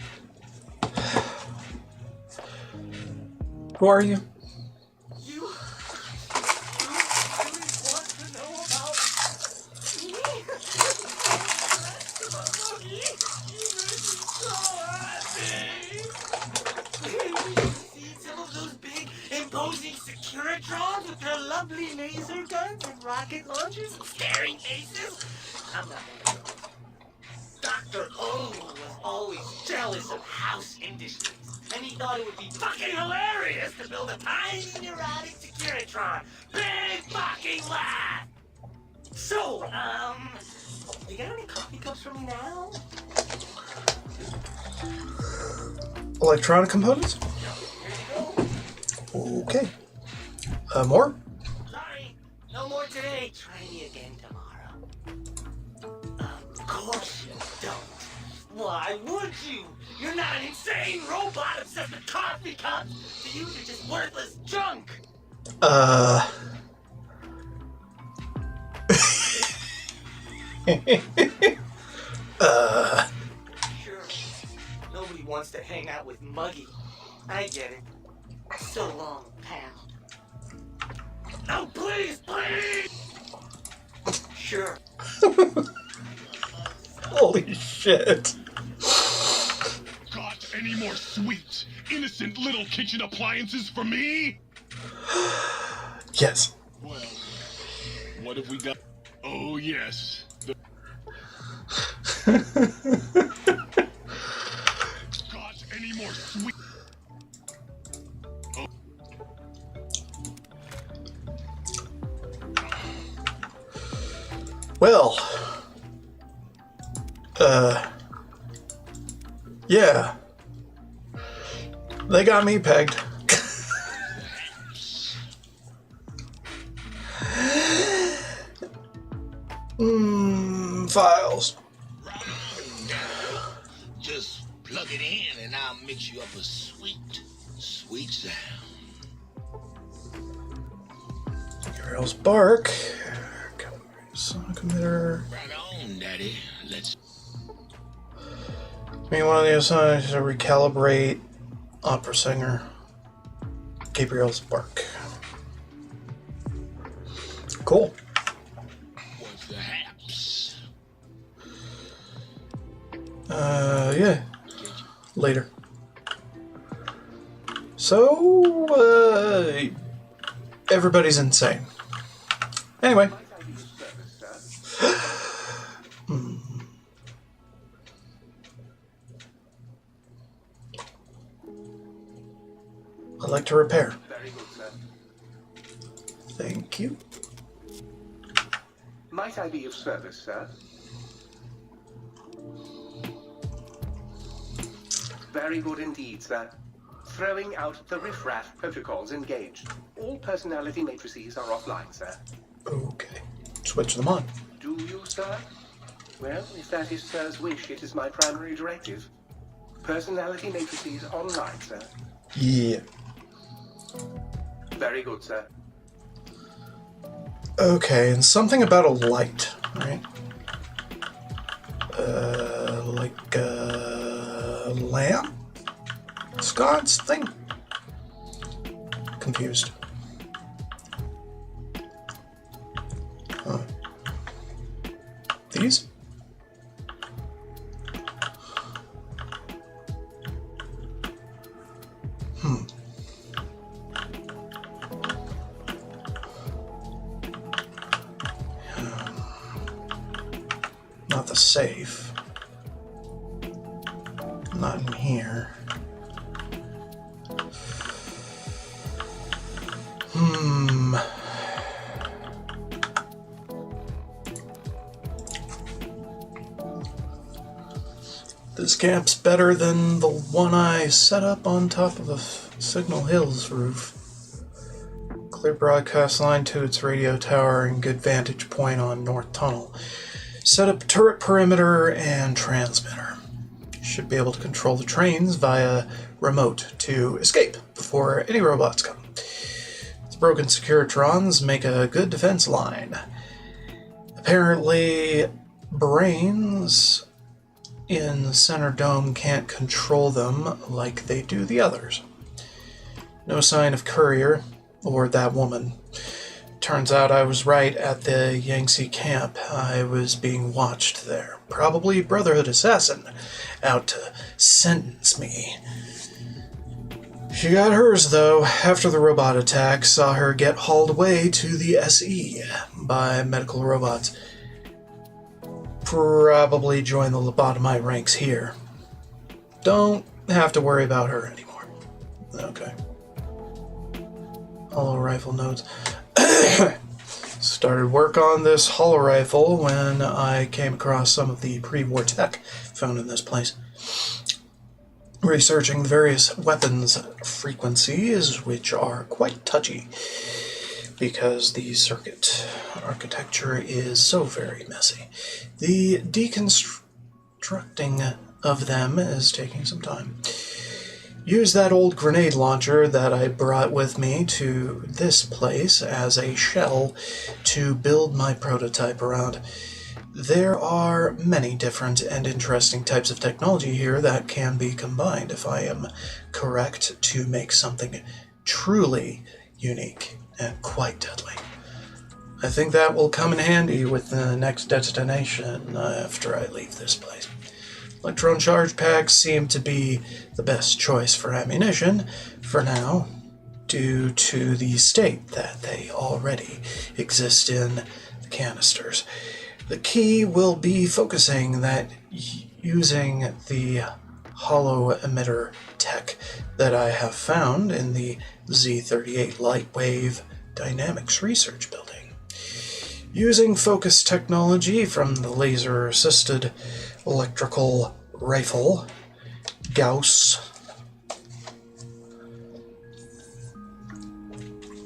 Who are you? You really want to know about me? You make me so happy. See some of those big, imposing Securitrons with their lovely laser guns and rocket launchers and staring faces? I'm not gonna go. Dr. O was always jealous of house industries, and he thought it would be fucking hilarious to build a tiny neurotic Securitron. Big fucking laugh! So, you got any coffee cups for me now? Electronic components? Here you go. Okay. More? Sorry, no more today. Try me again tomorrow. Of course you don't. Why would you? You're not an insane robot obsessed with coffee cups. To you, they're just worthless junk. Sure. Nobody wants to hang out with Muggy. I get it. So long, pal. No, please, please! Sure. Holy shit. Got any more sweet, innocent little kitchen appliances for me? Yes. Well, what have we got? Oh, yes. Got any more sweet? Oh. Well, yeah. They got me pegged. Files. Just plug it in and I'll mix you up a sweet, sweet sound. Gabriel's bark. Sonic emitter. Right on, Daddy. Let's. I mean, one of the assignments to recalibrate opera singer Gabriel's bark. Cool. What's the haps? Yeah. Later. So, everybody's insane. Anyway. I'd like to repair. Very good, sir. Thank you. Might I be of service, sir? Very good indeed, sir. Throwing out the riffraff protocols engaged. All personality matrices are offline, sir. Okay. Switch them on. Do you, sir? Well, if that is sir's wish, it is my primary directive. Personality matrices online, sir. Yeah. Very good, sir. Okay, and something about a light, right? Like a lamp? Sconce thing? Confused. Huh. These? Not the safe. Not in here. This camp's better than the one I set up on top of a Signal Hills roof. Clear broadcast line to its radio tower and good vantage point on North Tunnel. Set up turret perimeter and transmitter. Should be able to control the trains via remote to escape before any robots come. The broken Securitrons make a good defense line. Apparently, brains in the center dome can't control them like they do the others. No sign of Courier or that woman. Turns out I was right at the Yangtze camp. I was being watched there. Probably Brotherhood assassin out to sentence me. She got hers, though, after the robot attack. Saw her get hauled away to the SE by medical robots. Probably join the lobotomite ranks here. Don't have to worry about her anymore. Okay. Hollow rifle nodes. Started work on this hollow rifle when I came across some of the pre-war tech found in this place. Researching the various weapons frequencies, which are quite touchy, because the circuit architecture is so very messy. The deconstructing of them is taking some time. Use that old grenade launcher that I brought with me to this place as a shell to build my prototype around. There are many different and interesting types of technology here that can be combined, if I am correct, to make something truly unique and quite deadly. I think that will come in handy with the next destination after I leave this place. Electron charge packs seem to be the best choice for ammunition for now, due to the state that they already exist in the canisters. The key will be focusing that using the hollow emitter tech that I have found in the Z38 Lightwave Dynamics Research Building. Using focus technology from the laser-assisted electrical rifle, Gauss,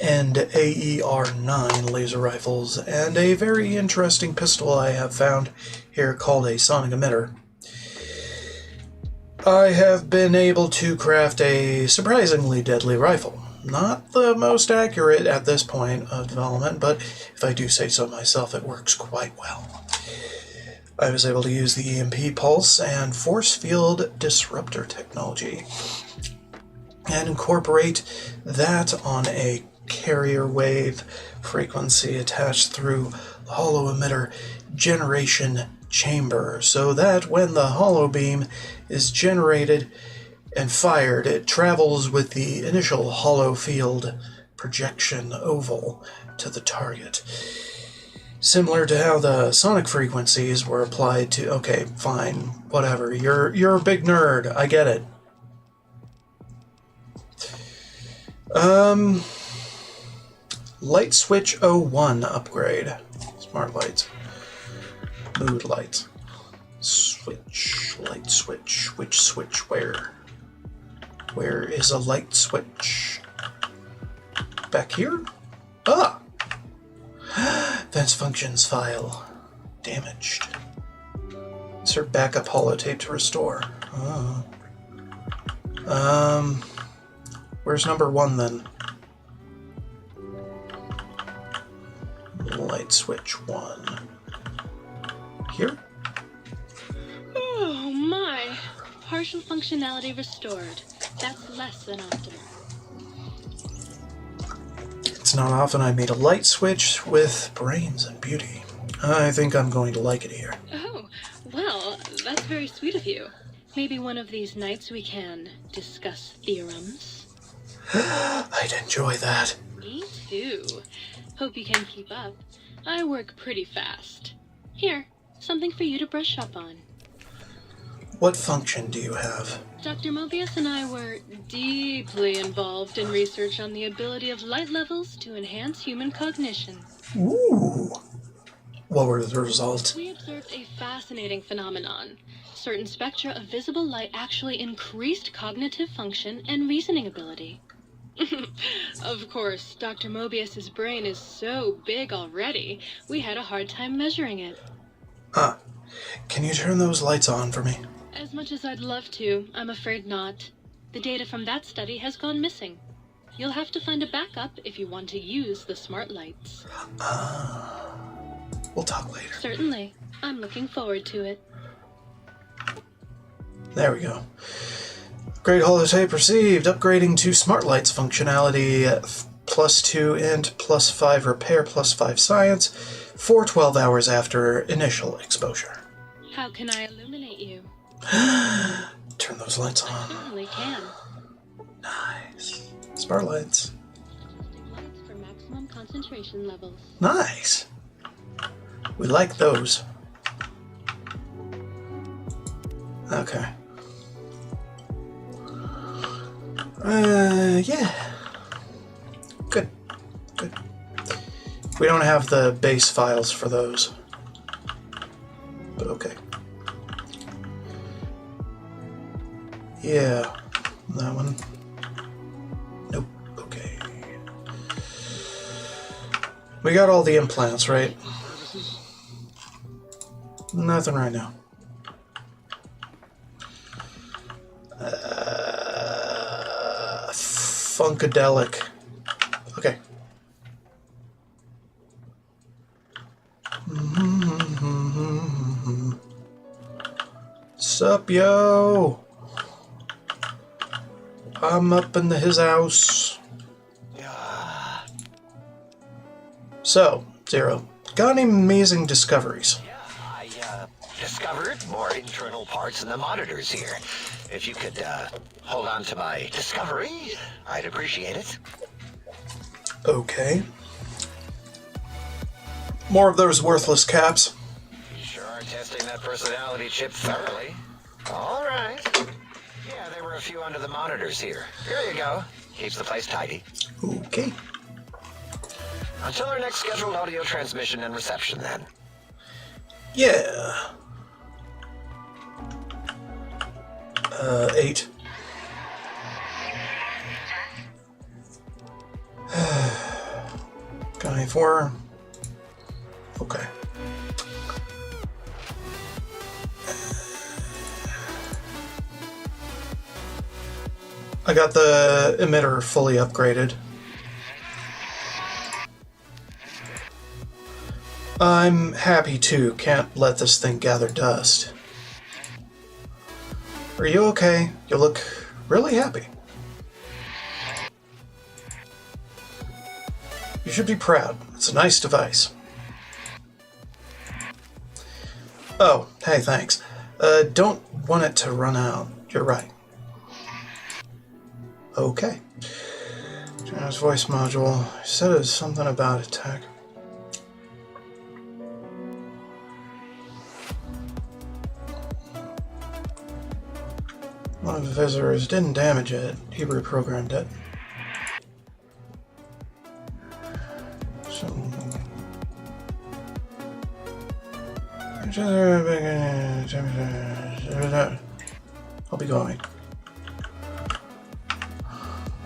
and AER-9 laser rifles, and a very interesting pistol I have found here called a sonic emitter. I have been able to craft a surprisingly deadly rifle. Not the most accurate at this point of development, but if I do say so myself, it works quite well. I was able to use the EMP pulse and force field disruptor technology and incorporate that on a carrier wave frequency attached through the hollow emitter generation chamber, so that when the hollow beam is generated and fired, it travels with the initial hollow field projection oval to the target. Similar to how the sonic frequencies were applied to... Okay, fine, whatever. You're a big nerd. I get it. Light switch 01 upgrade. Smart lights. Mood lights. Switch. Light switch. Which switch where? Where is a light switch? Back here? Ah! Fence functions file. Damaged. Insert backup holotape to restore. Oh. Where's number 1 then? Light switch 1. Here? Oh my! Partial functionality restored. That's less than optimal. It's not often I made a light switch with brains and beauty. I think I'm going to like it here. Oh, well, that's very sweet of you. Maybe one of these nights we can discuss theorems. I'd enjoy that. Me too. Hope you can keep up. I work pretty fast. Here, something for you to brush up on. What function do you have? Dr. Mobius and I were deeply involved in research on the ability of light levels to enhance human cognition. Ooh. What were the results? We observed a fascinating phenomenon. Certain spectra of visible light actually increased cognitive function and reasoning ability. Of course, Dr. Mobius's brain is so big already, we had a hard time measuring it. Can you turn those lights on for me? As much as I'd love to, I'm afraid not. The data from that study has gone missing. You'll have to find a backup if you want to use the smart lights. We'll talk later. Certainly. I'm looking forward to it. There we go. Upgrade holotape received. Upgrading to smart lights functionality +2 int, +5 repair, +5 science for 12 hours after initial exposure. How can I illuminate you? Turn those lights I on. certainly can. Nice. Smart lights. Lights for maximum concentration levels. Nice. We like those. Okay. Yeah. Good. Good. We don't have the base files for those. But okay. Yeah. That one. Nope. Okay. We got all the implants, right? Nothing right now. Funkadelic. Okay. Sup, yo? I'm up in his house. So, Zero, got any amazing discoveries? I discovered more internal parts in the monitors here. If you could hold on to my discovery, I'd appreciate it. Okay. More of those worthless caps. You sure are testing that personality chip thoroughly. All right. Yeah, there were a few under the monitors here. Here you go. Keeps the place tidy. Okay. Until our next scheduled audio transmission and reception, then. Yeah. 8. 94. Okay. I got the emitter fully upgraded. I'm happy too. Can't let this thing gather dust. Are you okay? You look really happy. You should be proud. It's a nice device. Oh, hey, thanks. Don't want it to run out. You're right. Okay. John's voice module. I said it was something about attack. One of the visitors didn't damage it. He reprogrammed it. So... I'll be going.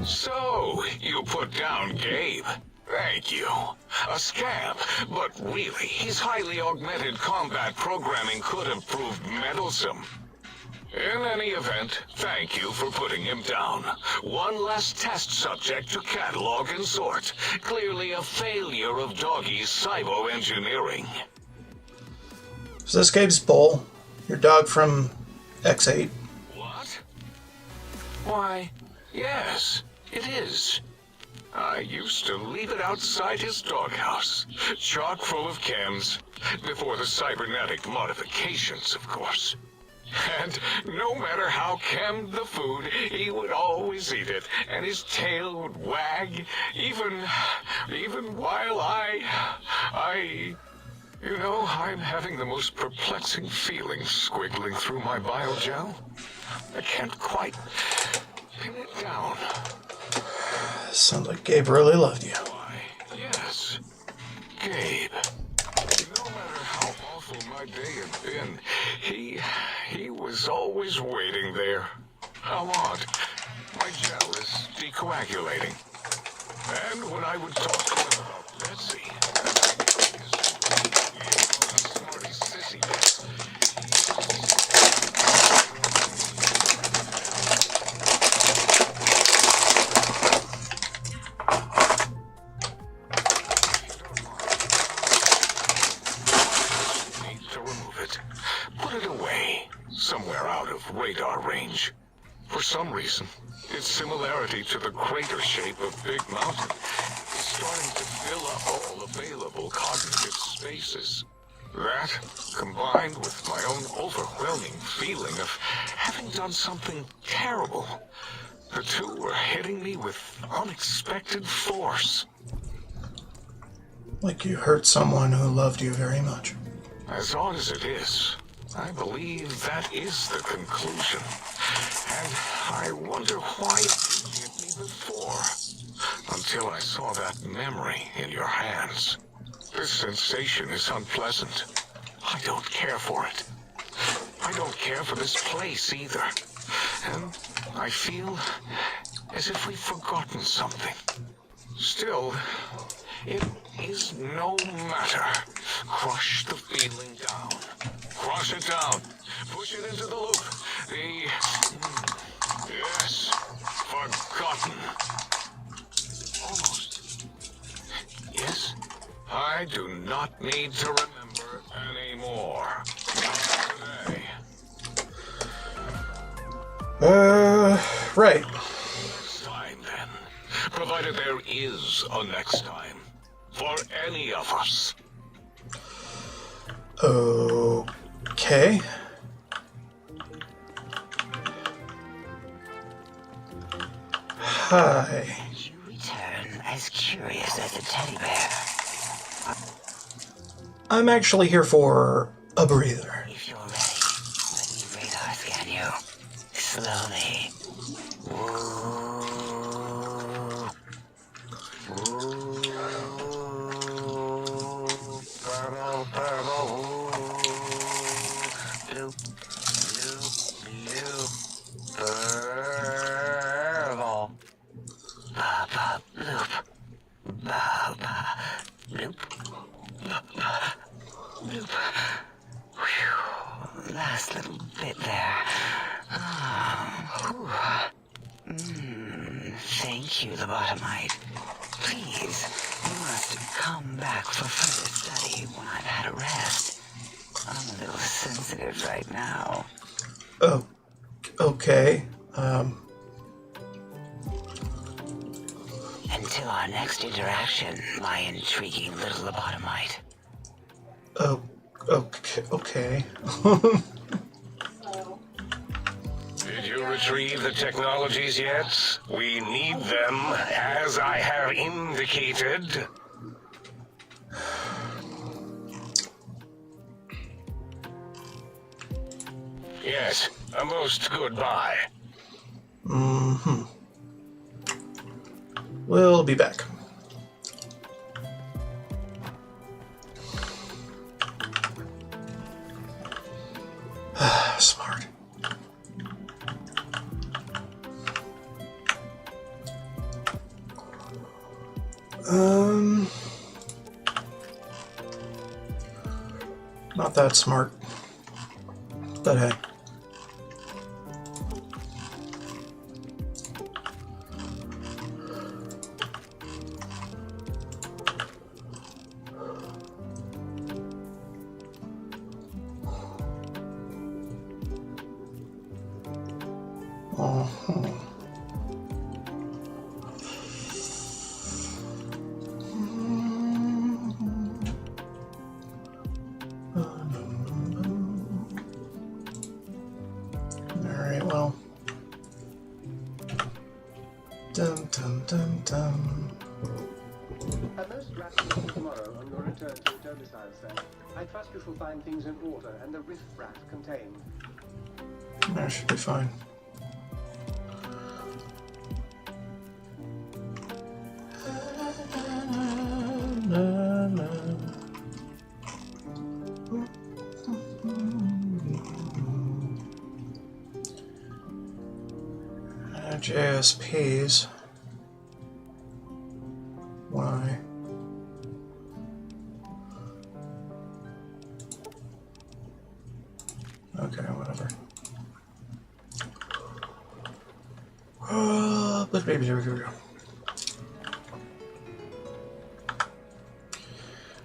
So, you put down Gabe. Thank you. A scamp, but really, his highly augmented combat programming could have proved meddlesome. In any event, thank you for putting him down. One less test subject to catalog and sort. Clearly a failure of Doggy's cybo-engineering. Is this Gabe's bowl? Your dog from X8? What? Why, yes, it is. I used to leave it outside his doghouse, chock full of chems, before the cybernetic modifications, of course. And no matter how chemmed the food, he would always eat it, and his tail would wag, even while you know, I'm having the most perplexing feelings squiggling through my biogel. I can't quite pin it down. Sounds like Gabe really loved you. Why, yes, Gabe. No matter how awful my day had been, he was always waiting there. How odd. My gel is decoagulating. And when I would talk to him about Betsy, smarty sissy bits, put it away, somewhere out of radar range. For some reason, its similarity to the crater shape of Big Mountain is starting to fill up all available cognitive spaces. That, combined with my own overwhelming feeling of having done something terrible, the two were hitting me with unexpected force. Like you hurt someone who loved you very much. As odd as it is, I believe that is the conclusion. And I wonder why it didn't hit me before. Until I saw that memory in your hands. This sensation is unpleasant. I don't care for it. I don't care for this place either. And I feel as if we've forgotten something. Still, it is no matter. Crush the feeling down. Crush it down. Push it into the loop. Yes, forgotten. Almost. Yes, I do not need to remember anymore. Not today. Right. Next time, then. Provided there is a next time. For any of us. Okay. Hi. You return as curious as a teddy bear. I'm actually here for a breather. If you're ready, let me radar scan you. Slowly. last little bit there. Thank you, lobotomite. Please, you must come back for further study when I've had a rest. I'm a little sensitive right now. Oh, okay. Until our next interaction, my intriguing little lobotomite. Oh, okay. Did you retrieve the technologies yet? We need them, as I have indicated. Yes, a most goodbye. Mm-hmm. We'll be back. Smart. Not that smart. But hey. Alright, well. Dum dum dum dum. A most rapid meeting tomorrow on your return to your domicile, sir. I trust you shall find things in order and the riff-raff contained. That should be fine. JSPs. Why? Okay, whatever. But maybe here we go.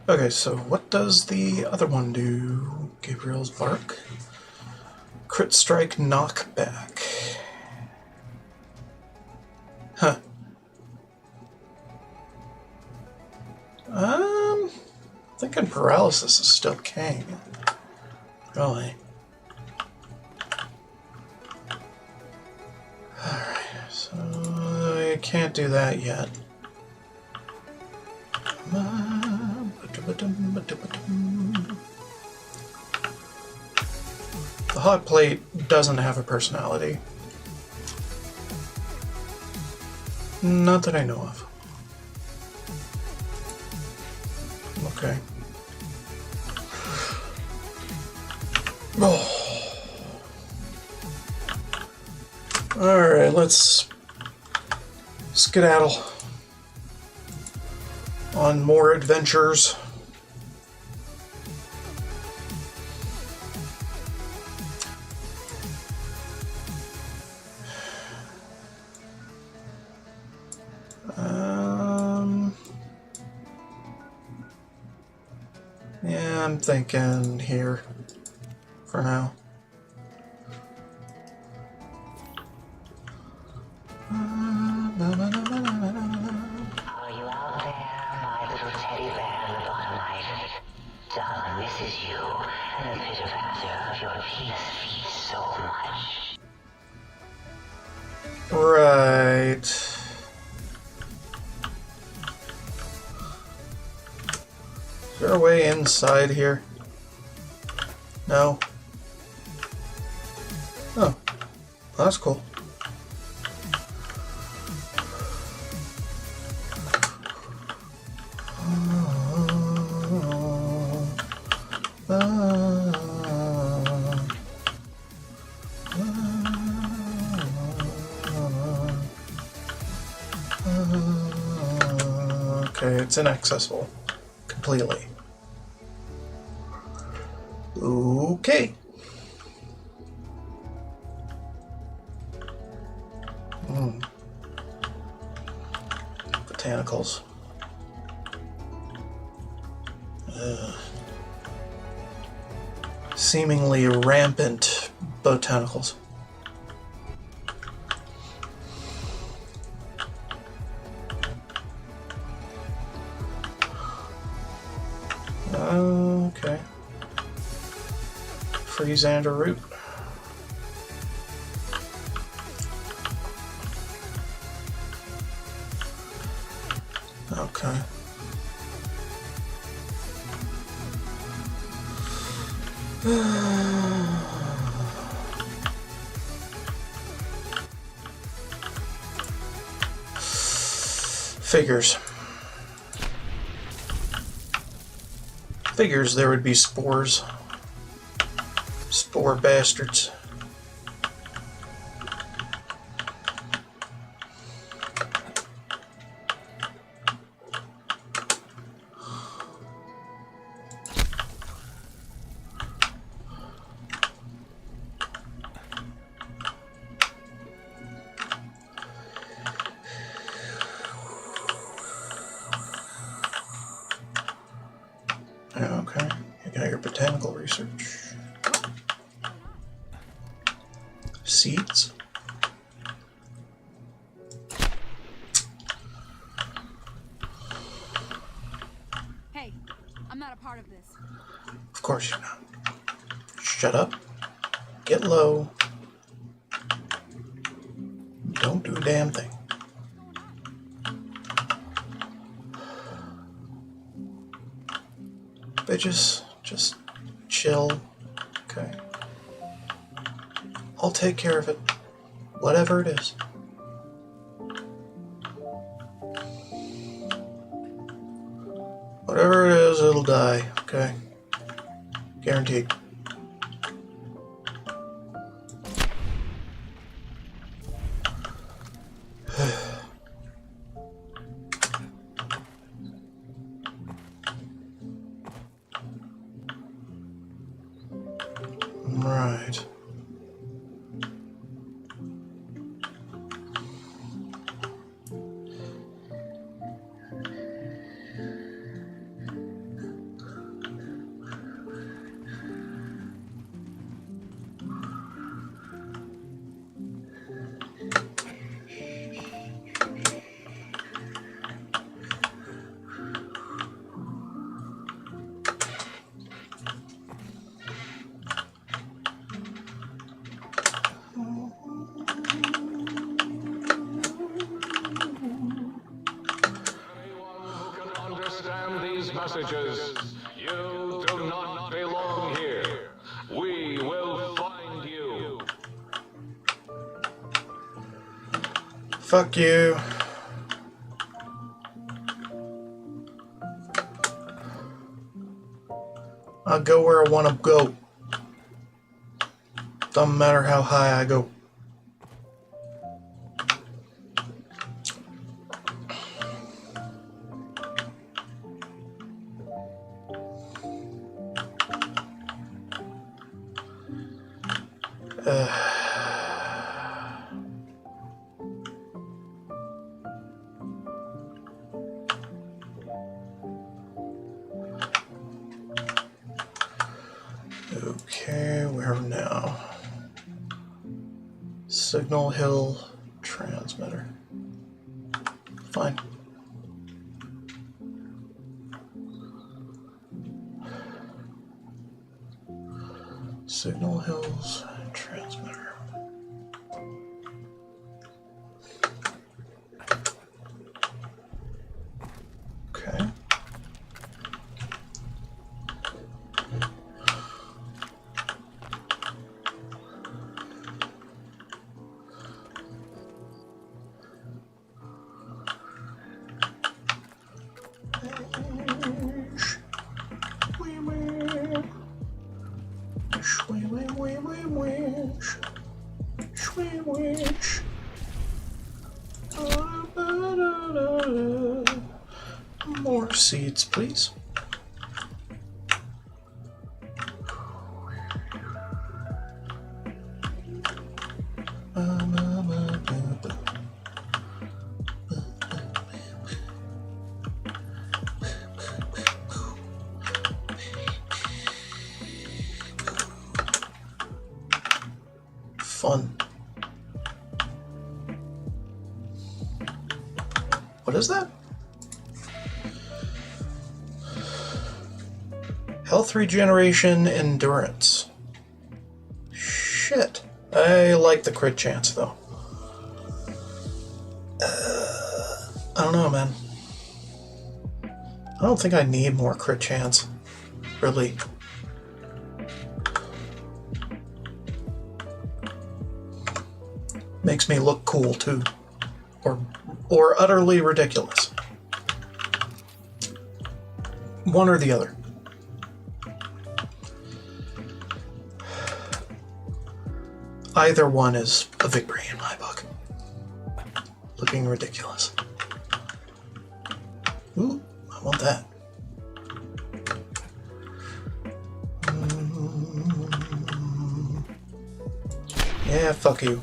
Okay, so what does the other one do? Gabriel's bark. Crit strike knockback. Huh. Thinking paralysis is still king. Really? Alright, so I can't do that yet. The hot plate doesn't have a personality. Not that I know of. Okay. Oh. Alright, let's skedaddle on more adventures. Yeah, I'm thinking here for now. Are you out there, my little teddy bear lobotomite? Darling misses you, and the pitter-patter of your penis feet so much. Right. Is there a way inside here? No. Oh. That's cool. Okay, it's inaccessible. Completely. Okay. Botanicals. Seemingly rampant botanicals. Okay. Freeze and a root. Okay. Figures. Figures there would be spores. Spore bastards. Okay, you got your botanical research. Seeds. Hey, I'm not a part of this. Of course you're not. Shut up. Get low. Don't do a damn thing. Bitches, just chill. Okay. I'll take care of it. Whatever it is. Whatever it is, it'll die. Okay. Guaranteed. Right. Messages. You do not belong here. We will find you. Fuck you. I'll go where I want to go. Doesn't matter how high I go. Okay, where now? Signal Hill transmitter. Fine. Signal Hills transmitter. Okay. More seeds, please. fun. What is that? Health regeneration, endurance. Shit. I like the crit chance, though. I don't know, man. I don't think I need more crit chance. Really. Makes me look cool, too. Or utterly ridiculous. One or the other. Either one is a victory in my book. Looking ridiculous. Ooh, I want that. Yeah, fuck you.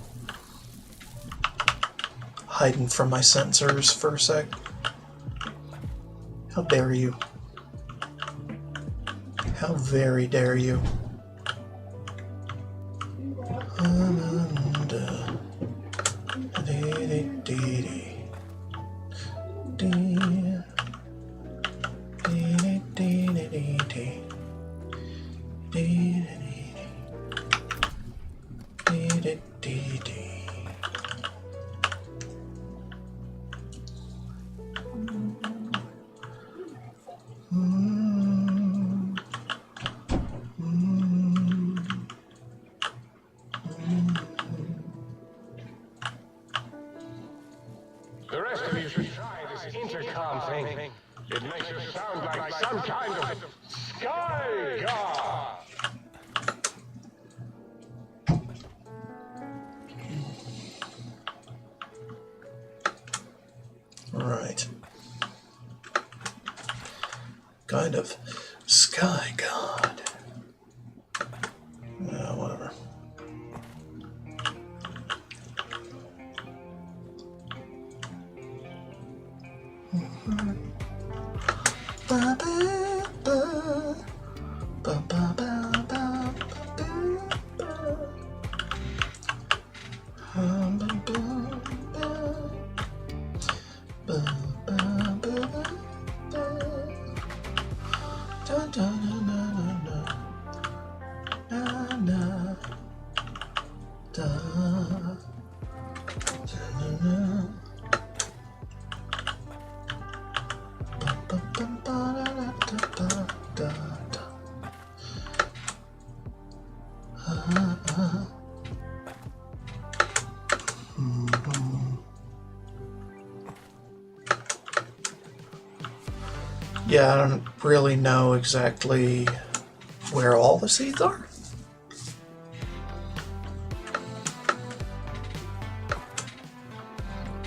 Hiding from my sensors for a sec. How dare you? How very dare you? The rest of you should try this intercom thing. It makes you sound like some kind of sky god. Right. Kind of sky god. Whatever. Yeah, I don't really know exactly where all the seeds are.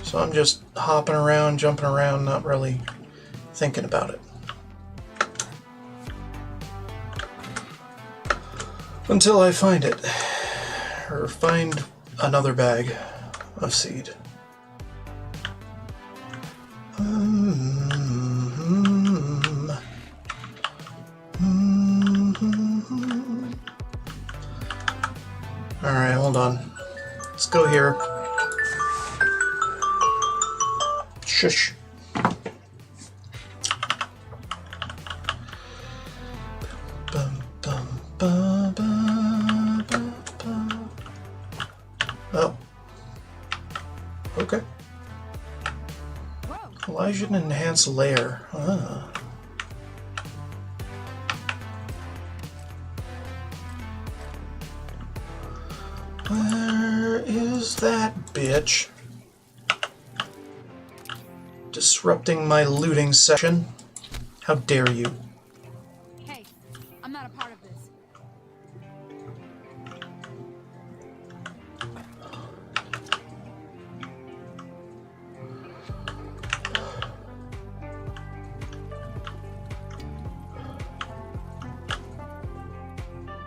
So I'm just hopping around, jumping around, not really thinking about it. Until I find it. Or find another bag of seed. Alright, hold on. Let's go here. Shush. Oh. Okay. Elijah enhance layer. Ah. Where is that bitch? Disrupting my looting session. How dare you? Hey, I'm not a part of this.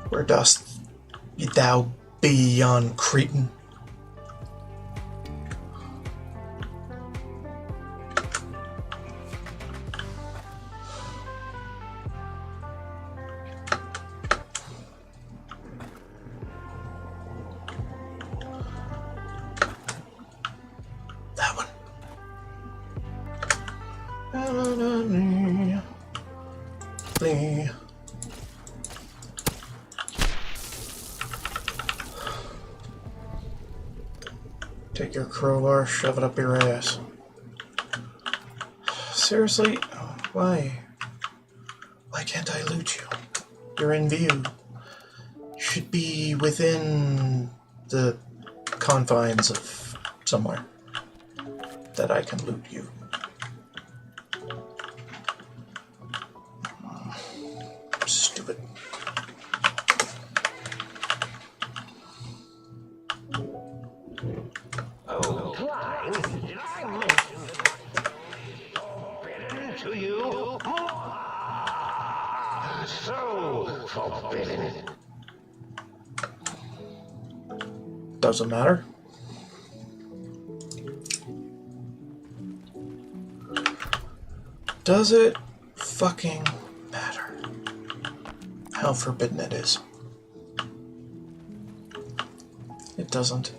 Where dost thou be, yon cretin? me. Take your crowbar, shove it up your ass. Seriously? Why? Why can't I loot you? You're in view. You should be within the confines of somewhere that I can loot you. Stupid. Oh, Klein, did I mention that forbidden to you? So forbidden. Doesn't matter. Does it fucking matter how forbidden it is? It doesn't.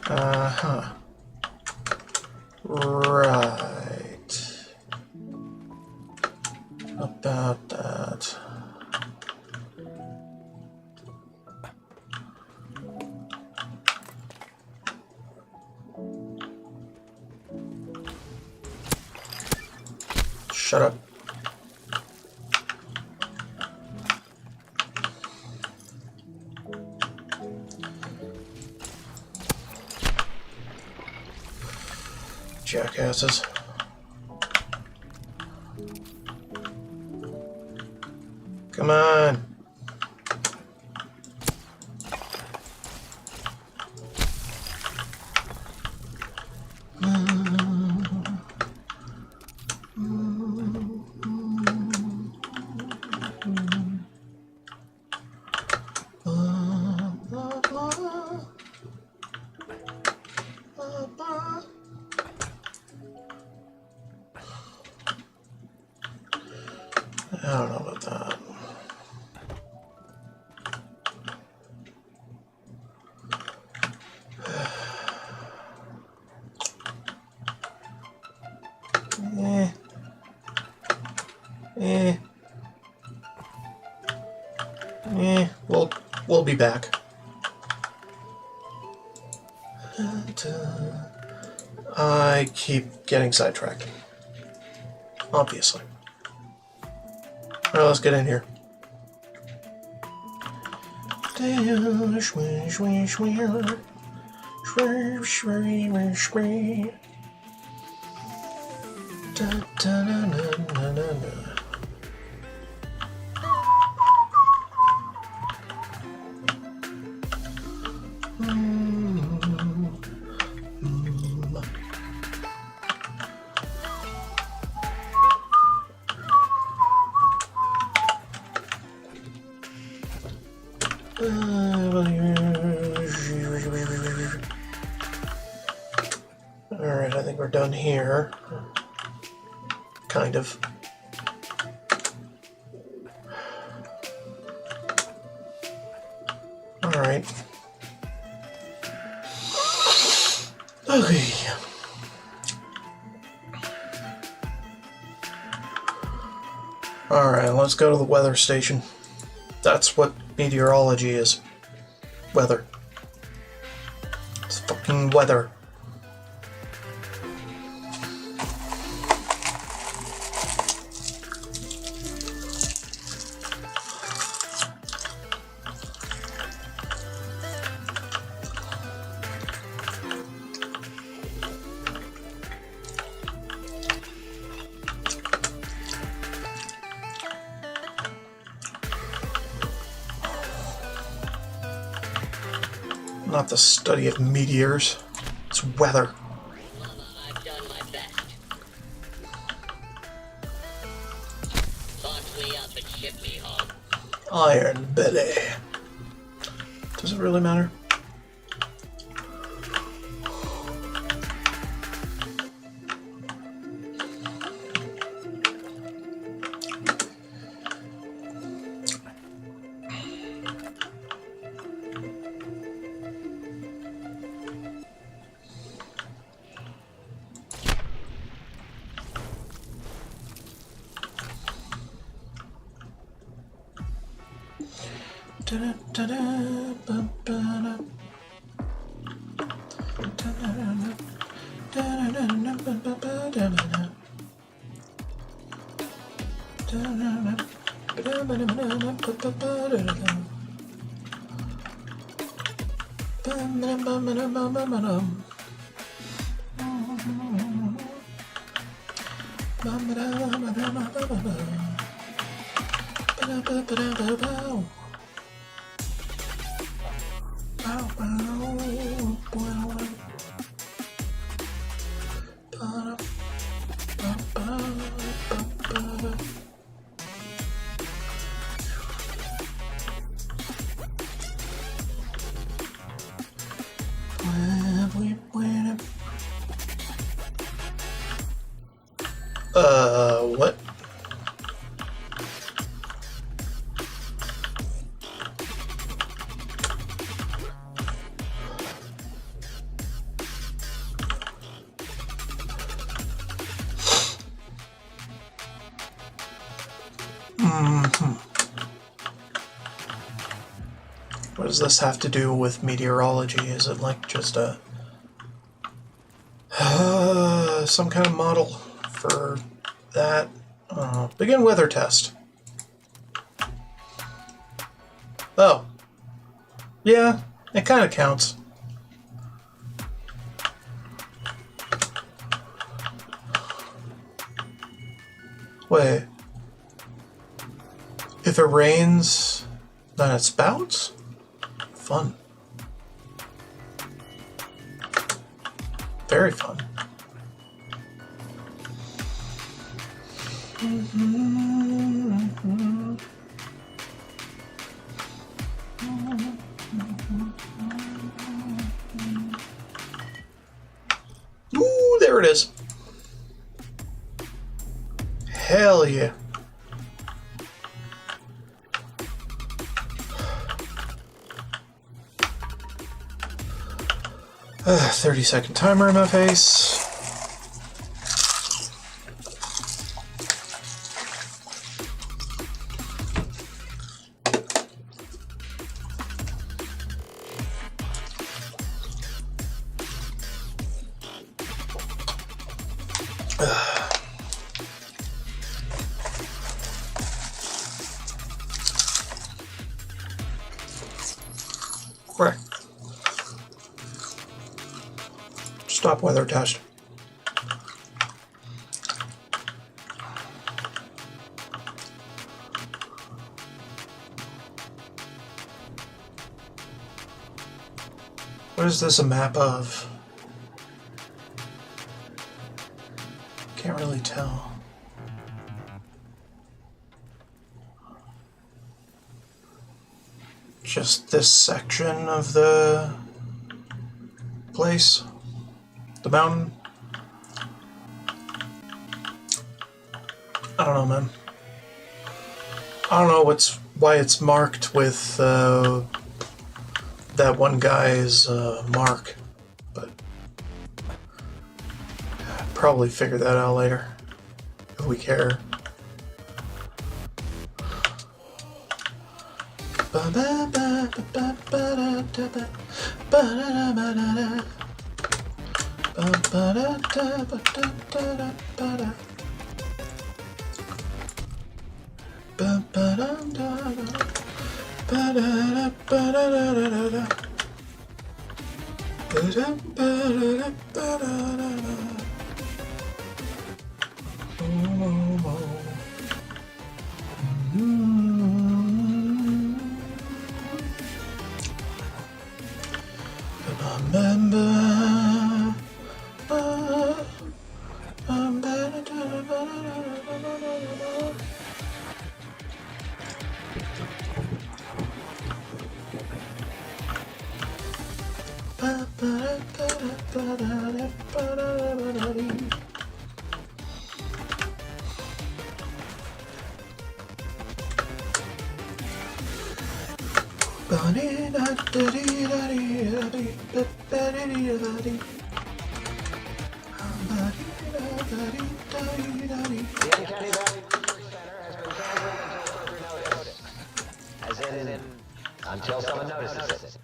Uh-huh. Right. About that. Shut up. Jackasses. Come on. I don't know about that. We'll be back. I keep getting sidetracked. Obviously. Alright, let's get in here. Alright, I think we're done here. Kind of. Alright. Okay. Alright, let's go to the weather station. That's what meteorology is. Weather. It's fucking weather. Not the study of meteors. It's weather. I've done my best. Launch me up and ship me home. Iron Belly. Does it really matter? What? What does this have to do with meteorology? Is it like just a some kind of model for that? Begin weather test. Oh. Yeah, it kind of counts. Wait. If it rains, then it spouts? Fun. Very fun. Ooh, there it is. Hell yeah. Uh, 30-second timer in my face. Right. Stop weather test. What is this a map of? Can't really tell. Just this section of the place? The mountain? I don't know, man. I don't know why it's marked with that one guy's mark, but probably figure that out later if we care. until someone notices it.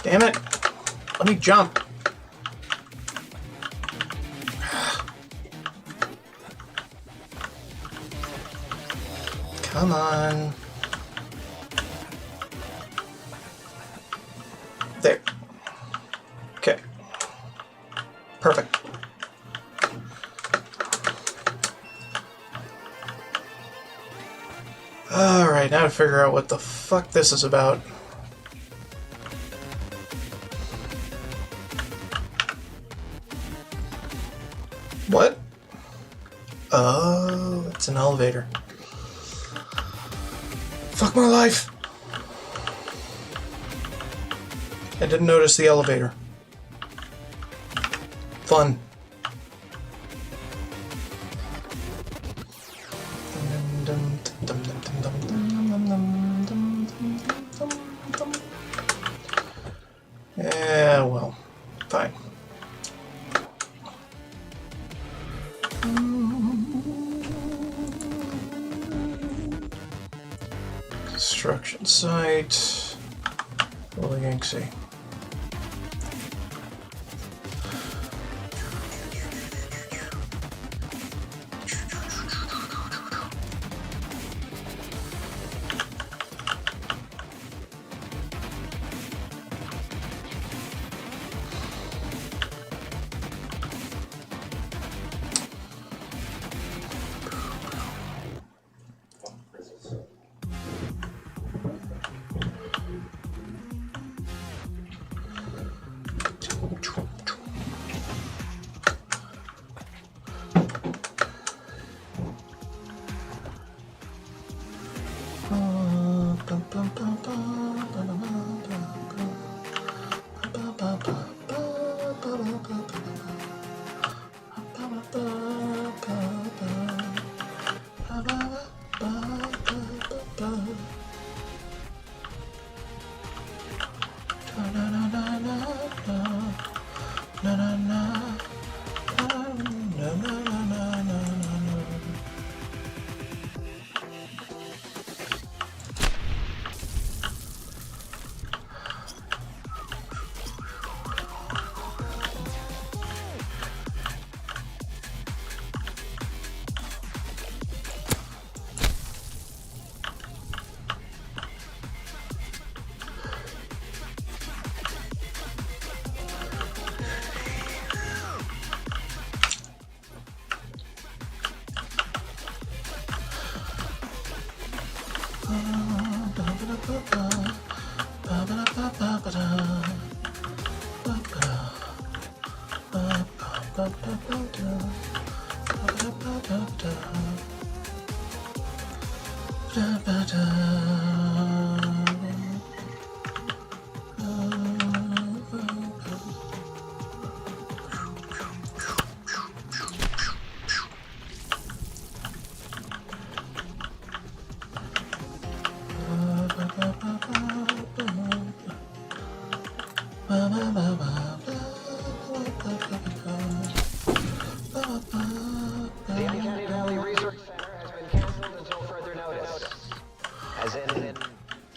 Damn it. Let me jump. Come on. There. Okay. Perfect. Alright, now to figure out what the fuck this is about. What? Oh, it's an elevator. Fuck my life. I didn't notice the elevator. Fun. Yeah, well, fine. Construction site. LegionRadio.esp.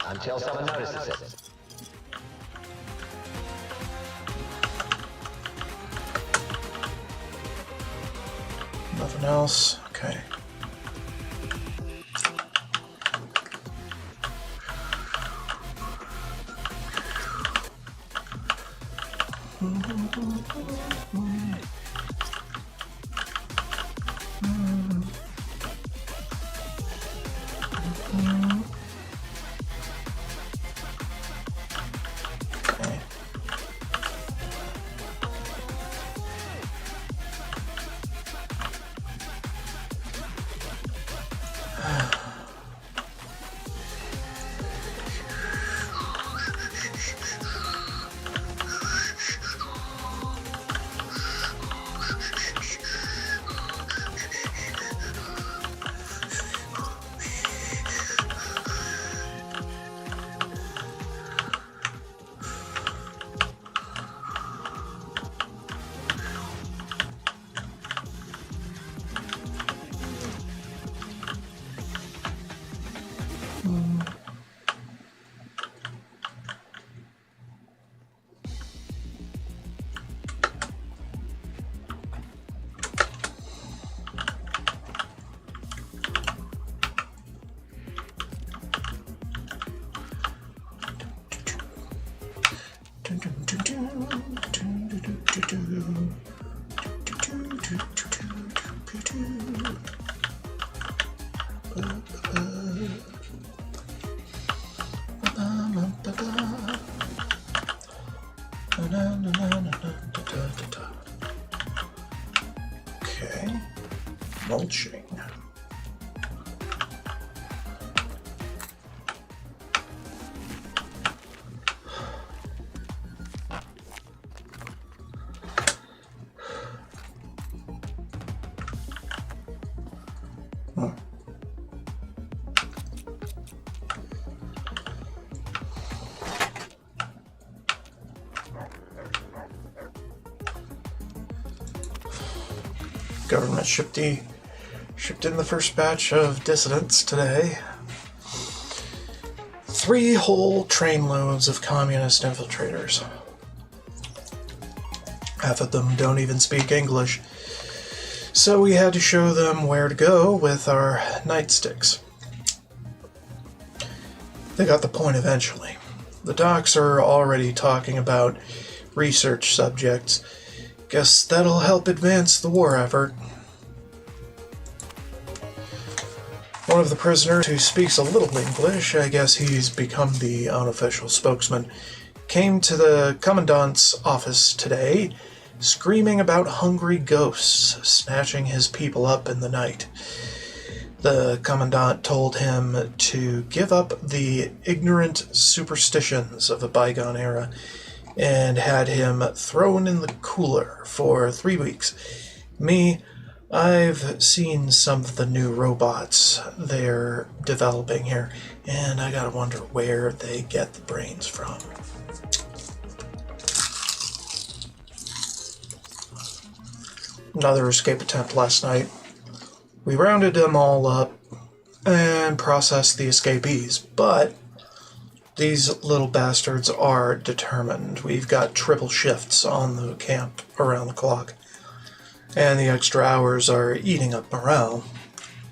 Until someone notices it. Nothing else. Okay. Okay, mulching. Government shipped in the first batch of dissidents today. 3 whole trainloads of communist infiltrators. Half of them don't even speak English, so we had to show them where to go with our nightsticks. They got the point eventually. The docs are already talking about research subjects. Guess that'll help advance the war effort. One of the prisoners who speaks a little English, I guess he's become the unofficial spokesman, came to the commandant's office today screaming about hungry ghosts snatching his people up in the night. The commandant told him to give up the ignorant superstitions of a bygone era and had him thrown in the cooler for 3 weeks. I've seen some of the new robots they're developing here, and I gotta wonder where they get the brains from. Another escape attempt last night. We rounded them all up and processed the escapees, but these little bastards are determined. We've got triple shifts on the camp around the clock, and the extra hours are eating up morale.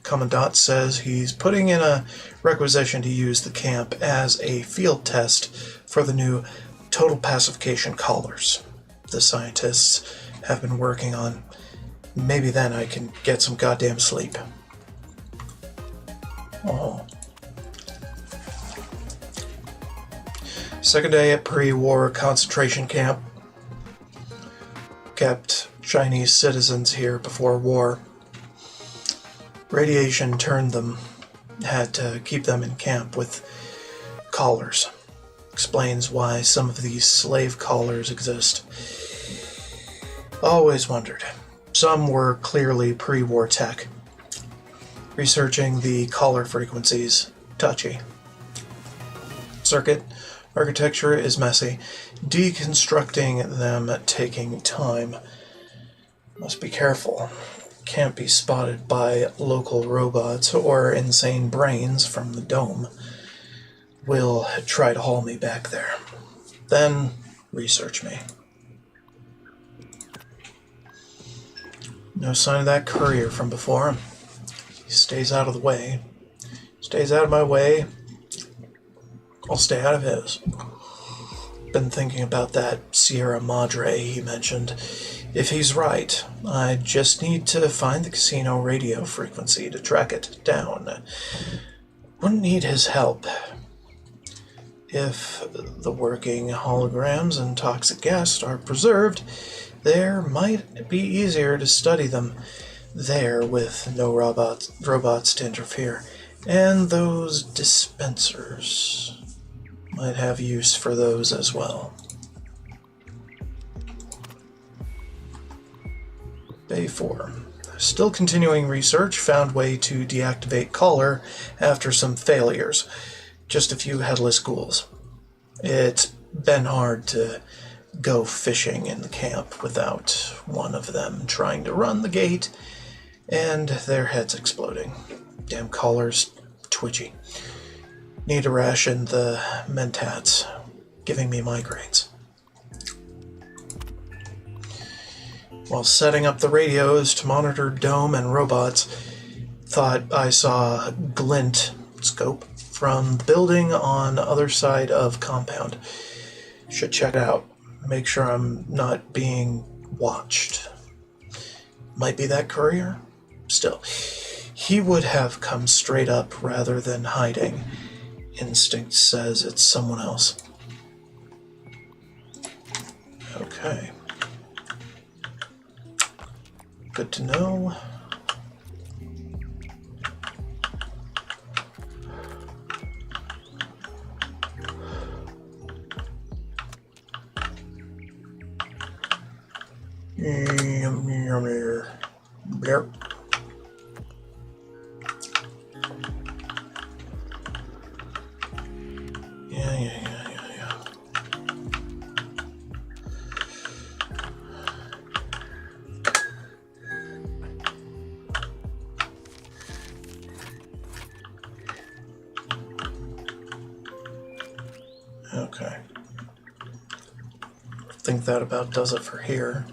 Commandant says he's putting in a requisition to use the camp as a field test for the new total pacification collars the scientists have been working on. Maybe then I can get some goddamn sleep. Oh. Second day at pre-war concentration camp. Kept Chinese citizens here before war. Radiation turned them. Had to keep them in camp with collars. Explains why some of these slave collars exist. Always wondered. Some were clearly pre-war tech. Researching the collar frequencies. Touchy. Circuit architecture is messy. Deconstructing them taking time. Must be careful. Can't be spotted by local robots or insane brains from the dome. Will try to haul me back there. Then research me. No sign of that courier from before. He stays out of the way. Stays out of my way. I'll stay out of his. Been thinking about that Sierra Madre he mentioned. If he's right, I just need to find the casino radio frequency to track it down. Wouldn't need his help. If the working holograms and toxic gas are preserved, there might be easier to study them there with no robots to interfere. And those dispensers might have use for those as well. Bay 4. Still continuing research, found way to deactivate collar after some failures. Just a few headless ghouls. It's been hard to go fishing in the camp without one of them trying to run the gate and their heads exploding. Damn collar's twitchy. Need to ration the mentats, giving me migraines. While setting up the radios to monitor dome and robots, thought I saw glint scope from the building on other side of compound. Should check it out. Make sure I'm not being watched. Might be that courier. Still, he would have come straight up rather than hiding. Instinct says it's someone else. Okay. Good to know. Blurp. Yeah. Okay. I think that about does it for here.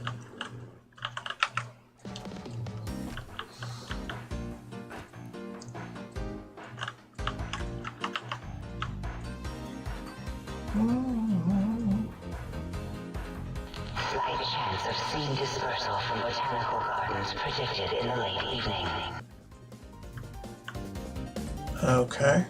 Slight chance of seed dispersal from botanical gardens predicted in the late evening. Okay.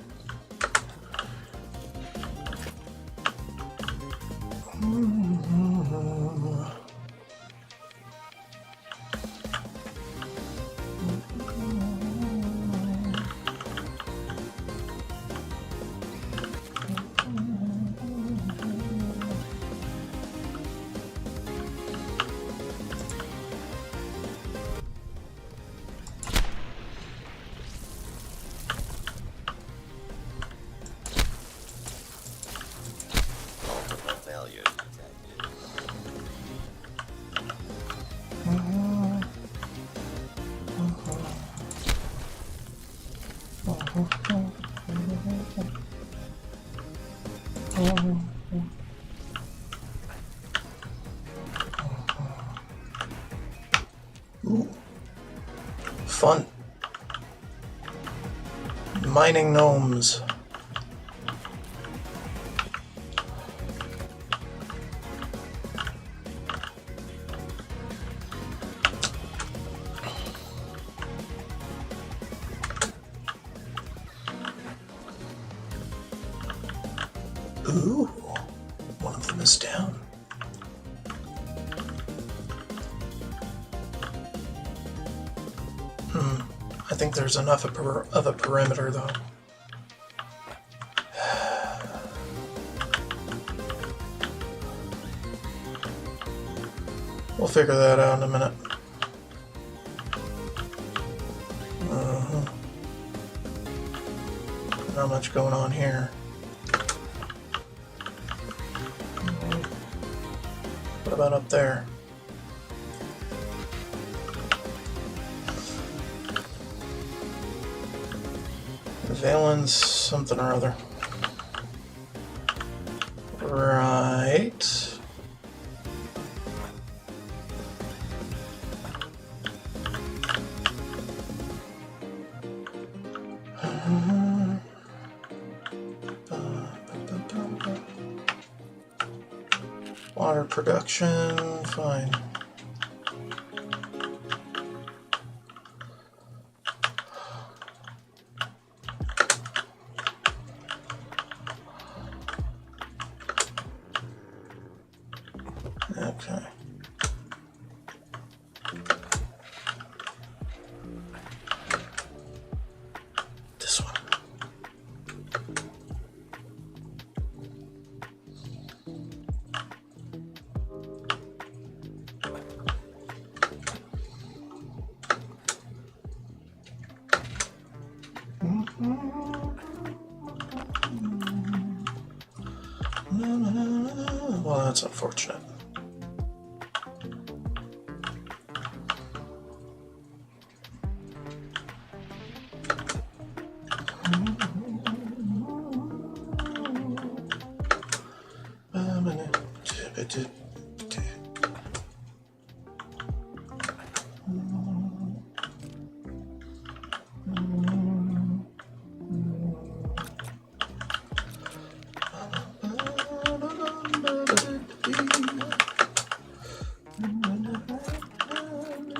Ooh. Fun. Mining gnomes. Ooh, one of them is down. I think there's enough of a perimeter, though. We'll figure that out in a minute. Not much going on here. What about up there? Valens something or other. Right. Water production, fine. Okay. This one. Well, that's unfortunate.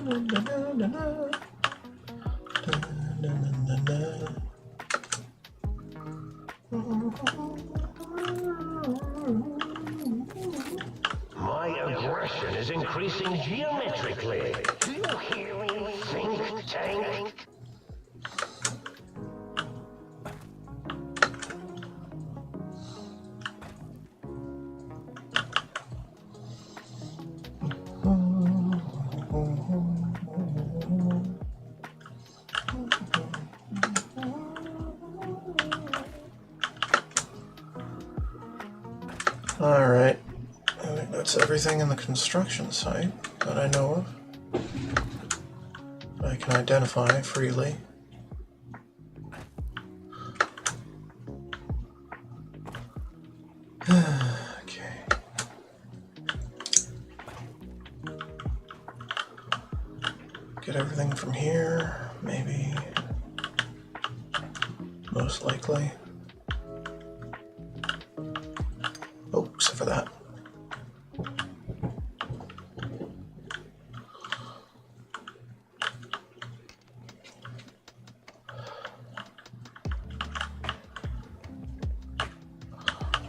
My aggression is increasing geometrically. Do you hear me, think tank? Alright, I think that's everything in the construction site that I know of. I can identify freely. Okay. Get everything from here, maybe. Most likely. Oh, except for that.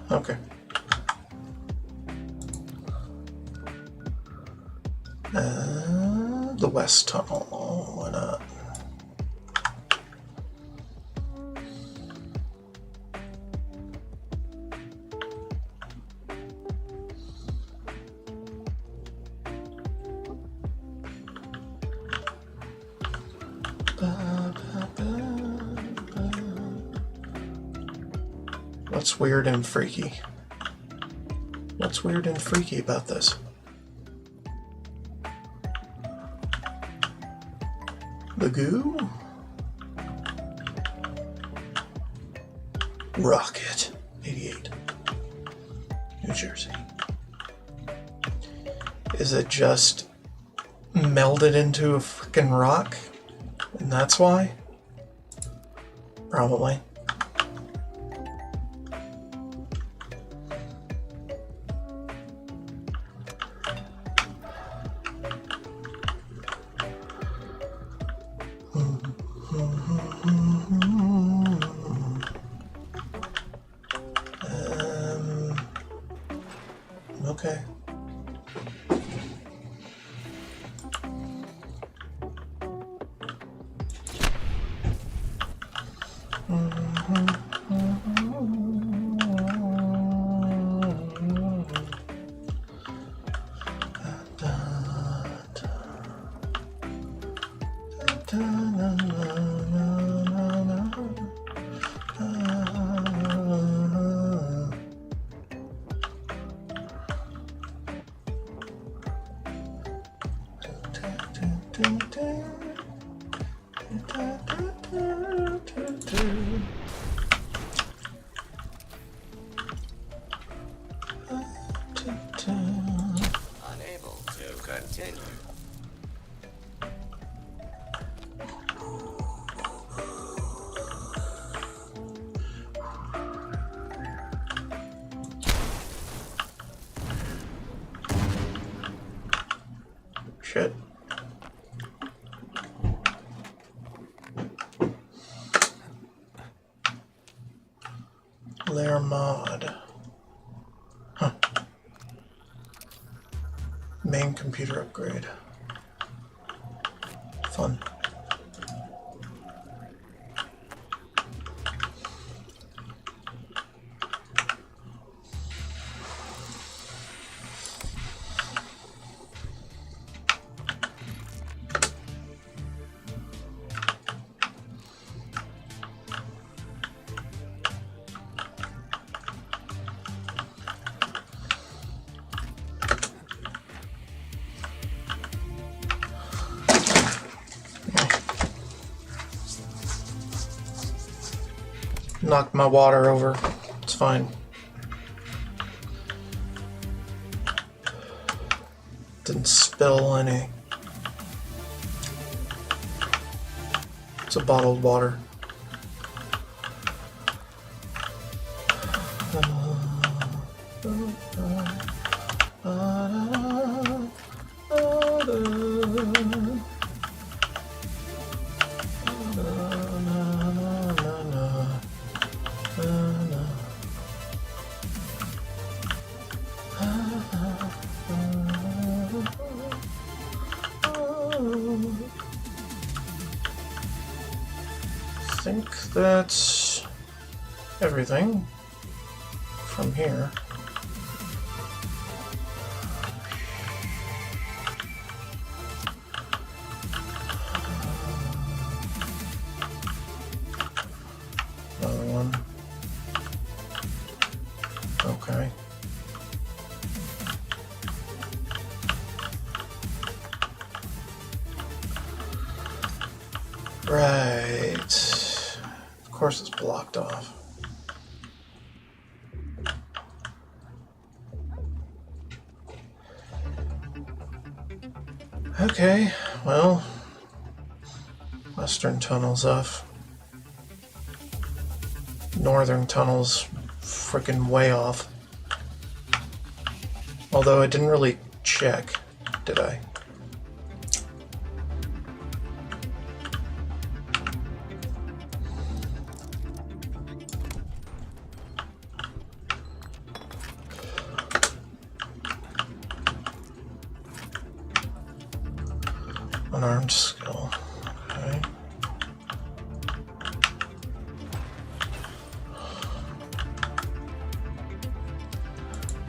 Okay. The west tunnel, why not? What's weird and freaky? What's weird and freaky about this? The goo? Rocket 88, New Jersey. Is it just melded into a freaking rock? And that's why? Probably. Okay. Unable to continue. Shit. Layer mod. Huh. Main computer upgrade. Fun. Knocked my water over. It's fine. Didn't spill any. It's a bottled water. think that's everything from here. Another one. Okay. Right. Of course it's blocked off. Okay, well, western tunnel's off. Northern tunnel's freaking way off. Although I didn't really check, did I? Unarmed skill. Okay.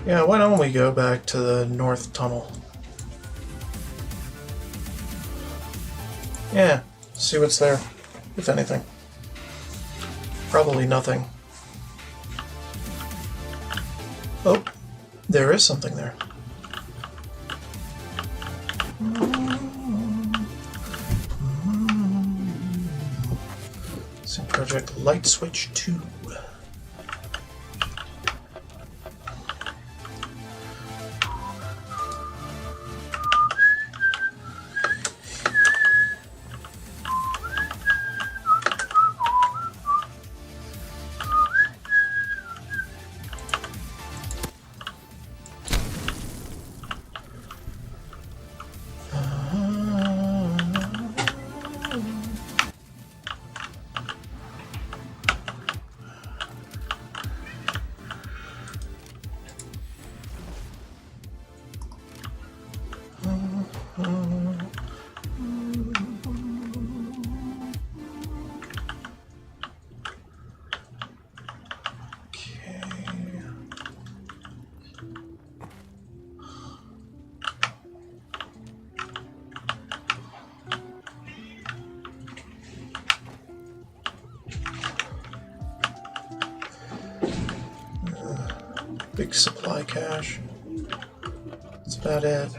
Yeah, why don't we go back to the north tunnel? Yeah, see what's there, if anything. Probably nothing. Oh, there is something there. Project Light Switch 2. Big supply cache. That's about it.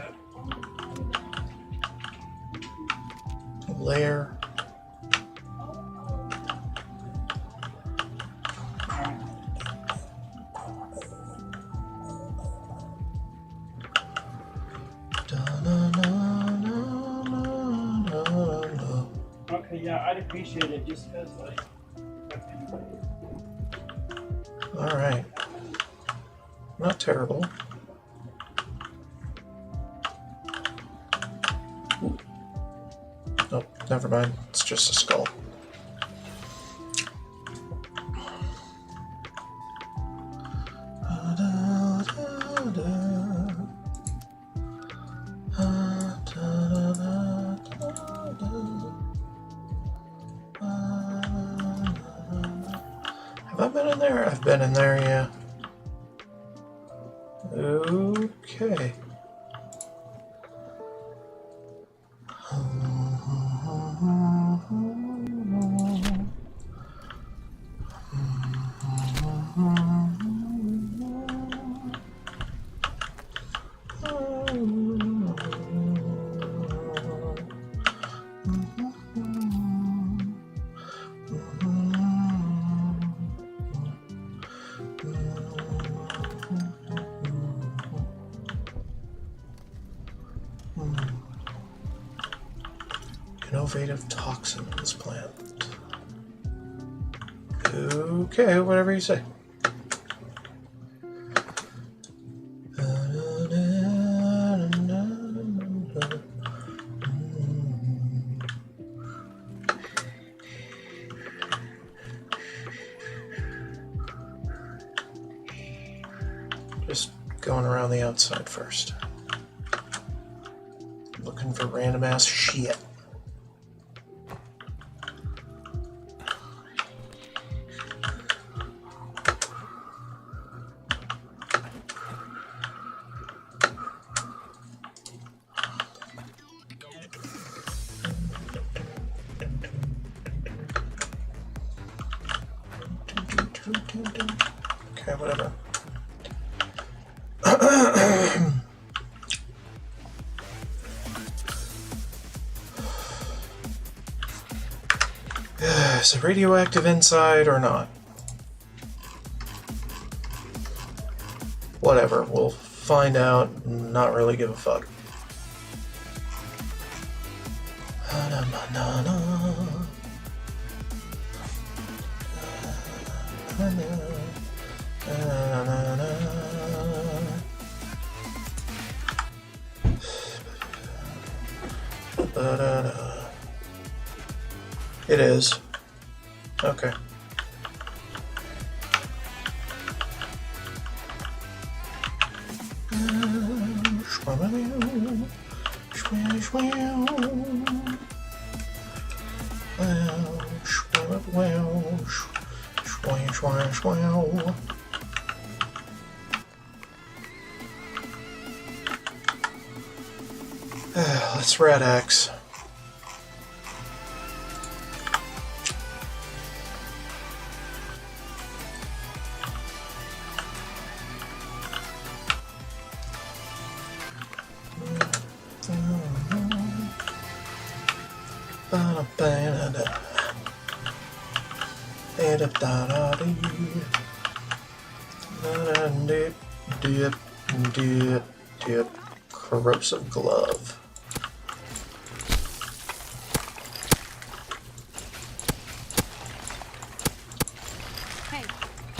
Layer. Okay, yeah, I'd appreciate it just because, like. All right. Not terrible. Ooh. Nope, never mind. It's just a skull. Have I been in there? I've been in there, yeah. Okay. Innovative toxins plant. Okay, whatever you say. Just going around the outside first. Looking for random ass shit. Okay, whatever. Is it radioactive inside or not? Whatever, we'll find out. Not really give a fuck. It is. Okay. Let's red X. Dip. Corrosive glove. Hey,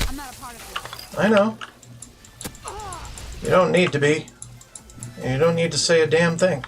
I'm not a part of this. I know. You don't need to be. You don't need to say a damn thing.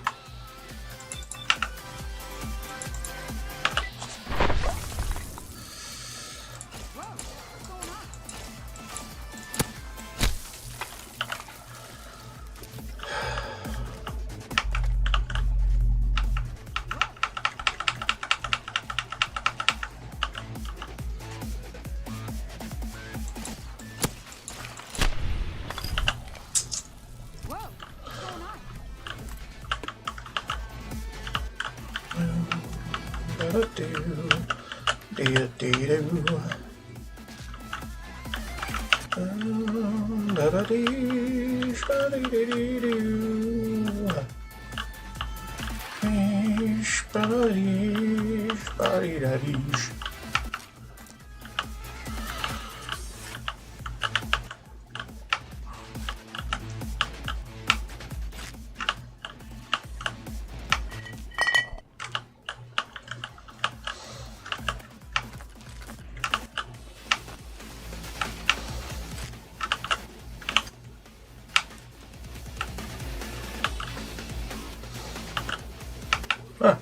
Huh.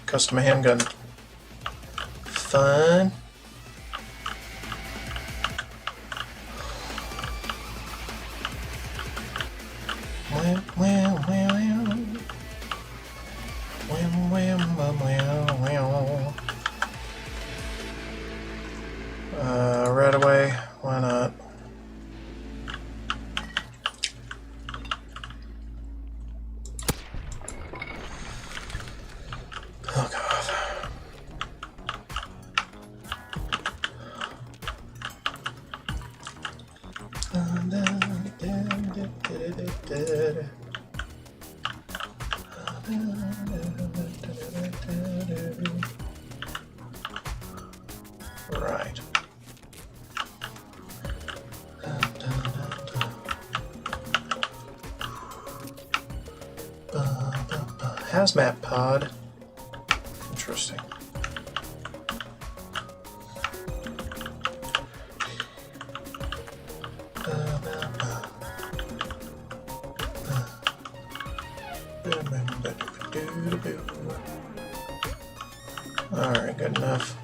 Custom handgun. Fun. Right away. Why not? Oh God. Right. Hazmat pod. Interesting. Alright, good enough.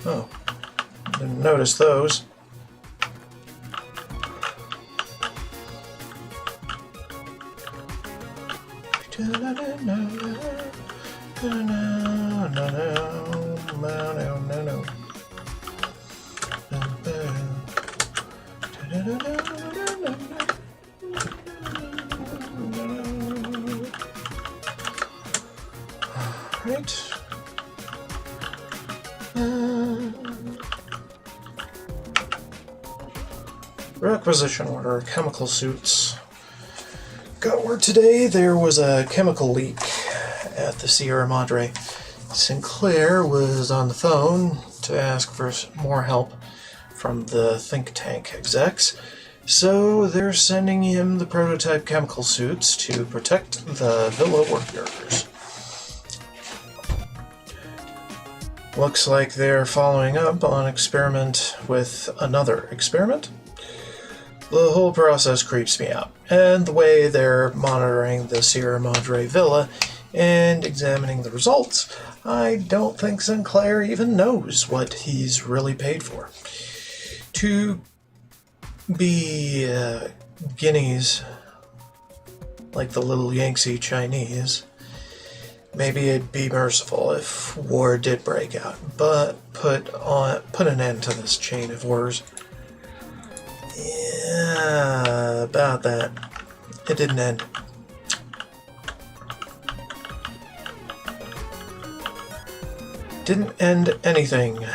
Oh, didn't notice those. Right. Requisition order, chemical suits. Got word today there was a chemical leak at the Sierra Madre. Sinclair was on the phone to ask for more help from the think tank execs, so they're sending him the prototype chemical suits to protect the Villa workers. Looks like they're following up on experiment with another experiment. The whole process creeps me out, and the way they're monitoring the Sierra Madre Villa and examining the results, I don't think Sinclair even knows what he's really paid for. To be guineas, like the little Yangtze Chinese, maybe it'd be merciful if war did break out, but put an end to this chain of wars. Yeah, about that. It didn't end. Didn't end anything.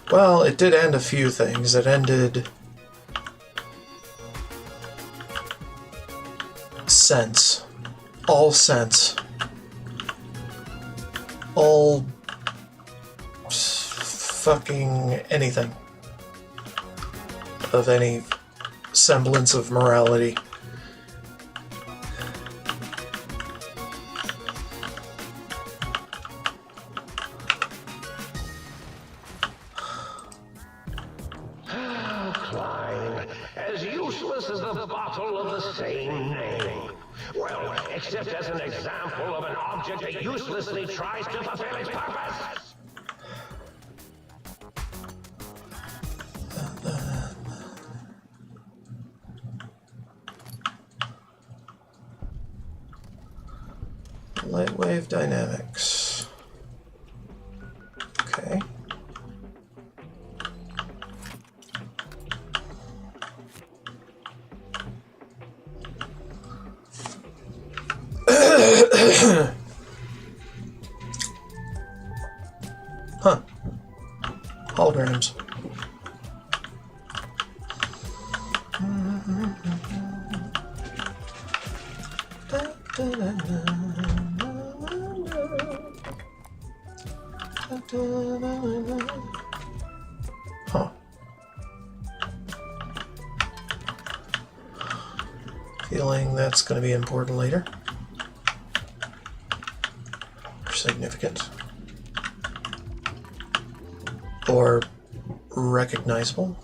Well, it did end a few things. It ended sense. All sense. All fucking anything of any semblance of morality. Klein, as useless as the bottle of the same name. Well, except as an example of an object that uselessly tries to fulfill its purpose. Light wave dynamics. Okay. Huh. Holograms. Huh. Feeling that's going to be important later. Or significant. Or recognizable.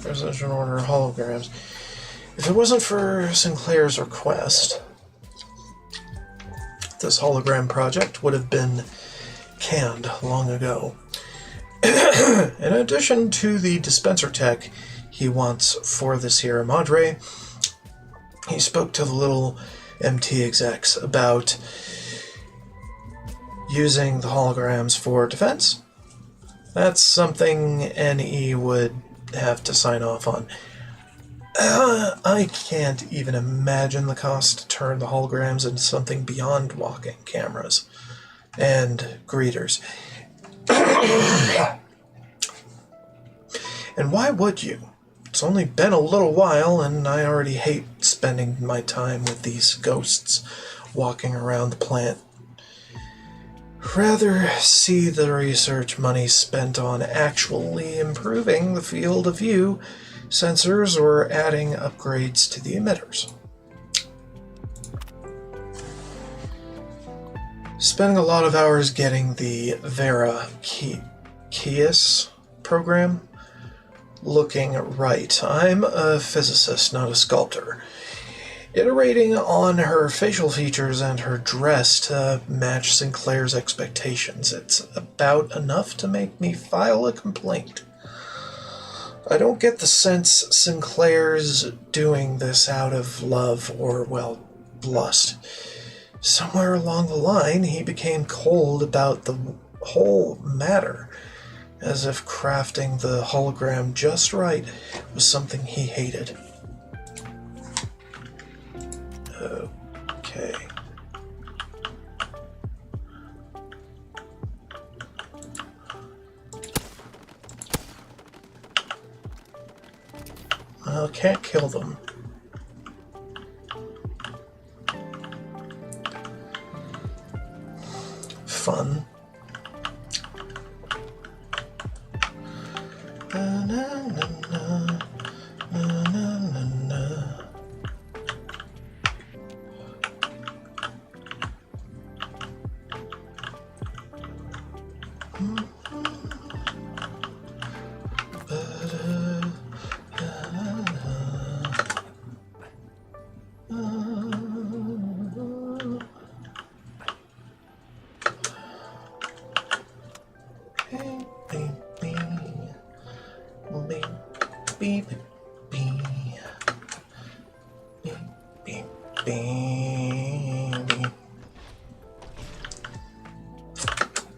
Requisition order holograms. If it wasn't for Sinclair's request, this hologram project would have been canned long ago. In addition to the dispenser tech he wants for the Sierra Madre, he spoke to the little MT execs about using the holograms for defense. That's something NE would have to sign off on. I can't even imagine the cost to turn the holograms into something beyond walking cameras and greeters. And why would you? It's only been a little while, and I already hate spending my time with these ghosts walking around the plant. Rather see the research money spent on actually improving the field of view sensors or adding upgrades to the emitters. Spending a lot of hours getting the Vera program looking right. I'm a physicist, not a sculptor. Iterating on her facial features and her dress to match Sinclair's expectations. It's about enough to make me file a complaint. I don't get the sense Sinclair's doing this out of love or, well, lust. Somewhere along the line, he became cold about the whole matter, as if crafting the hologram just right was something he hated. Okay. Well, can't kill them. Fun. Na, na, na, na, na, na, na, na.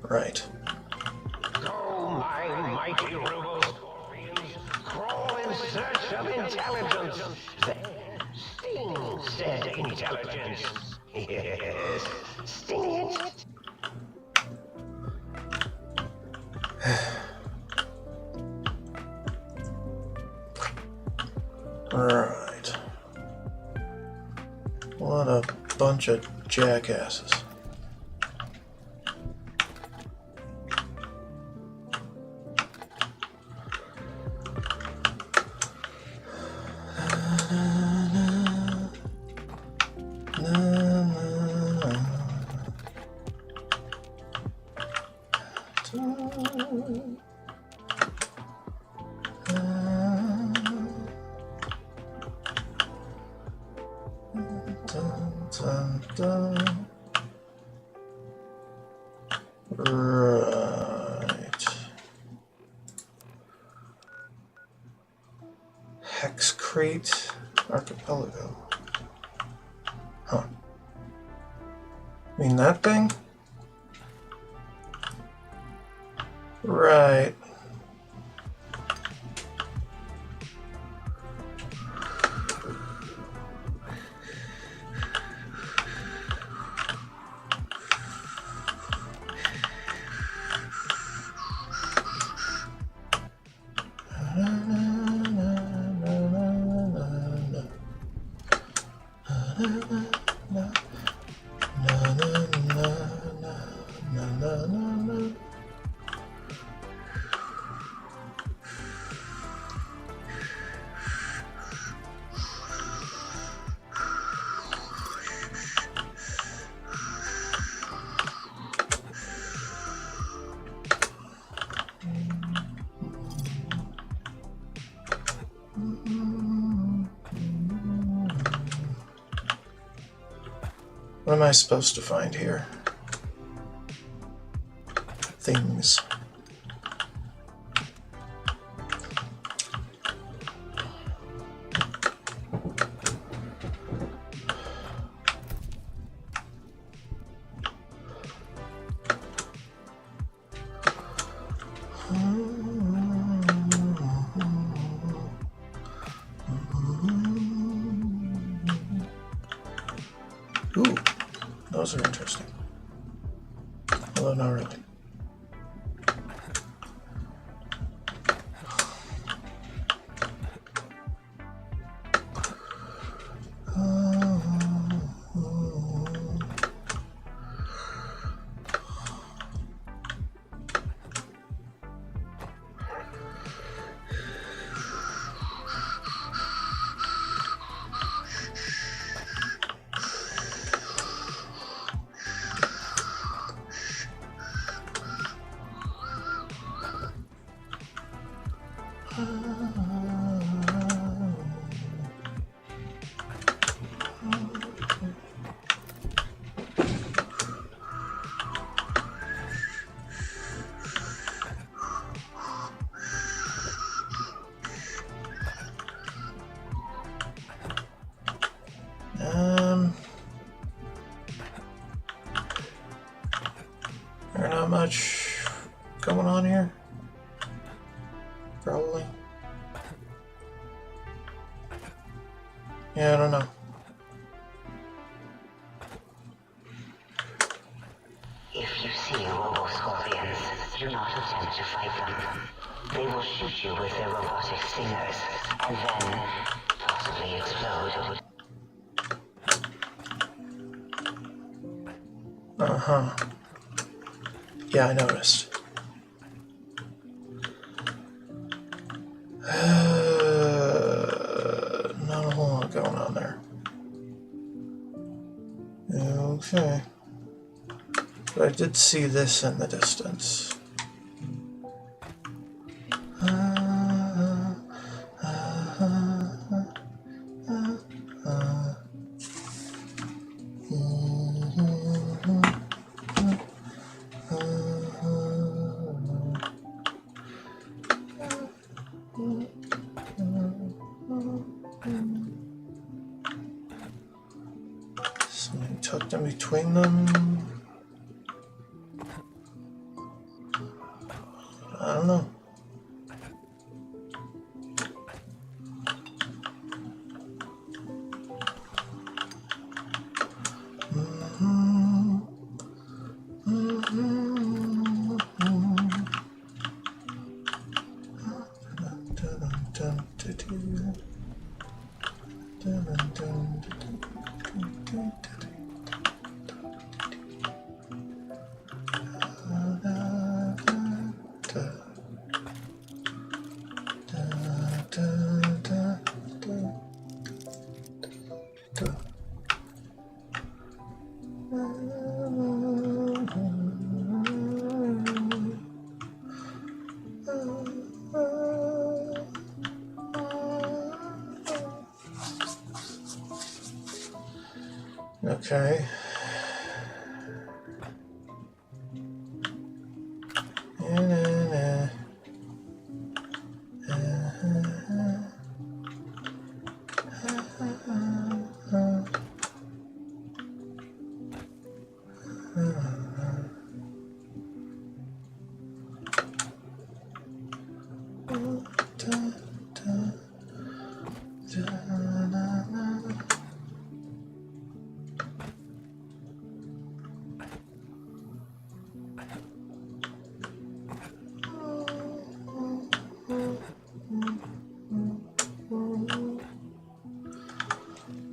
Right. Go, my mighty robots, crawl in search of intelligence. There, Sting said intelligence. Yes, sting it. Right. What a bunch of jackasses. Right. Hexcrete Archipelago. Huh. Mean that thing? Right. What am I supposed to find here? Things. Ooh, those are interesting. Although not really. much going on here. Probably. Yeah, I don't know. If you see robo-scorpions, do not attempt to fight them. They will shoot you with their robotic stingers, and then possibly explode. Uh-huh. Yeah, I noticed. Not a whole lot going on there. Okay. But I did see this in the distance. Something tucked in between them. I don't know. Okay.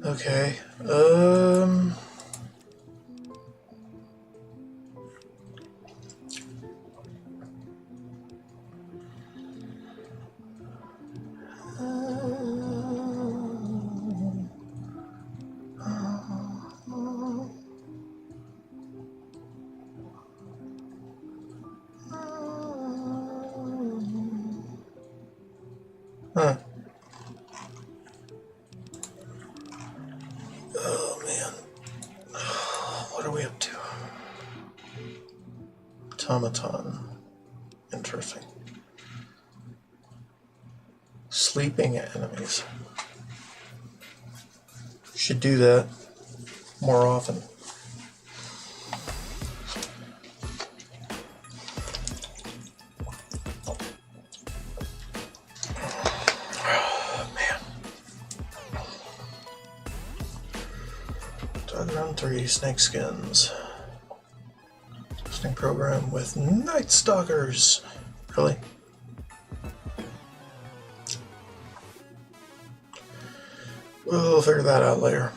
Okay. Huh. Oh man. What are we up to? Automaton. Interesting. Sleeping enemies. Should do that more often. Round 3, snake skins. Testing program with Night Stalkers. Really? We'll figure that out later.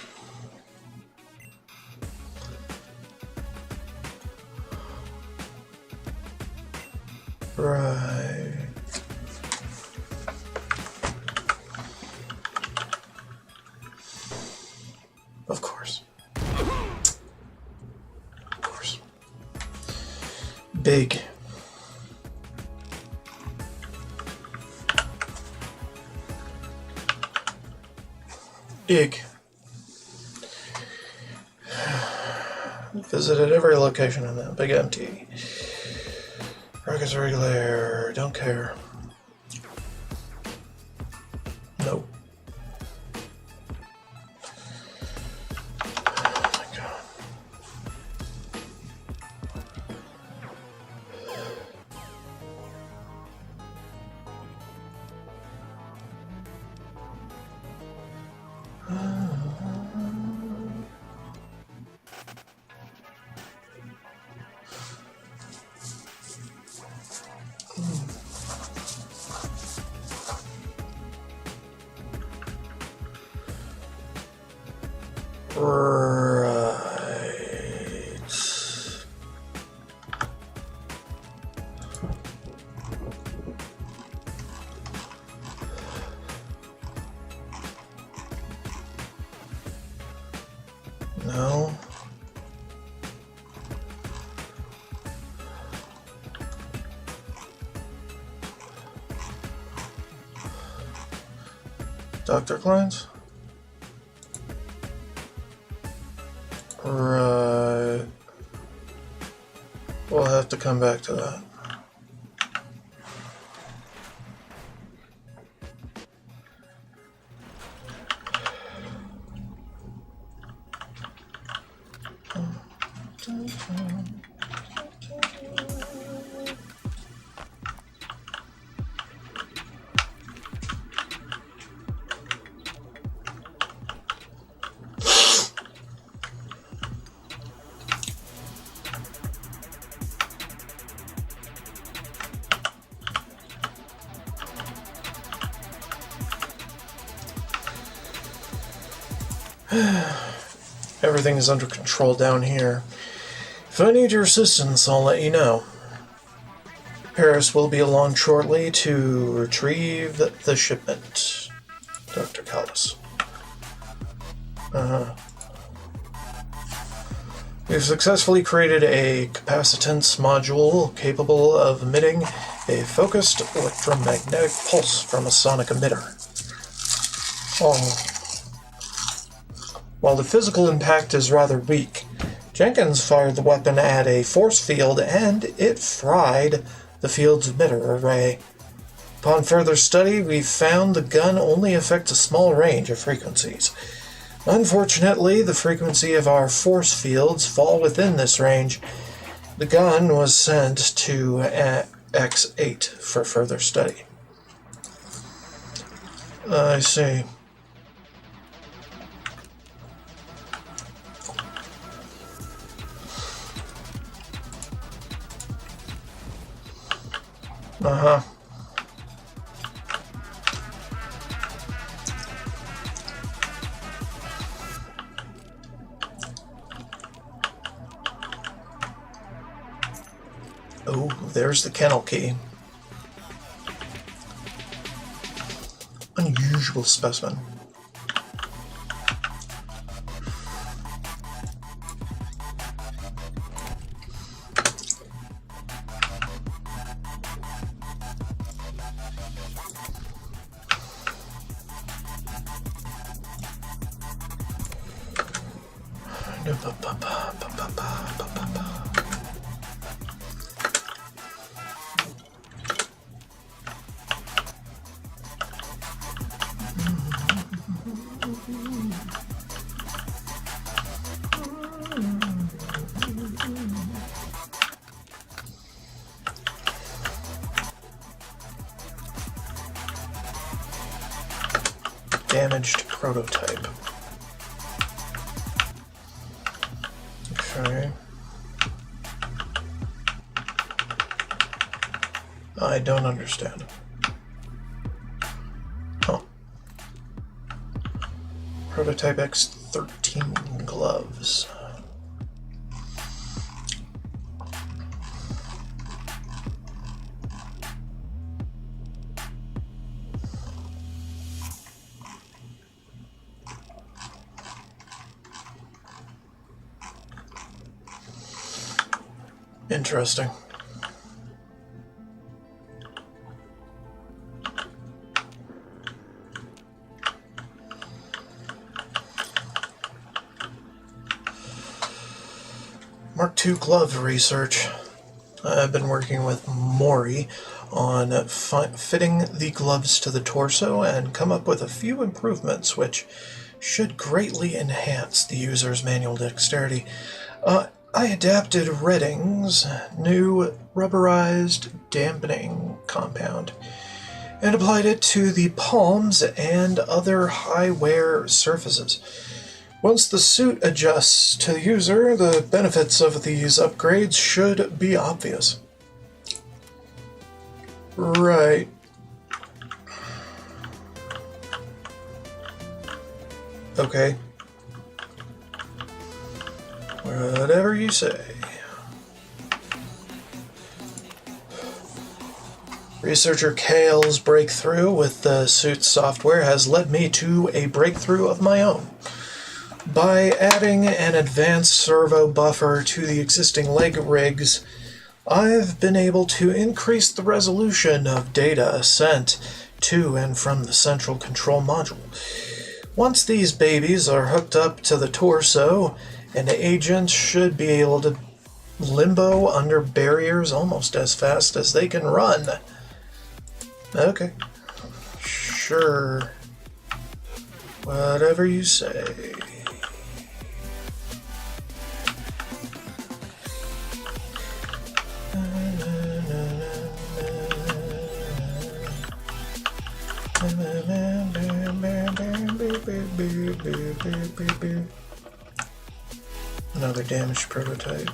Right. Of course. Big. Big. Visited every location in that big empty. Rockets regular. Don't care. Nope. Right. No. Dr. Kleins? Right. We'll have to come back to that. Everything is under control down here. If I need your assistance, I'll let you know. Paris will be along shortly to retrieve the shipment. Dr. Callis. We've successfully created a capacitance module capable of emitting a focused electromagnetic pulse from a sonic emitter. While the physical impact is rather weak, Jenkins fired the weapon at a force field and it fried the field's emitter array. Upon further study, we found the gun only affects a small range of frequencies. Unfortunately, the frequency of our force fields fall within this range. The gun was sent to X8 for further study. I see. Uh-huh. Oh, there's the kennel key. Unusual specimen. Damaged prototype. Okay. I don't understand. Huh. Prototype X13 gloves. Interesting. Mark II glove research. I've been working with Mori on fitting the gloves to the torso and come up with a few improvements which should greatly enhance the user's manual dexterity. I adapted Redding's new rubberized dampening compound and applied it to the palms and other high-wear surfaces. Once the suit adjusts to the user, the benefits of these upgrades should be obvious. Right. Okay. Whatever you say. Researcher Kale's breakthrough with the suit's software has led me to a breakthrough of my own. By adding an advanced servo buffer to the existing leg rigs, I've been able to increase the resolution of data sent to and from the central control module. Once these babies are hooked up to the torso, an agent should be able to limbo under barriers almost as fast as they can run. Okay. Sure. Whatever you say. Another damaged prototype.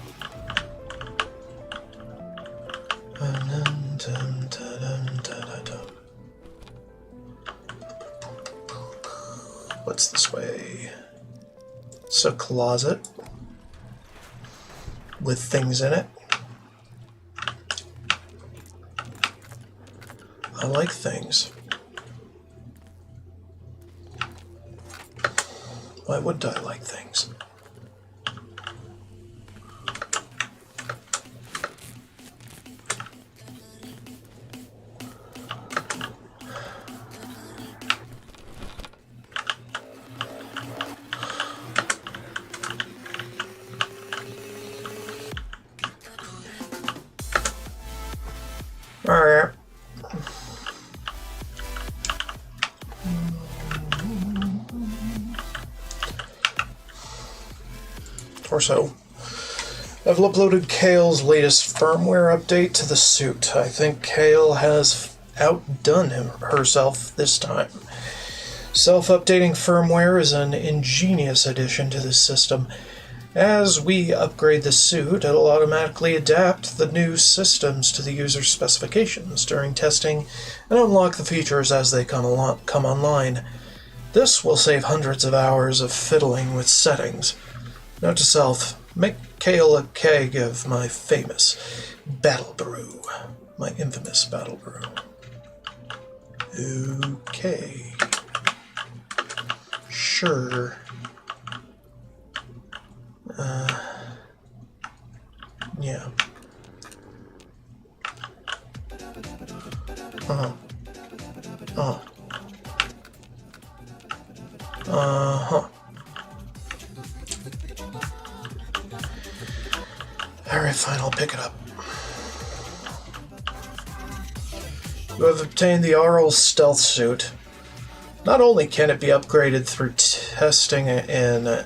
What's this way? It's a closet with things in it. I like things. Why wouldn't I like things? All right. Torso. I've uploaded Kale's latest firmware update to the suit. I think Kale has outdone herself this time. Self-updating firmware is an ingenious addition to the system. As we upgrade the suit, it'll automatically adapt the new systems to the user's specifications during testing and unlock the features as they come online. This will save hundreds of hours of fiddling with settings. Note to self, make Kale a keg of my famous battle brew. My infamous battle brew. Okay. Sure. Yeah. Uh-huh. Alright, fine, I'll pick it up. You have obtained the Aural stealth suit. Not only can it be upgraded through testing in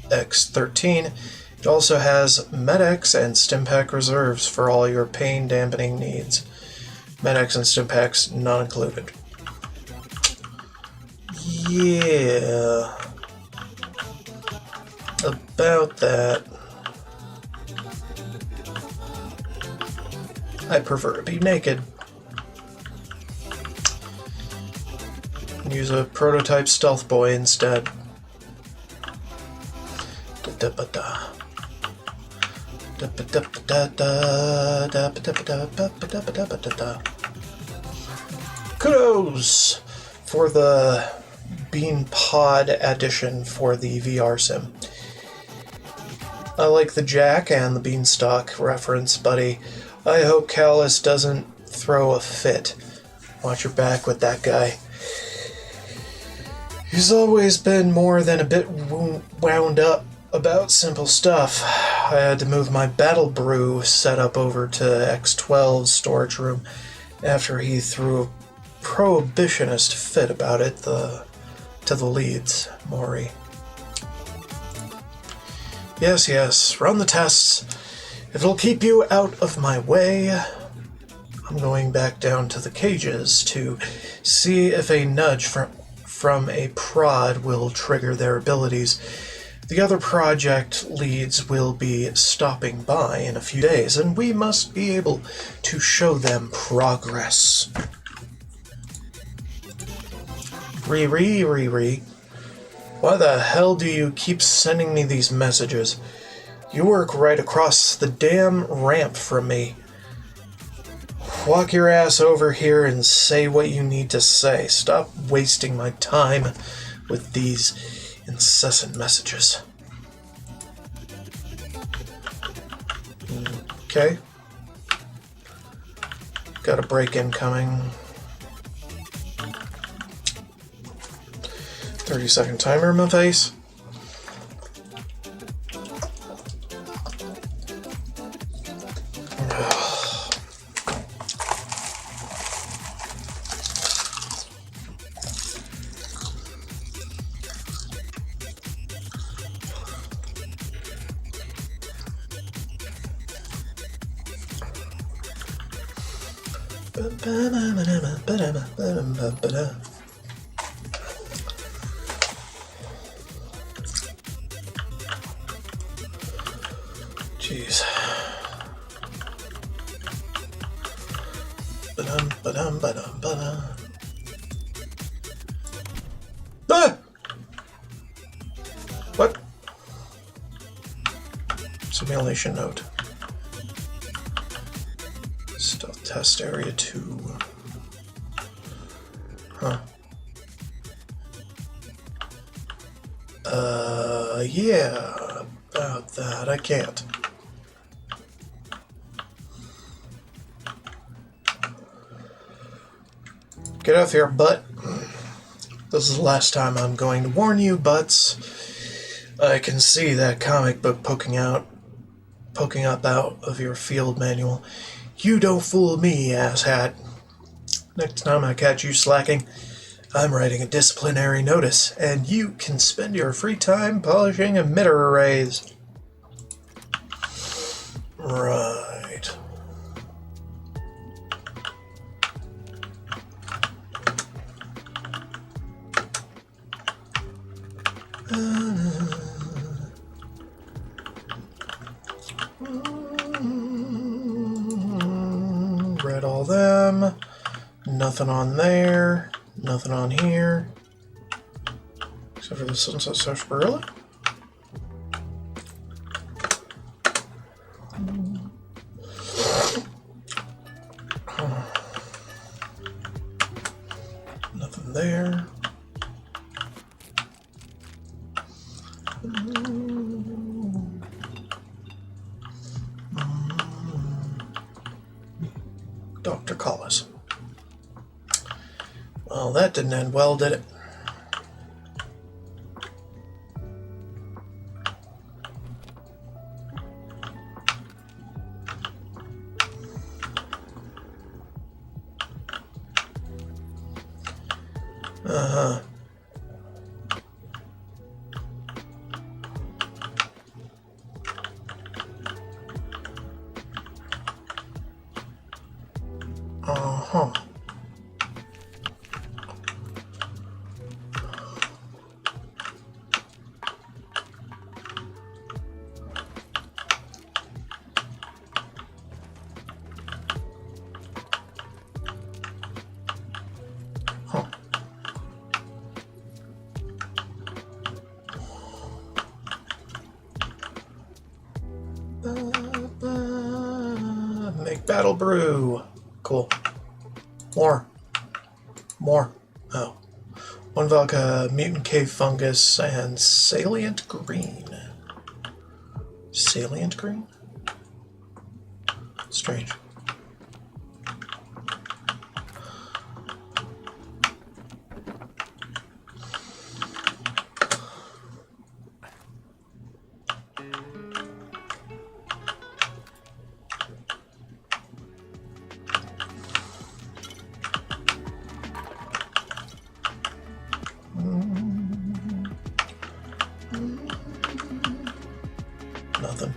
X13, it also has Med-X and Stimpack reserves for all your pain dampening needs. Med-X and Stimpaks not included. Yeah. About that. I prefer to be naked. Use a prototype stealth boy instead. Kudos for the Bean Pod addition for the VR sim. I like the Jack and the Beanstalk reference, buddy. I hope Callus doesn't throw a fit. Watch your back with that guy. He's always been more than a bit wound up about simple stuff. I had to move my Battle Brew setup over to X12's storage room after he threw a prohibitionist fit about it to the leads, Maury. Yes, run the tests. If it'll keep you out of my way, I'm going back down to the cages to see if a nudge from a prod will trigger their abilities. The other project leads will be stopping by in a few days, and we must be able to show them progress. Riri. Why the hell do you keep sending me these messages? You work right across the damn ramp from me. Walk your ass over here and say what you need to say. Stop wasting my time with these incessant messages. Okay. Got a break incoming. 30-second timer in my face. Jeez. Ah! What? Simulation note. Stealth test area 2. Huh. Yeah, about that. I can't. Get off here, butt. This is the last time I'm going to warn you, butts. I can see that comic book poking up out of your field manual. You don't fool me, asshat. Next time I catch you slacking, I'm writing a disciplinary notice, and you can spend your free time polishing emitter arrays. Right. Read all them. Nothing on there. Nothing on here. Except for the Sunset Sarsaparilla. Nothing there. Dr. Collis. Well, that didn't end well, did it? Uh-huh. Uh-huh. Make battle brew. Cool. More. Oh. 1 vodka, mutant cave fungus, and salient green. Salient green? Strange. Nothing.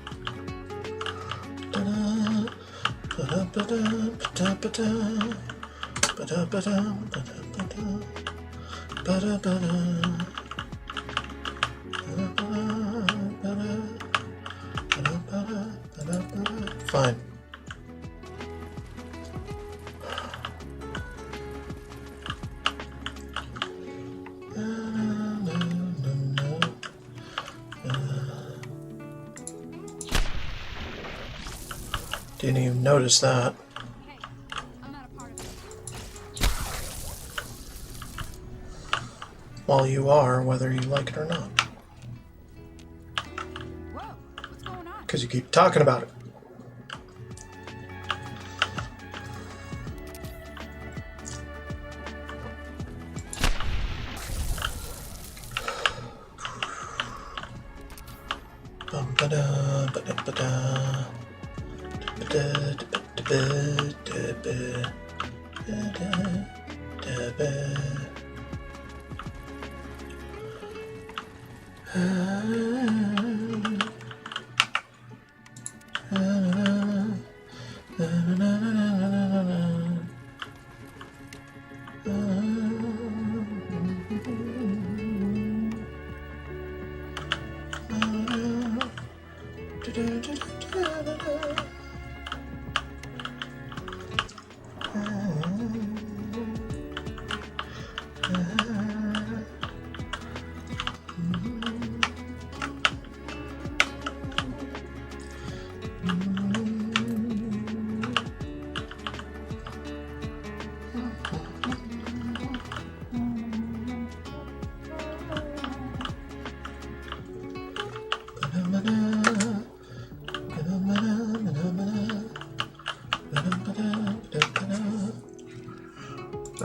Fine. Didn't even notice that. Well, you are, whether you like it or not. Because you keep talking about it.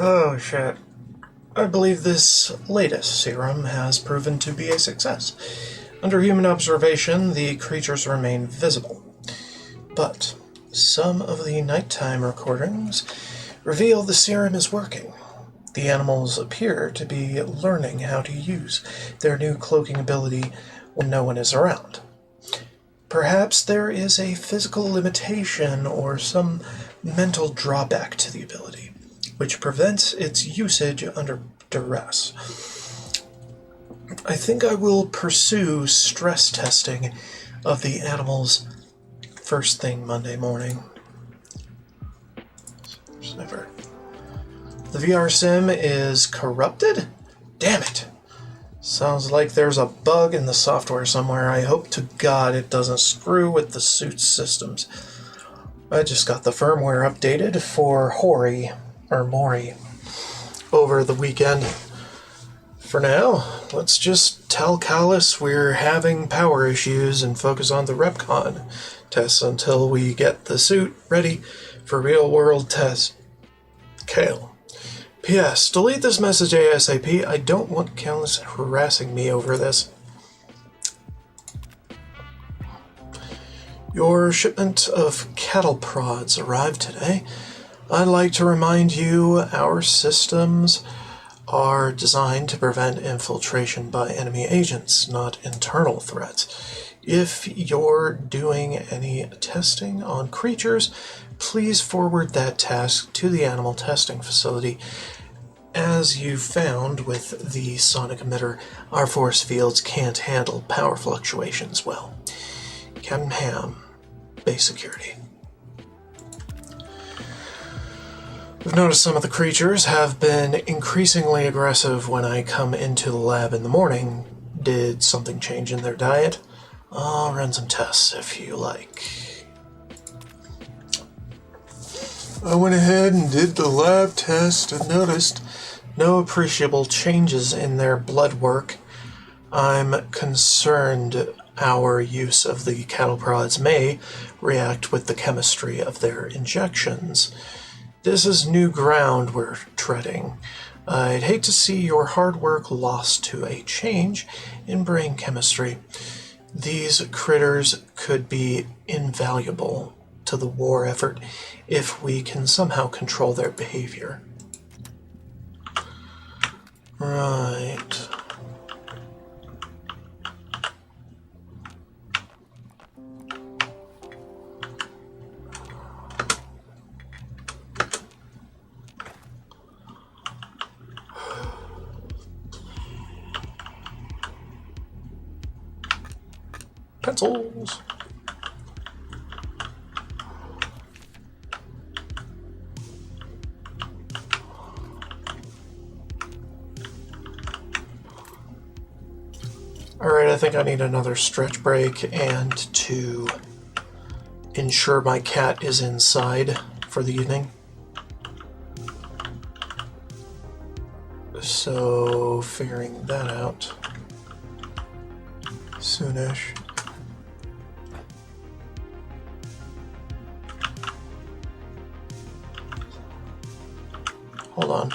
Oh shit. I believe this latest serum has proven to be a success. Under human observation, the creatures remain visible. But some of the nighttime recordings reveal the serum is working. The animals appear to be learning how to use their new cloaking ability when no one is around. Perhaps there is a physical limitation or some mental drawback to the ability, which prevents its usage under duress. I think I will pursue stress testing of the animals first thing Monday morning. Sniper. The VR sim is corrupted? Damn it! Sounds like there's a bug in the software somewhere. I hope to God it doesn't screw with the suit's systems. I just got the firmware updated for Mori over the weekend. For now, let's just tell Callus we're having power issues and focus on the RepCon tests until we get the suit ready for real-world tests. Kale. P.S. Delete this message ASAP. I don't want Callus harassing me over this. Your shipment of cattle prods arrived today. I'd like to remind you our systems are designed to prevent infiltration by enemy agents, not internal threats. If you're doing any testing on creatures, please forward that task to the animal testing facility. As you found with the sonic emitter, our force fields can't handle power fluctuations well. Captain Ham, Base Security. We've noticed some of the creatures have been increasingly aggressive when I come into the lab in the morning. Did something change in their diet? I'll run some tests if you like. I went ahead and did the lab test and noticed no appreciable changes in their blood work. I'm concerned our use of the cattle prods may react with the chemistry of their injections. This is new ground we're treading. I'd hate to see your hard work lost to a change in brain chemistry. These critters could be invaluable to the war effort if we can somehow control their behavior. Right. Pencils. Alright, I think I need another stretch break and to ensure my cat is inside for the evening. So, figuring that out soonish. Hold on.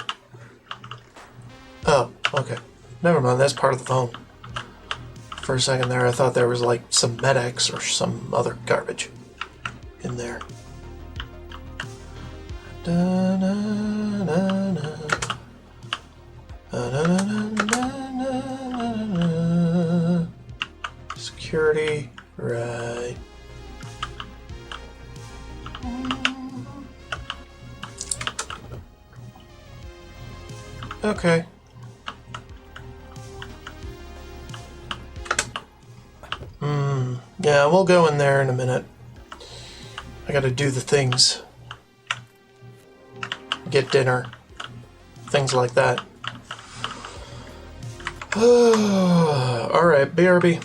Oh, okay. Never mind, that's part of the phone. For a second there, I thought there was like some Medex or some other garbage in there. Security, right. Okay. Yeah, we'll go in there in a minute. I gotta do the things. Get dinner. Things like that. Alright, BRB.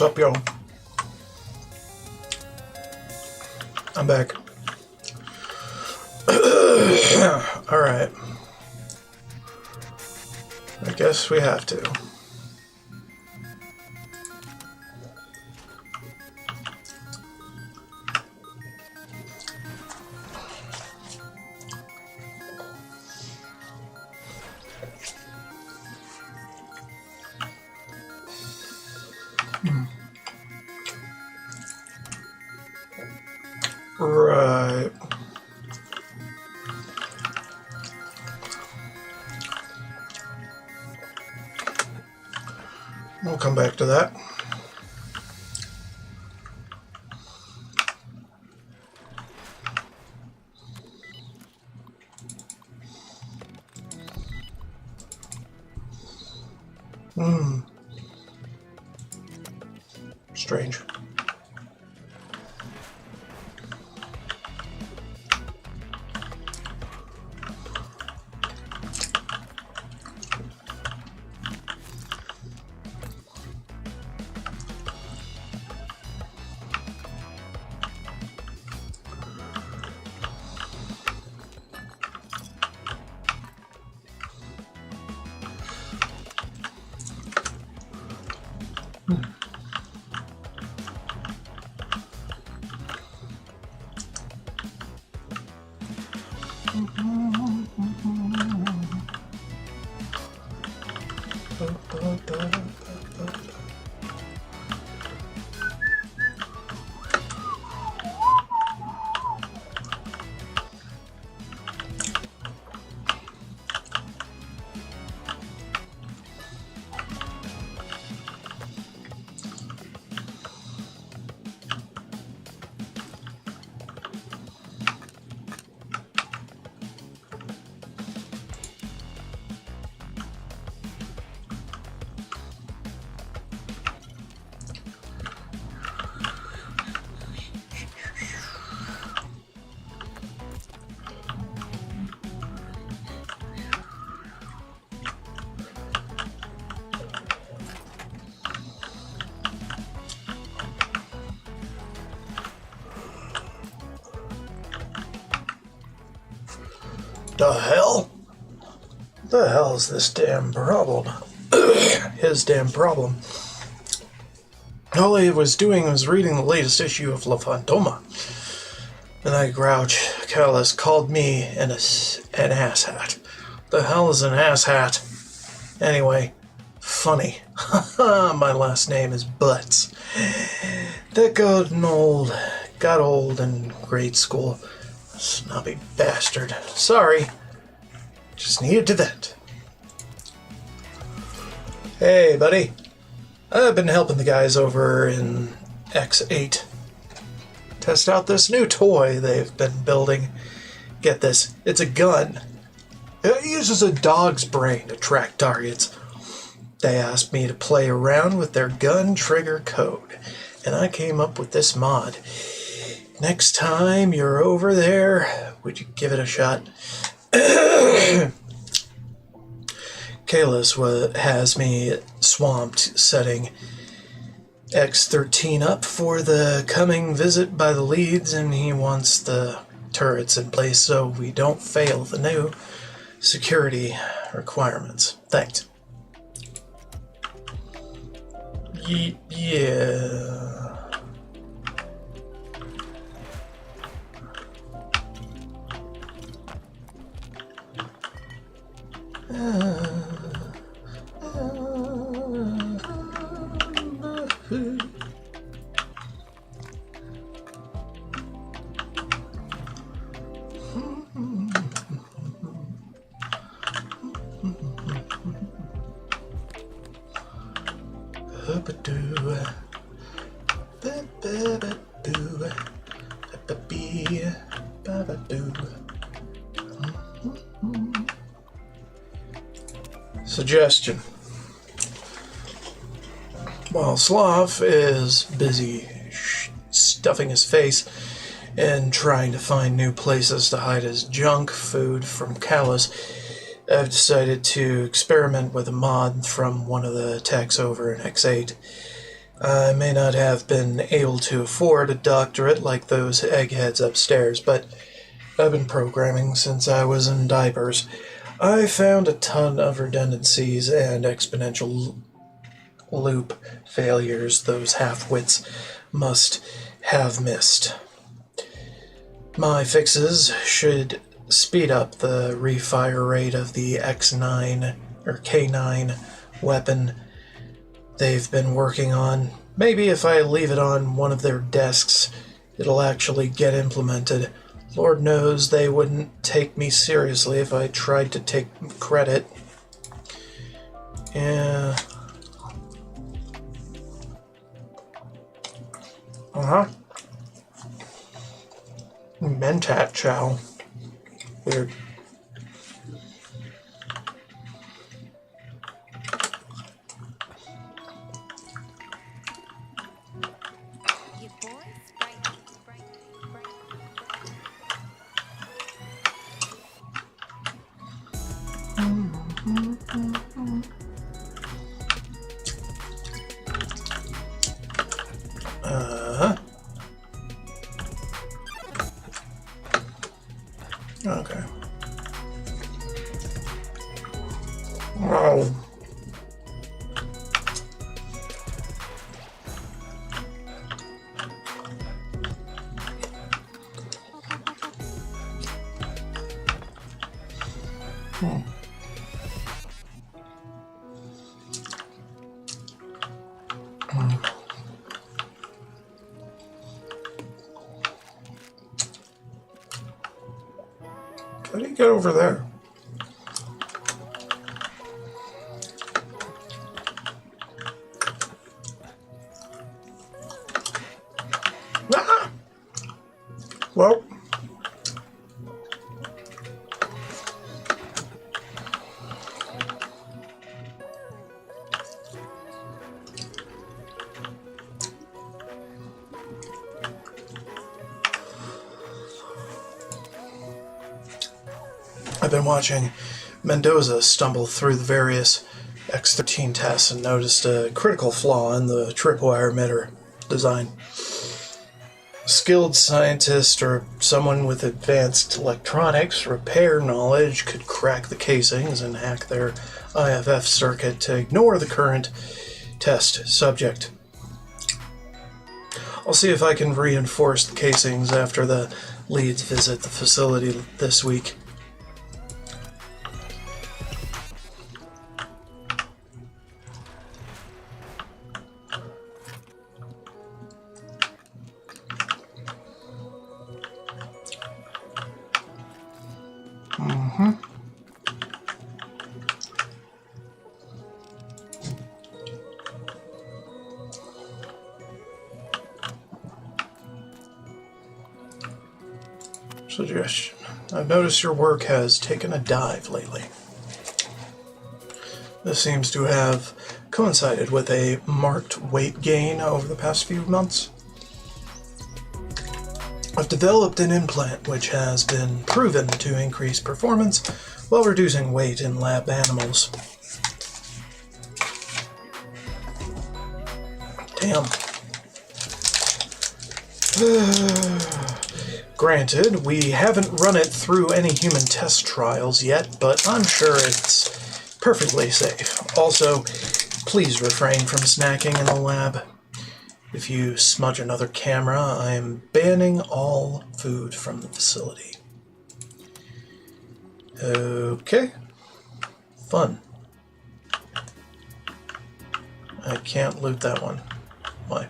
Sup, yo? I'm back. Alright. I guess we have to. Right. We'll come back to that. Strange. The hell? The hell is this damn problem? His damn problem. All he was doing was reading the latest issue of La Fantoma. And that grouch, Callus, called me an asshat. The hell is an asshat? Anyway, funny. My last name is Butts. That got old in grade school. Snobby bastard. Sorry. Just needed to vent. Hey, buddy. I've been helping the guys over in X8 test out this new toy they've been building. Get this. It's a gun. It uses a dog's brain to track targets. They asked me to play around with their gun trigger code, and I came up with this mod. Next time you're over there, would you give it a shot? Kalis has me swamped setting X13 up for the coming visit by the leads, and he wants the turrets in place so we don't fail the new security requirements. Thanks. Yeah. Suggestion. While Slav is busy stuffing his face and trying to find new places to hide his junk food from Callus, I've decided to experiment with a mod from one of the techs over in X8. I may not have been able to afford a doctorate like those eggheads upstairs, but I've been programming since I was in diapers. I found a ton of redundancies and exponential loop failures those half-wits must have missed. My fixes should speed up the refire rate of the X9 or K9 weapon they've been working on. Maybe if I leave it on one of their desks, it'll actually get implemented. Lord knows they wouldn't take me seriously if I tried to take credit. Yeah. Mentat chow. Weird. Okay. Wow. How do you get over there? Ah! Well. I've been watching Mendoza stumble through the various X13 tests and noticed a critical flaw in the tripwire emitter design. A skilled scientist or someone with advanced electronics repair knowledge could crack the casings and hack their IFF circuit to ignore the current test subject. I'll see if I can reinforce the casings after the leads visit the facility this week. Suggestion. I've noticed your work has taken a dive lately. This seems to have coincided with a marked weight gain over the past few months. I've developed an implant which has been proven to increase performance while reducing weight in lab animals. Damn. Granted, we haven't run it through any human test trials yet, but I'm sure it's perfectly safe. Also, please refrain from snacking in the lab. If you smudge another camera, I am banning all food from the facility. Okay. Fun. I can't loot that one. Why?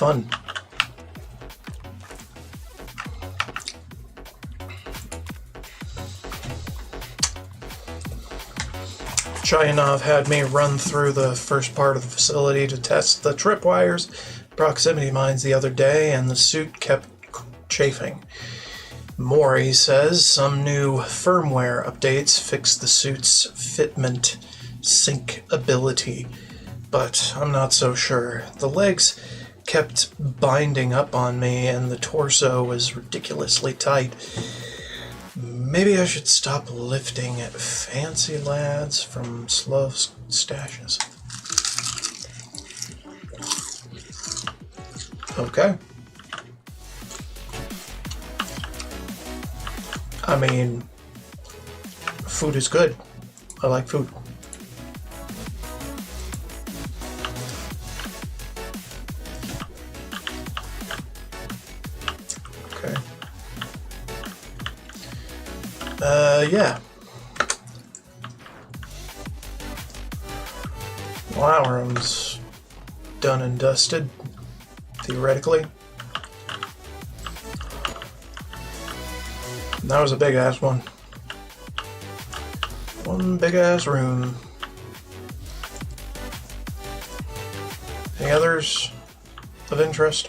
Fun. Chayanov had me run through the first part of the facility to test the tripwires, proximity mines the other day, and the suit kept chafing. Mori says some new firmware updates fixed the suit's fitment sync ability, but I'm not so sure. The legs kept binding up on me and the torso was ridiculously tight. Maybe I should stop lifting at fancy lads from slow stashes. Okay. I mean, food is good. I like food. Okay. Yeah. Wow, room's done and dusted, theoretically. That was a big ass one. One big ass room. Any others of interest?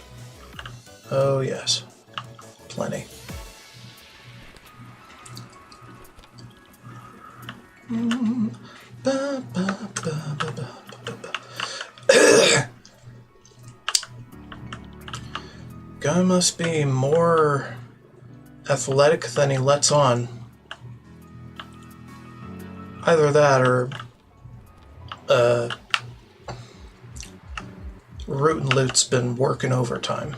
Oh yes, plenty. Guy must be more athletic than he lets on. Either that or Root and Loot's been working overtime.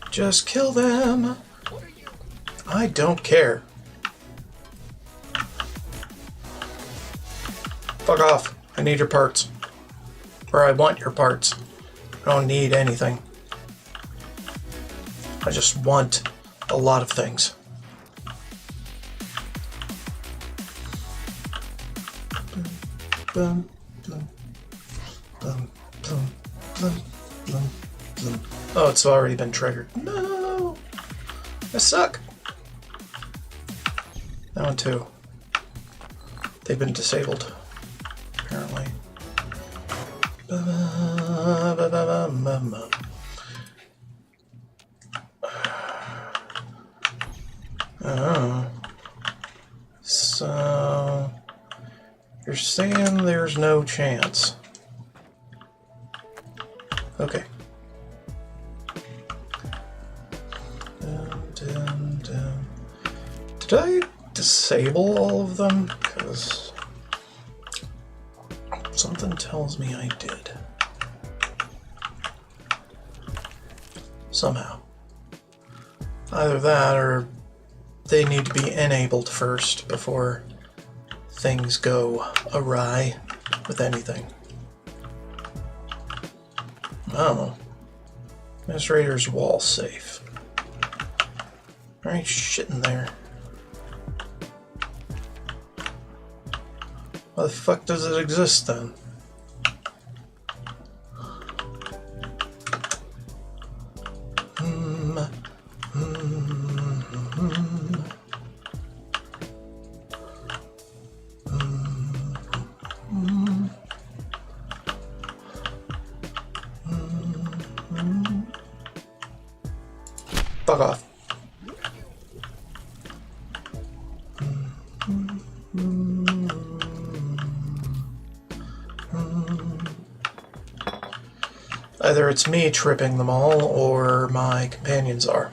Just kill them. I don't care. Fuck off. I need your parts. Or I want your parts. I don't need anything. I just want a lot of things. Boom, boom, boom, boom, boom, boom, boom. Oh, it's already been triggered. No! I suck. That one too. They've been disabled, apparently. Oh. So you're saying there's no chance. Okay. Did I disable all of them? Because something tells me I did. Somehow. Either that or they need to be enabled first before things go awry with anything. I don't know. Administrator's wall safe. There ain't shit in there. Why the fuck does it exist then? Fuck off. Either it's me tripping them all, or my companions are.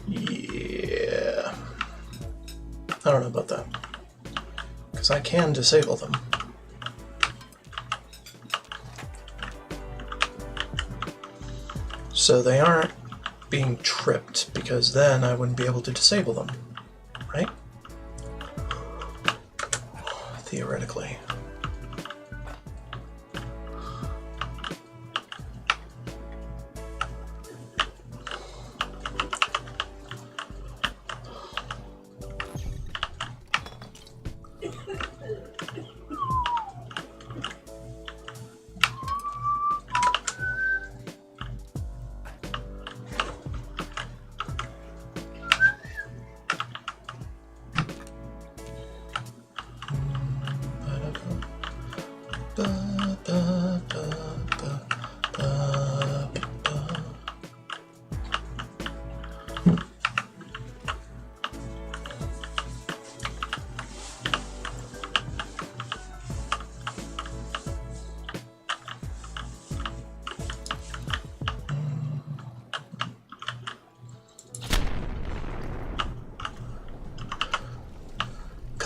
Yeah. I don't know about that. Because I can disable them. So they aren't being tripped, because then I wouldn't be able to disable them. Right? Theoretically.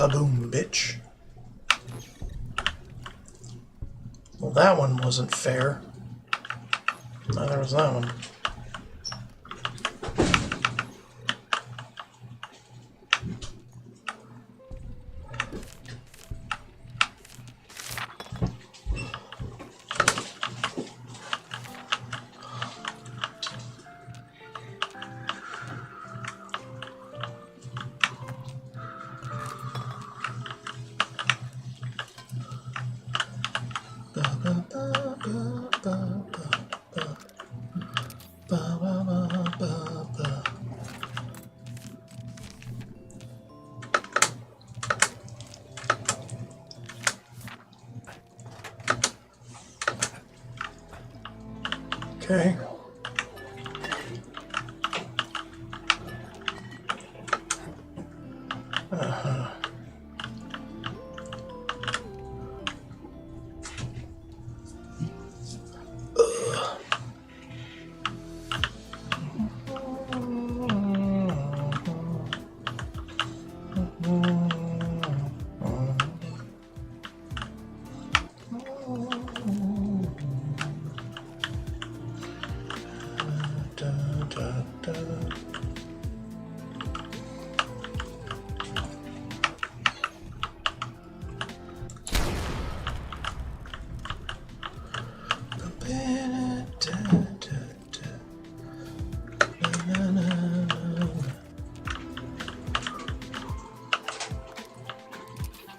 Kaboom, bitch. Well, that one wasn't fair. Neither was that one. Okay.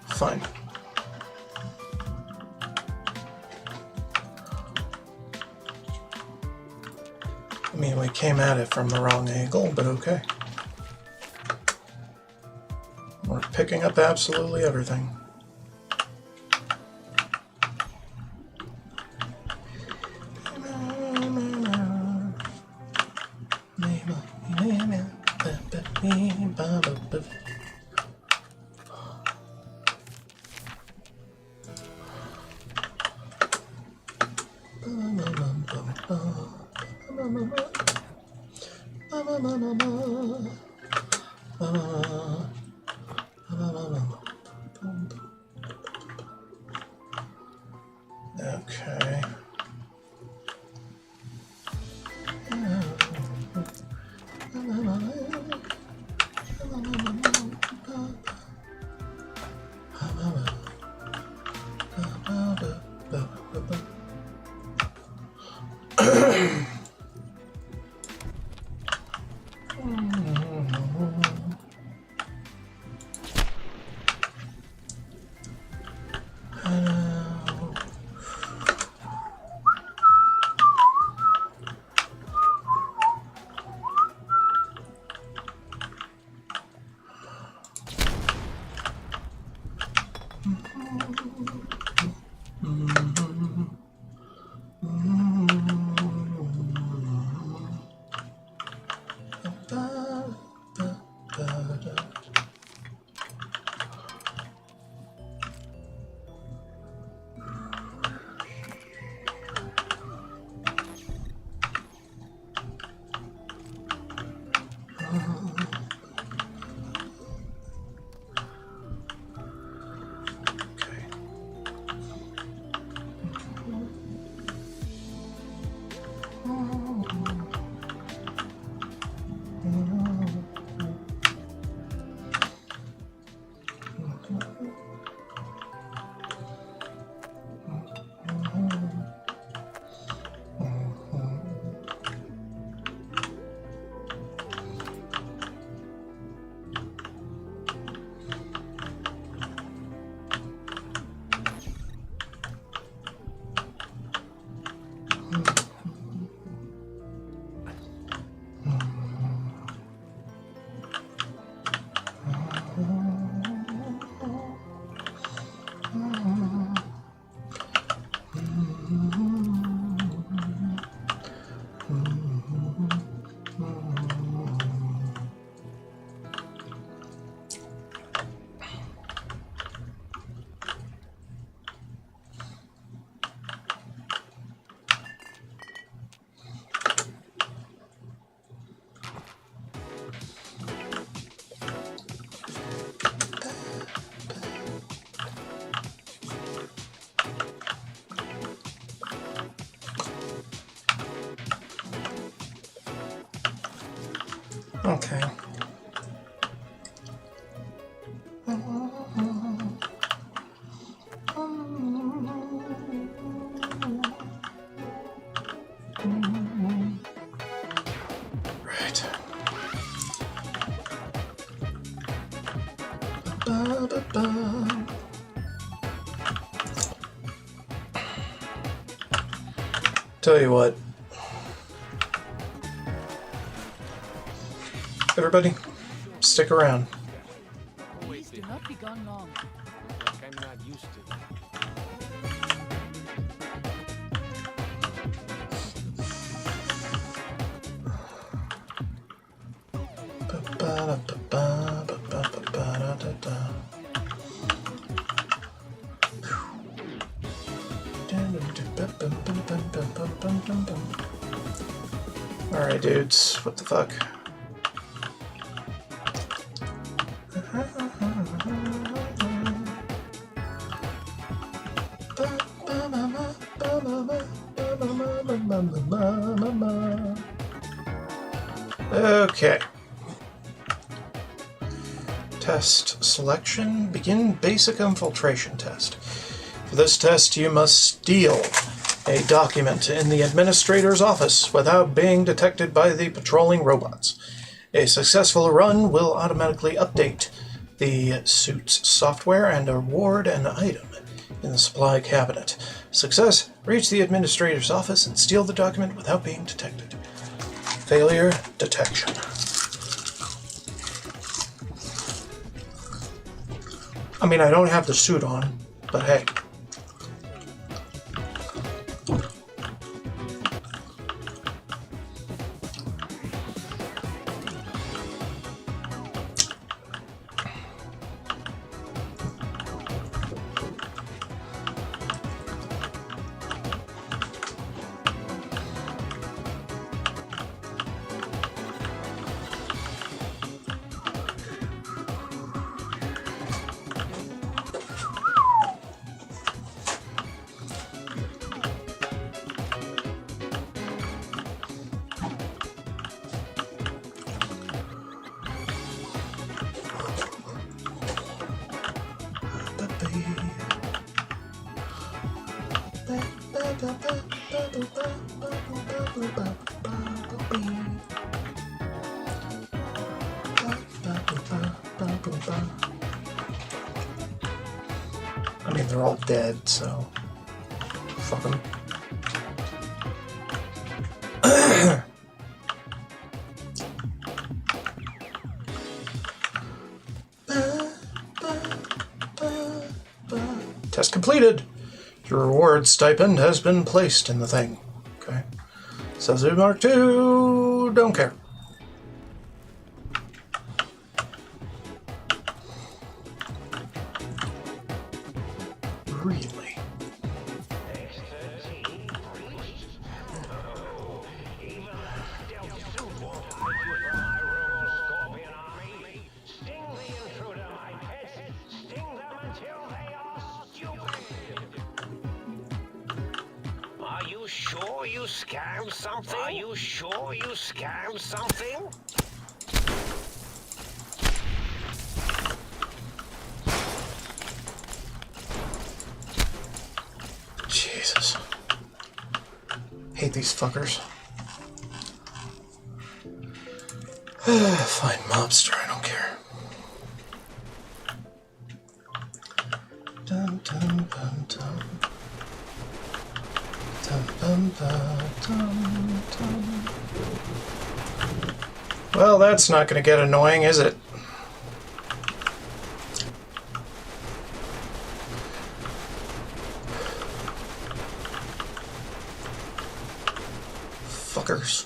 Fine. I mean, we came at it from the wrong angle, but okay. We're picking up absolutely everything. Okay. Okay. Right. Tell you what. Everybody, stick around. Please do not be gone long. Like I'm not used to that. Alright, dudes, what the fuck? Okay. Test selection. Begin basic infiltration test. For this test, you must steal a document in the administrator's office without being detected by the patrolling robots. A successful run will automatically update the suit's software and award an item in the supply cabinet. Success, reach the administrator's office and steal the document without being detected. Failure, detection. I mean, I don't have the suit on, but hey. I mean, they're all dead, so fuck them. Test completed. Your reward stipend has been placed in the thing. Okay. Says it Mark II. Don't care. Really? Are you sure you scammed something? Are you sure you scammed something? Jesus. Hate these fuckers. Fine, mobster, I don't care. Dun, dun, dun, dun. Dun, dun, dun, dun, dun. Well, that's not going to get annoying, is it? Fuckers.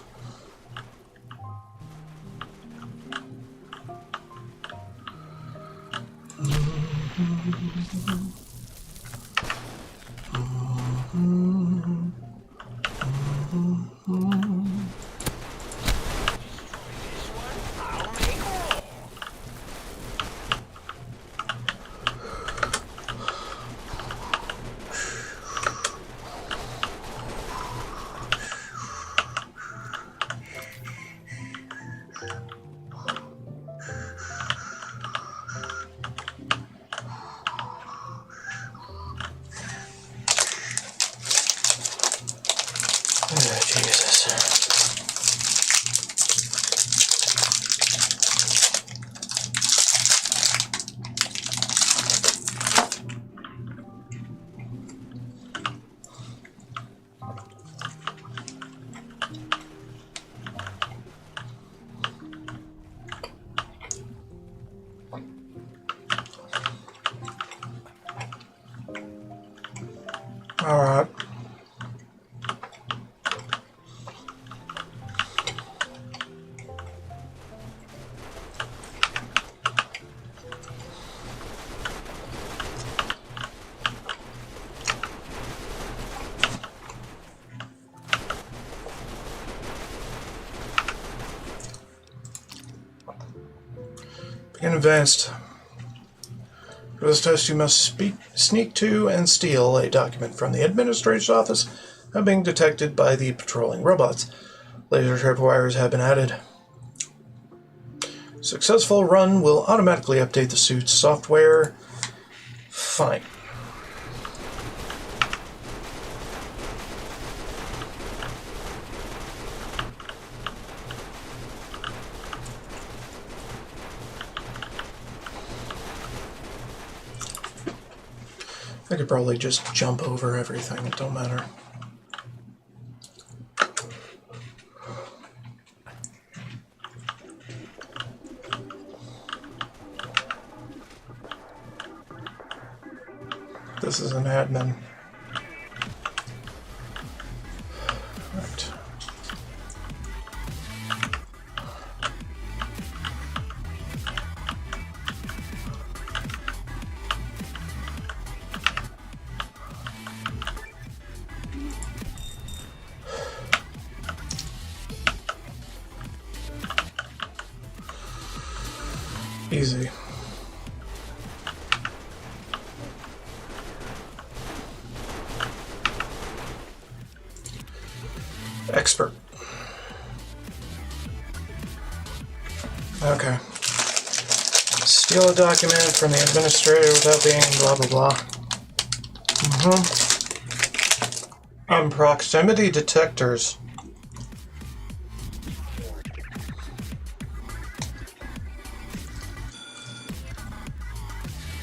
Alright. Begin advanced. For this test, you must sneak to and steal a document from the administrator's office without being detected by the patrolling robots. Laser tripwires have been added. Successful run will automatically update the suit's software. Fine. I could probably just jump over everything, it don't matter. This is an admin. Right. Easy. Expert. Okay. Steal a document from the administrator without being blah blah blah. Proximity detectors.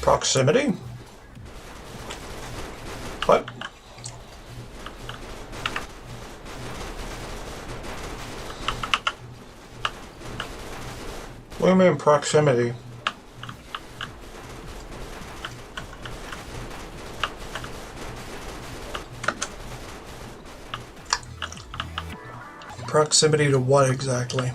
Proximity? What? What do you mean proximity? Proximity to what exactly?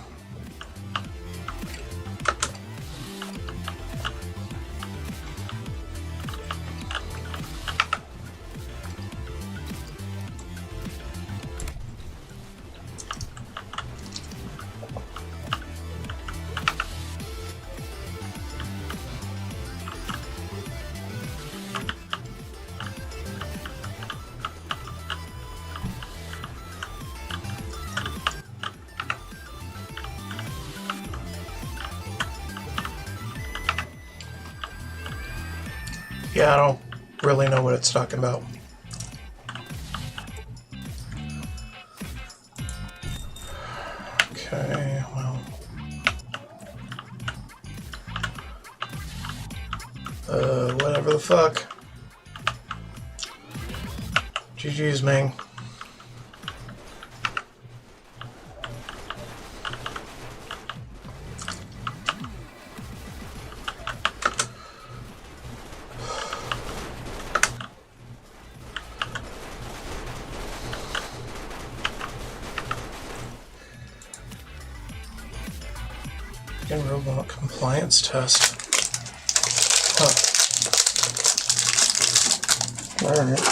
Yeah, I don't really know what it's talking about. Okay, well. Whatever the fuck. GG's, man. Robot compliance test. Huh. Alright.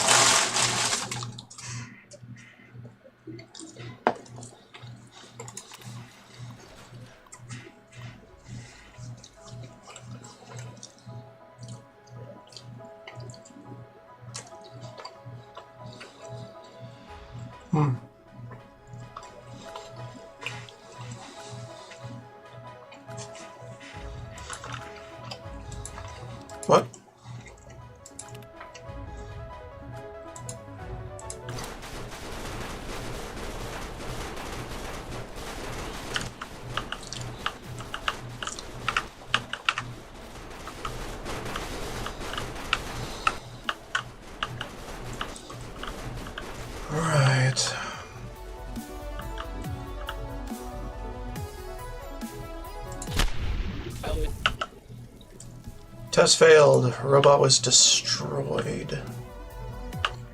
What? All right. Test failed. Robot was destroyed.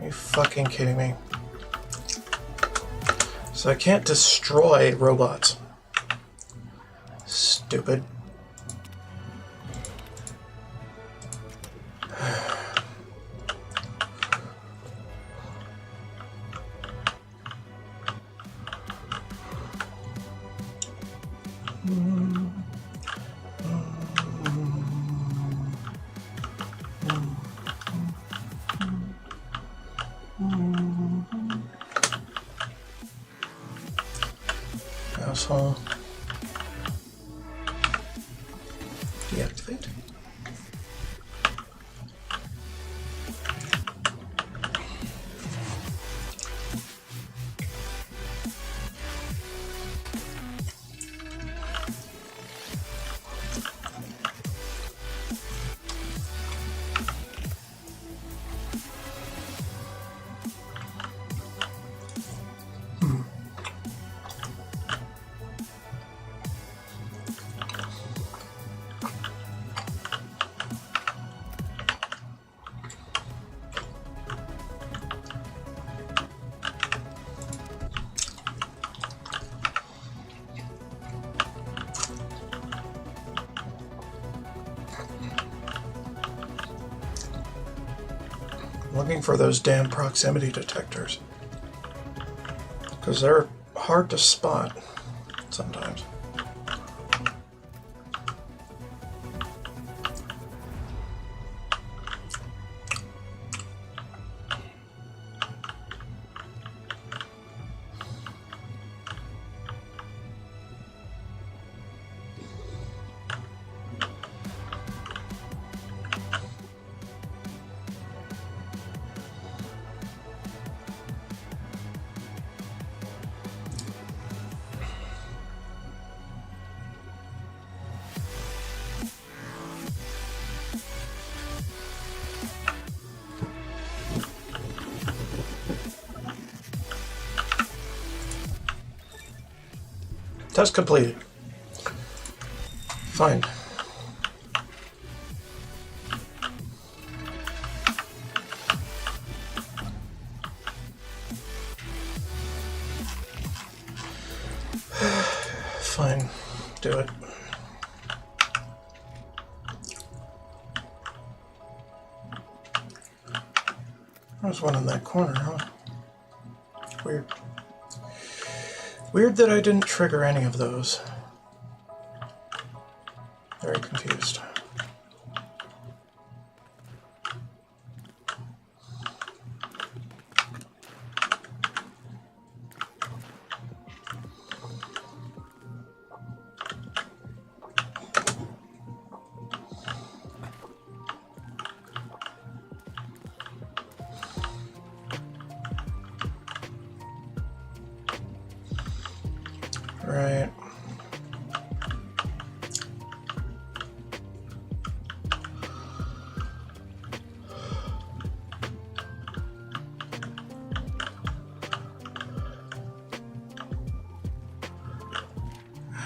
Are you fucking kidding me? So I can't destroy robots. Stupid. Asshole. Deactivate. Looking for those damn proximity detectors, because they're hard to spot sometimes. Test completed. Fine. Fine. Do it. There's one in that corner, huh? Weird. Weird that I didn't trigger any of those. Very confused. Right.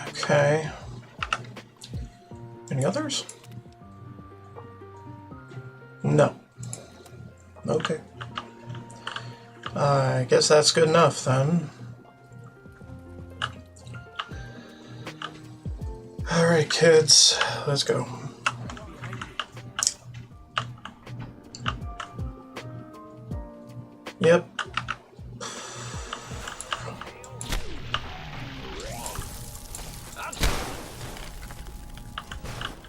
Okay. Any others? No. Okay. I guess that's good enough then. Alright, kids, let's go. Yep.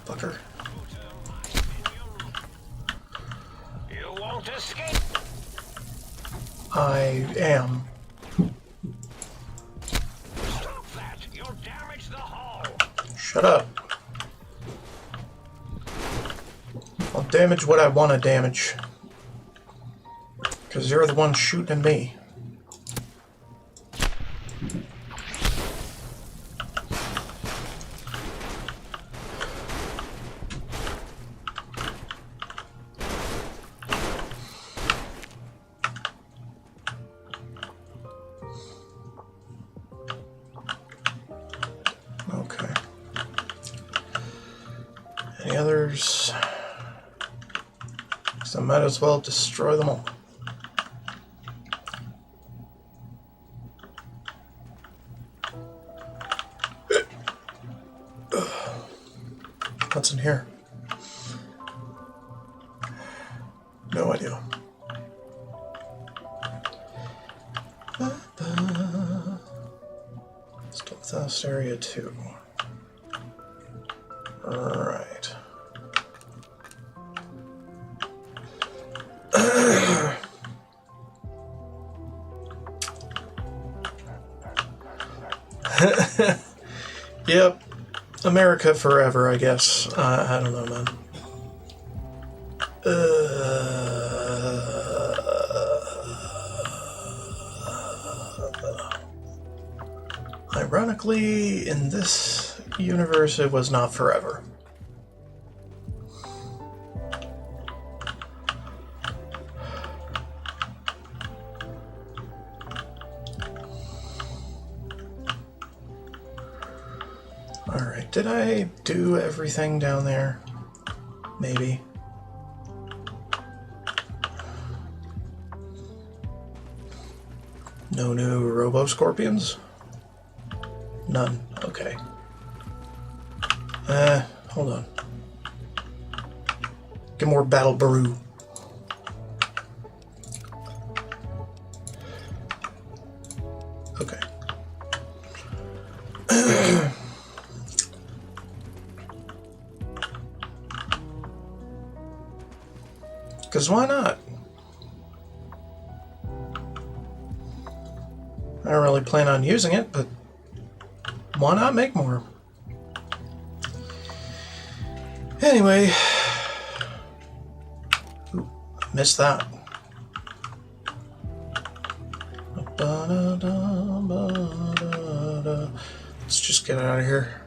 Fucker. You won't escape. I am. Stop that! You'll damage the hull. Shut up. I'll damage what I want to damage. Because you're the one shooting me. Okay. Any others? So I might as well destroy them all. What's in here? No idea. Stealth house area 2. Alright. Yep. America forever, I guess. I don't know, man. Ironically, in this universe, it was not forever. Alright, did I do everything down there? Maybe. No new Robo-Scorpions? None. Okay. Hold on. Get more Battle Baru. Okay. Because why not? I don't really plan on using it, but why not make more? Anyway. Ooh, missed that. Let's just get out of here.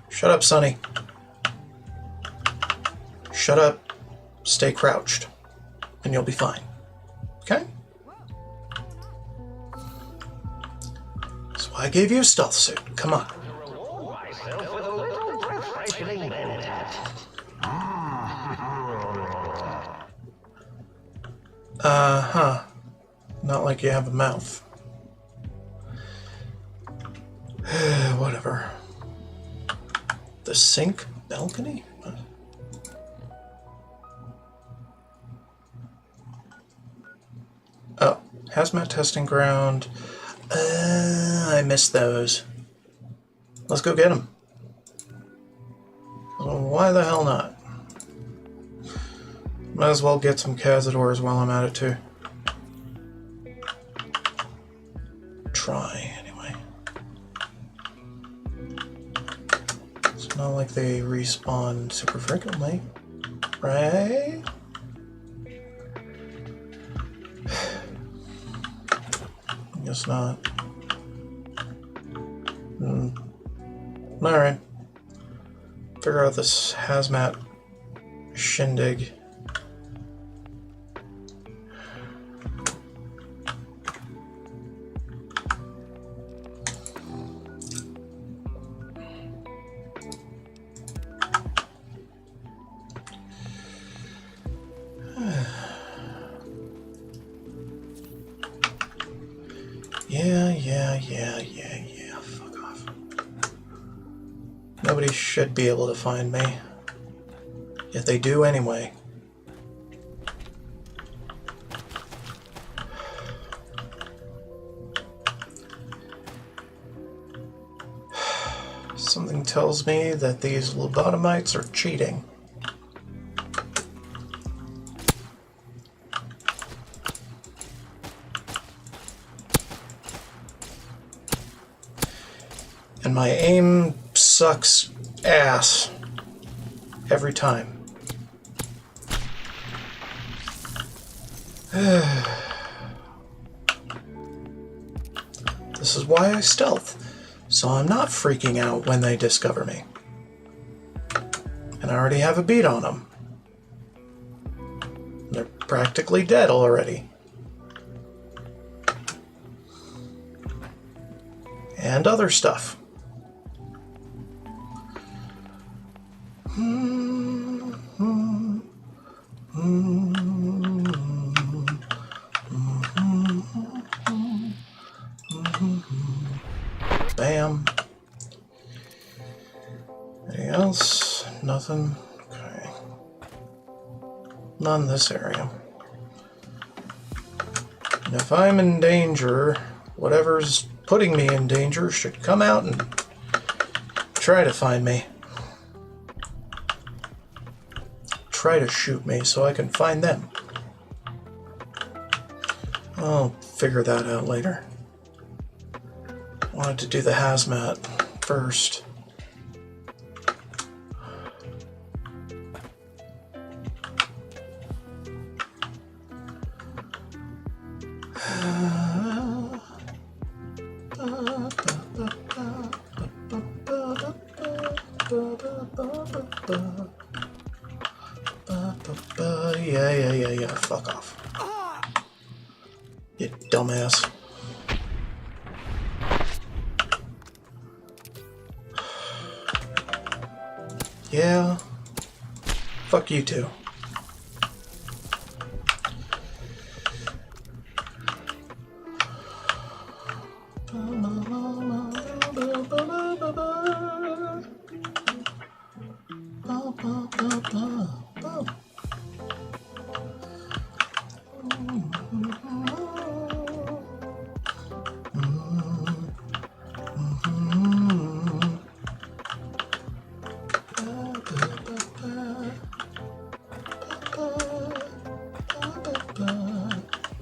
Shut up, Sonny. Shut up, stay crouched, and you'll be fine. Okay? That's why I gave you a stealth suit. Come on. Uh-huh. Not like you have a mouth. Whatever. The sink balcony? Oh, hazmat testing ground. I missed those. Let's go get them. Why the hell not? Might as well get some Cazadors while I'm at it too. Try, anyway. It's not like they respawn super frequently, right? Guess not. Alright. Figure out this hazmat shindig. Yeah. Fuck off. Nobody should be able to find me. If they do anyway. Something tells me that these lobotomites are cheating. And my aim sucks ass every time. This is why I stealth, so I'm not freaking out when they discover me. And I already have a beat on them. They're practically dead already. And other stuff. Bam. Anything else? Nothing. Okay. None in this area. And if I'm in danger, whatever's putting me in danger should come out and try to find me. Try to shoot me so I can find them. I'll figure that out later. Wanted to do the hazmat first. Yeah, fuck off. You dumbass. Yeah. Fuck you too.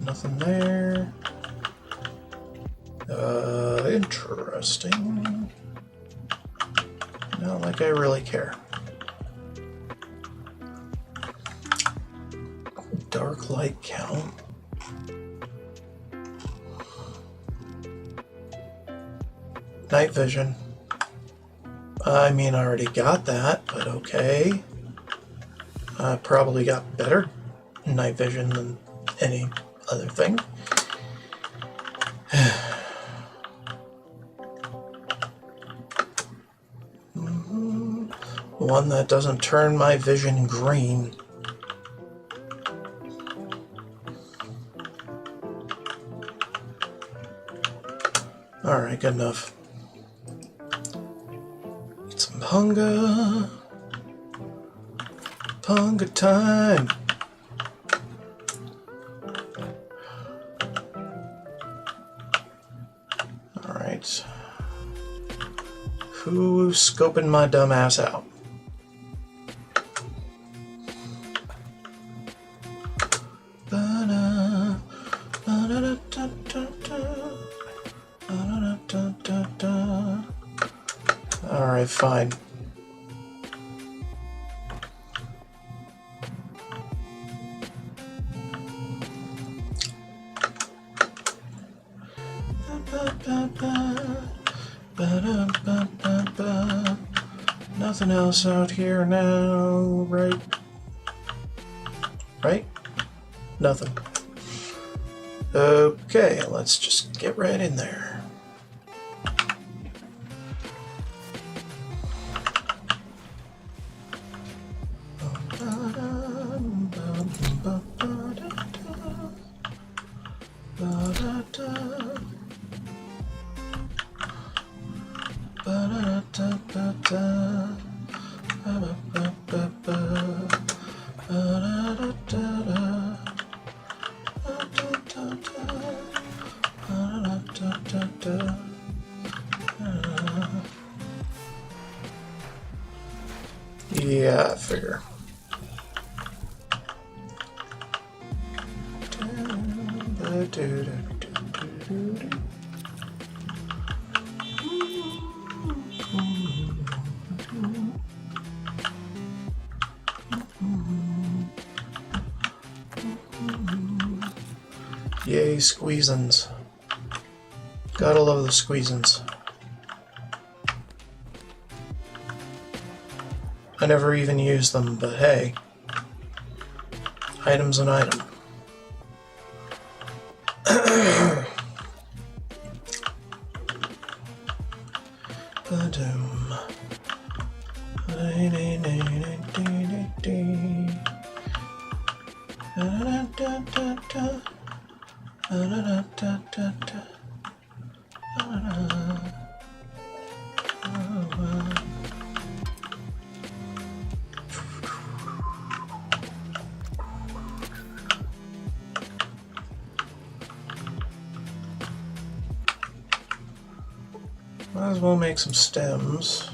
Nothing there. Interesting. Not like I really care. Dark light count. Night vision. I mean, I already got that, but okay. I probably got better night vision than any other thing. One that doesn't turn my vision green. Alright, good enough. Eat some hunger. Hunger time. Alright. Who's scoping my dumb ass out? Alright, fine. Nothing else out here now, right? Right? Nothing. Okay, let's just get right in there. Yeah, I figure. Yay, squeezins. Gotta love the squeezins. I never even use them, but hey. Item's an item. Might as well make some stems.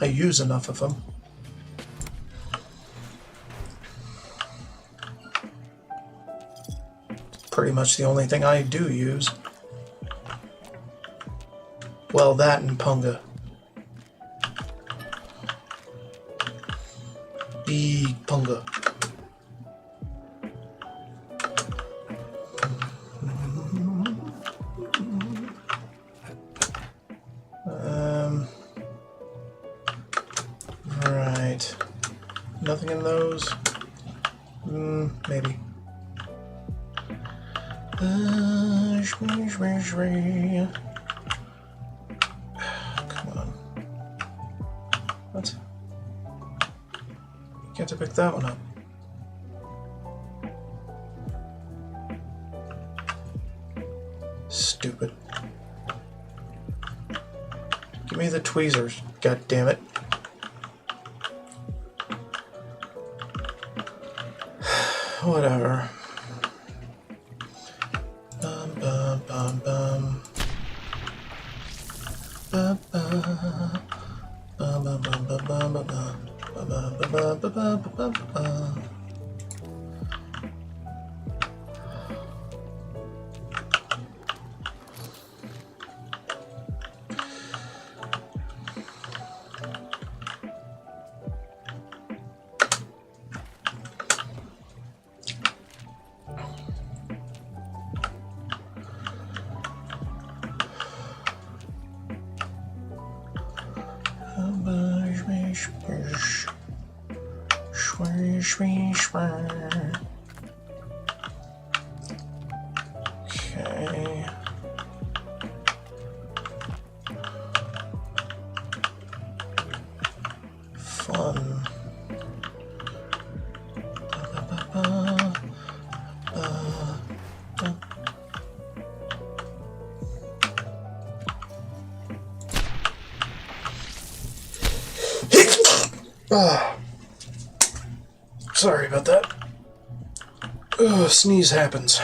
I use enough of them. Pretty much the only thing I do use. Well, that and punga. Big punga. Right. Nothing in those? Maybe. Come on. What? Can't I pick that one up? Stupid. Give me the tweezers, god damn it. Whatever. Bum bum bum bum. Bum bum bum bum bum bum bum bum bum bum bum bum. Okay. Fun. Sorry about that. Sneeze happens.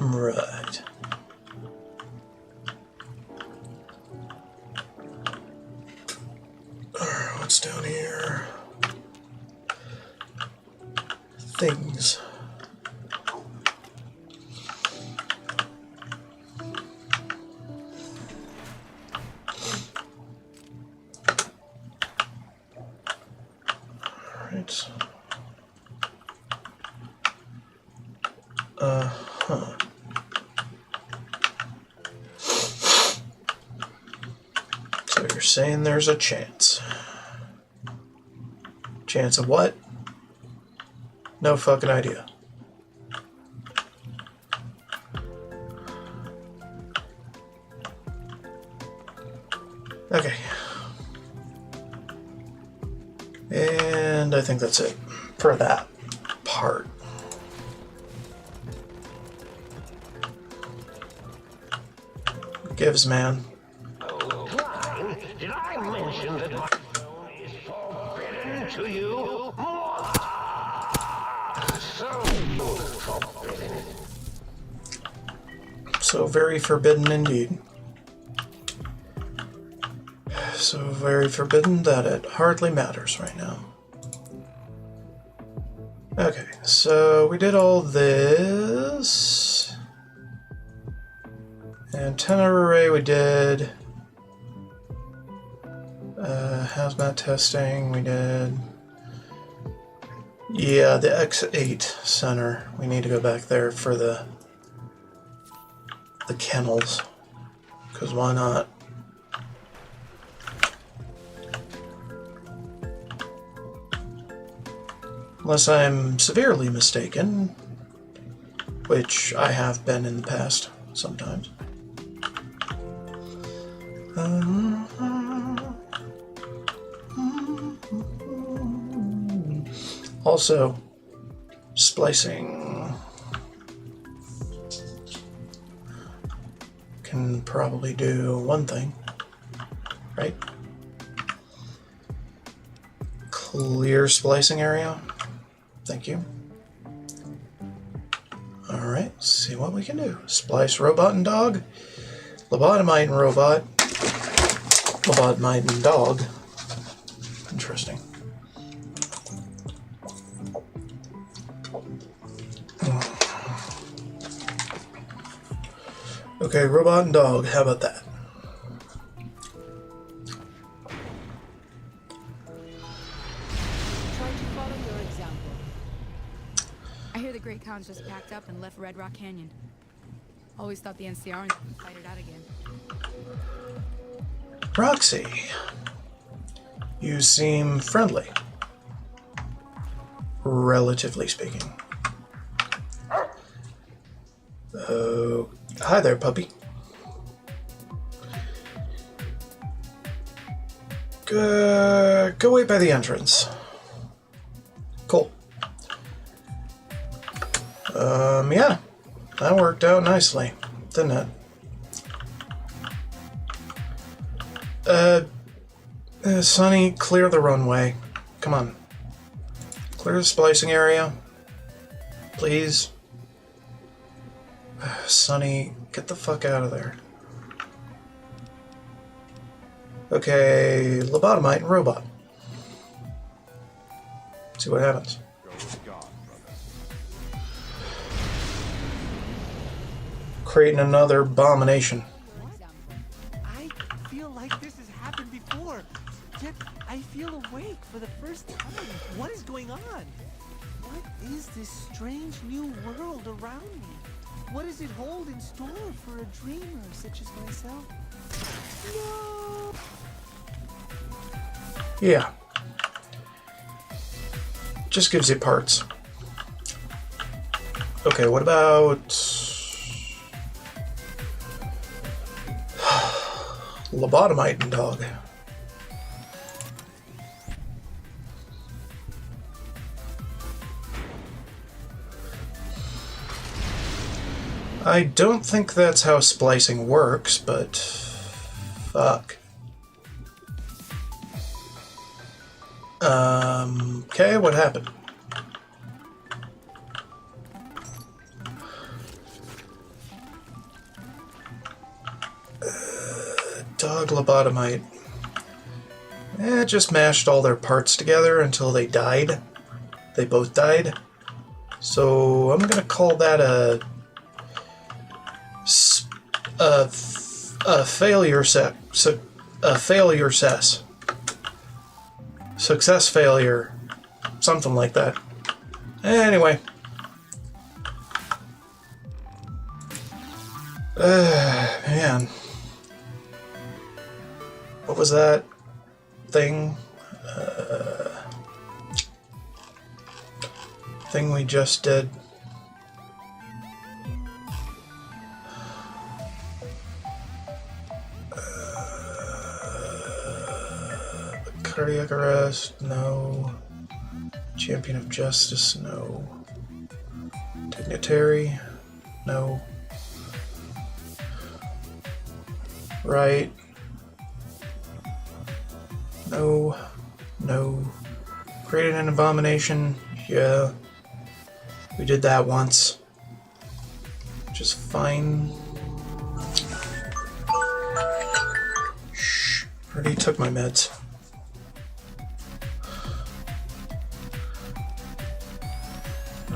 Right. Alright, what's down here? Things. Alright. Uh-huh. So you're saying there's a chance. Chance of what? No fucking idea. Okay. And I think that's it for that part. Gives, man. Oh, Klein, did I mention that my phone is forbidden to you? So forbidden. So very forbidden indeed. So very forbidden that it hardly matters right now. Okay, so we did all this. Antenna array we did. Hazmat testing we did. Yeah, the X8 center. We need to go back there for the kennels. Because why not? Unless I'm severely mistaken, which I have been in the past sometimes. Also, splicing can probably do one thing, right? Clear splicing area. Thank you. Alright, see what we can do. Splice robot and dog. Lobotomite and robot. Lobotomite and dog. Interesting. Okay, robot and dog. How about that? I hear the Great Khans just packed up and left Red Rock Canyon. Always thought the NCR would fight it out again. Roxy, you seem friendly, relatively speaking. Oh, hi there, puppy. Go wait by the entrance. Cool. Yeah, that worked out nicely, didn't it? Sonny, clear the runway. Come on. Clear the splicing area. Please. Sonny, get the fuck out of there. Okay, lobotomite and robot. See what happens. Creating another abomination. I feel like this has happened before. Yet I feel awake for the first time. What is going on? What is this strange new world around me? What does it hold in store for a dreamer such as myself? No! Yeah. Just gives you parts. Okay, what about lobotomite and dog? I don't think that's how splicing works, but fuck. Okay, what happened? Dog lobotomite. It just mashed all their parts together until they died. They both died. So I'm gonna call that a failure set. So a failure cess. Success failure. Something like that. Anyway. Man. What was that thing? Thing we just did. Cardiac arrest, no. Champion of justice, no. Dignitary, no. Right. No. No. Created an abomination, yeah. We did that once. Just fine. Shh. Already took my meds.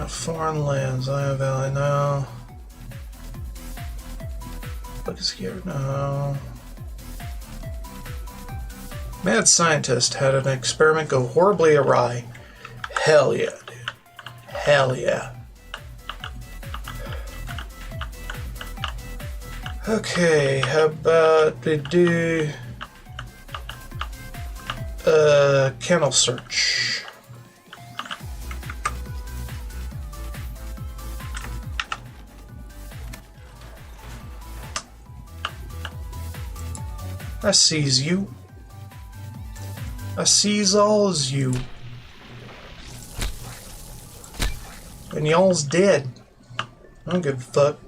Foreign lands, I have Valley, no. Look scared, no. Mad scientist had an experiment go horribly awry. Hell yeah, dude. Hell yeah. Okay, how about we do kennel search? I sees you. I sees all's you. And y'all's dead. I don't give a fuck.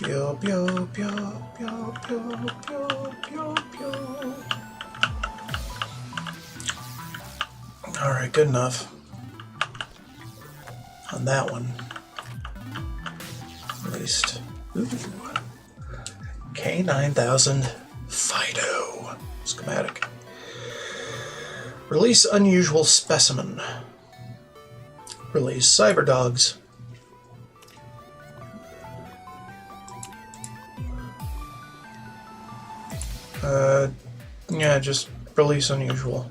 Yup, yup, yup, yup, yup, yup, yup, yup. Alright, good enough. On that one. At least. Ooh. K9000 Fido. Schematic. Release unusual specimen. Release cyber dogs. Yeah, just release unusual.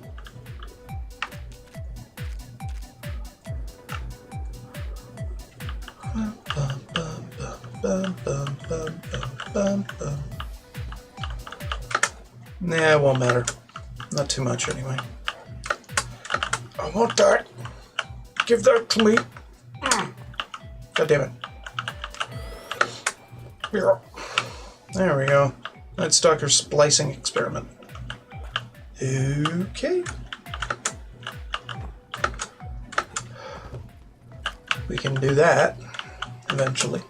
Nah, it won't matter. Not too much anyway. I want that. Give that to me. God damn it. There we go. Night Stalker splicing experiment. Okay. We can do that eventually.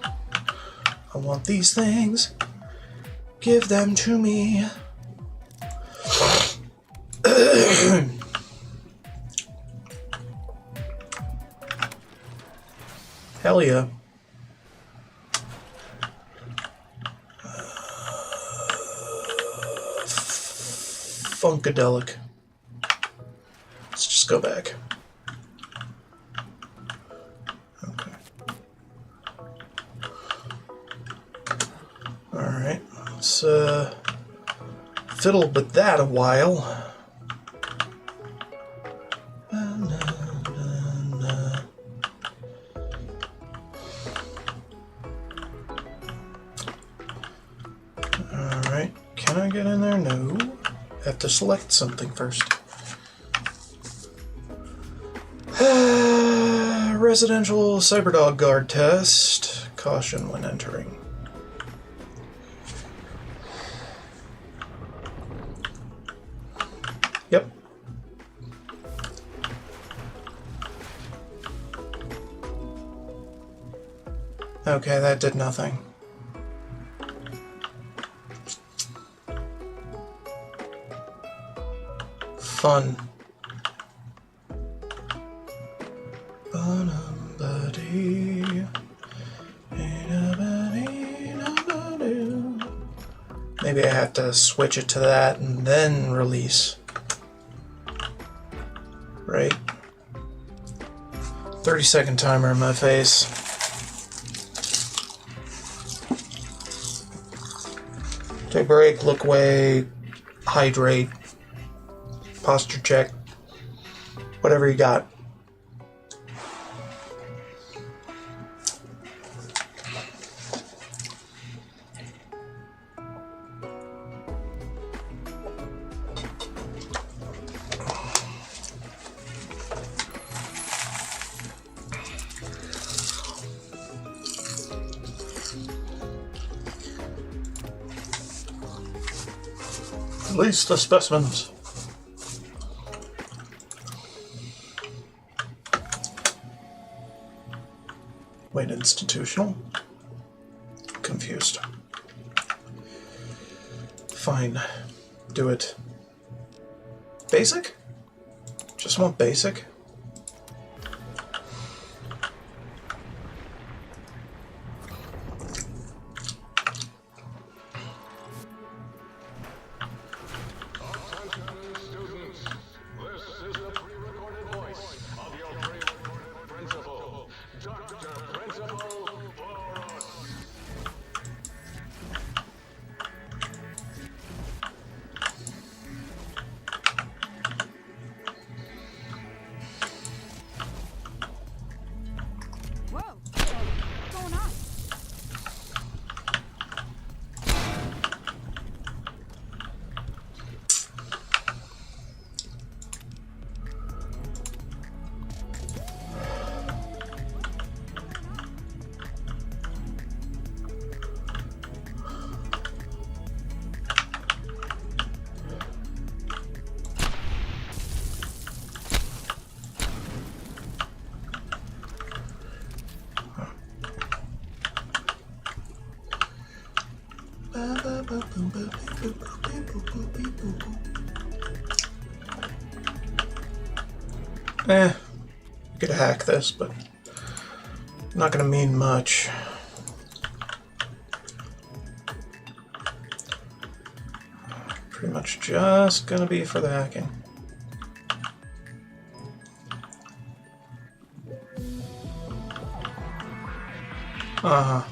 I want these things. Give them to me. Hell yeah. Funkadelic. Let's just go back. Okay. Alright, let's fiddle with that a while. Alright, can I get in there? No. Have to select something first. Residential Cyberdog Guard test. Caution when entering. Yep. Okay, that did nothing. Fun. Maybe I have to switch it to that and then release. Right? 30-second timer in my face. Take a break, look away, hydrate. Posture check, whatever you got. Release the specimens. Wait, institutional? Confused. Fine. Do it. Basic? Just want basic? You could hack this, but not gonna mean much. Pretty much just gonna be for the hacking. Uh-huh.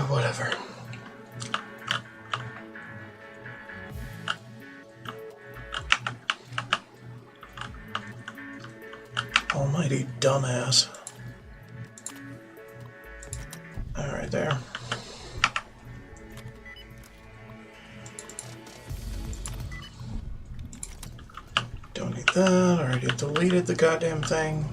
Whatever. Almighty dumbass. All right, there. Don't need that. Already deleted the goddamn thing.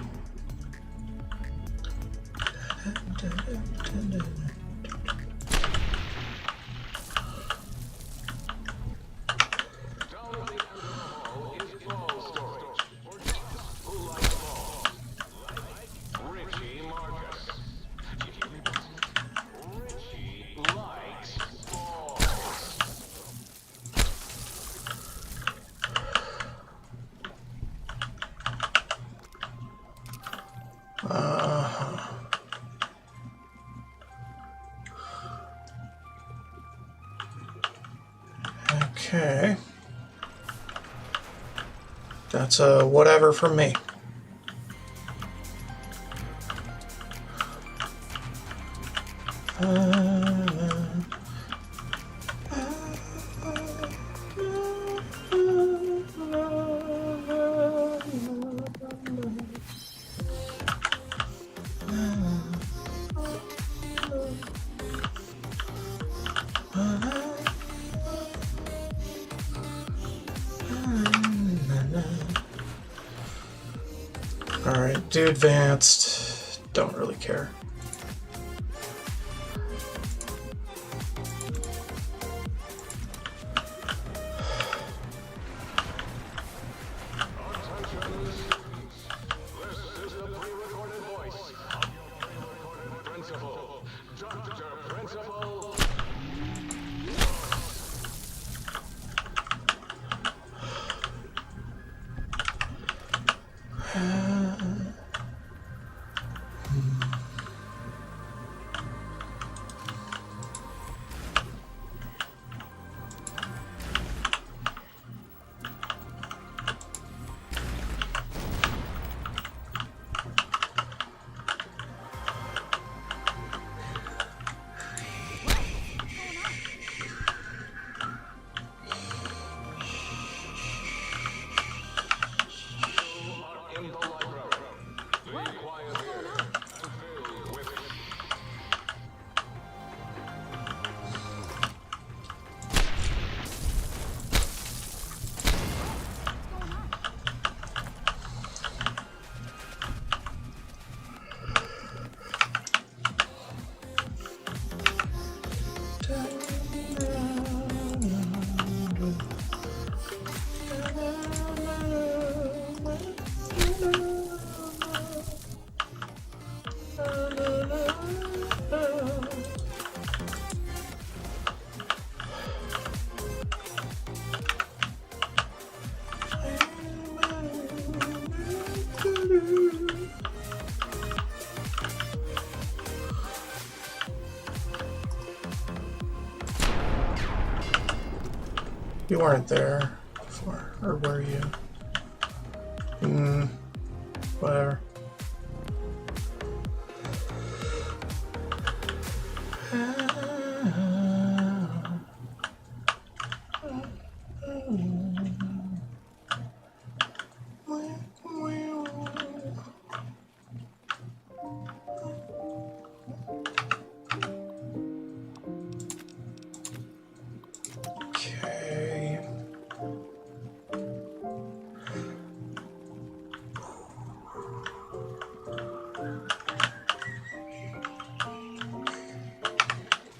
Okay. That's a whatever from me. Alright, do advanced. Don't really care. In the light You weren't there before, or were you? Whatever. Okay.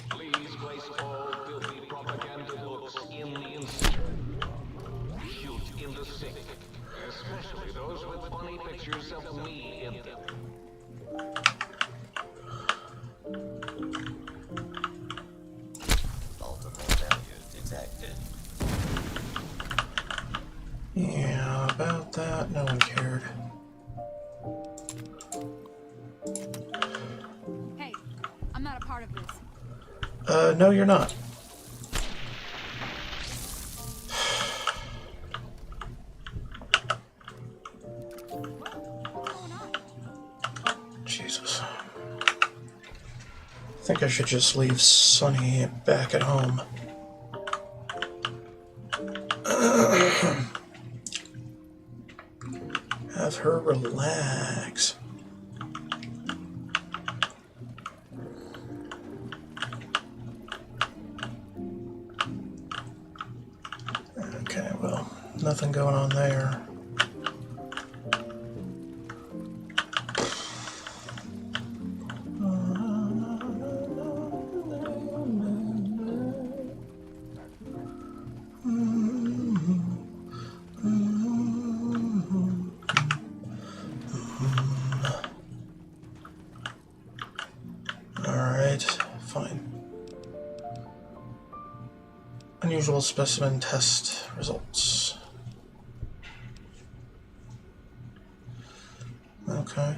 Please place all filthy propaganda books in the incinerator. Shoot in the sink, especially those with funny pictures of me in them. Multiple failures detected. Yeah, about that, no one cared. Hey, I'm not a part of this. No, you're not. Jesus. I think I should just leave Sunny back at home. Have her relax. Okay, well, nothing going on there. Alright, fine. Unusual specimen test results. Okay.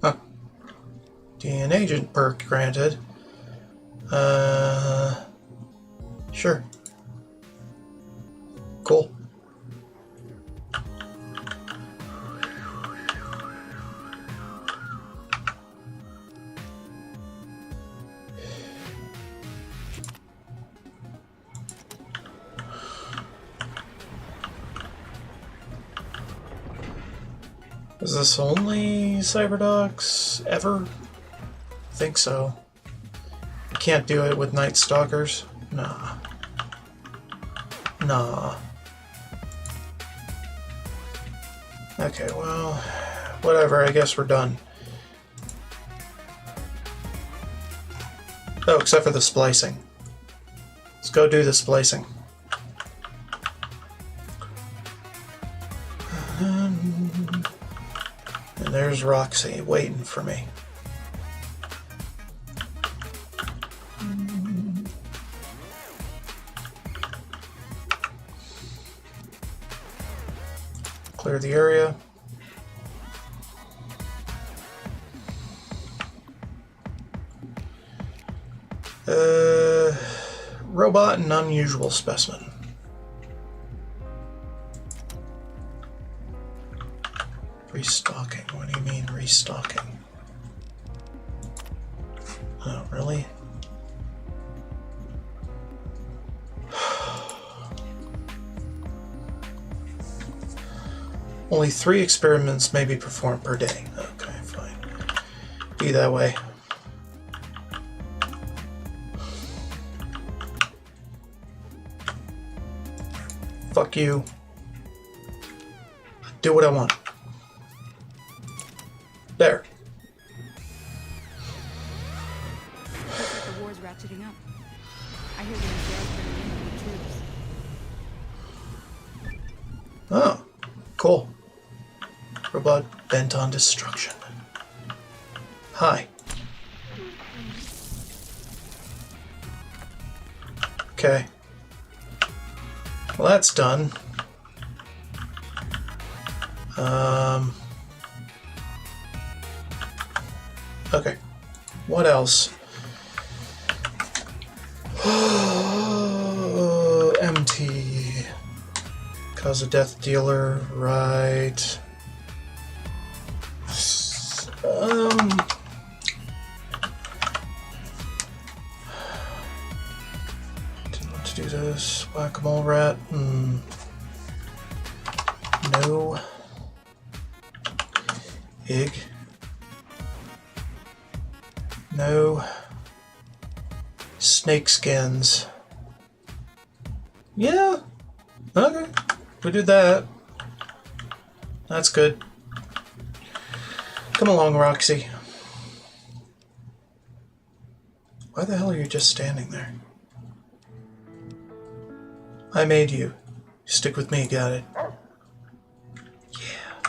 Huh. DNA agent perk granted. Sure. Cool. Is this only Cyberdogs ever? I think so. You can't do it with Night Stalkers? Nah. Nah. Okay, well, whatever, I guess we're done. Oh, except for the splicing. Let's go do the splicing. And there's Roxy waiting for me. Clear the area. Robot and unusual specimen. Restocking. What do you mean restocking? Oh, really? Only 3 experiments may be performed per day. Okay, fine. Be that way. Fuck you. Do what I want. There. Looks like the war's ratcheting up. I hear the NCR's bringing in new troops. Oh, cool. Robot bent on destruction. Hi. Okay. Well, that's done. Okay. What else? MT. Cause a death dealer, right. Didn't want to do this. Whack-a-mole rat. No. Ig. No. Snake skins. Yeah. Okay. We did that. That's good. Come along, Roxy. Why the hell are you just standing there? I made you. Stick with me, got it? Yeah.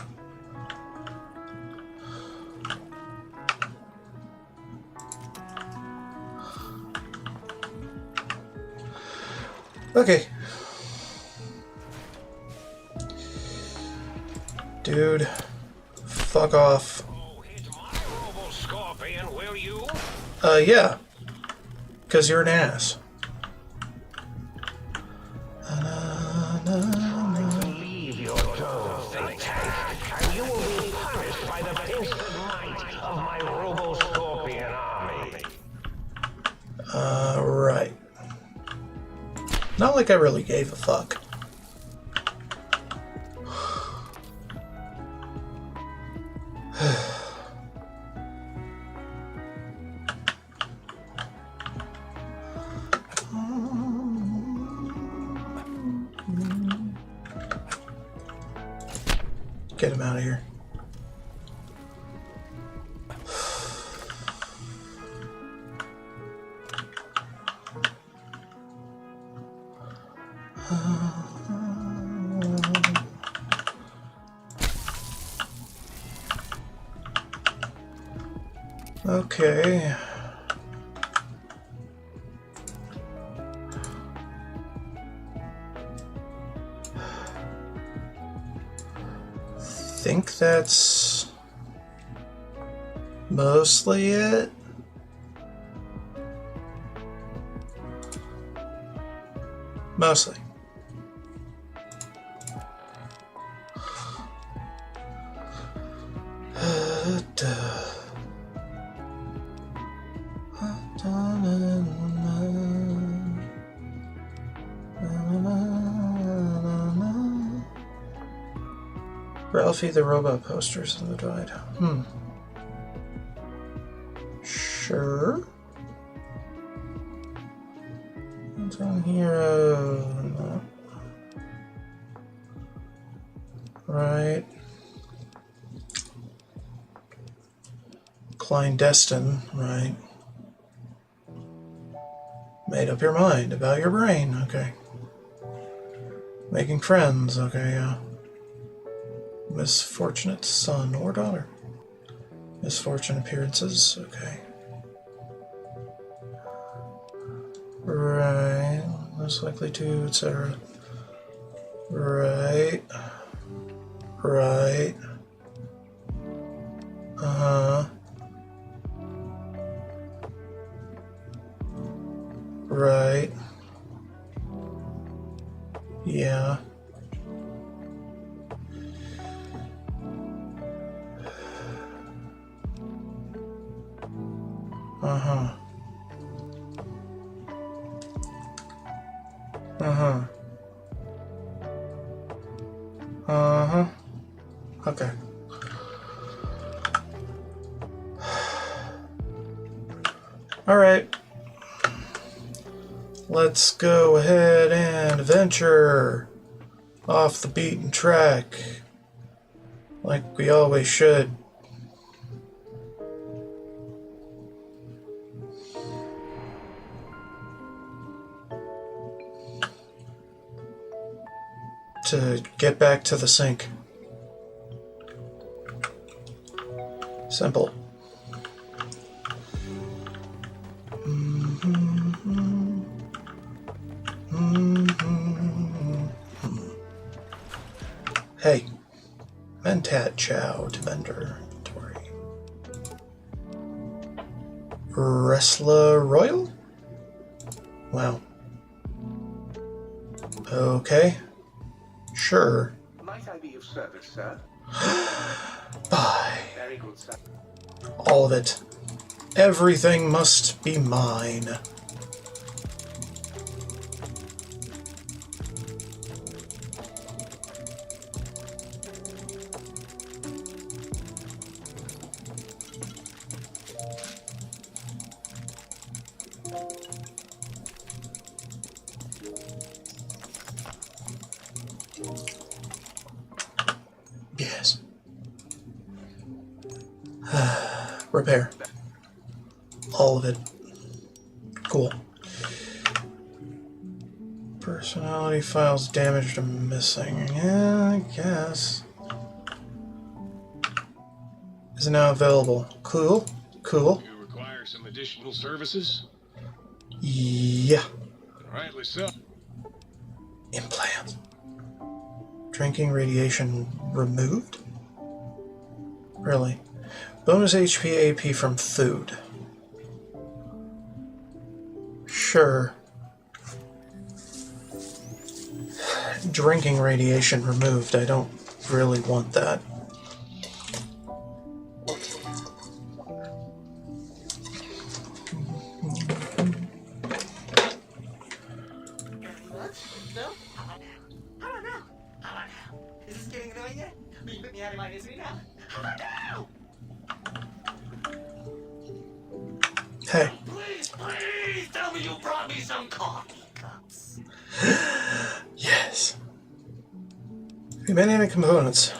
Okay. Dude, fuck off. Scorpion, will you? Yeah. 'Cause you're an ass. Leave your door, fantastic, and you will be punished by the instant might of my Robo-Scorpion army. Right. Not like I really gave a fuck. Get him out of here. Okay. I think that's mostly it. Mostly. Ralphie the Robot posters of the Divide. Sure. It's on Hero. No. Right. Clandestine. Right. Made up your mind about your brain. Okay. Making friends. Okay, yeah. Misfortunate son or daughter. Misfortune appearances, okay. Right, most likely to, etc. Right. Right. Right. Yeah. Okay. All right. Let's go ahead and venture off the beaten track like we always should. To get back to the sink. Simple. Hey. Mentat Chow to vendor inventory. Wrestler Royal? Wow. Okay. Sure. Might I be of service, sir? Bye. Very good, sir. All of it. Everything must be mine. Yes. Repair. All of it. Cool. Personality files damaged or missing. Yeah, I guess. Is now available. Cool. Cool. You require some additional services? Yeah. Rightly so. Implant. Drinking radiation removed? Really? Bonus HP AP from food. Sure. Drinking radiation removed. I don't really want that. No? I don't know. Is this getting annoying yet? Will you put me out of my misery now? No! Hey. Please tell me you brought me some coffee cups. Yes. Remaining components.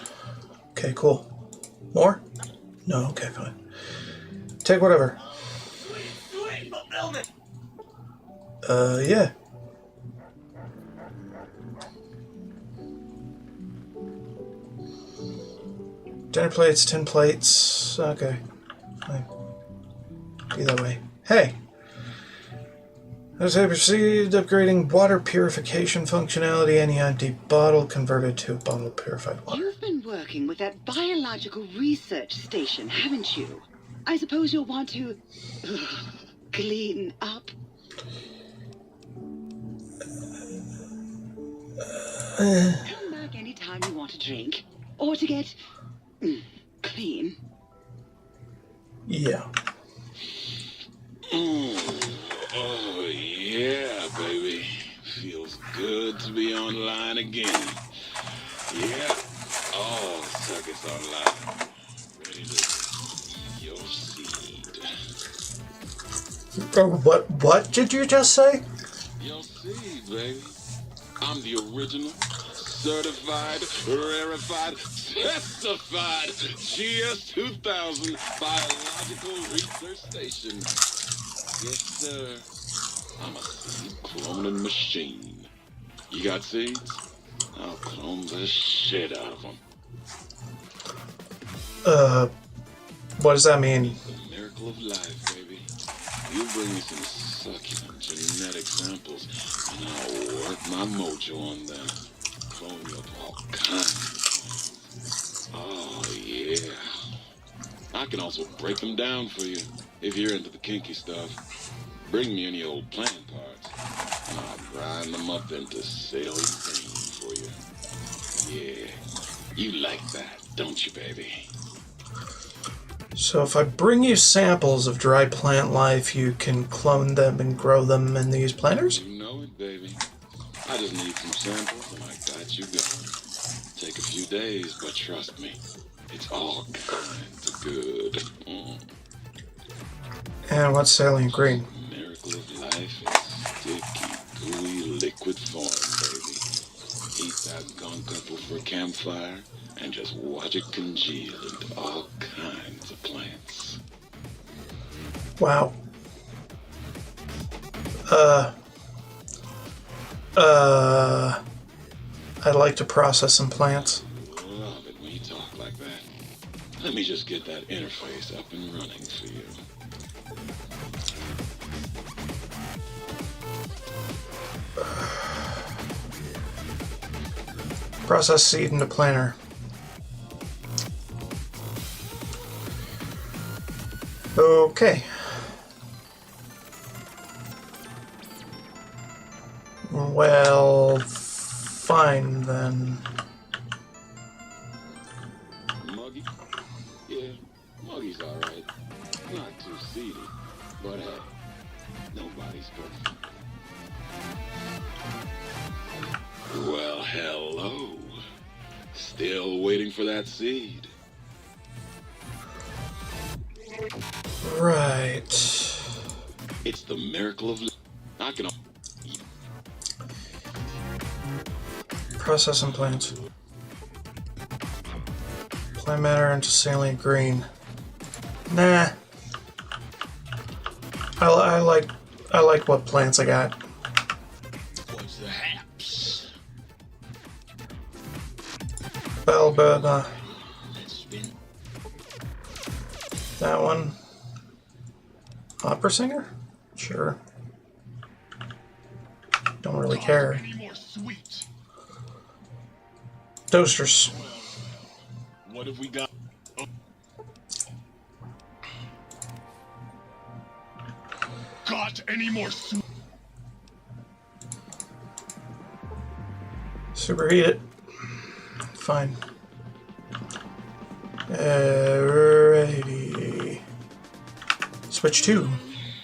Okay, cool. More? No, okay, fine. Take whatever. Sweet fulfillment. Yeah. Dinner plates, 10 plates. Okay. Fine. Be that way. Hey! As I proceed upgrading water purification functionality, any empty bottle converted to a bottle of purified water. You've been working with that biological research station, haven't you? I suppose you'll want to clean up. Come back anytime you want to drink or to get clean. Yeah. Oh, yeah, baby. Feels good to be online again. Yeah. All the circuits are live. Ready to eat your seed. What did you just say? Your seed, baby. I'm the original, certified, rarefied, testified GS-2000 Biological Research Station. Yes, sir. I'm a seed cloning machine. You got seeds? I'll clone the shit out of them. What does that mean? The miracle of life, baby. You bring me some succulent genetic samples, and I'll work my mojo on them. Clone you up all kinds. Oh, yeah. I can also break them down for you, if you're into the kinky stuff. Bring me any old plant parts, and I'll grind them up into saline green for you. Yeah, you like that, don't you, baby? So if I bring you samples of dry plant life, you can clone them and grow them in these planters? You know it, baby. I just need some samples, and I got you going. Take a few days, but trust me, it's all kinds of good. And what's saline green? Miracle of life is sticky, gooey, liquid form, baby. Heat that gunk up over a campfire and just watch it congeal into all kinds of plants. Wow. I'd like to process some plants. Love it when you talk like that. Let me just get that interface up and running for you. Process seed into planter. Okay. Well, fine then. Muggy? Yeah, Muggy's alright. Not too seedy, but hey, nobody's perfect. Well, hello. Still waiting for that seed. Right. It's the miracle of... I can... Process implants. Plant matter into salient green. Nah. I like what plants I got. What's the haps? Well, but that one. Opera singer? Sure. Don't really care. Any more sweet? Toasters. What have we got? Oh. Got any more sweet? Superheat it. Fine. Alrighty. Switch 2.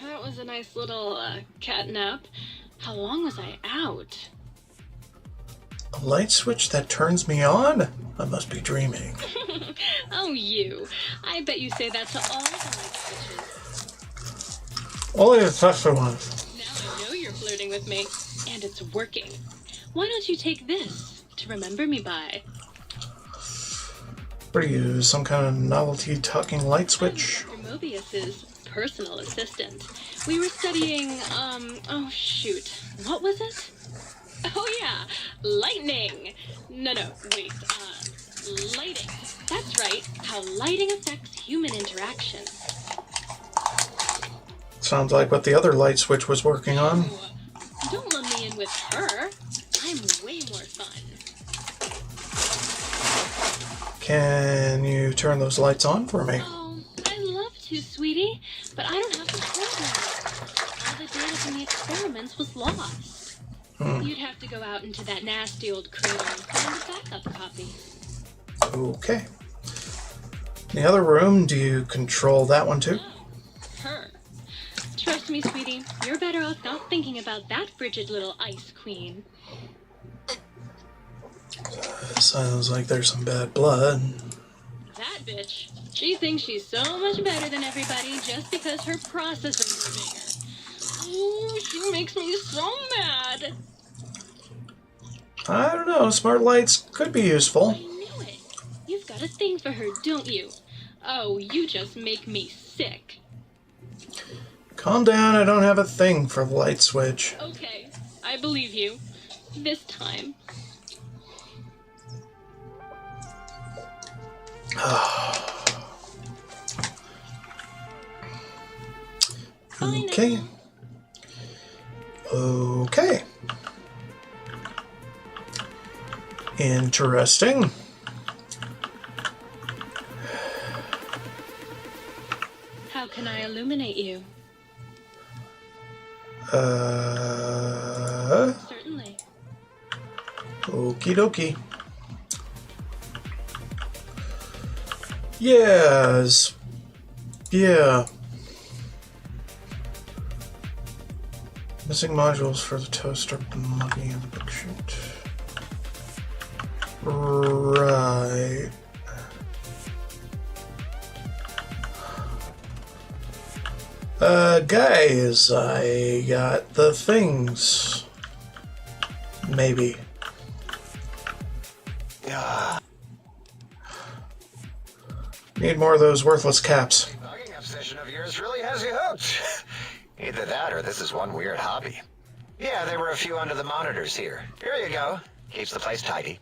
That was a nice little cat nap. How long was I out? A light switch that turns me on? I must be dreaming. Oh, you. I bet you say that to all the light switches. Only the Tesla ones. Now I know you're flirting with me, and it's working. Why don't you take this to remember me by? What are you, some kind of novelty talking light switch? I'm Dr. Mobius's personal assistant. We were studying, oh shoot. What was it? Oh yeah, lightning. No, wait, lighting. That's right, how lighting affects human interaction. Sounds like what the other light switch was working on. Don't lump me in with her. I'm way more fun. Can you turn those lights on for me? Oh, I love to, sweetie, but I don't have the program. All the data from the experiments was lost. You'd have to go out into that nasty old cradle and find a backup copy. Okay. In the other room, do you control that one too? Her. Trust me, sweetie, you're better off not thinking about that frigid little ice queen. Sounds like there's some bad blood. That bitch. She thinks she's so much better than everybody just because her processors are bigger. Oh, she makes me so mad. I don't know, smart lights could be useful. I knew it. You've got a thing for her, don't you? Oh, you just make me sick. Calm down, I don't have a thing for the light switch. Okay, I believe you. This time. Okay. Okay. Interesting. How can I illuminate you? Certainly. Okie dokie. Yes. Yeah. Missing modules for the toaster, muggy, and the book shoot. Right. Guys, I got the things. Maybe. Need more of those worthless caps. Bugging obsession of yours really has you hooked. Either that or this is one weird hobby. Yeah, there were a few under the monitors here. Here you go. Keeps the place tidy.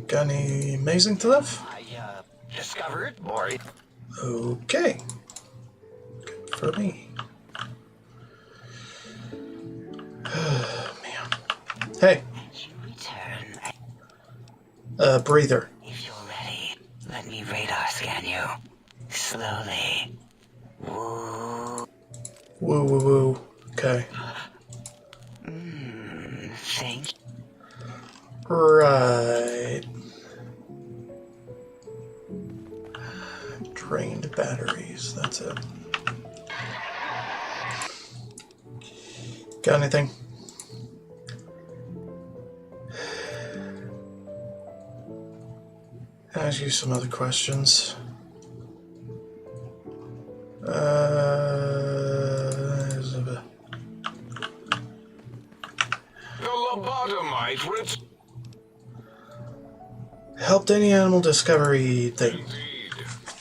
Got any amazing stuff? I, discovered more. Okay. Good for me. breather. If you're ready, let me radar scan you. Slowly. Woo. Woo, woo, woo. Okay. Thank you. Right. Drained batteries, that's it. Got anything? Ask you some other questions. The lobotomite helped any animal discovery thing.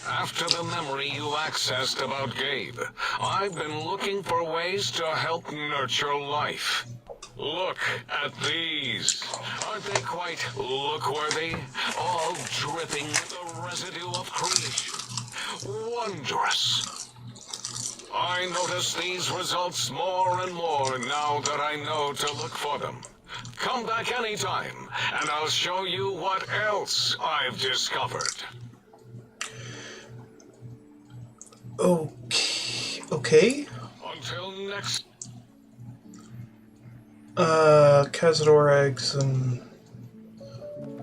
After the memory you accessed about Gabe, I've been looking for ways to help nurture life. Look at these. Aren't they quite look-worthy? All dripping with the residue of creation. Wondrous. I notice these results more and more now that I know to look for them. Come back anytime, and I'll show you what else I've discovered. Okay. Until next. Cazador eggs and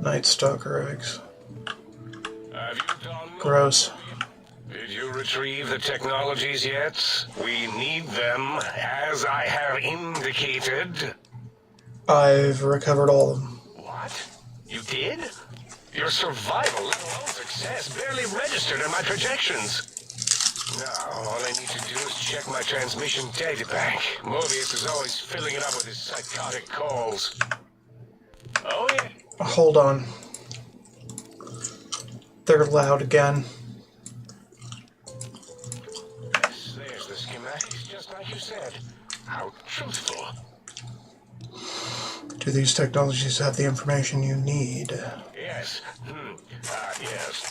Night Stalker eggs. Have you done? Gross. Did you retrieve the technologies yet? We need them, as I have indicated. I've recovered all of them. What? You did? Your survival, let alone success, barely registered in my projections. Now, all I need to do is check my transmission databank. Mobius is always filling it up with his psychotic calls. Oh, yeah. Hold on. They're loud again. There's the schematics, just like you said. How truthful. Do these technologies have the information you need? Yes. Yes.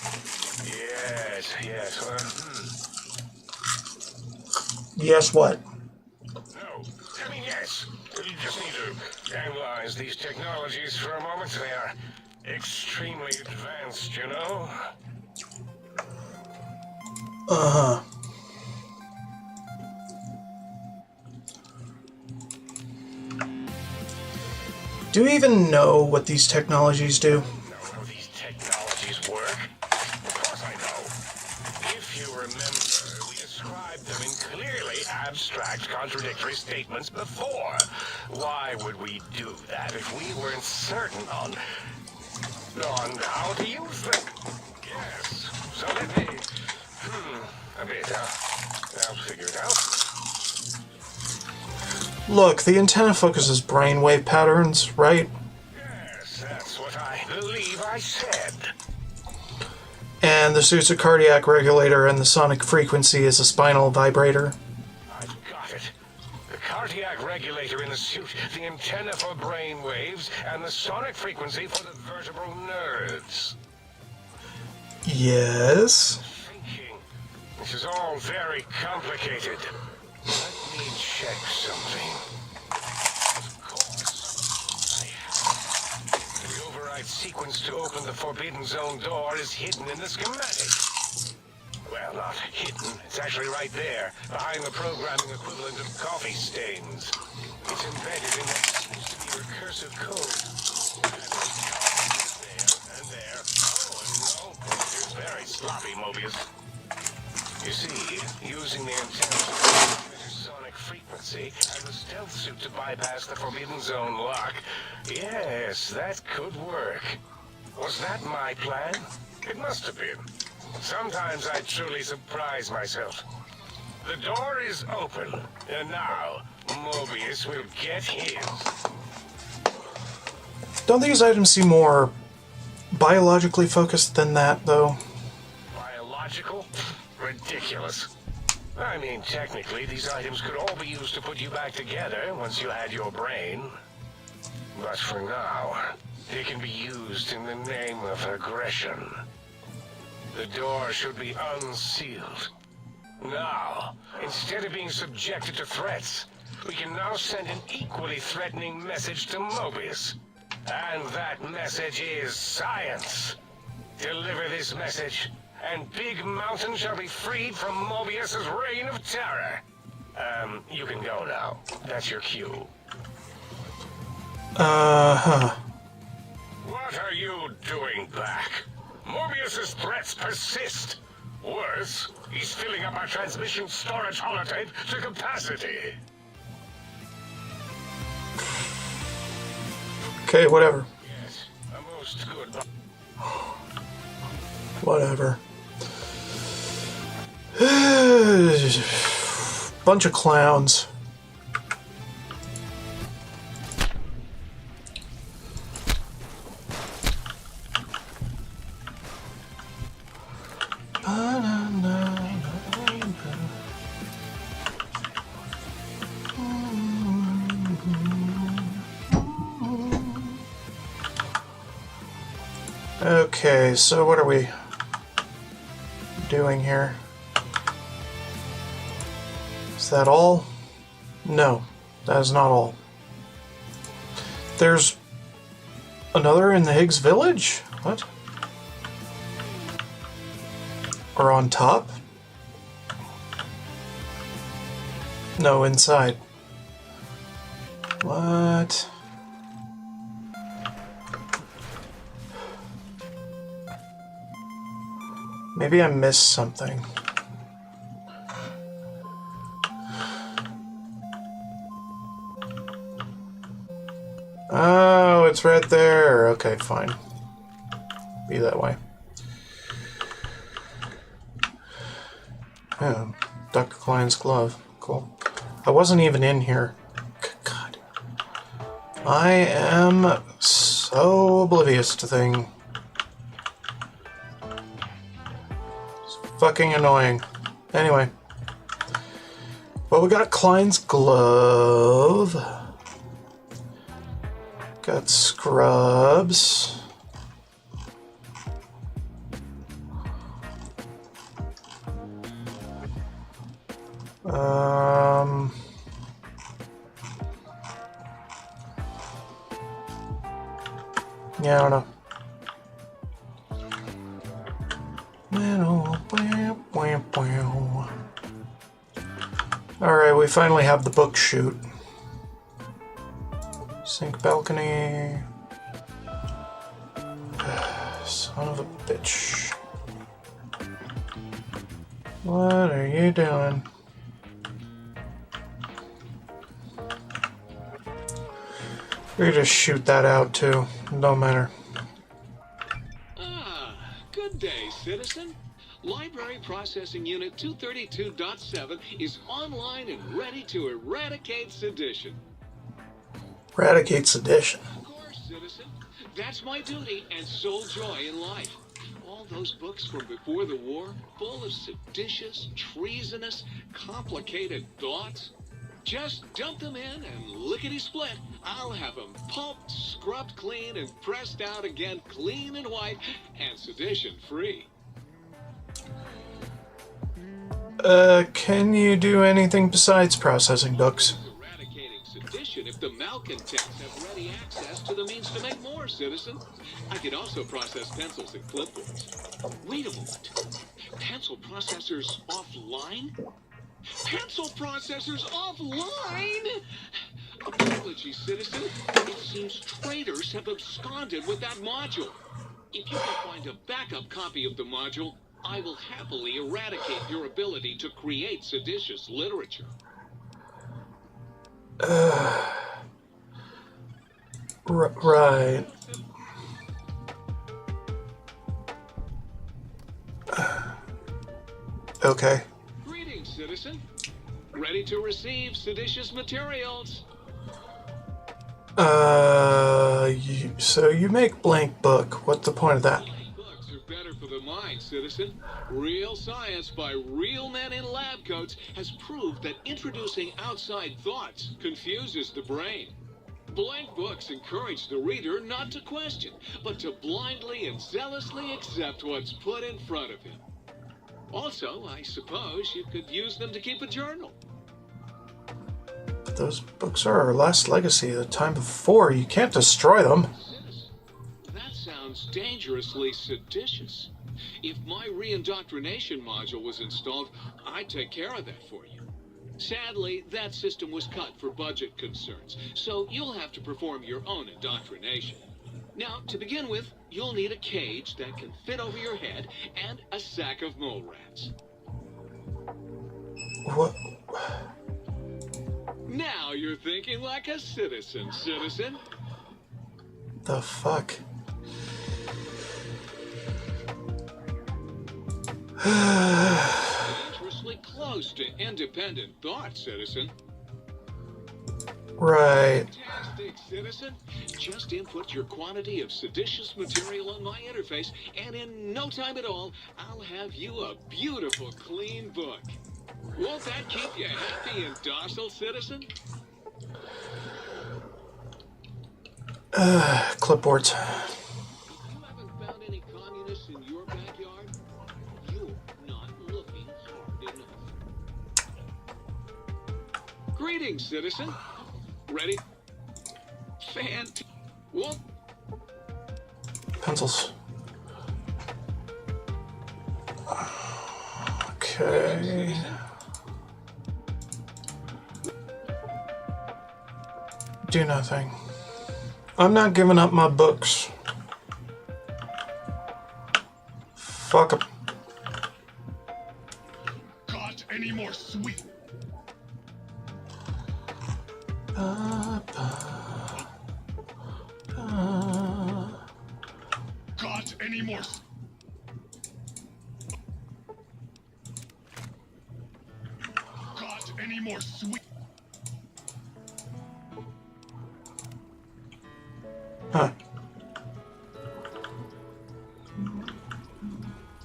Yes. Yes, what? No. I mean, yes. You just need to analyze these technologies for a moment. They are extremely advanced, you know? Uh-huh. Do you even know what these technologies do? Know how these technologies work? Of course I know. If you remember, we described them in clearly abstract, contradictory statements before. Why would we do that if we weren't certain on how to use them? Yes. So let me... a bit, I'll figure it out. Look, the antenna focuses brainwave patterns, right? Yes, that's what I believe I said. And the suit's a cardiac regulator, and the sonic frequency is a spinal vibrator. I've got it. The cardiac regulator in the suit, the antenna for brain waves, and the sonic frequency for the vertebral nerves. Yes? Thinking. This is all very complicated. Let me check something. Of course, I have. The override sequence to open the Forbidden Zone door is hidden in the schematic. Well, not hidden. It's actually right there, behind the programming equivalent of coffee stains. It's embedded in what seems to be recursive code. And there. Oh, no. It's very sloppy, Mobius. You see, using the antenna sonic frequency and the stealth suit to bypass the Forbidden Zone lock, yes, that could work. Was that my plan? It must have been. Sometimes I truly surprise myself. The door is open, and now Mobius will get his. Don't these items seem more biologically focused than that, though? Biological? Ridiculous. I mean, technically, these items could all be used to put you back together once you had your brain. But for now, they can be used in the name of aggression. The door should be unsealed. Now, instead of being subjected to threats, we can now send an equally threatening message to Mobius. And that message is science. Deliver this message, and Big Mountain shall be freed from Mobius's reign of terror. You can go now. That's your cue. Uh-huh. What are you doing back? Mobius's threats persist. Worse, he's filling up our transmission storage holotape to capacity. Okay, whatever. Yes, a most good... Whatever. Bunch of clowns. Okay, so what are we doing here? Is that all? No, that is not all. There's another in the Higgs village? What? Or on top? No, inside. What? Maybe I missed something. Oh, it's right there. Okay, fine. Be that way. Oh, Dr. Klein's glove. Cool. I wasn't even in here. God. I am so oblivious to things. It's fucking annoying. Anyway. Well, we got Klein's glove. Got scrubs. Yeah, I don't know. Alright, we finally have the book chute. Sink balcony. Son of a bitch. What are you doing? We could just shoot that out too. Don't matter. Ah, good day, citizen. Library Processing Unit 232.7 is online and ready to eradicate sedition. Eradicate sedition. Of course, citizen. That's my duty and sole joy in life. All those books from before the war, full of seditious, treasonous, complicated thoughts. Just dump them in and lickety-split. I'll have them pulped, scrubbed clean, and pressed out again clean and white and sedition-free. Can you do anything besides processing books? Eradicating sedition if the malcontents have ready access to the means to make more, citizen. I could also process pencils and clipboards. Wait a moment. Pencil processors offline? Pencil processors offline? Apologies, citizen. It seems traitors have absconded with that module. If you can find a backup copy of the module, I will happily eradicate your ability to create seditious literature. Right. Okay. Greetings, citizen. Ready to receive seditious materials. So you make blank book. What's the point of that? Books are better for the mind, citizen. Real science by real men in lab coats has proved that introducing outside thoughts confuses the brain. Blank books encourage the reader not to question, but to blindly and zealously accept what's put in front of him. Also, I suppose you could use them to keep a journal. But those books are our last legacy, the time before. You can't destroy them. sounds dangerously seditious. If my re-indoctrination module was installed, I'd take care of that for you. Sadly, that system was cut for budget concerns, so you'll have to perform your own indoctrination. Now, to begin with, you'll need a cage that can fit over your head and a sack of mole rats. What? Now you're thinking like a citizen, citizen. The fuck? Dangerously close to independent thought, citizen. Right. Fantastic, citizen. Just input your quantity of seditious material on my interface, and in no time at all, I'll have you a beautiful, clean book. Won't that keep you happy and docile, citizen? Clipboards. If you haven't found any communists in your backyard, you're not looking hard enough. Greetings, citizen. Ready? What? Pencils. Okay. Do nothing. I'm not giving up my books. Fuck 'em. Got any more sweet? Got any more? Got any more sweet? Huh.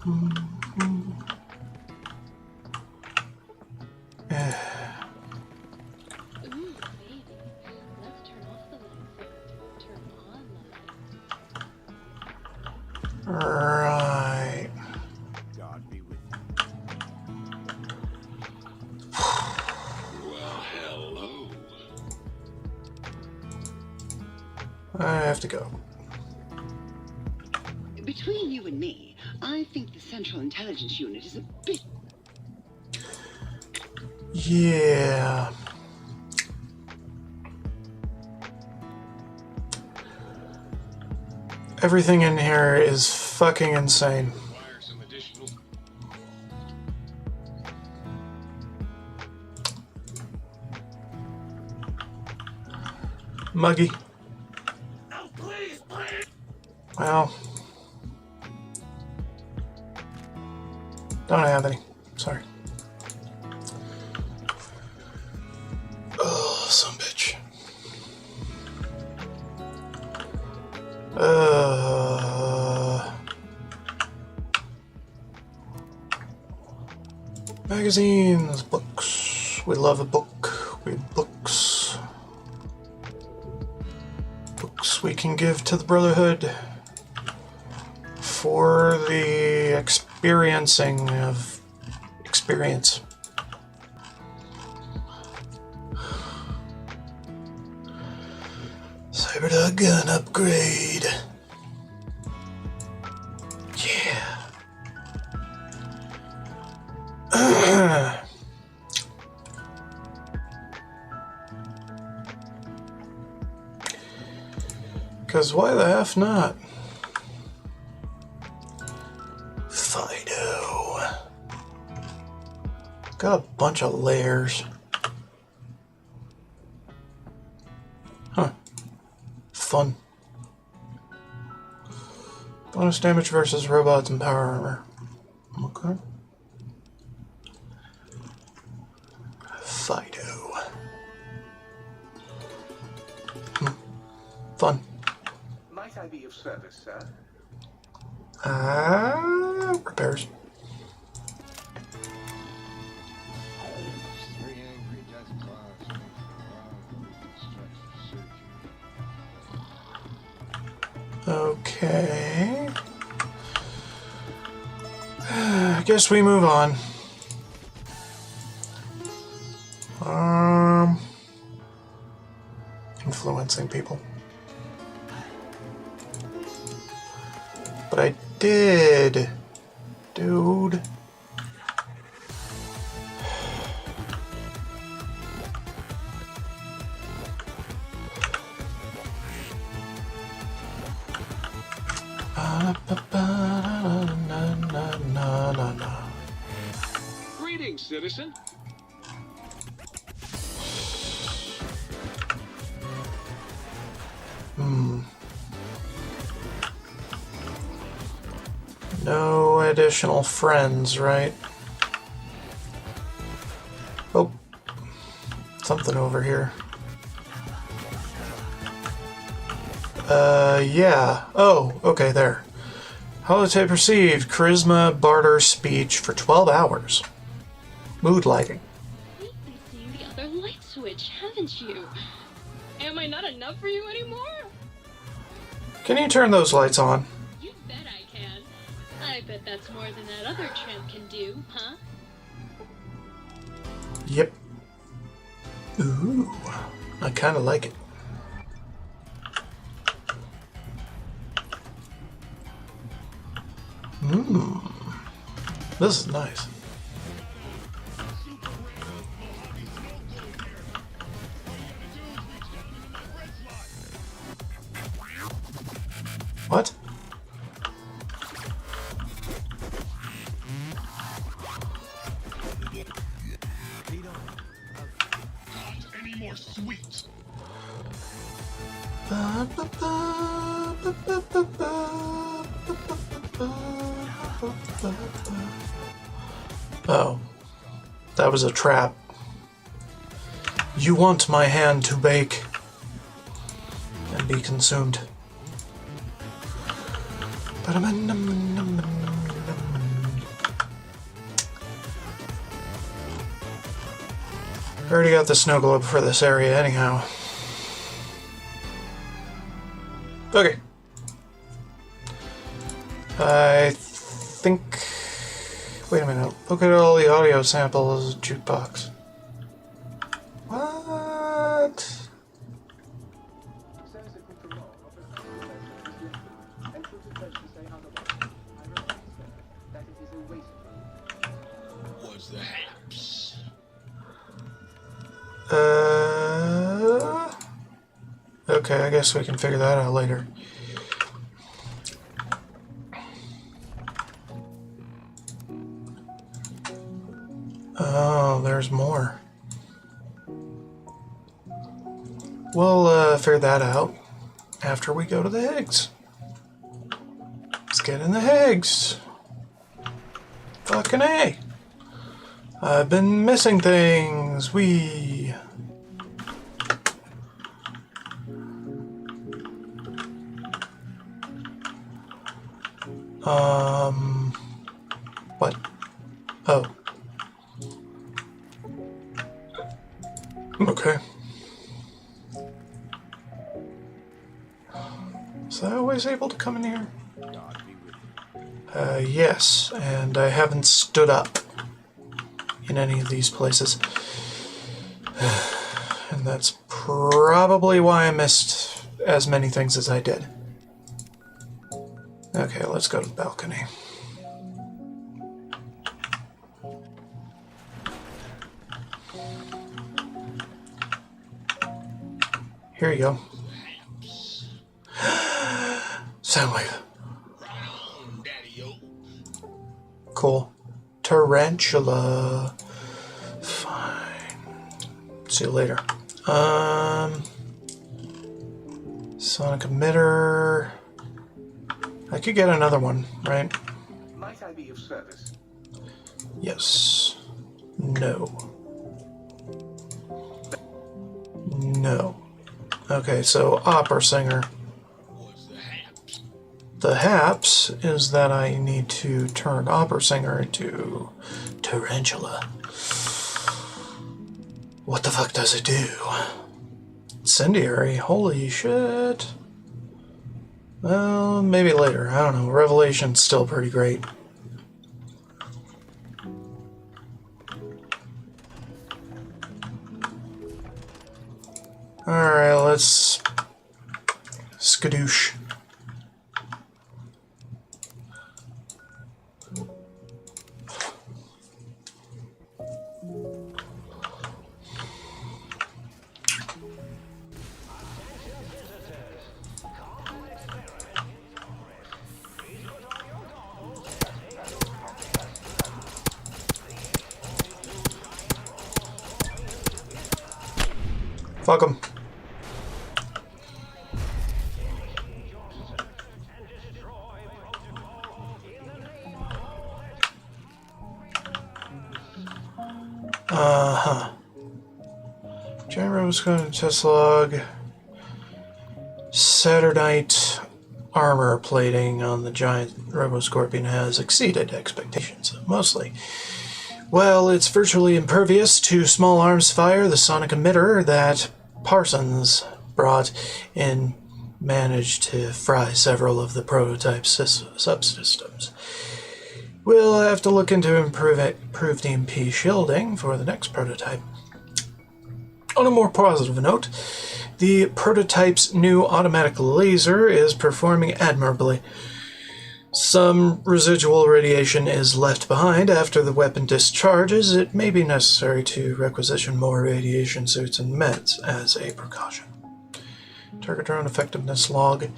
Ooh, baby. Let's turn off the lights and turn on the lights. Right. God be with Well, hello. I have to go. Between you and me, I think the Central Intelligence Unit is a bit... Yeah. Everything in here is fucking insane. Require some additional. Muggy. Oh, please, please. Well. Don't have any. Sorry. Oh, some bitch. Magazines, books. We love a book. We have books. Books we can give to the Brotherhood for the experiencing of experience. Cyberdog gun upgrade. Yeah. Because why the F not? Fido. Got a bunch of layers. Huh. Fun. Bonus damage versus robots and power armor. Okay. Fido. Fun. Might I be of service, sir? Repairs. Okay. I guess we move on. Influencing people. But I did. Dude. Greetings, citizen. No additional friends, right? Oh. Something over here. Yeah. Oh, okay, there. Holotape received. Charisma, barter, speech for 12 hours. Mood lighting. You've been seeing the other light switch, haven't you? Am I not enough for you anymore? Can you turn those lights on? You bet I can. I bet that's more than that other tramp can do, huh? Yep. Ooh. I kind of like it. This is nice. What? Any more sweets? Oh, that was a trap. You want my hand to bake and be consumed. Already got the snow globe for this area anyhow. Okay. I think... Wait a minute. Look at all the audio samples jukebox. What? Was the haps? Okay, I guess we can figure that out later. Oh, there's more. We'll figure that out after we go to the Higgs. Let's get in the Higgs. Fucking A. I've been missing things. What? Oh. Okay. Was I always able to come in here? Yes, and I haven't stood up in any of these places. And that's probably why I missed as many things as I did. Okay, let's go to the balcony. Here you go. Soundwave. Cool. Tarantula. Fine. See you later. Sonic emitter. I could get another one, right? Might I be of service? Yes. No. No. Okay, so opera singer. The haps is that I need to turn opera singer into tarantula. What the fuck does it do? Incendiary? Holy shit. Well, maybe later. I don't know. Revelation's still pretty great. Alright, let's skadoosh. Fuck 'em. Giant Robo's going to test log. Saturnite armor plating on the giant Robo-Scorpion has exceeded expectations, mostly. Well, it's virtually impervious to small arms fire. The sonic emitter that Parsons brought in managed to fry several of the prototype subsystems. We'll have to look into improved EMP shielding for the next prototype. On a more positive note, the prototype's new automatic laser is performing admirably. Some residual radiation is left behind after the weapon discharges. It may be necessary to requisition more radiation suits and meds as a precaution. Target drone effectiveness log.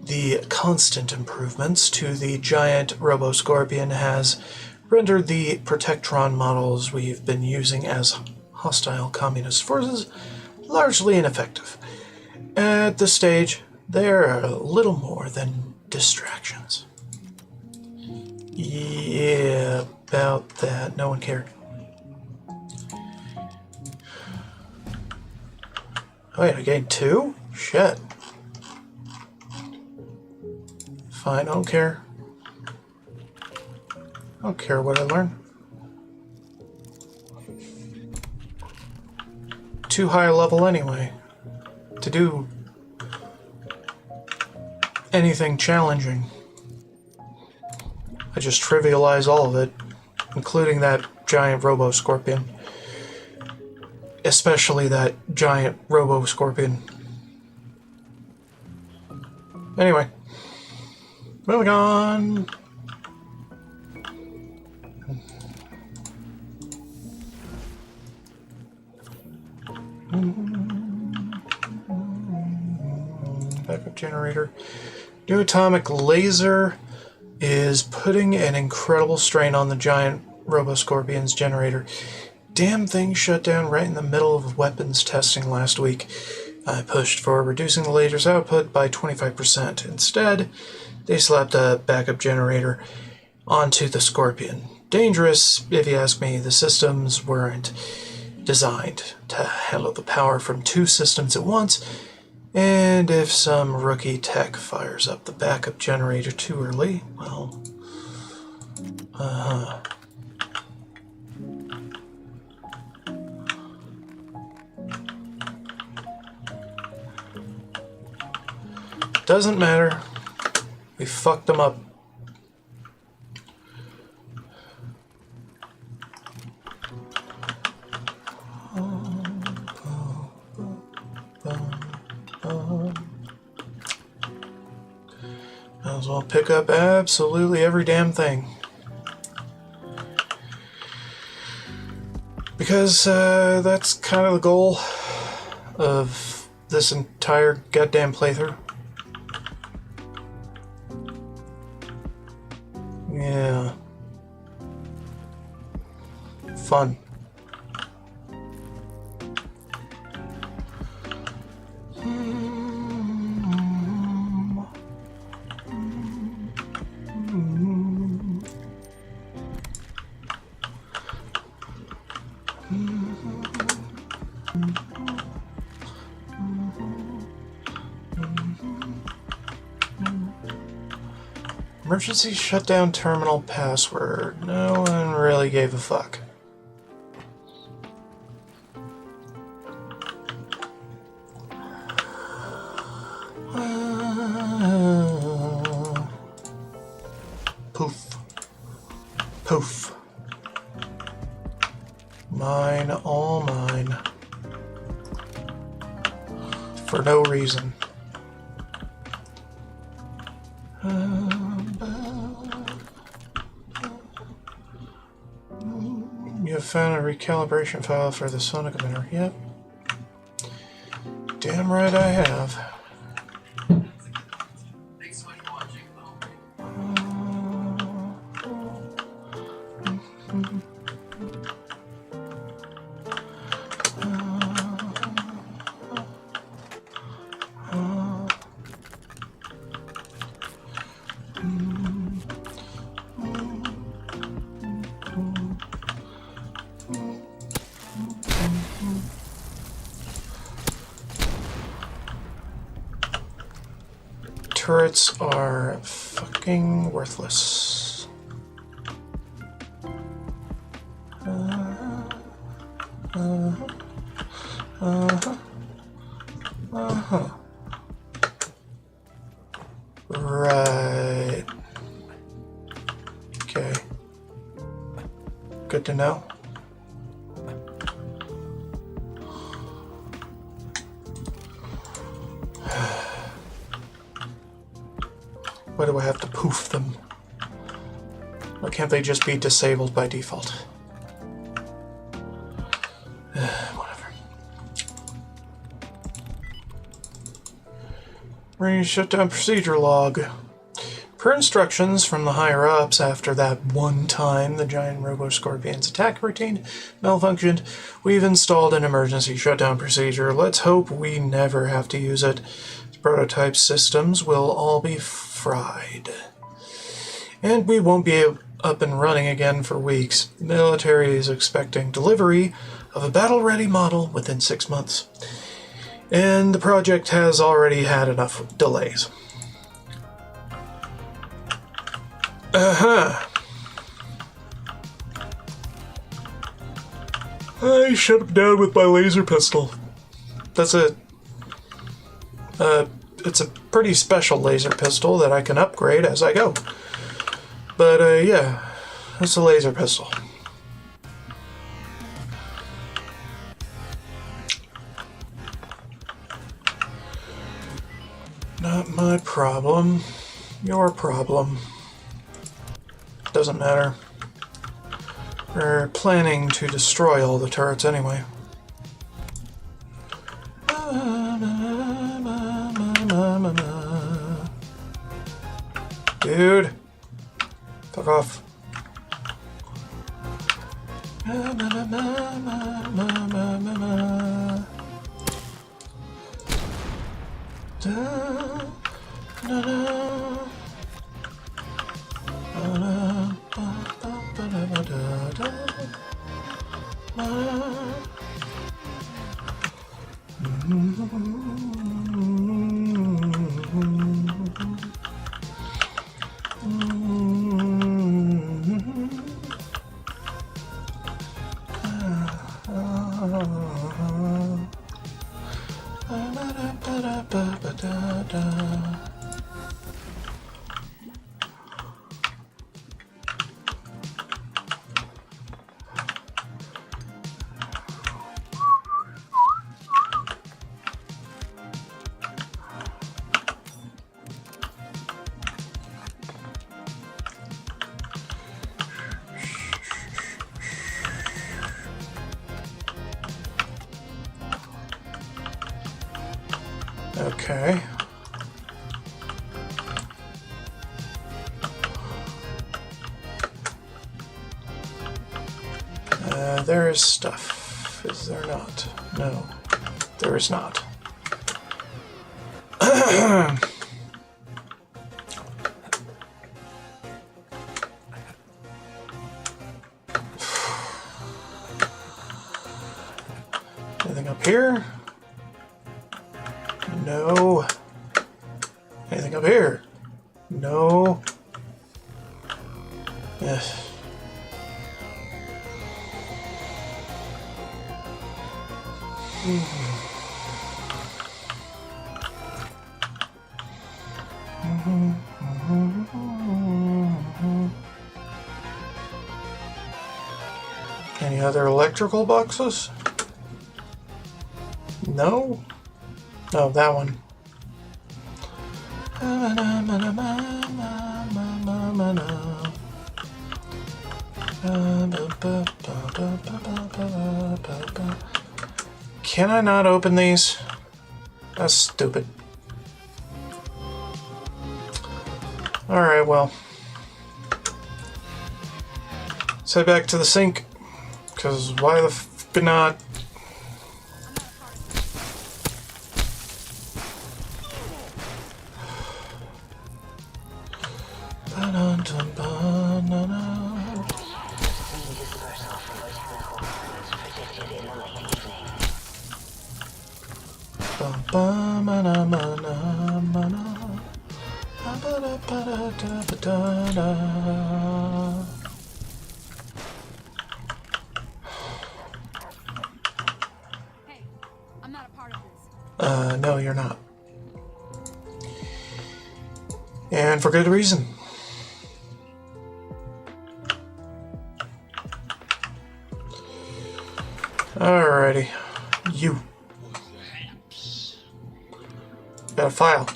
The constant improvements to the giant Robo-Scorpion has rendered the Protectron models we've been using as hostile communist forces largely ineffective. At this stage, they're little more than distractions. Yeah, about that. No one cared. Oh wait, I gained 2? Shit. Fine, I don't care. I don't care what I learn. Too high a level anyway to do anything challenging. I just trivialize all of it, including that giant Robo-Scorpion. Especially that giant Robo-Scorpion. Anyway, moving on. Backup generator. New atomic laser is putting an incredible strain on the giant Robo-Scorpion's generator. Damn thing shut down right in the middle of weapons testing last week. I pushed for reducing the laser's output by 25%. Instead, they slapped a backup generator onto the Scorpion. Dangerous, if you ask me. The systems weren't designed to handle the power from 2 systems at once, and if some rookie tech fires up the backup generator too early, well, doesn't matter. We fucked them up. Might as well pick up absolutely every damn thing. Because that's kind of the goal of this entire goddamn playthrough. Yeah. Fun. Emergency shutdown terminal password. No one really gave a fuck. Poof. Poof. Mine, all mine. For no reason. You have found a recalibration file for the sonic emitter. Yep. Damn right I have. turrets are fucking worthless. Right. Okay. Good to know. Why do I have to poof them? Why can't they just be disabled by default? Whatever. Range shutdown procedure log. Per instructions from the higher-ups, after that one time the giant Robo-Scorpion's attack routine malfunctioned, we've installed an emergency shutdown procedure. Let's hope we never have to use it. The prototype systems will all be fried. And we won't be up and running again for weeks. The military is expecting delivery of a battle-ready model within 6 months. And the project has already had enough delays. I shut him down with my laser pistol. That's it. It's a pretty special laser pistol that I can upgrade as I go. But, yeah, it's a laser pistol. Not my problem. Your problem. Doesn't matter. We're planning to destroy all the turrets anyway. Dude. Fuck off. Okay. There is stuff. Is there not? No, there is not. Anything up here? No. Anything up here? No. Yes. Any other electrical boxes? No? Oh, that one. Can I not open these? That's stupid. Alright, well. Let's head back to the sink. Because why the f*** not? Hey, I'm not a part of this. No, you're not. And for good reason. Alrighty. You. Got a file.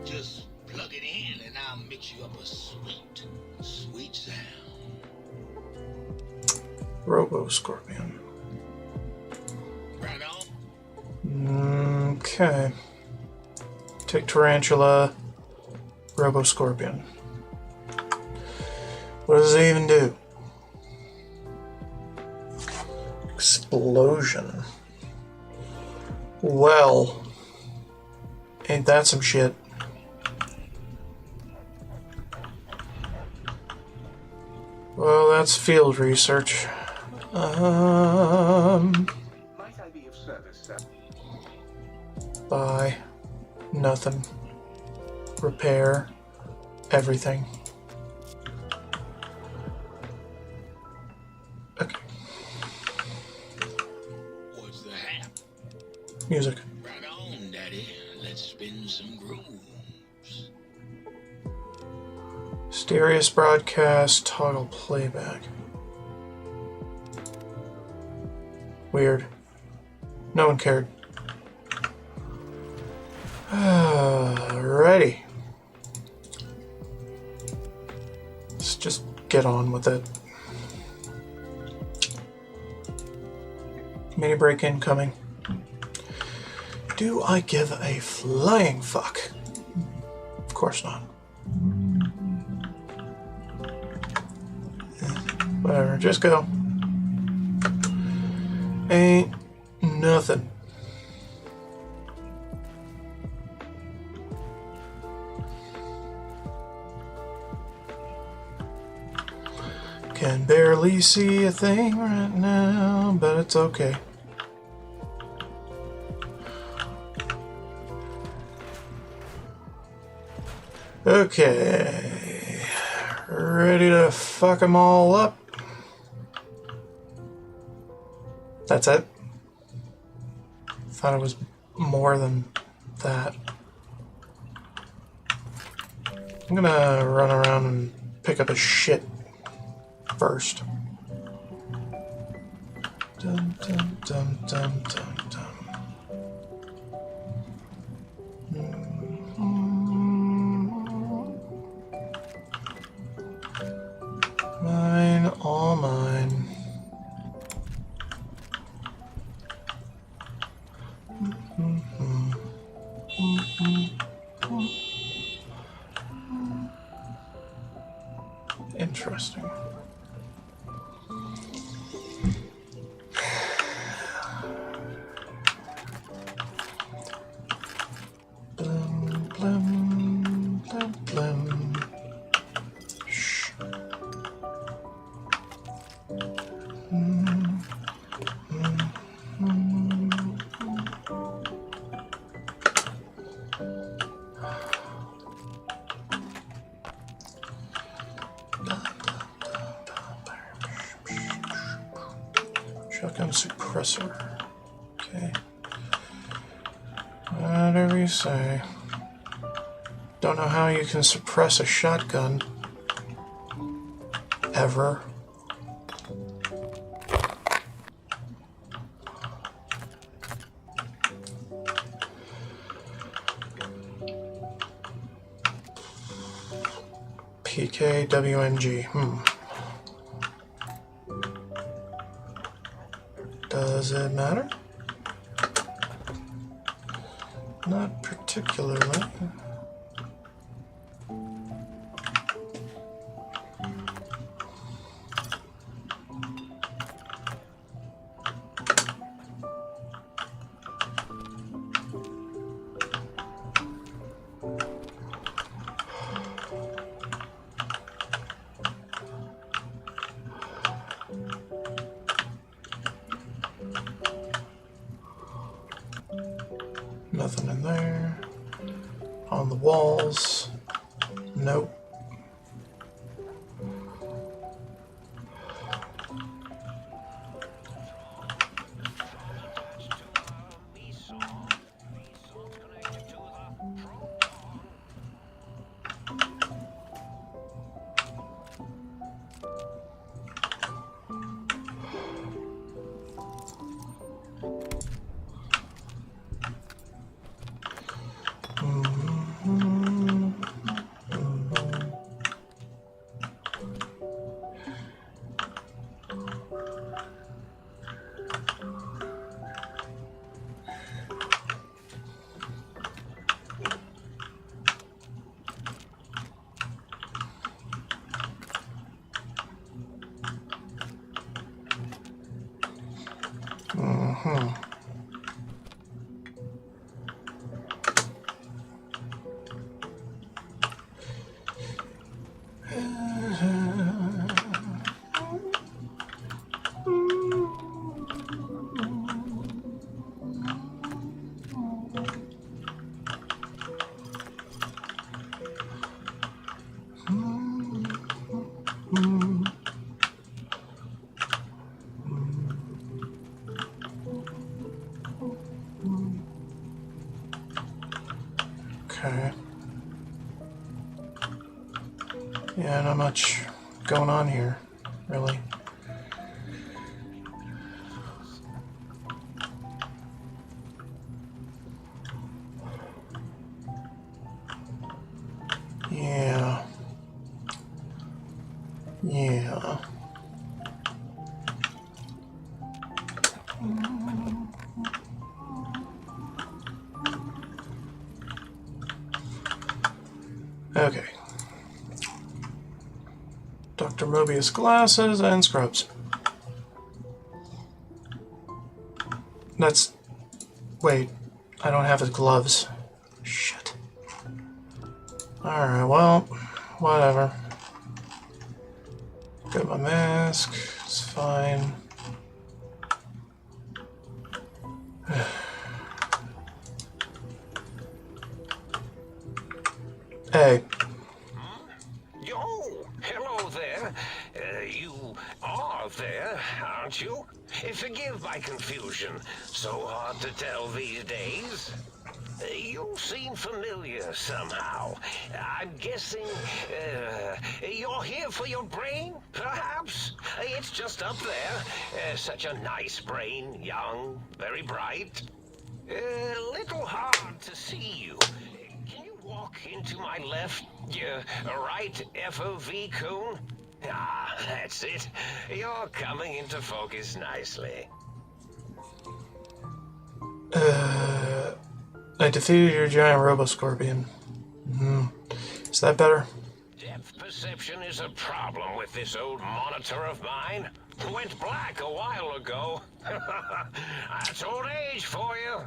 Just plug it in and I'll mix you up a sweet, sweet sound. Robo-Scorpion. Right on. Okay. Take Tarantula. Robo-Scorpion. What does it even do? Explosion. Well, ain't that some shit? Well, that's field research. Might I be of service, sir? Buy. Nothing. Repair. Everything. Okay. What's the hap? Music. Right on, Daddy. Let's spin some grooves. Stereos broadcast, toggle playback. Weird. No one cared. Alrighty. Let's just get on with it. Mini break incoming. Do I give a flying fuck? Of course not. Whatever, just go. Ain't nothing. Can barely see a thing right now, but it's okay. Okay. Ready to fuck them all up? That's it? Thought it was more than that. I'm gonna run around and pick up a shit first. Dum dum dum dum dum dum. Mine, all mine. Interesting. Blim, blim, blim, blim. Shh. Shotgun suppressor. Okay. Whatever you say. Don't know how you can suppress a shotgun. Ever. PKWMG. Does it matter? Not particularly. Nothing in there. On the walls. Nope. Okay. Yeah, not much going on here, really. Yeah. Yeah. Okay. Dr. Mobius glasses and scrubs. That's... Wait, I don't have his gloves. Shit. Alright, well, whatever. Got my mask, it's fine. Hey. Oh, hello there. You are there, aren't you? Forgive my confusion. So hard to tell these days. You seem familiar somehow. I'm guessing you're here for your brain, perhaps? It's just up there. Such a nice brain, young, very bright. Little hard to see you. Can you walk into my left, right FOV cone? Ah, that's it. You're coming into focus nicely. I defeated your giant robo-scorpion. Is that better? Depth perception is a problem with this old monitor of mine. Went black a while ago. That's old age for you.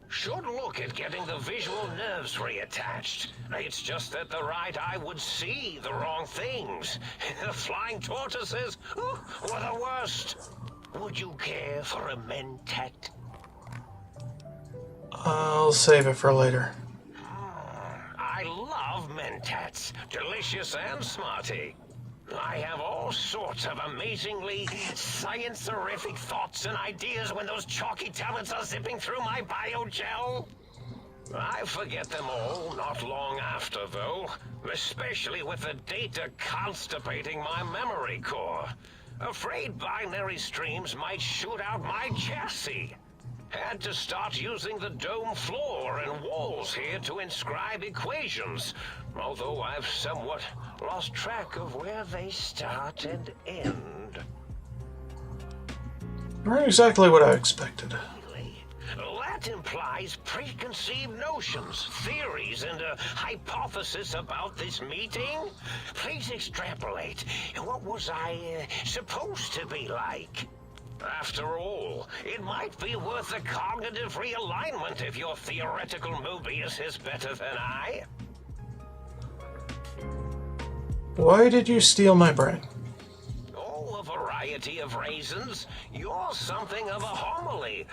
Should look at getting the visual nerves reattached. It's just that the right eye would see the wrong things. The flying tortoises, were the worst. Would you care for a mentat? I'll save it for later. I love mentats. Delicious and smarty. I have all sorts of amazingly science-terrific thoughts and ideas when those chalky tablets are zipping through my biogel. I forget them all not long after, though, especially with the data constipating my memory core. Afraid binary streams might shoot out my chassis. Had to start using the dome floor and walls here to inscribe equations, although I've somewhat lost track of where they start and end. Not exactly what I expected. That implies preconceived notions, theories, and a hypothesis about this meeting. Please extrapolate. What was I supposed to be like? After all, it might be worth a cognitive realignment if your theoretical Mobius is better than I. Why did you steal my brain? Oh, a variety of raisins. You're something of a homily.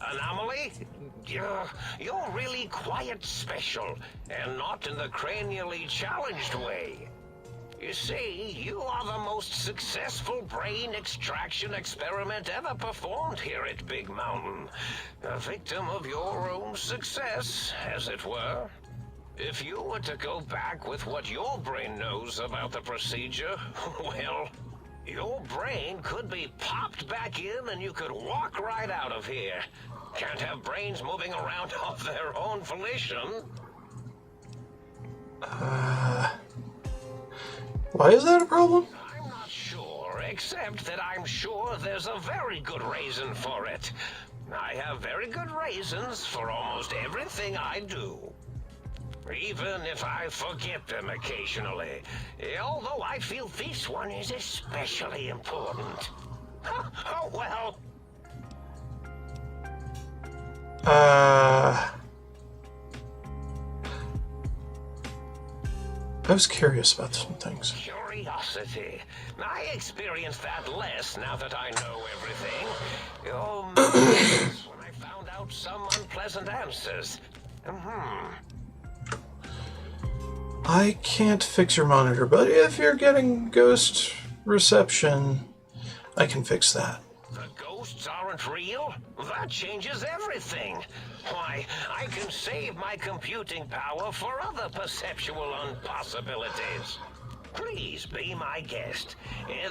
Anomaly? You're really quite special, and not in the cranially challenged way. You see, you are the most successful brain extraction experiment ever performed here at Big Mountain. A victim of your own success, as it were. If you were to go back with what your brain knows about the procedure, well, your brain could be popped back in and you could walk right out of here. Can't have brains moving around of their own volition. Why is that a problem? I'm not sure, except that I'm sure there's a very good reason for it. I have very good reasons for almost everything I do. Even if I forget them occasionally. Although I feel this one is especially important. Oh, well. I was curious about some things. Curiosity. I experience that less now that I know everything. Oh, when I found out some unpleasant answers. I can't fix your monitor, but if you're getting ghost reception, I can fix that. The ghosts aren't real? That changes everything. Why, I can save my computing power for other perceptual impossibilities. Please be my guest.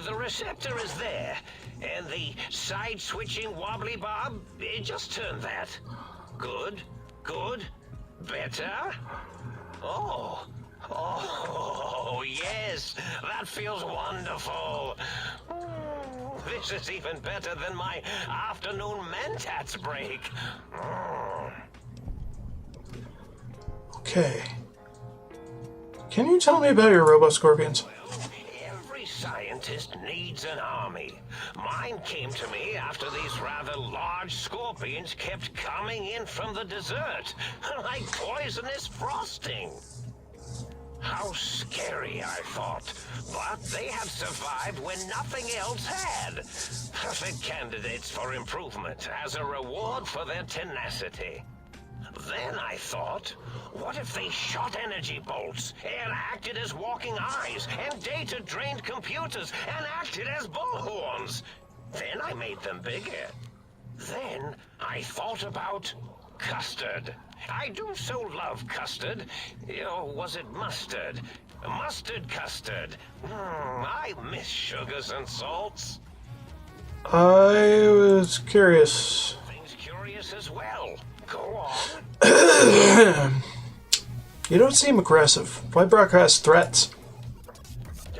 The receptor is there, and the side-switching wobbly bob, just turn that. Good, good, better. Oh, yes, that feels wonderful. This is even better than my afternoon Mentats break. Okay. Can you tell me about your robo-scorpions? Every scientist needs an army. Mine came to me after these rather large scorpions kept coming in from the desert, like poisonous frosting. How scary, I thought. But they had survived when nothing else had. Perfect candidates for improvement as a reward for their tenacity. Then I thought, what if they shot energy bolts and acted as walking eyes and data-drained computers and acted as bullhorns? Then I made them bigger. Then I thought about custard. I do so love custard. Or was it mustard? Mustard custard. I miss sugars and salts. I was curious. Things curious as well. Go on. You don't seem aggressive. Why broadcast threats?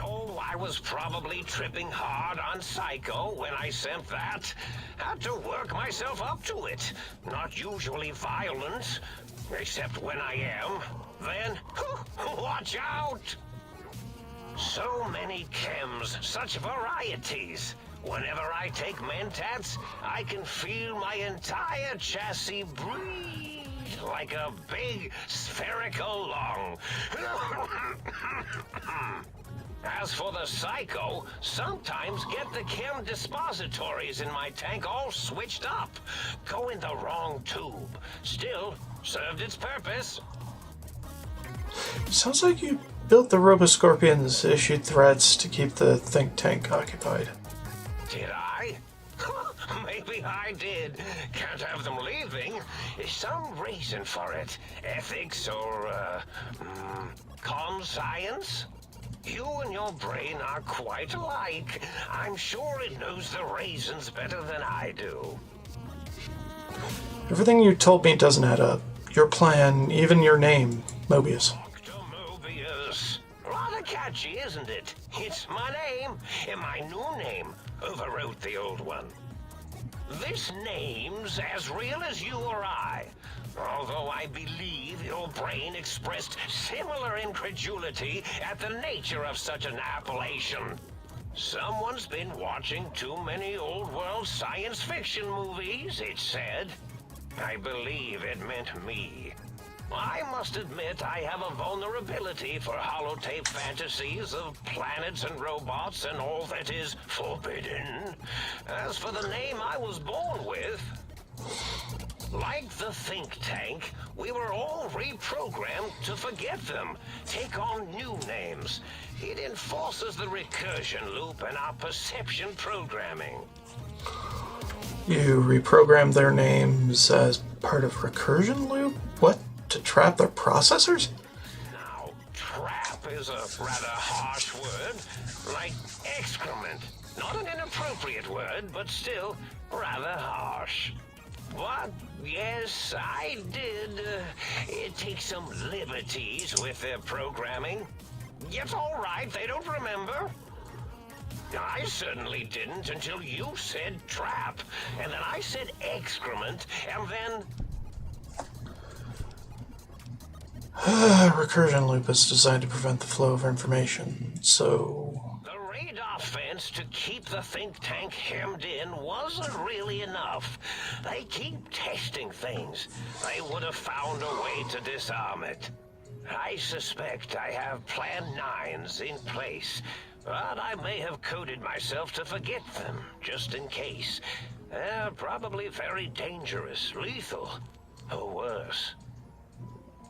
Oh, I was probably tripping hard on Psycho when I sent that. Had to work myself up to it. Not usually violent, except when I am. Then, watch out! So many chems, such varieties. Whenever I take Mentats, I can feel my entire chassis breathe like a big spherical lung. As for the Psycho, sometimes get the chem dispositories in my tank all switched up. Go in the wrong tube. Still, served its purpose. Sounds like you built the Robo-Scorpions, issued threats to keep the think tank occupied. Did I? Maybe I did. Can't have them leaving. Some reason for it. Ethics or, comm science? You and your brain are quite alike. I'm sure it knows the reasons better than I do. Everything you told me doesn't add up. Your plan, even your name, Mobius. Mobius. Rather catchy, isn't it? It's my name, and my new name overwrote the old one. This name's as real as you or I. Although I believe your brain expressed similar incredulity at the nature of such an appellation. Someone's been watching too many old-world science fiction movies, it said. I believe it meant me. I must admit I have a vulnerability for holotape fantasies of planets and robots and all that is forbidden. As for the name I was born with, like the think tank, we were all reprogrammed to forget them, take on new names. It enforces the recursion loop in our perception programming. You reprogram their names as part of recursion loop? What? To trap their processors? Now, trap is a rather harsh word, like excrement. Not an inappropriate word, but still rather harsh. But, yes, I did take some liberties with their programming. It's all right, they don't remember. I certainly didn't until you said trap, and then I said excrement, and then... Recursion loop is designed to prevent the flow of information, so... The radar fence to keep the think tank hemmed in wasn't really enough. They keep testing things. They would have found a way to disarm it. I suspect I have Plan 9s in place, but I may have coded myself to forget them, just in case. They're probably very dangerous, lethal, or worse.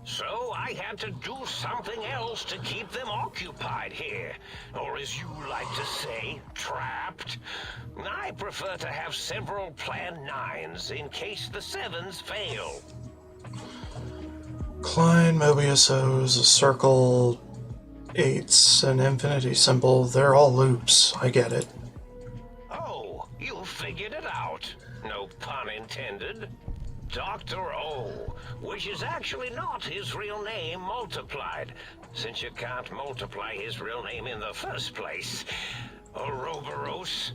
So I had to do something else to keep them occupied here. Or as you like to say, trapped. I prefer to have several Plan 9s in case the 7s fail. Klein, Mobius O's, a circle, 8s, an infinity symbol, they're all loops. I get it. Oh, you figured it out. No pun intended. Dr. O, which is actually not his real name multiplied, since you can't multiply his real name in the first place. Ouroboros,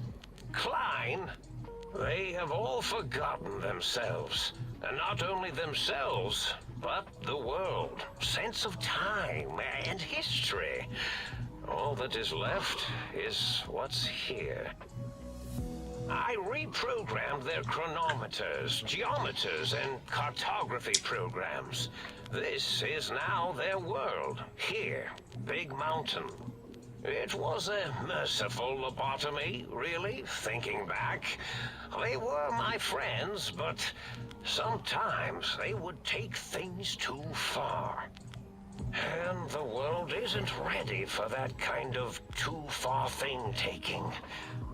Klein, they have all forgotten themselves. And not only themselves, but the world, sense of time and history. All that is left is what's here. I reprogrammed their chronometers, geometers, and cartography programs. This is now their world, here, Big Mountain. It was a merciful lobotomy, really, thinking back. They were my friends, but sometimes they would take things too far. And the world isn't ready for that kind of too-far thing-taking.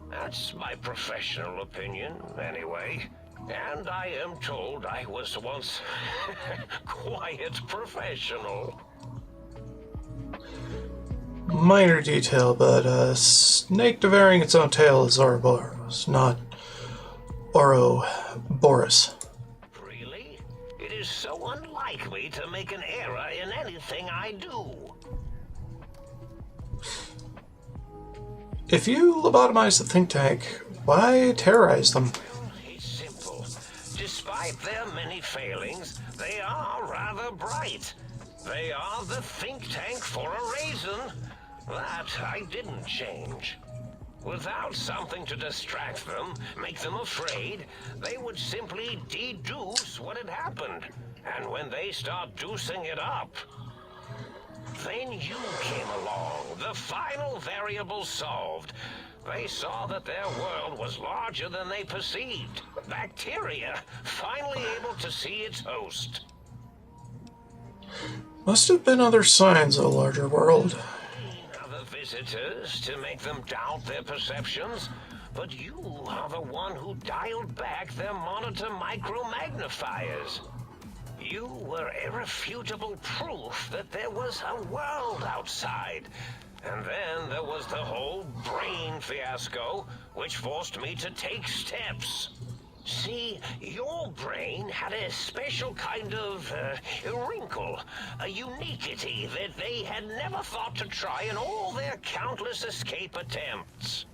That's my professional opinion, anyway. And I am told I was once quite professional. Minor detail, but a snake devouring its own tail is Ouroboros, not Ouroboros. Really? It is so unlike me to make an error in anything I do. If you lobotomize the think tank, why terrorize them? It's simple. Despite their many failings, they are rather bright. They are the think tank for a reason. That I didn't change. Without something to distract them, make them afraid, they would simply deduce what had happened. And when they start deucing it up, then you came along, the final variable solved. They saw that their world was larger than they perceived. Bacteria, finally able to see its host. Must have been other signs of a larger world. Other visitors to make them doubt their perceptions, but you are the one who dialed back their monitor micro-magnifiers. You were irrefutable proof that there was a world outside. And then there was the whole brain fiasco, which forced me to take steps. See, your brain had a special kind of wrinkle, a uniquity that they had never thought to try in all their countless escape attempts.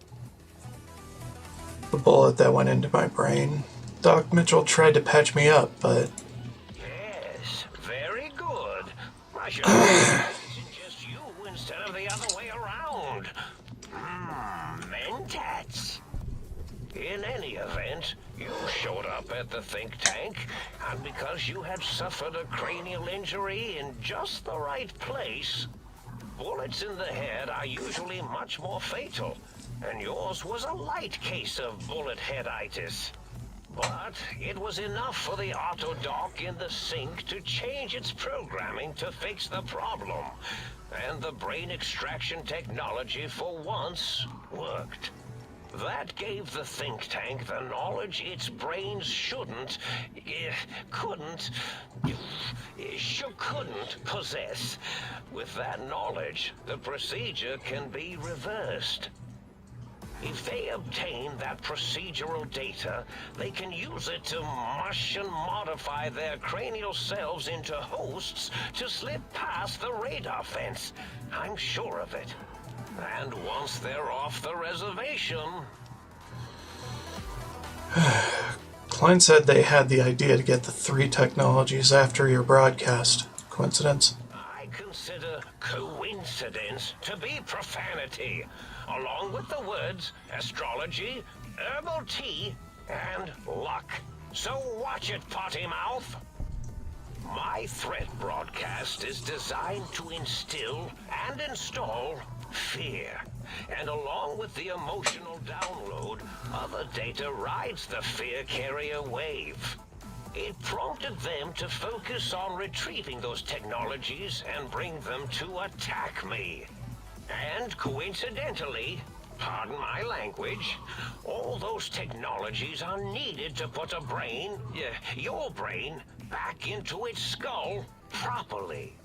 The bullet that went into my brain. Doc Mitchell tried to patch me up, but... Yes, very good. I should have just you instead of the other way around. Mentats. In any event, you showed up at the think tank, and because you had suffered a cranial injury in just the right place. Bullets in the head are usually much more fatal, and yours was a light case of bullet headitis. But it was enough for the auto dock in the sink to change its programming to fix the problem. And the brain extraction technology for once worked. That gave the think tank the knowledge its brains couldn't possess. With that knowledge, the procedure can be reversed. If they obtain that procedural data, they can use it to mush and modify their cranial selves into hosts to slip past the radar fence. I'm sure of it. And once they're off the reservation... Klein said they had the idea to get the 3 technologies after your broadcast. Coincidence? I consider coincidence to be profanity, along with the words astrology, herbal tea, and luck. So watch it, potty mouth. My threat broadcast is designed to instill and install fear. And along with the emotional download, other data rides the fear carrier wave. It prompted them to focus on retrieving those technologies and bring them to attack me. And coincidentally, pardon my language, all those technologies are needed to put a brain, your brain, back into its skull properly.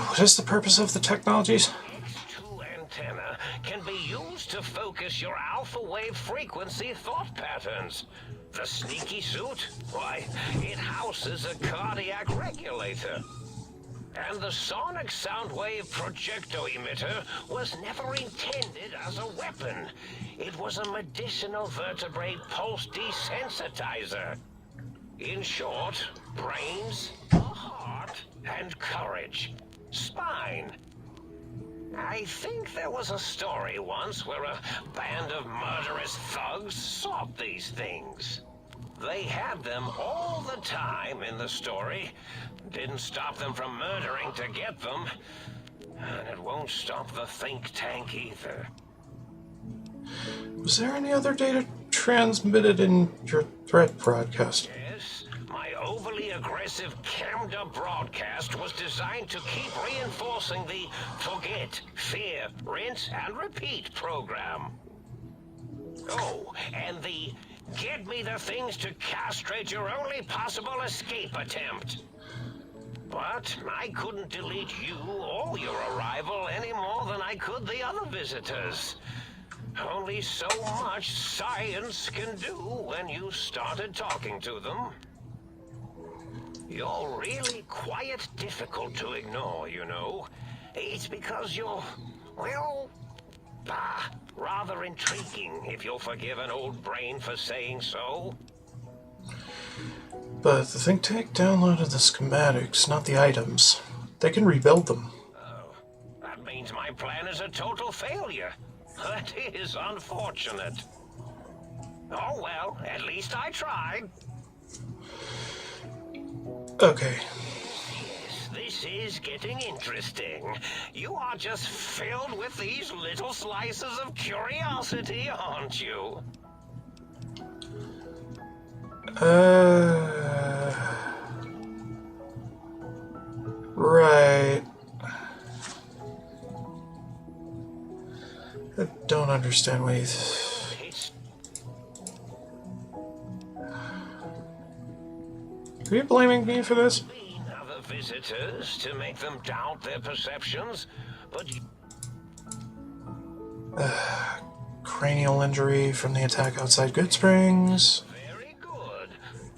What is the purpose of the technologies? X2 antenna can be used to focus your alpha wave frequency thought patterns. The sneaky suit, why, it houses a cardiac regulator. And the sonic sound wave projecto emitter was never intended as a weapon. It was a medicinal vertebrate pulse desensitizer. In short, brains, a heart, and courage. Spine. I think there was a story once where a band of murderous thugs sought these things. They had them all the time in the story. Didn't stop them from murdering to get them. And it won't stop the think tank either. Was there any other data transmitted in your threat broadcast? Yes, my overly aggressive cammed up broadcast was designed to keep reinforcing the forget, fear, rinse, and repeat program. Oh, and the get me the things to castrate your only possible escape attempt. But I couldn't delete you or your arrival any more than I could the other visitors. Only so much science can do when you started talking to them. You're really quite difficult to ignore, you know. It's because you're, well, rather intriguing, if you'll forgive an old brain for saying so. But the think tank downloaded the schematics, not the items. They can rebuild them. Oh, that means my plan is a total failure. That is unfortunate. Oh well, at least I tried. Okay. Yes, this is getting interesting. You are just filled with these little slices of curiosity, aren't you? Right. I don't understand what Are you blaming me for this? Other visitors to make them doubt their perceptions, but cranial injury from the attack outside Good Springs. very good.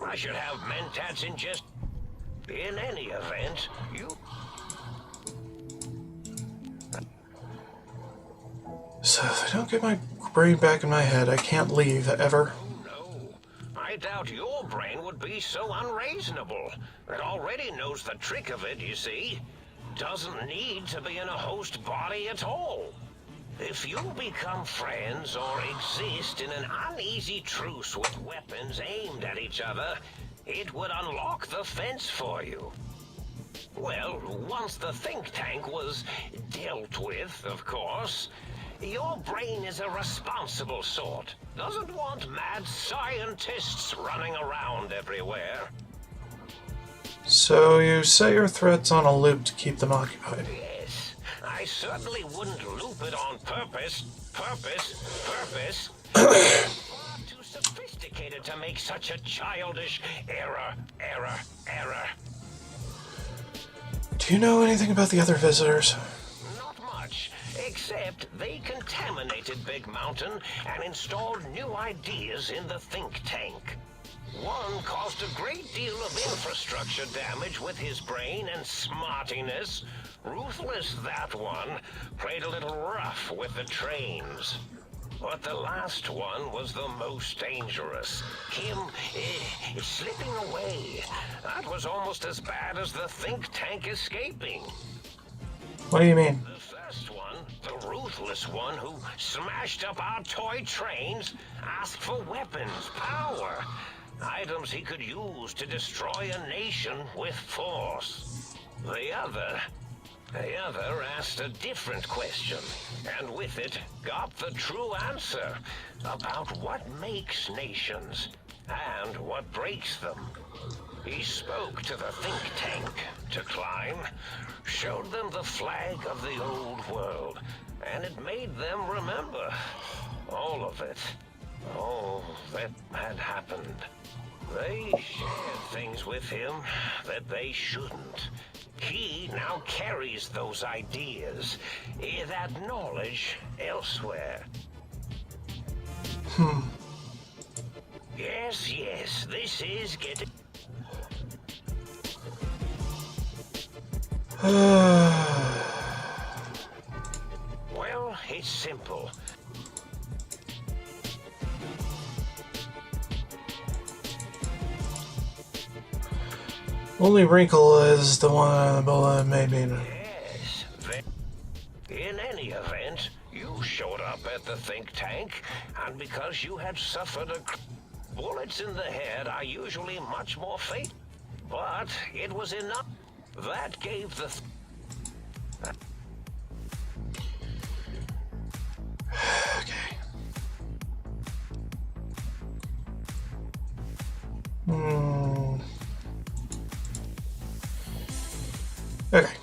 I should have mentats in just... In any event, you... So if I don't get my brain back in my head, I can't leave, ever. I doubt your brain would be so unreasonable. It already knows the trick of it, you see. Doesn't need to be in a host body at all. If you become friends or exist in an uneasy truce with weapons aimed at each other, it would unlock the fence for you. Well, once the think tank was dealt with, of course, your brain is a responsible sort. Doesn't want mad scientists running around everywhere. So you set your threats on a loop to keep them occupied. Yes, I certainly wouldn't loop it on purpose. Far too sophisticated to make such a childish error. Do you know anything about the other visitors? Not much, except they contaminated Big Mountain and installed new ideas in the think tank. One caused a great deal of infrastructure damage with his brain and smartiness. Ruthless, that one. Played a little rough with the trains. But the last one was the most dangerous. Him slipping away. That was almost as bad as the think tank escaping. What do you mean? The first one, the ruthless one who smashed up our toy trains, asked for weapons, power. Items he could use to destroy a nation with force. The other asked a different question, and with it got the true answer about what makes nations and what breaks them. He spoke to the think tank, to Klein, showed them the flag of the old world, and it made them remember all of it. All that had happened. They shared things with him that they shouldn't. He now carries those ideas, that knowledge, elsewhere. Yes, this is getting... Well, it's simple. Only wrinkle is the one the bullet made me. Yes. In any event, you showed up at the think tank, and because you had suffered bullets in the head are usually much more fatal. But it was enough. That gave the... Okay. Okay.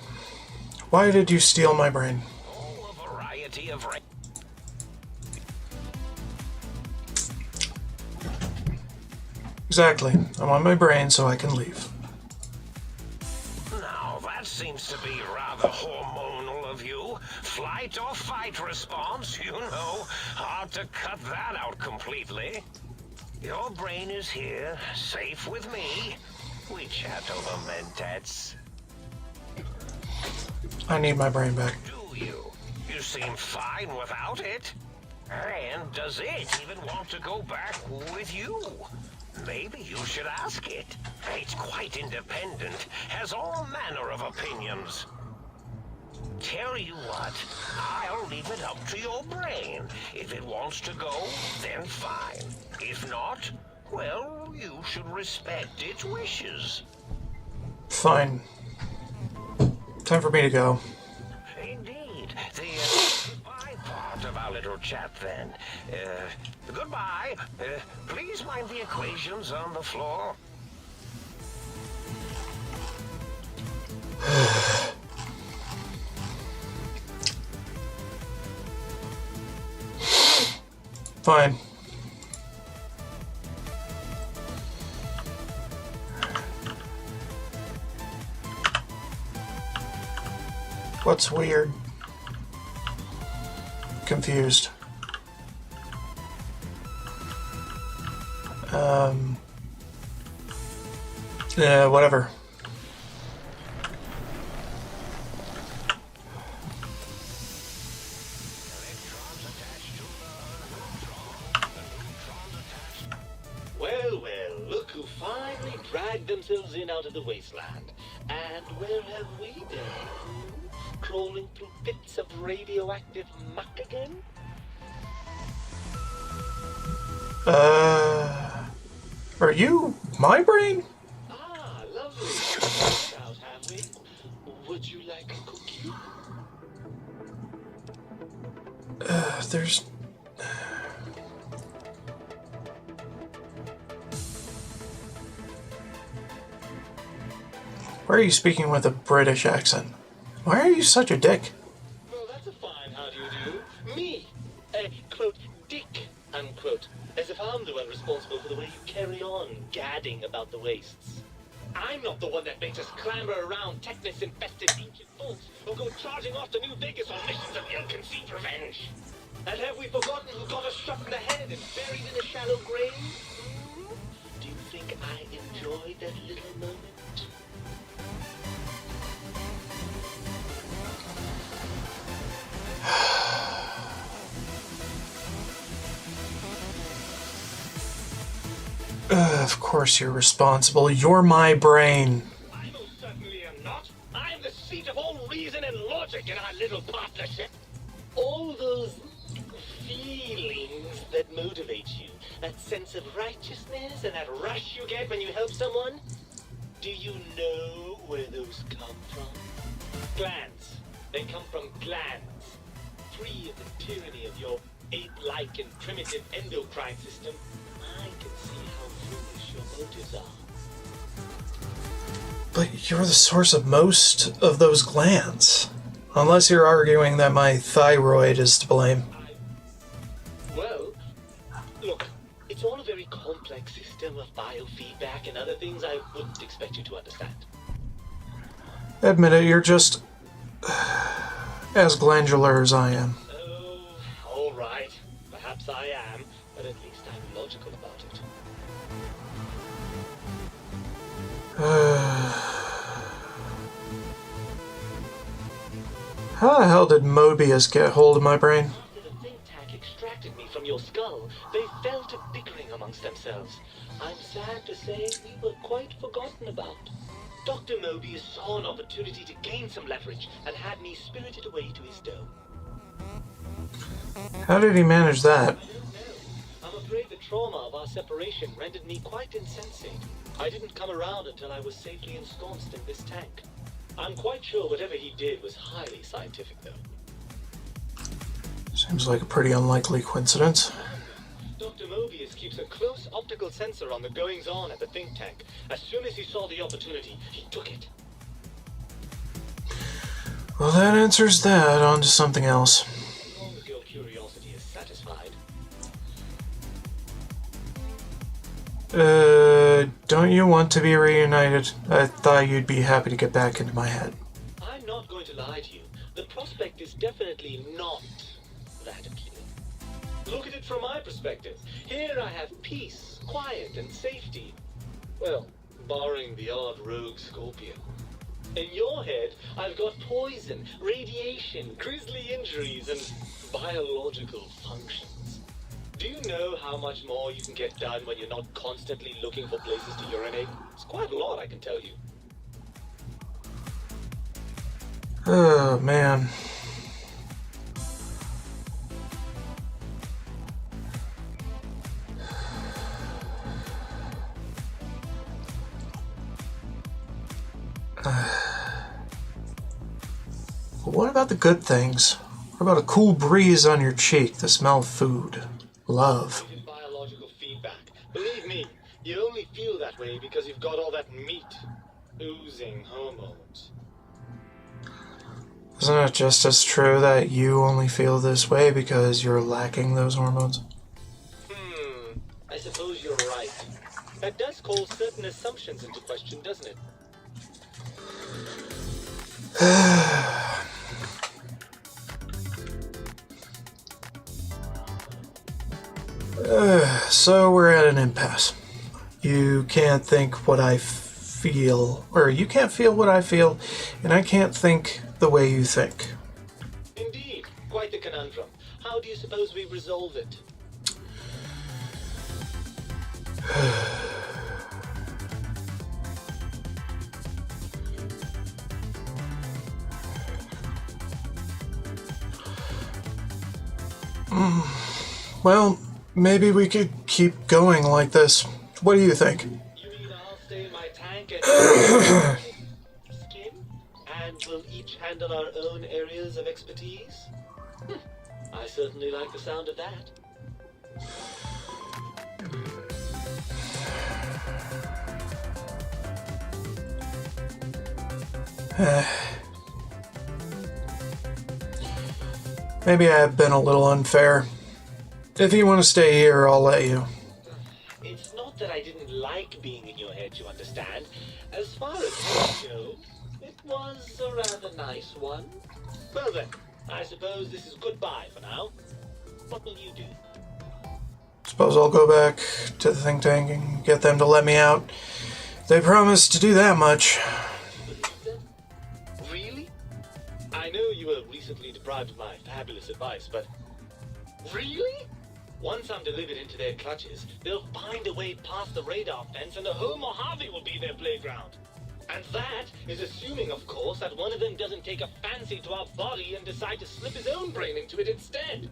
Why did you steal my brain? Oh, a variety of... Exactly. I want my brain so I can leave. Now, that seems to be rather hormonal of you. Flight or fight response, you know. Hard to cut that out completely. Your brain is here, safe with me. We chat over mentats. I need my brain back. Do you? You seem fine without it. And does it even want to go back with you? Maybe you should ask it. It's quite independent, has all manner of opinions. Tell you what, I'll leave it up to your brain. If it wants to go, then fine. If not, well, you should respect its wishes. Fine. Time for me to go. Indeed. The goodbye part of our little chat then. Goodbye. Please mind the equations on the floor. Fine. What's weird? Confused. Yeah, whatever. Well, look who finally dragged themselves in out of the wasteland. And where have we been? crawling through bits of radioactive muck again? Are you my brain? Ah, lovely. Out, have we? Would you like a cookie? There's... Why are you speaking with a British accent? Why are you such a dick? Well, that's a fine how do you do. Me, a, quote, dick, unquote. As if I'm the one responsible for the way you carry on gadding about the wastes. I'm not the one that makes us clamber around Technus-infested ancient vaults or go charging off to New Vegas on missions of ill-conceived revenge. And have we forgotten who got us shot in the head and buried in a shallow grave? Do you think I enjoyed that little moment? Of course you're responsible. You're my brain. I most certainly am not. I'm the seat of all reason and logic in our little partnership. All those feelings that motivate you, that sense of righteousness and that rush you get when you help someone, do you know where those come from? Glands. They come from glands. Free of the tyranny of your ape-like and primitive endocrine system, I can see how foolish your motives are. But you're the source of most of those glands. Unless you're arguing that my thyroid is to blame. Well, look, it's all a very complex system of biofeedback and other things I wouldn't expect you to understand. Admit it, you're just as glandular as I am. Oh, all right. Perhaps I am, but at least I'm logical about it. How the hell did Mobius get hold of my brain? After the think tank extracted me from your skull, they fell to bickering amongst themselves. I'm sad to say we were quite forgotten about. Dr. Mobius saw an opportunity to gain some leverage and had me spirited away to his dome. How did he manage that? I don't know. I'm afraid the trauma of our separation rendered me quite insensate. I didn't come around until I was safely ensconced in this tank. I'm quite sure whatever he did was highly scientific, though. Seems like a pretty unlikely coincidence. Dr. Mobius keeps a close optical sensor on the goings-on at the think tank. As soon as he saw the opportunity, he took it. Well, that answers that. On to something else. As long as your curiosity is satisfied. Don't you want to be reunited? I thought you'd be happy to get back into my head. I'm not going to lie to you. The prospect is definitely not that appealing. Look at it from my perspective. Here I have peace, quiet, and safety. Well, barring the odd rogue scorpion. In your head, I've got poison, radiation, grisly injuries, and biological functions. Do you know how much more you can get done when you're not constantly looking for places to urinate? It's quite a lot, I can tell you. Oh, man. What about the good things? What about a cool breeze on your cheek, the smell of food, love? Biological feedback. Believe me, you only feel that way because you've got all that meat, oozing hormones. Isn't it just as true that you only feel this way because you're lacking those hormones? I suppose you're right. That does call certain assumptions into question, doesn't it? So we're at an impasse. You can't think what I feel, or you can't feel what I feel, and I can't think the way you think. Indeed, quite the conundrum. How do you suppose we resolve it? Well, maybe we could keep going like this. What do you think? You mean I'll stay in my tank and skin? And we'll each handle our own areas of expertise? I certainly like the sound of that. Maybe I have been a little unfair. If you want to stay here, I'll let you. It's not that I didn't like being in your head, you understand. As far as that goes, it was a rather nice one. Well then, I suppose this is goodbye for now. What will you do? Suppose I'll go back to the think tank and get them to let me out. They promised to do that much. Really? I know you were recently deprived of my fabulous advice, but... Really? Once I'm delivered into their clutches, they'll find a way past the radar fence and the home Mojave will be their playground. And that is assuming, of course, that one of them doesn't take a fancy to our body and decide to slip his own brain into it instead.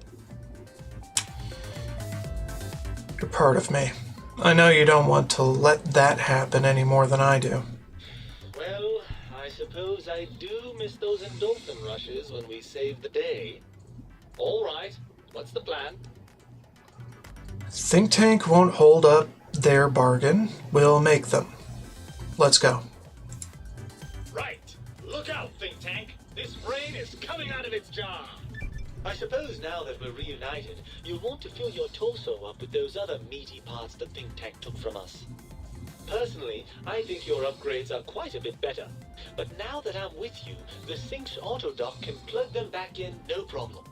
You're part of me. I know you don't want to let that happen any more than I do. Well, I suppose I do miss those endorphin rushes when we save the day. All right, what's the plan? Think tank won't hold up their bargain. We'll make them. Let's go. Right. Look out, think tank. This brain is coming out of its jar. I suppose now that we're reunited, you'll want to fill your torso up with those other meaty parts the think tank took from us. Personally, I think your upgrades are quite a bit better. But now that I'm with you, the Sync's autodock can plug them back in no problem.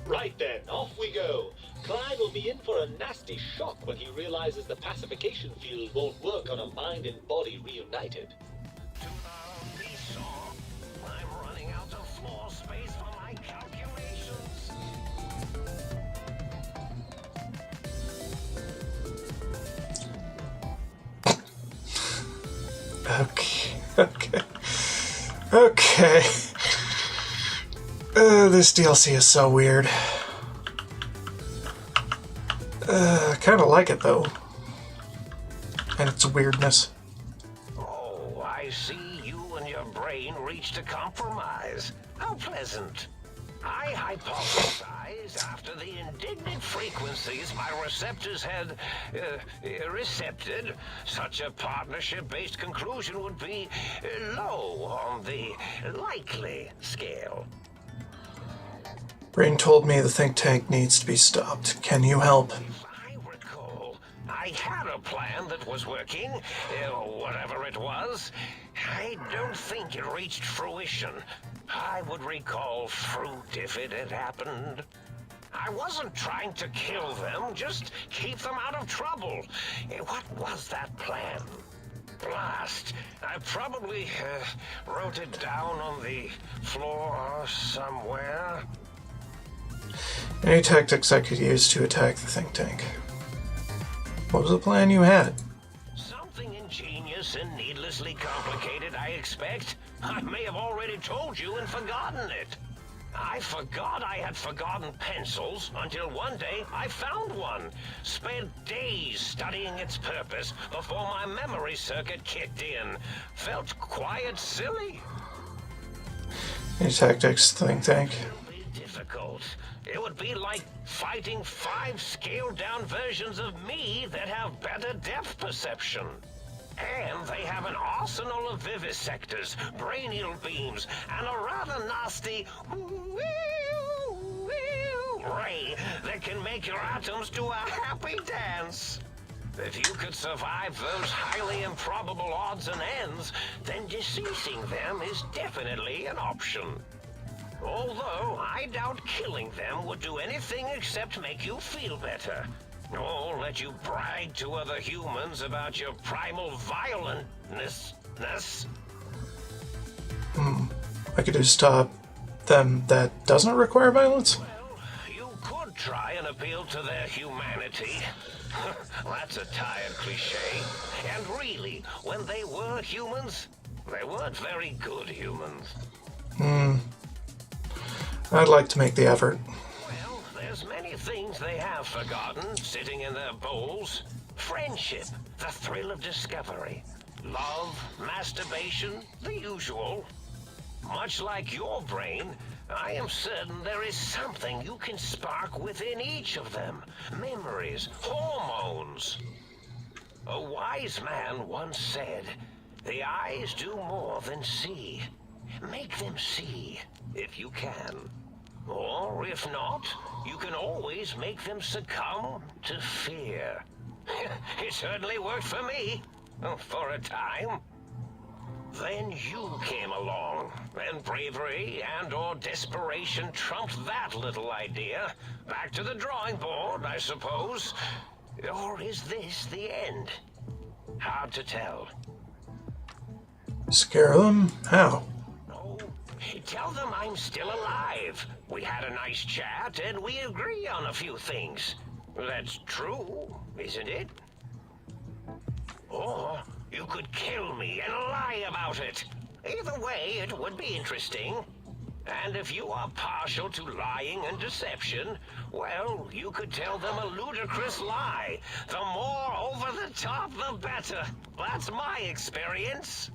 Right then, off we go. Clyde will be in for a nasty shock when he realizes the pacification field won't work on a mind and body reunited. I'm running out of floor space for my calculations. Okay. This DLC is so weird. I kind of like it though. And its weirdness. Oh, I see you and your brain reached a compromise. How pleasant. I hypothesized after the indignant frequencies my receptors had recepted, such a partnership-based conclusion would be low on the likely scale. Brain told me the think tank needs to be stopped. Can you help? I had a plan that was working, whatever it was. I don't think it reached fruition. I would recall fruit if it had happened. I wasn't trying to kill them, just keep them out of trouble. What was that plan? Blast. I probably wrote it down on the floor somewhere. Any tactics I could use to attack the think tank? What was the plan you had? Something ingenious and needlessly complicated, I expect. I may have already told you and forgotten it. I forgot I had forgotten pencils until one day I found one. Spent days studying its purpose before my memory circuit kicked in. Felt quite silly. Any tactics, think tank? Difficult. It would be like fighting 5 scaled-down versions of me that have better depth perception. And they have an arsenal of vivisectors, brainial beams, and a rather nasty ray that can make your atoms do a happy dance. If you could survive those highly improbable odds and ends, then deceasing them is definitely an option. Although, I doubt killing them would do anything except make you feel better. Or let you brag to other humans about your primal violentness. I could just stop them that doesn't require violence? You could try and appeal to their humanity. That's a tired cliche. And really, when they were humans, they weren't very good humans. I'd like to make the effort. Well, there's There's many things they have forgotten, sitting in their bowls. Friendship, the thrill of discovery. Love, masturbation, the usual. Much like your brain, I am certain there is something you can spark within each of them. Memories, hormones. A wise man once said, "The eyes do more than see. Make them see, if you can. Or, if not, you can always make them succumb to fear." It certainly worked for me, for a time. Then you came along, and bravery and/or desperation trumped that little idea. Back to the drawing board, I suppose. Or is this the end? Hard to tell. Scare them? How? Tell them I'm still alive. We had a nice chat, and we agree on a few things. That's true, isn't it? Or you could kill me and lie about it. Either way, it would be interesting. And if you are partial to lying and deception, well, you could tell them a ludicrous lie. The more over the top, the better. That's my experience.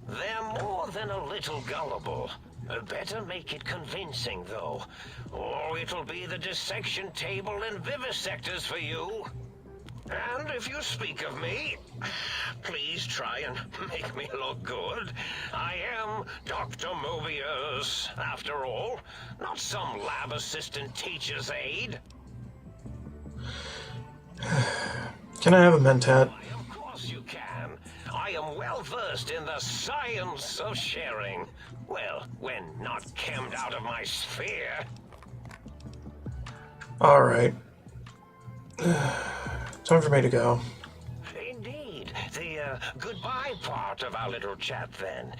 They're more than a little gullible. Better make it convincing, though, or it'll be the dissection table and vivisectors for you. And if you speak of me, please try and make me look good. I am Dr. Mobius, after all, not some lab assistant teacher's aide. Can I have a mentat? Of course you can. I am well versed in the science of sharing. Well, when not chemmed out of my sphere. Alright. Time for me to go. Indeed. The goodbye part of our little chat, then.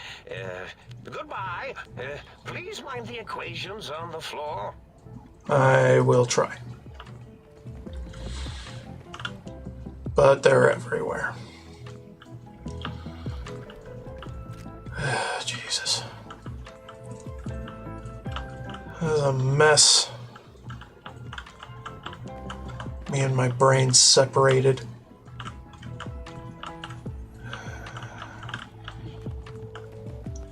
Goodbye. Please mind the equations on the floor. I will try. But they're everywhere. Jesus. This is a mess. Me and my brain separated.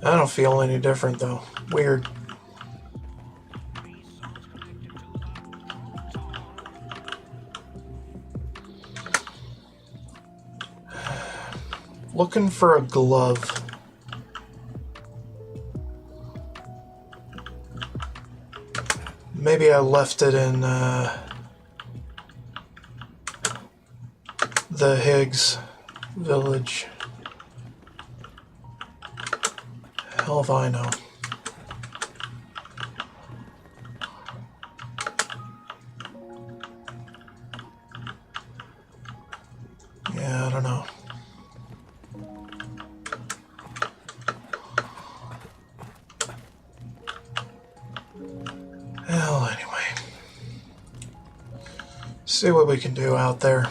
I don't feel any different though. Weird. Looking for a glove. Maybe I left it in the Higgs village. Hell if I know. Yeah, I don't know. Well, anyway. See what we can do out there.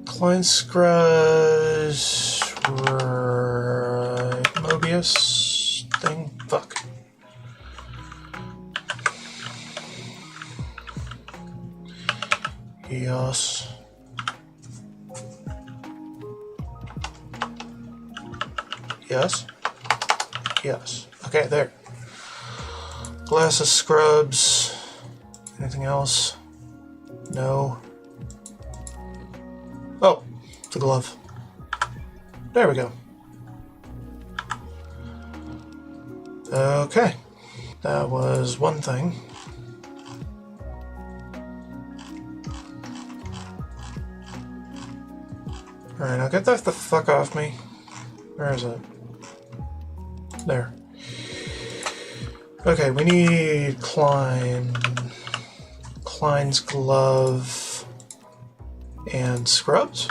Client scratch Mobius thing. Fuck. Yes. Yes. Yes. Okay, there. Glasses, scrubs. Anything else? No. Oh, the glove. There we go. Okay. That was one thing. Alright, now get that the fuck off me. Where is it? There. Okay, we need Klein's glove and scrubs.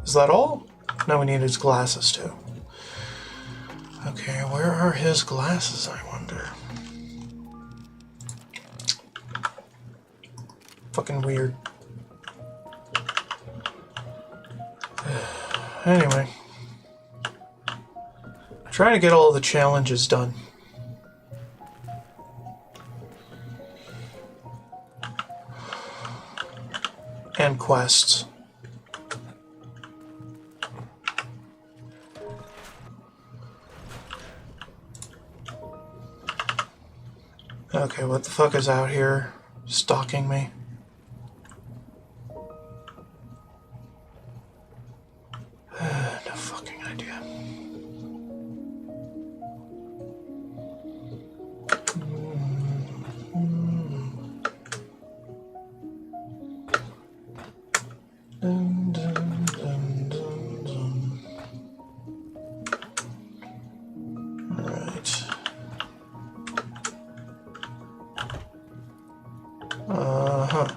Is that all? No, we need his glasses too. Okay, where are his glasses, I wonder? Fucking weird. Anyway. I'm trying to get all the challenges done. And quests. Okay, what the fuck is out here stalking me? No fucking idea. Dun, dun, dun, dun, dun. Alright. Uh-huh.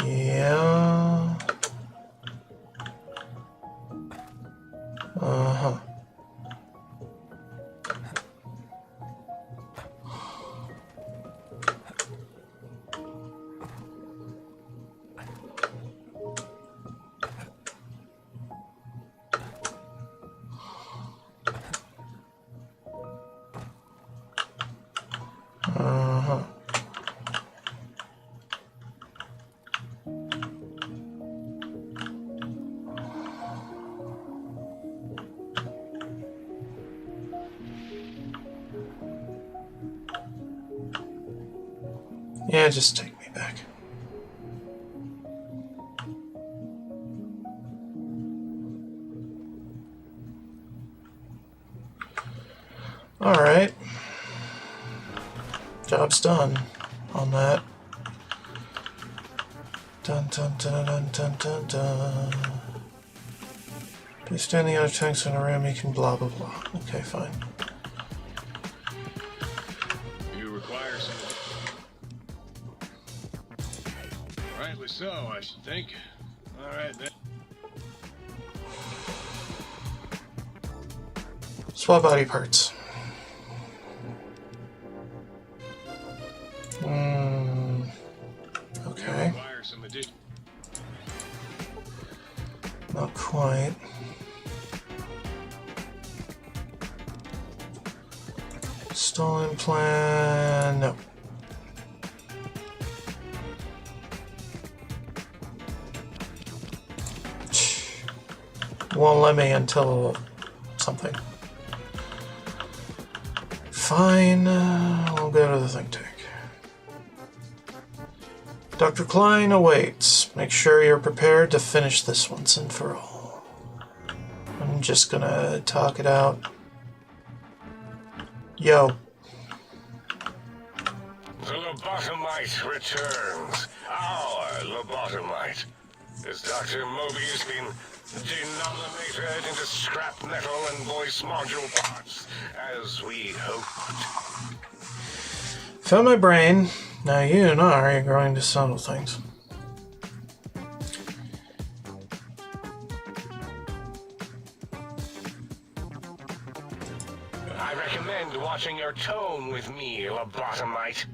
Yeah. Uh-huh. Uh-huh. Yeah, just take me back. Alright. Job's done on that. Dun dun dun dun dun dun dun. Please stand the other tanks in a room, you can blah blah blah. Okay, fine. You require some. Rightly so, I should think. Alright then. Swap body parts. Okay. Not quite. Stolen plan. No. Won't let me until something. Fine. We'll go to the think tank. Dr. Klein awaits. Make sure you're prepared to finish this once and for all. I'm just gonna talk it out. Yo. The lobotomite returns. Our lobotomite. Has Dr. Mobius been denominated into scrap metal and voice module parts, as we hoped? Found my brain. Now you and I are going to settle things. I recommend watching your tone with me, lobotomite.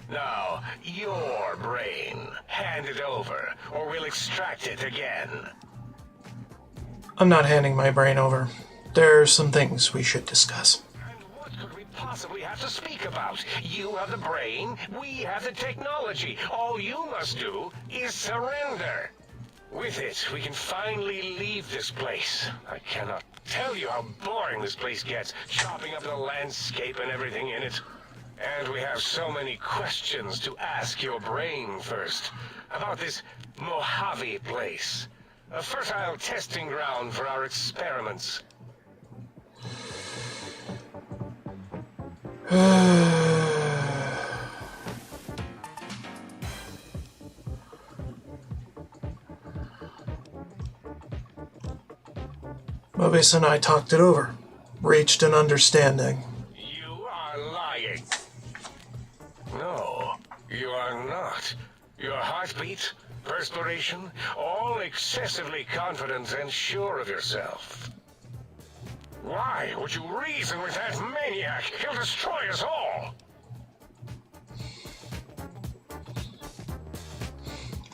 Now, your brain. Hand it over, or we'll extract it again. I'm not handing my brain over. There are some things we should discuss. Possibly have to speak about. You have the brain, we have the technology. All you must do is surrender. With it, we can finally leave this place. I cannot tell you how boring this place gets, chopping up the landscape and everything in it. And we have so many questions to ask your brain first. About this Mojave place. a fertile testing ground for our experiments. Mobius and I talked it over, reached an understanding. You are lying. No, you are not. Your heartbeat, perspiration, all excessively confident and sure of yourself. Why would you reason with that maniac? He'll destroy us all!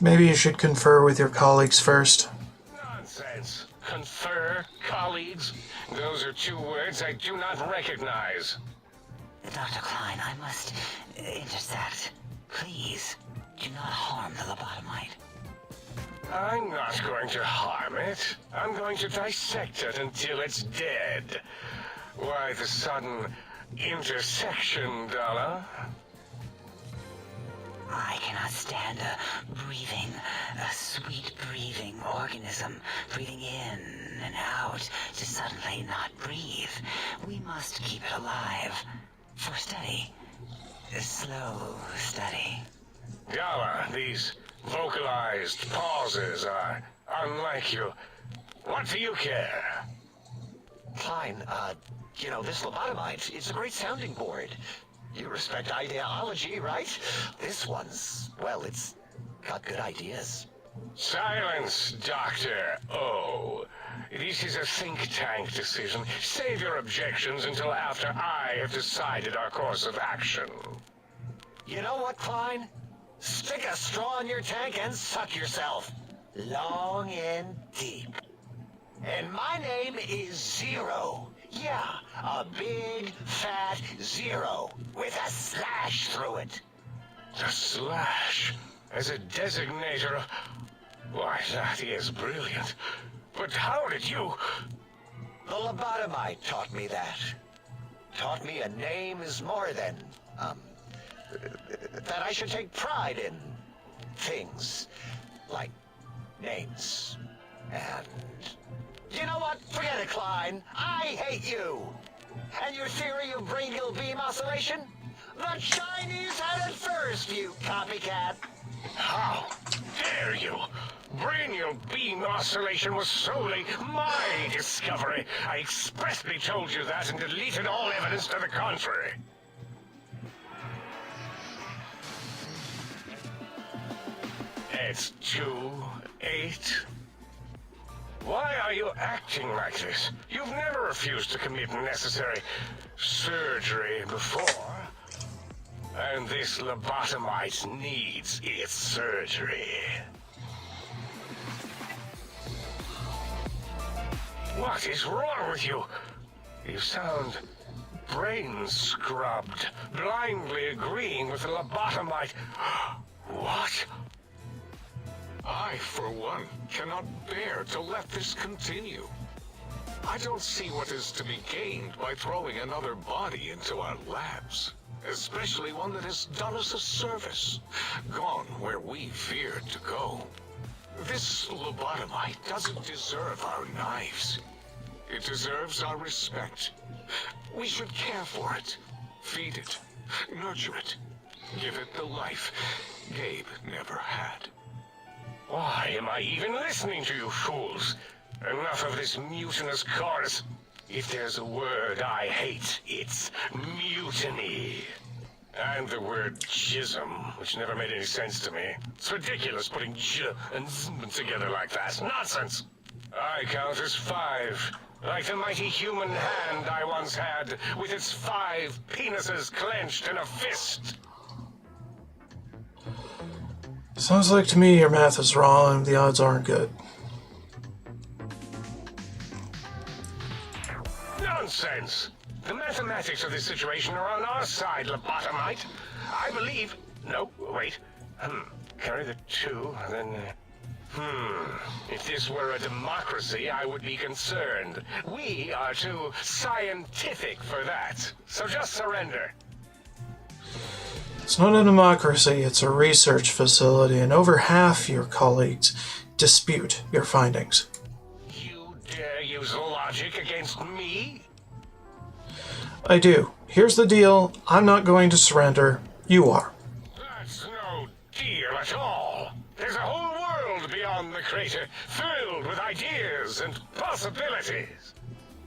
Maybe you should confer with your colleagues first. Nonsense. Confer, colleagues? Those are two words I do not recognize. Dr. Klein, I must intersect. Please, do not harm the lobotomite. I'm not going to harm it. I'm going to dissect it until it's dead. Why the sudden intersection, Dalla? I cannot stand a sweet breathing organism breathing in and out to suddenly not breathe. We must keep it alive. For study. Slow study. Dalla, these vocalized pauses are unlike you. What do you care? Klein, you know, this lobotomite, it's a great sounding board. You respect ideology, right? This one's, well, it's got good ideas. Silence, Dr. O. This is a think tank decision. Save your objections until after I have decided our course of action. You know what, Klein? Stick a straw in your tank and suck yourself. Long and deep. And my name is Zero. Yeah, a big, fat zero with a slash through it. The slash as a designator. Why, that is brilliant. But how did you... The lobotomite taught me that. Taught me a name is more than, that I should take pride in things like names. And you know what? Forget it, Klein. I hate you. And your theory of brachial beam oscillation? The Chinese had it first, you copycat. How dare you? Brachial beam oscillation was solely my discovery. I expressly told you that and deleted all evidence to the contrary. It's 2-8. Why are you acting like this? You've never refused to commit necessary surgery before. And this lobotomite needs its surgery. What is wrong with you? You sound brain-scrubbed, blindly agreeing with the lobotomite. What? I, for one, cannot bear to let this continue. I don't see what is to be gained by throwing another body into our labs, especially one that has done us a service, gone where we feared to go. This lobotomite doesn't deserve our knives. It deserves our respect. We should care for it, feed it, nurture it, give it the life Gabe never had. Why am I even listening to you fools? Enough of this mutinous chorus. If there's a word I hate, it's mutiny. And the word jism, which never made any sense to me. It's ridiculous putting j and z together like that. Nonsense! I count as 5, like the mighty human hand I once had, with its 5 penises clenched in a fist. Sounds like to me your math is wrong and the odds aren't good. Nonsense! The mathematics of this situation are on our side, lobotomite. I believe... No, wait. Carry the 2, then... If this were a democracy, I would be concerned. We are too scientific for that. So just surrender. It's not a democracy, it's a research facility, and over half your colleagues dispute your findings. You dare use logic against me? I do. Here's the deal. I'm not going to surrender. You are. That's no deal at all. There's a whole world beyond the crater, filled with ideas and possibilities.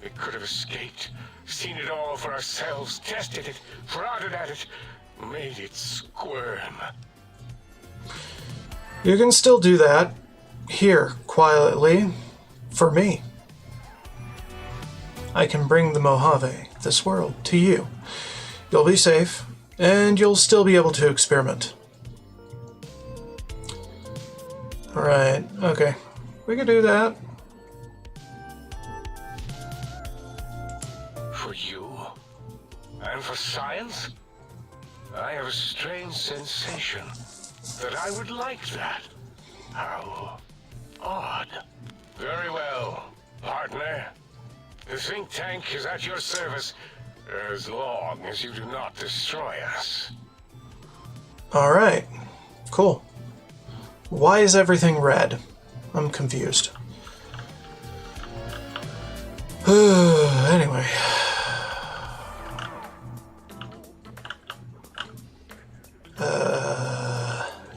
We could have escaped, seen it all for ourselves, tested it, prodded at it, made it squirm. You can still do that. Here, quietly, for me. I can bring the Mojave, this world, to you. You'll be safe, and you'll still be able to experiment. Alright, okay. We can do that. For you? And for science? I have a strange sensation that I would like that. How odd. Very well, partner. The think tank is at your service as long as you do not destroy us. Alright, cool. Why is everything red? I'm confused. Anyway.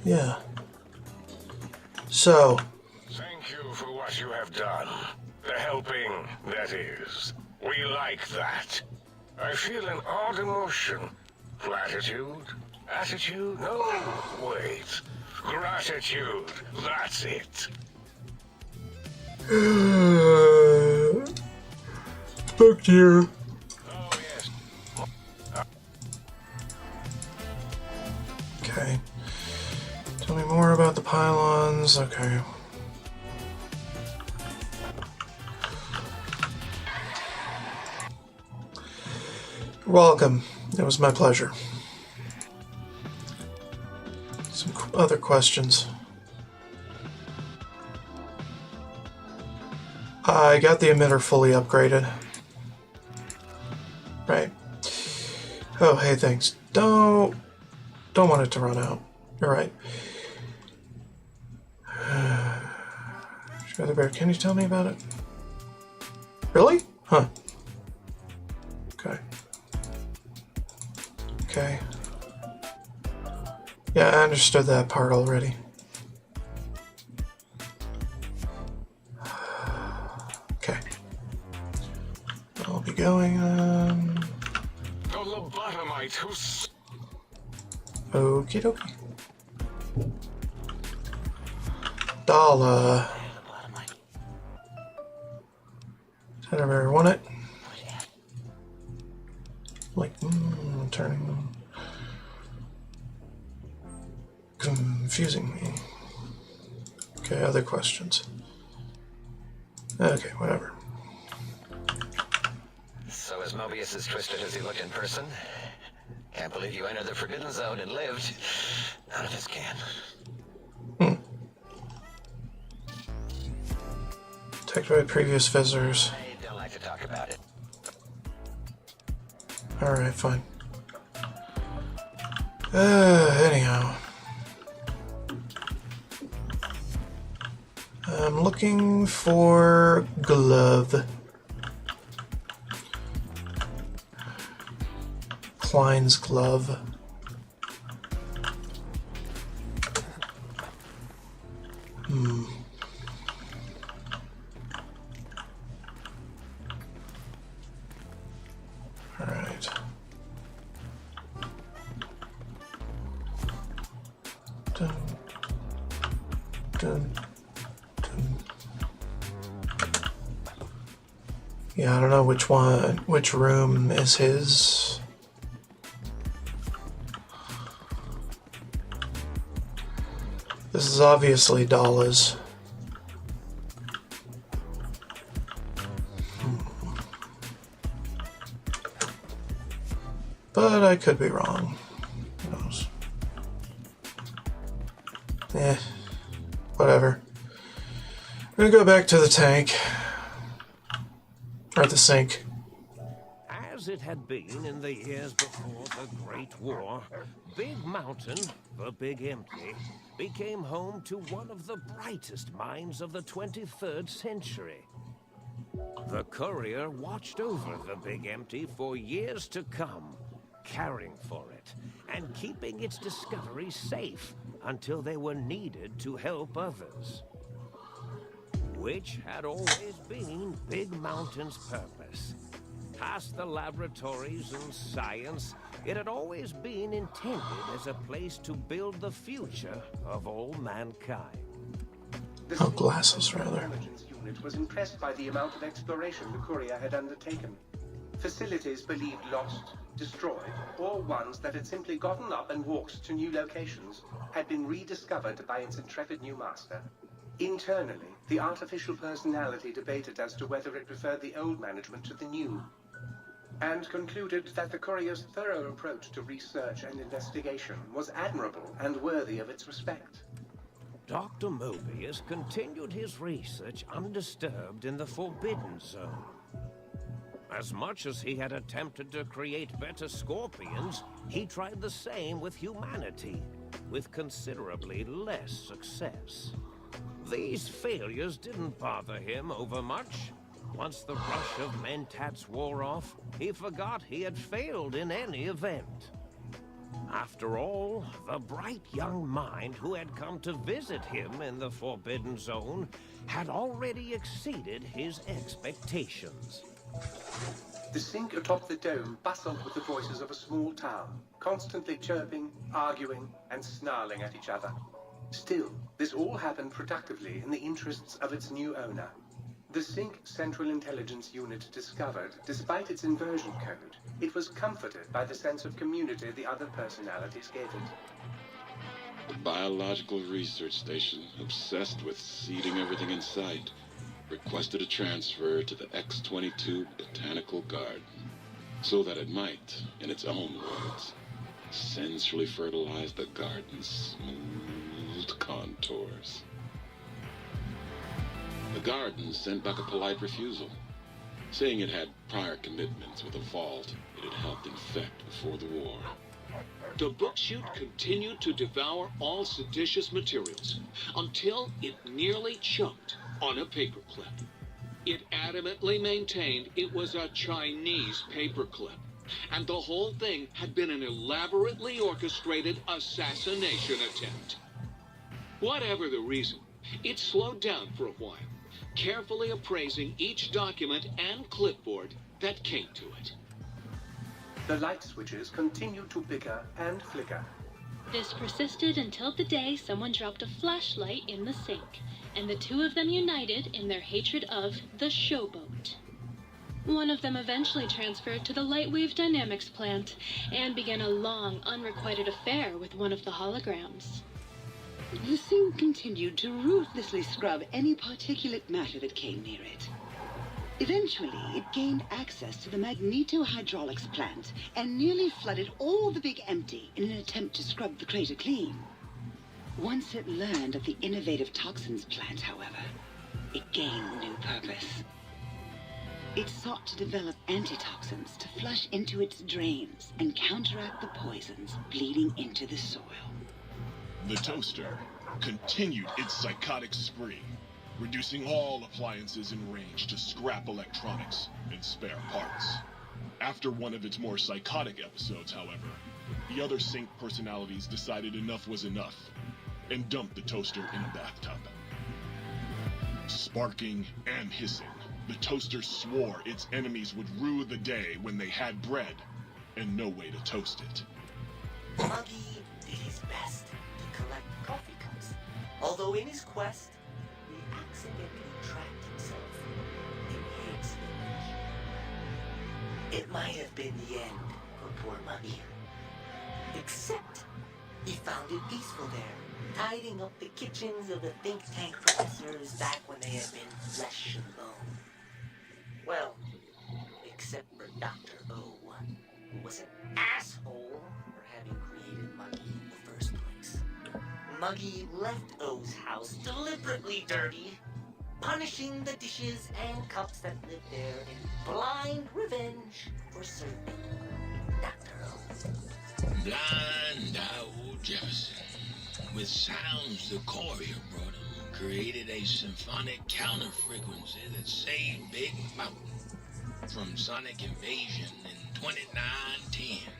Yeah. So. Thank you for what you have done. The helping, that is. We like that. I feel an odd emotion. Gratitude? Attitude? No, wait. Gratitude. That's it. Fuck you. Oh, yes. Okay. Tell me more about the pylons. Okay. You're welcome. It was my pleasure. Some other questions. I got the emitter fully upgraded. Right. Oh, hey, thanks. Don't want it to run out. You're right. Sugar the Bear, can you tell me about it? Really? Huh. Okay. Okay. Yeah, I understood that part already. Okay. I'll be going on. The lobotomite who's... Okie dokie. Dollar. Did I ever want it? Like, turning. Confusing me. Okay, other questions. Okay, whatever. So is Mobius as twisted as he looked in person? Can't believe you entered the Forbidden Zone and lived. None of us can. Detected by previous visitors. I don't like to talk about it. Alright, fine. Anyhow. I'm looking for glove. Klein's glove. Alright. Dun, dun, dun. Yeah, I don't know which room is his. This is obviously Dala's. But I could be wrong. Who knows? Whatever. I'm gonna go back to the tank. Or the sink. As as it had been in the years before the Great War, Big Mountain, the Big Empty, became home to one of the brightest minds of the 23rd century. The courier watched over the Big Empty for years to come, caring for it and keeping its discoveries safe until they were needed to help others. Which had always been Big Mountain's purpose. Past the laboratories and science, it had always been intended as a place to build the future of all mankind. Oh, glasses, rather. Intelligence unit was impressed by the amount of exploration the courier had undertaken. Facilities believed lost, destroyed, or ones that had simply gotten up and walked to new locations had been rediscovered by its intrepid new master. Internally, the artificial personality debated as to whether it preferred the old management to the new, and concluded that the courier's thorough approach to research and investigation was admirable and worthy of its respect. Dr. Mobius continued his research undisturbed in the Forbidden Zone. As much as he had attempted to create better scorpions, he tried the same with humanity, with considerably less success. These failures didn't bother him over much. Once the rush of mentats wore off, he forgot he had failed in any event. After all, the bright young mind who had come to visit him in the Forbidden Zone had already exceeded his expectations. The sink atop the dome bustled with the voices of a small town, constantly chirping, arguing, and snarling at each other. Still, this all happened productively in the interests of its new owner. The Sync Central Intelligence Unit discovered, despite its inversion code, it was comforted by the sense of community the other personalities gave it. The Biological Research Station, obsessed with seeding everything in sight, requested a transfer to the X-22 Botanical Garden, so that it might, in its own words, sensually fertilize the garden's smooth contours. The garden sent back a polite refusal, saying it had prior commitments with a vault it had helped infect before the war. The book-chute continued to devour all seditious materials until it nearly choked on a paperclip. It adamantly maintained it was a Chinese paperclip, and the whole thing had been an elaborately orchestrated assassination attempt. Whatever the reason, it slowed down for a while, carefully appraising each document and clipboard that came to it. The light switches continued to bicker and flicker. This persisted until the day someone dropped a flashlight in the sink, and the two of them united in their hatred of the showboat. One of them eventually transferred to the Lightwave Dynamics plant and began a long, unrequited affair with one of the holograms. The sink continued to ruthlessly scrub any particulate matter that came near it. Eventually, it gained access to the magneto-hydraulics plant and nearly flooded all the Big Empty in an attempt to scrub the crater clean. Once it learned of the innovative toxins plant, however, it gained new purpose. It sought to develop antitoxins to flush into its drains and counteract the poisons bleeding into the soil. The toaster continued its psychotic spree, reducing all appliances in range to scrap electronics and spare parts. After one of its more psychotic episodes, however, the other Sync personalities decided enough was enough and dumped the toaster in a bathtub. Sparking and hissing, the toaster swore its enemies would rue the day when they had bread and no way to toast it. Muggy did his best to collect coffee cups, although in his quest, he accidentally trapped himself in Higgs' image. It might have been the end for poor Muggy. Except, he found it peaceful there, tidying up the kitchens of the think tank professors back when they had been flesh and bone. Well, except for Dr. O, who was an asshole for having created Muggy in the first place. Muggy left O's house deliberately dirty, punishing the dishes and cups that live there in blind revenge for serving Dr. O. Blind old Jefferson, with sounds the courier brought him, created a symphonic counter-frequency that saved Big Mountain from sonic invasion in 2910.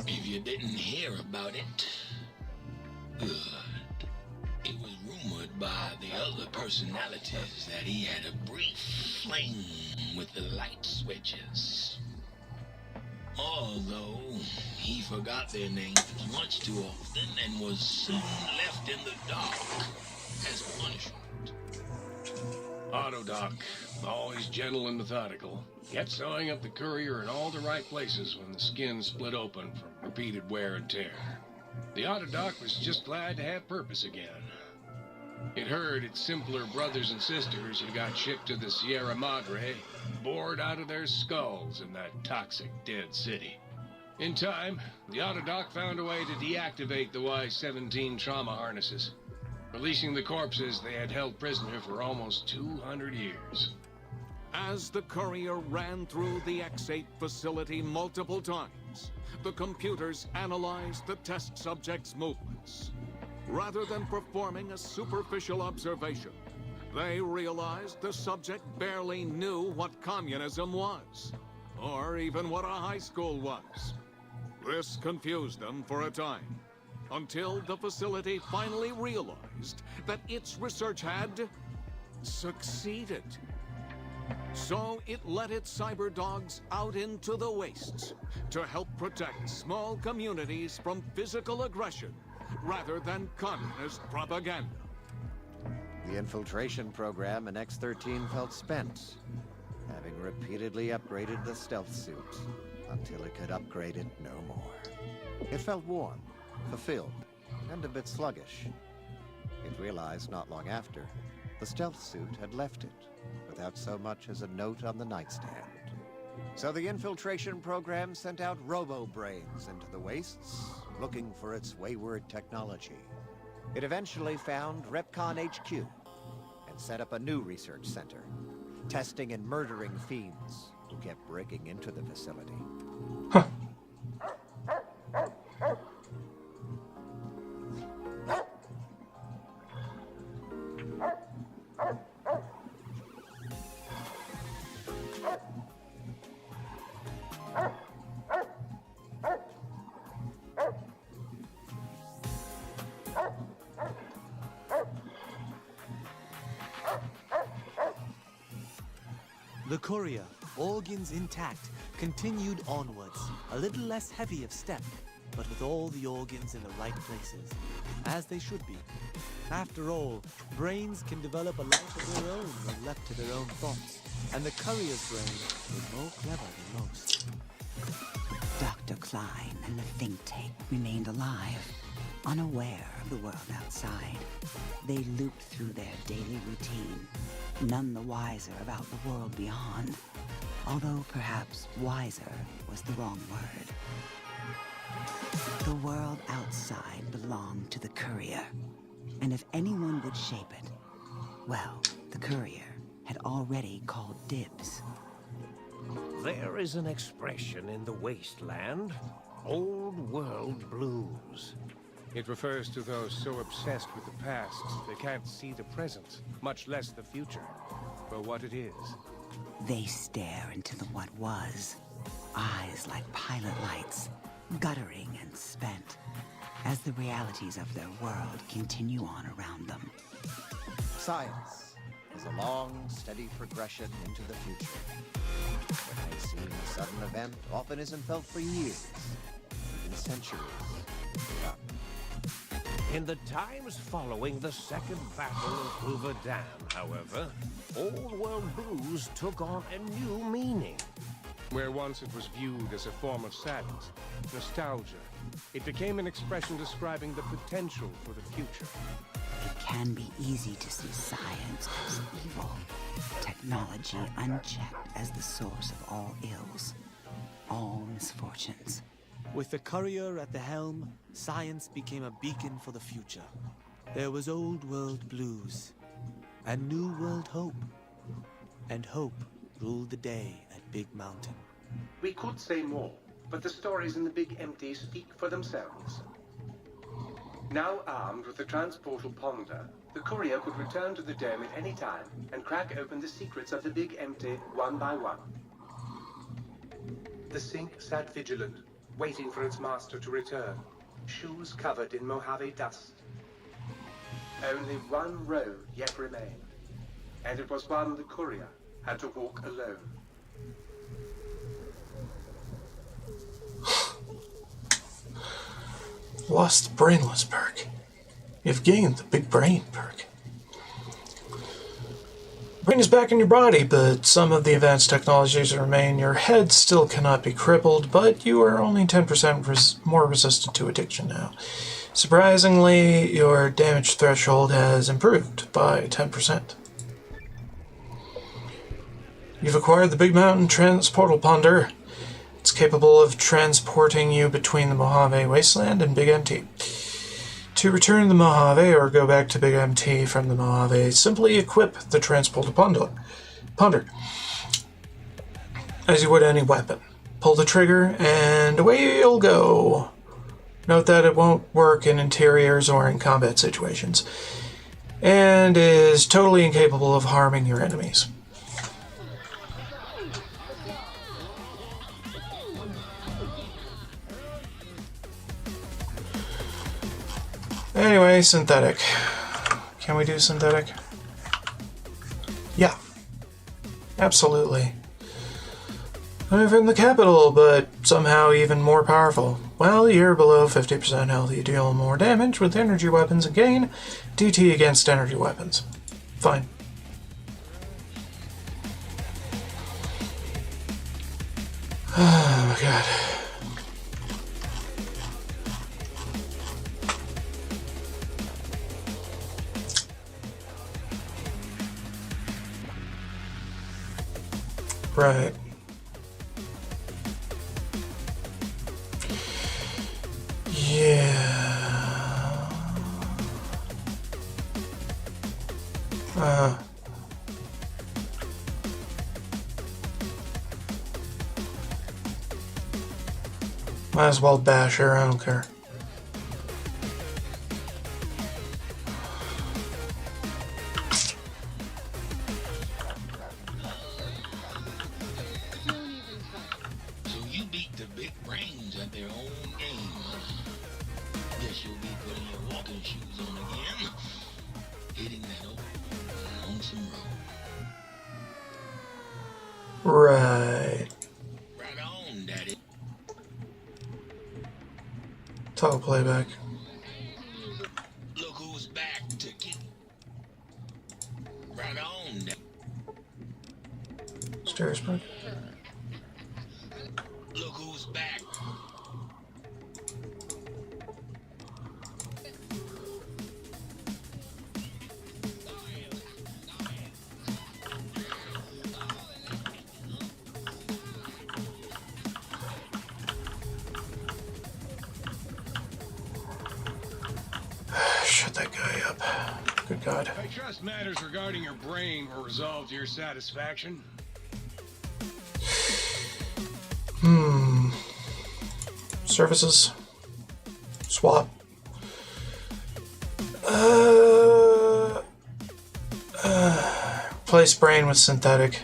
If you didn't hear about it, good. It was rumored by the other personalities that he had a brief fling with the light switches. Although he forgot their names much too often and was soon left in the dark as punishment. Autodoc, always gentle and methodical, kept sewing up the courier in all the right places when the skin split open from repeated wear and tear. The Autodoc was just glad to have purpose again. It heard its simpler brothers and sisters who got shipped to the Sierra Madre bored out of their skulls in that toxic dead city. In time, the Autodoc found a way to deactivate the Y-17 trauma harnesses, releasing the corpses they had held prisoner for almost 200 years. As the courier ran through the X-8 facility multiple times, the computers analyzed the test subject's movements. Rather than performing a superficial observation, they realized the subject barely knew what communism was, or even what a high school was. This confused them for a time, until the facility finally realized that its research had succeeded. So it let its cyber dogs out into the wastes to help protect small communities from physical aggression rather than communist propaganda. The infiltration program in X-13 felt spent, having repeatedly upgraded the stealth suit until it could upgrade it no more. It felt worn, fulfilled, and a bit sluggish. It realized not long after, the stealth suit had left it without so much as a note on the nightstand. So the infiltration program sent out robo-brains into the wastes, looking for its wayward technology. It eventually found Repcon HQ and set up a new research center, testing and murdering fiends who kept breaking into the facility. The courier, organs intact, continued onwards, a little less heavy of step, but with all the organs in the right places, as they should be. After all, brains can develop a life of their own when left to their own thoughts, and the courier's brain was more clever than most. Dr. Klein and the think tank remained alive, unaware of the world outside. They looped through their daily routine, none the wiser about the world beyond, although perhaps wiser was the wrong word. The world outside belonged to the courier, and if anyone would shape it, well, the courier had already called dibs. There is an expression in the Wasteland, old world blues. It refers to those so obsessed with the past, they can't see the present, much less the future, for what it is. They stare into the what was, eyes like pilot lights, guttering and spent, as the realities of their world continue on around them. Science is a long, steady progression into the future. What may seem a sudden event often isn't felt for years, even centuries to come. In the times following the Second Battle of Hoover Dam, however, old world blues took on a new meaning. Where once it was viewed as a form of sadness, nostalgia, it became an expression describing the potential for the future. It can be easy to see science as evil, technology unchecked as the source of all ills, all misfortunes. With the courier at the helm, science became a beacon for the future. There was old world blues, and New World hope. And hope ruled the day at Big Mountain. We could say more, but the stories in the Big Empty speak for themselves. Now armed with the transportal ponder, the courier could return to the dome at any time and crack open the secrets of the Big Empty one by one. The sink sat vigilant, waiting for its master to return, shoes covered in Mojave dust. Only one road yet remained, and it was one the courier had to walk alone. Lost the brainless perk. You've gained the big brain perk. Brain is back in your body, but some of the advanced technologies remain. Your head still cannot be crippled, but you are only 10% more resistant to addiction now. Surprisingly, your damage threshold has improved by 10%. You've acquired the Big Mountain Transportal Ponder. It's capable of transporting you between the Mojave Wasteland and Big MT. To return to the Mojave or go back to Big MT from the Mojave, simply equip the Transportal Ponder as you would any weapon. Pull the trigger and away you'll go. Note that it won't work in interiors or in combat situations, and is totally incapable of harming your enemies. Anyway, synthetic. Can we do synthetic? Yeah. Absolutely. I'm from the capital, but somehow even more powerful. Well, you're below 50% health. You deal more damage with energy weapons and gain DT against energy weapons. Fine. Oh my god. Right. Yeah. Might as well bash her, I don't care. So you beat the big brains at their own game. Guess you'll be putting your walking shoes on again. Hitting that old lonesome road. Right. Right on, Daddy. Toggle playback. Look who's back to get. Right on, Daddy. Stairs back. Look who's back. Shut that guy up. Good God. I trust matters regarding your brain were resolved to your satisfaction. Services. Swap. Replace brain with synthetic.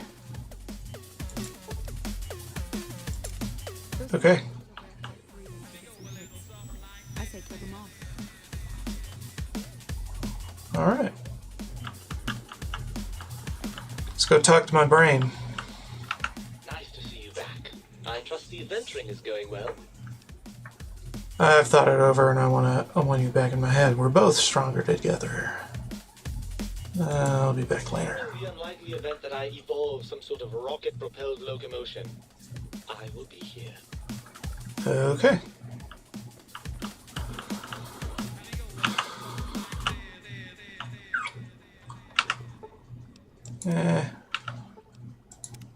Okay. I say kill them all. Alright. Let's go talk to my brain. Nice to see you back. I trust the adventuring is going well. I've thought it over and I want you back in my head. We're both stronger together. I'll be back later. In the unlikely event that I evolve some sort of rocket-propelled locomotion, I will be here. Okay.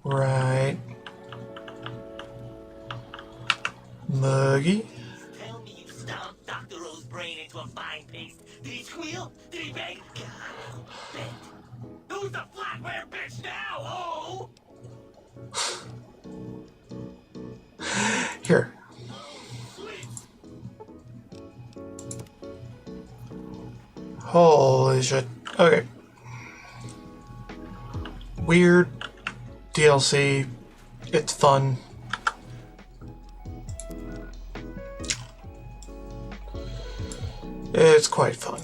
Right. Muggy. Tell me you stomped Dr. O's brain into a fine paste. Did he squeal? Did he beg? God, bet. Who's the flatware bitch now, oh? Here. Holy shit. Okay. Weird DLC. It's fun. It's quite fun.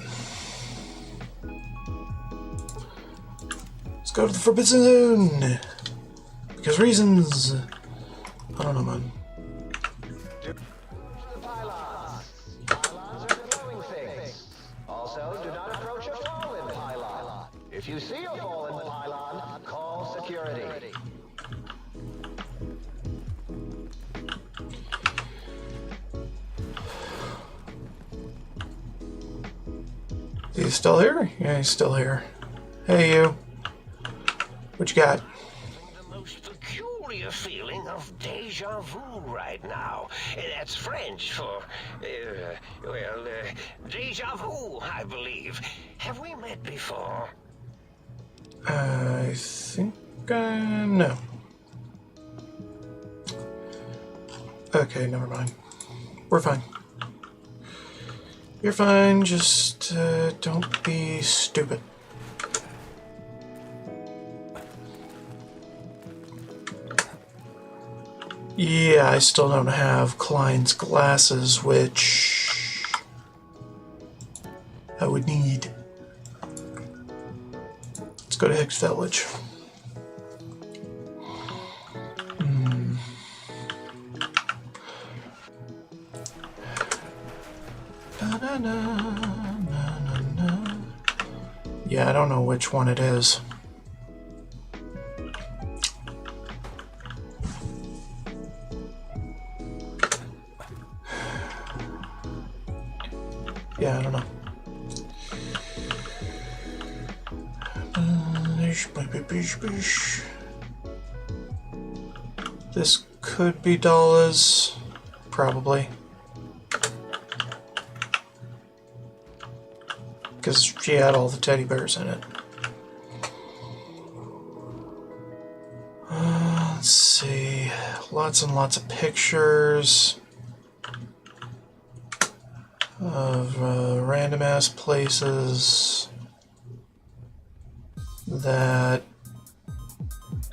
Let's go to the Forbidden Zone. Because reasons. I don't know, man. Also, do not approach a fallen pylon. If you see a fallen pylon, call security. Is he still here? Yeah, he's still here. Hey, you. What you got? The most peculiar feeling of deja vu right now. That's French for, deja vu, I believe. Have we met before? I think, no. Okay, never mind. We're fine. You're fine, just don't be stupid. Yeah, I still don't have Klein's glasses, which I would need. Let's go to Hicks Village. Yeah, I don't know which one it is. Yeah, I don't know. This could be dollars, probably. Because she had all the teddy bears in it. Let's see. Lots and lots of pictures of random ass places that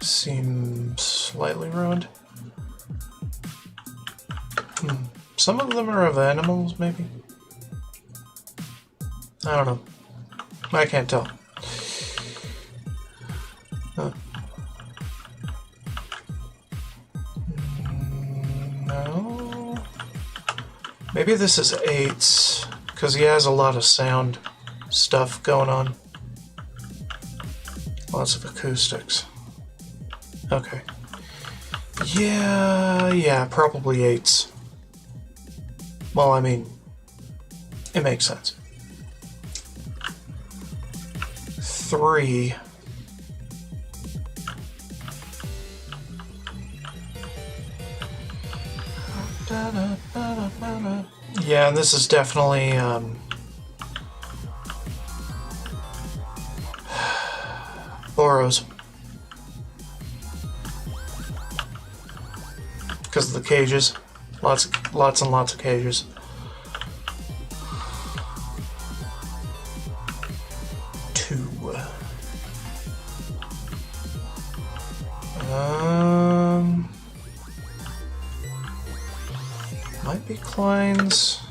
seem slightly ruined. Some of them are of animals, maybe? I don't know. I can't tell. No. Maybe this is 8's, because he has a lot of sound stuff going on. Lots of acoustics. Okay. Yeah, probably 8's. Well, I mean, it makes sense. 3. Yeah, and this is definitely Boros. Because of the cages. Lots and lots of cages. Might be Klein's.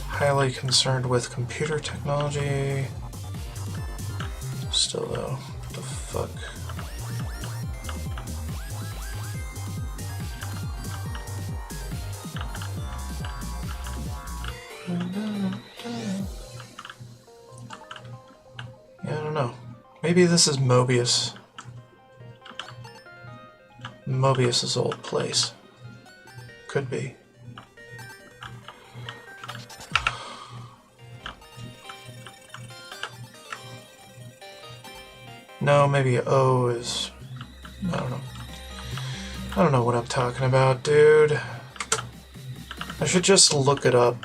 Highly concerned with computer technology. Still though, what the fuck? Yeah, I don't know. Maybe this is Mobius. Mobius's old place. Could be. No, maybe O is... I don't know. I don't know what I'm talking about, dude. I should just look it up.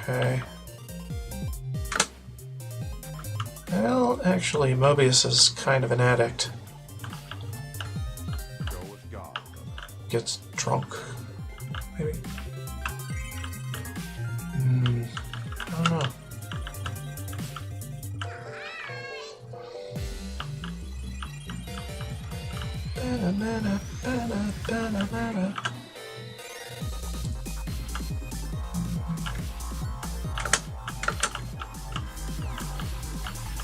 Okay. Well, actually, Mobius is kind of an addict. Gets drunk, maybe? I don't know.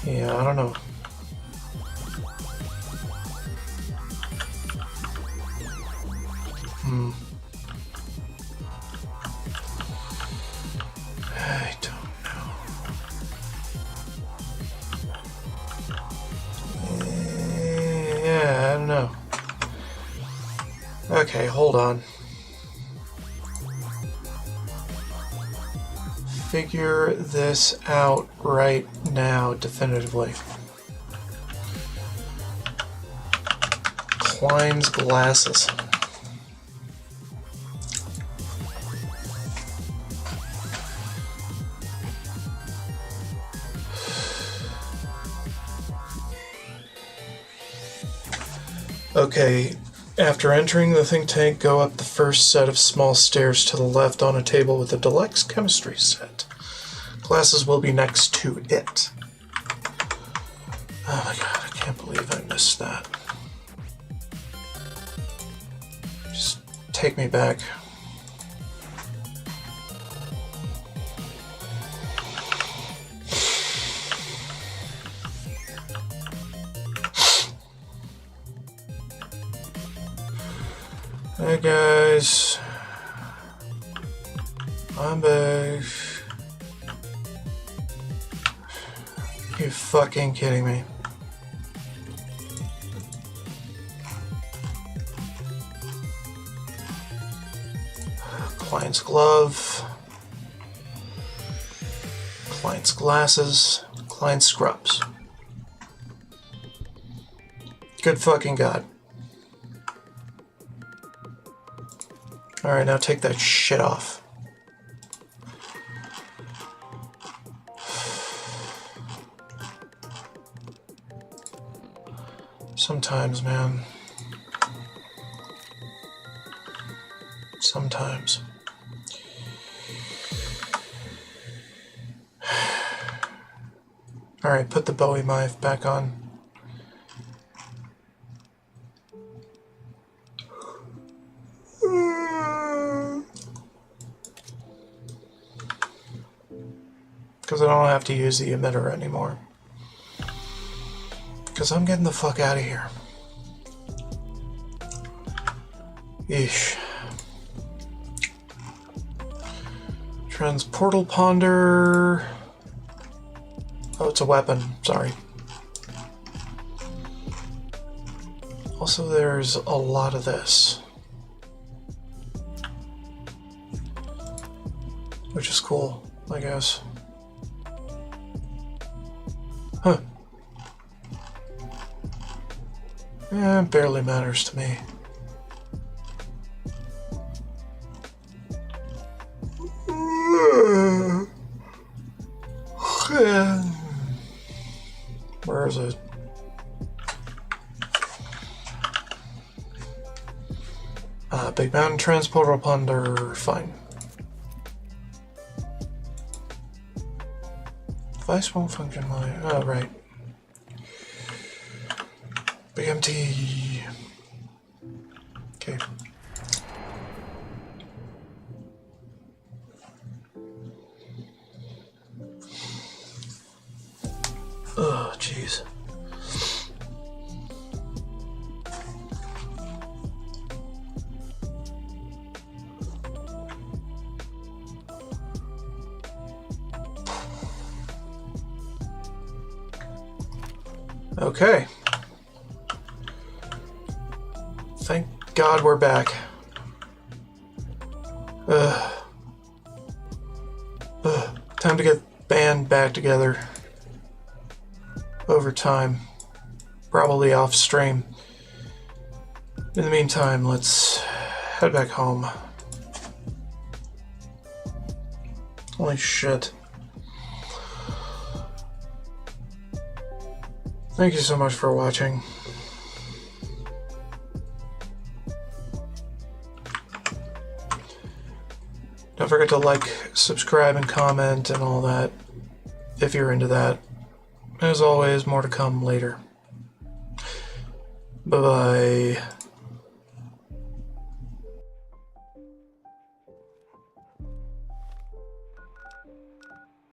Yeah, I don't know. I don't know. Yeah, I don't know. Okay, hold on. Figure this out right now, definitively. Klein's glasses. Okay, after entering the think tank, go up the first set of small stairs to the left on a table with a deluxe chemistry set. Glasses will be next to it. Oh my god, I can't believe I missed that. Just take me back. Hey guys, I'm back. You fucking kidding me? Client's glove, client's glasses, client's scrubs. Good fucking god. Alright, now take that shit off. Sometimes, man. Sometimes. Alright, put the Bowie knife back on. Because I don't have to use the emitter anymore. Because I'm getting the fuck out of here. Yeesh. Transportal ponder. Oh, it's a weapon. Sorry. Also, there's a lot of this. Which is cool, I guess. Huh. Yeah, it barely matters to me. Where is it? Big Mountain Transporter Ponder. Fine. Device won't function like. Oh, right. Big MT. Okay. Oh, jeez. Okay. Thank God we're back. Time to get band back together. Over time. probably off stream. In the meantime, let's head back home. Holy shit. Thank you so much for watching. Don't forget to like, subscribe, and comment and all that if you're into that. As always, more to come later. Bye-bye.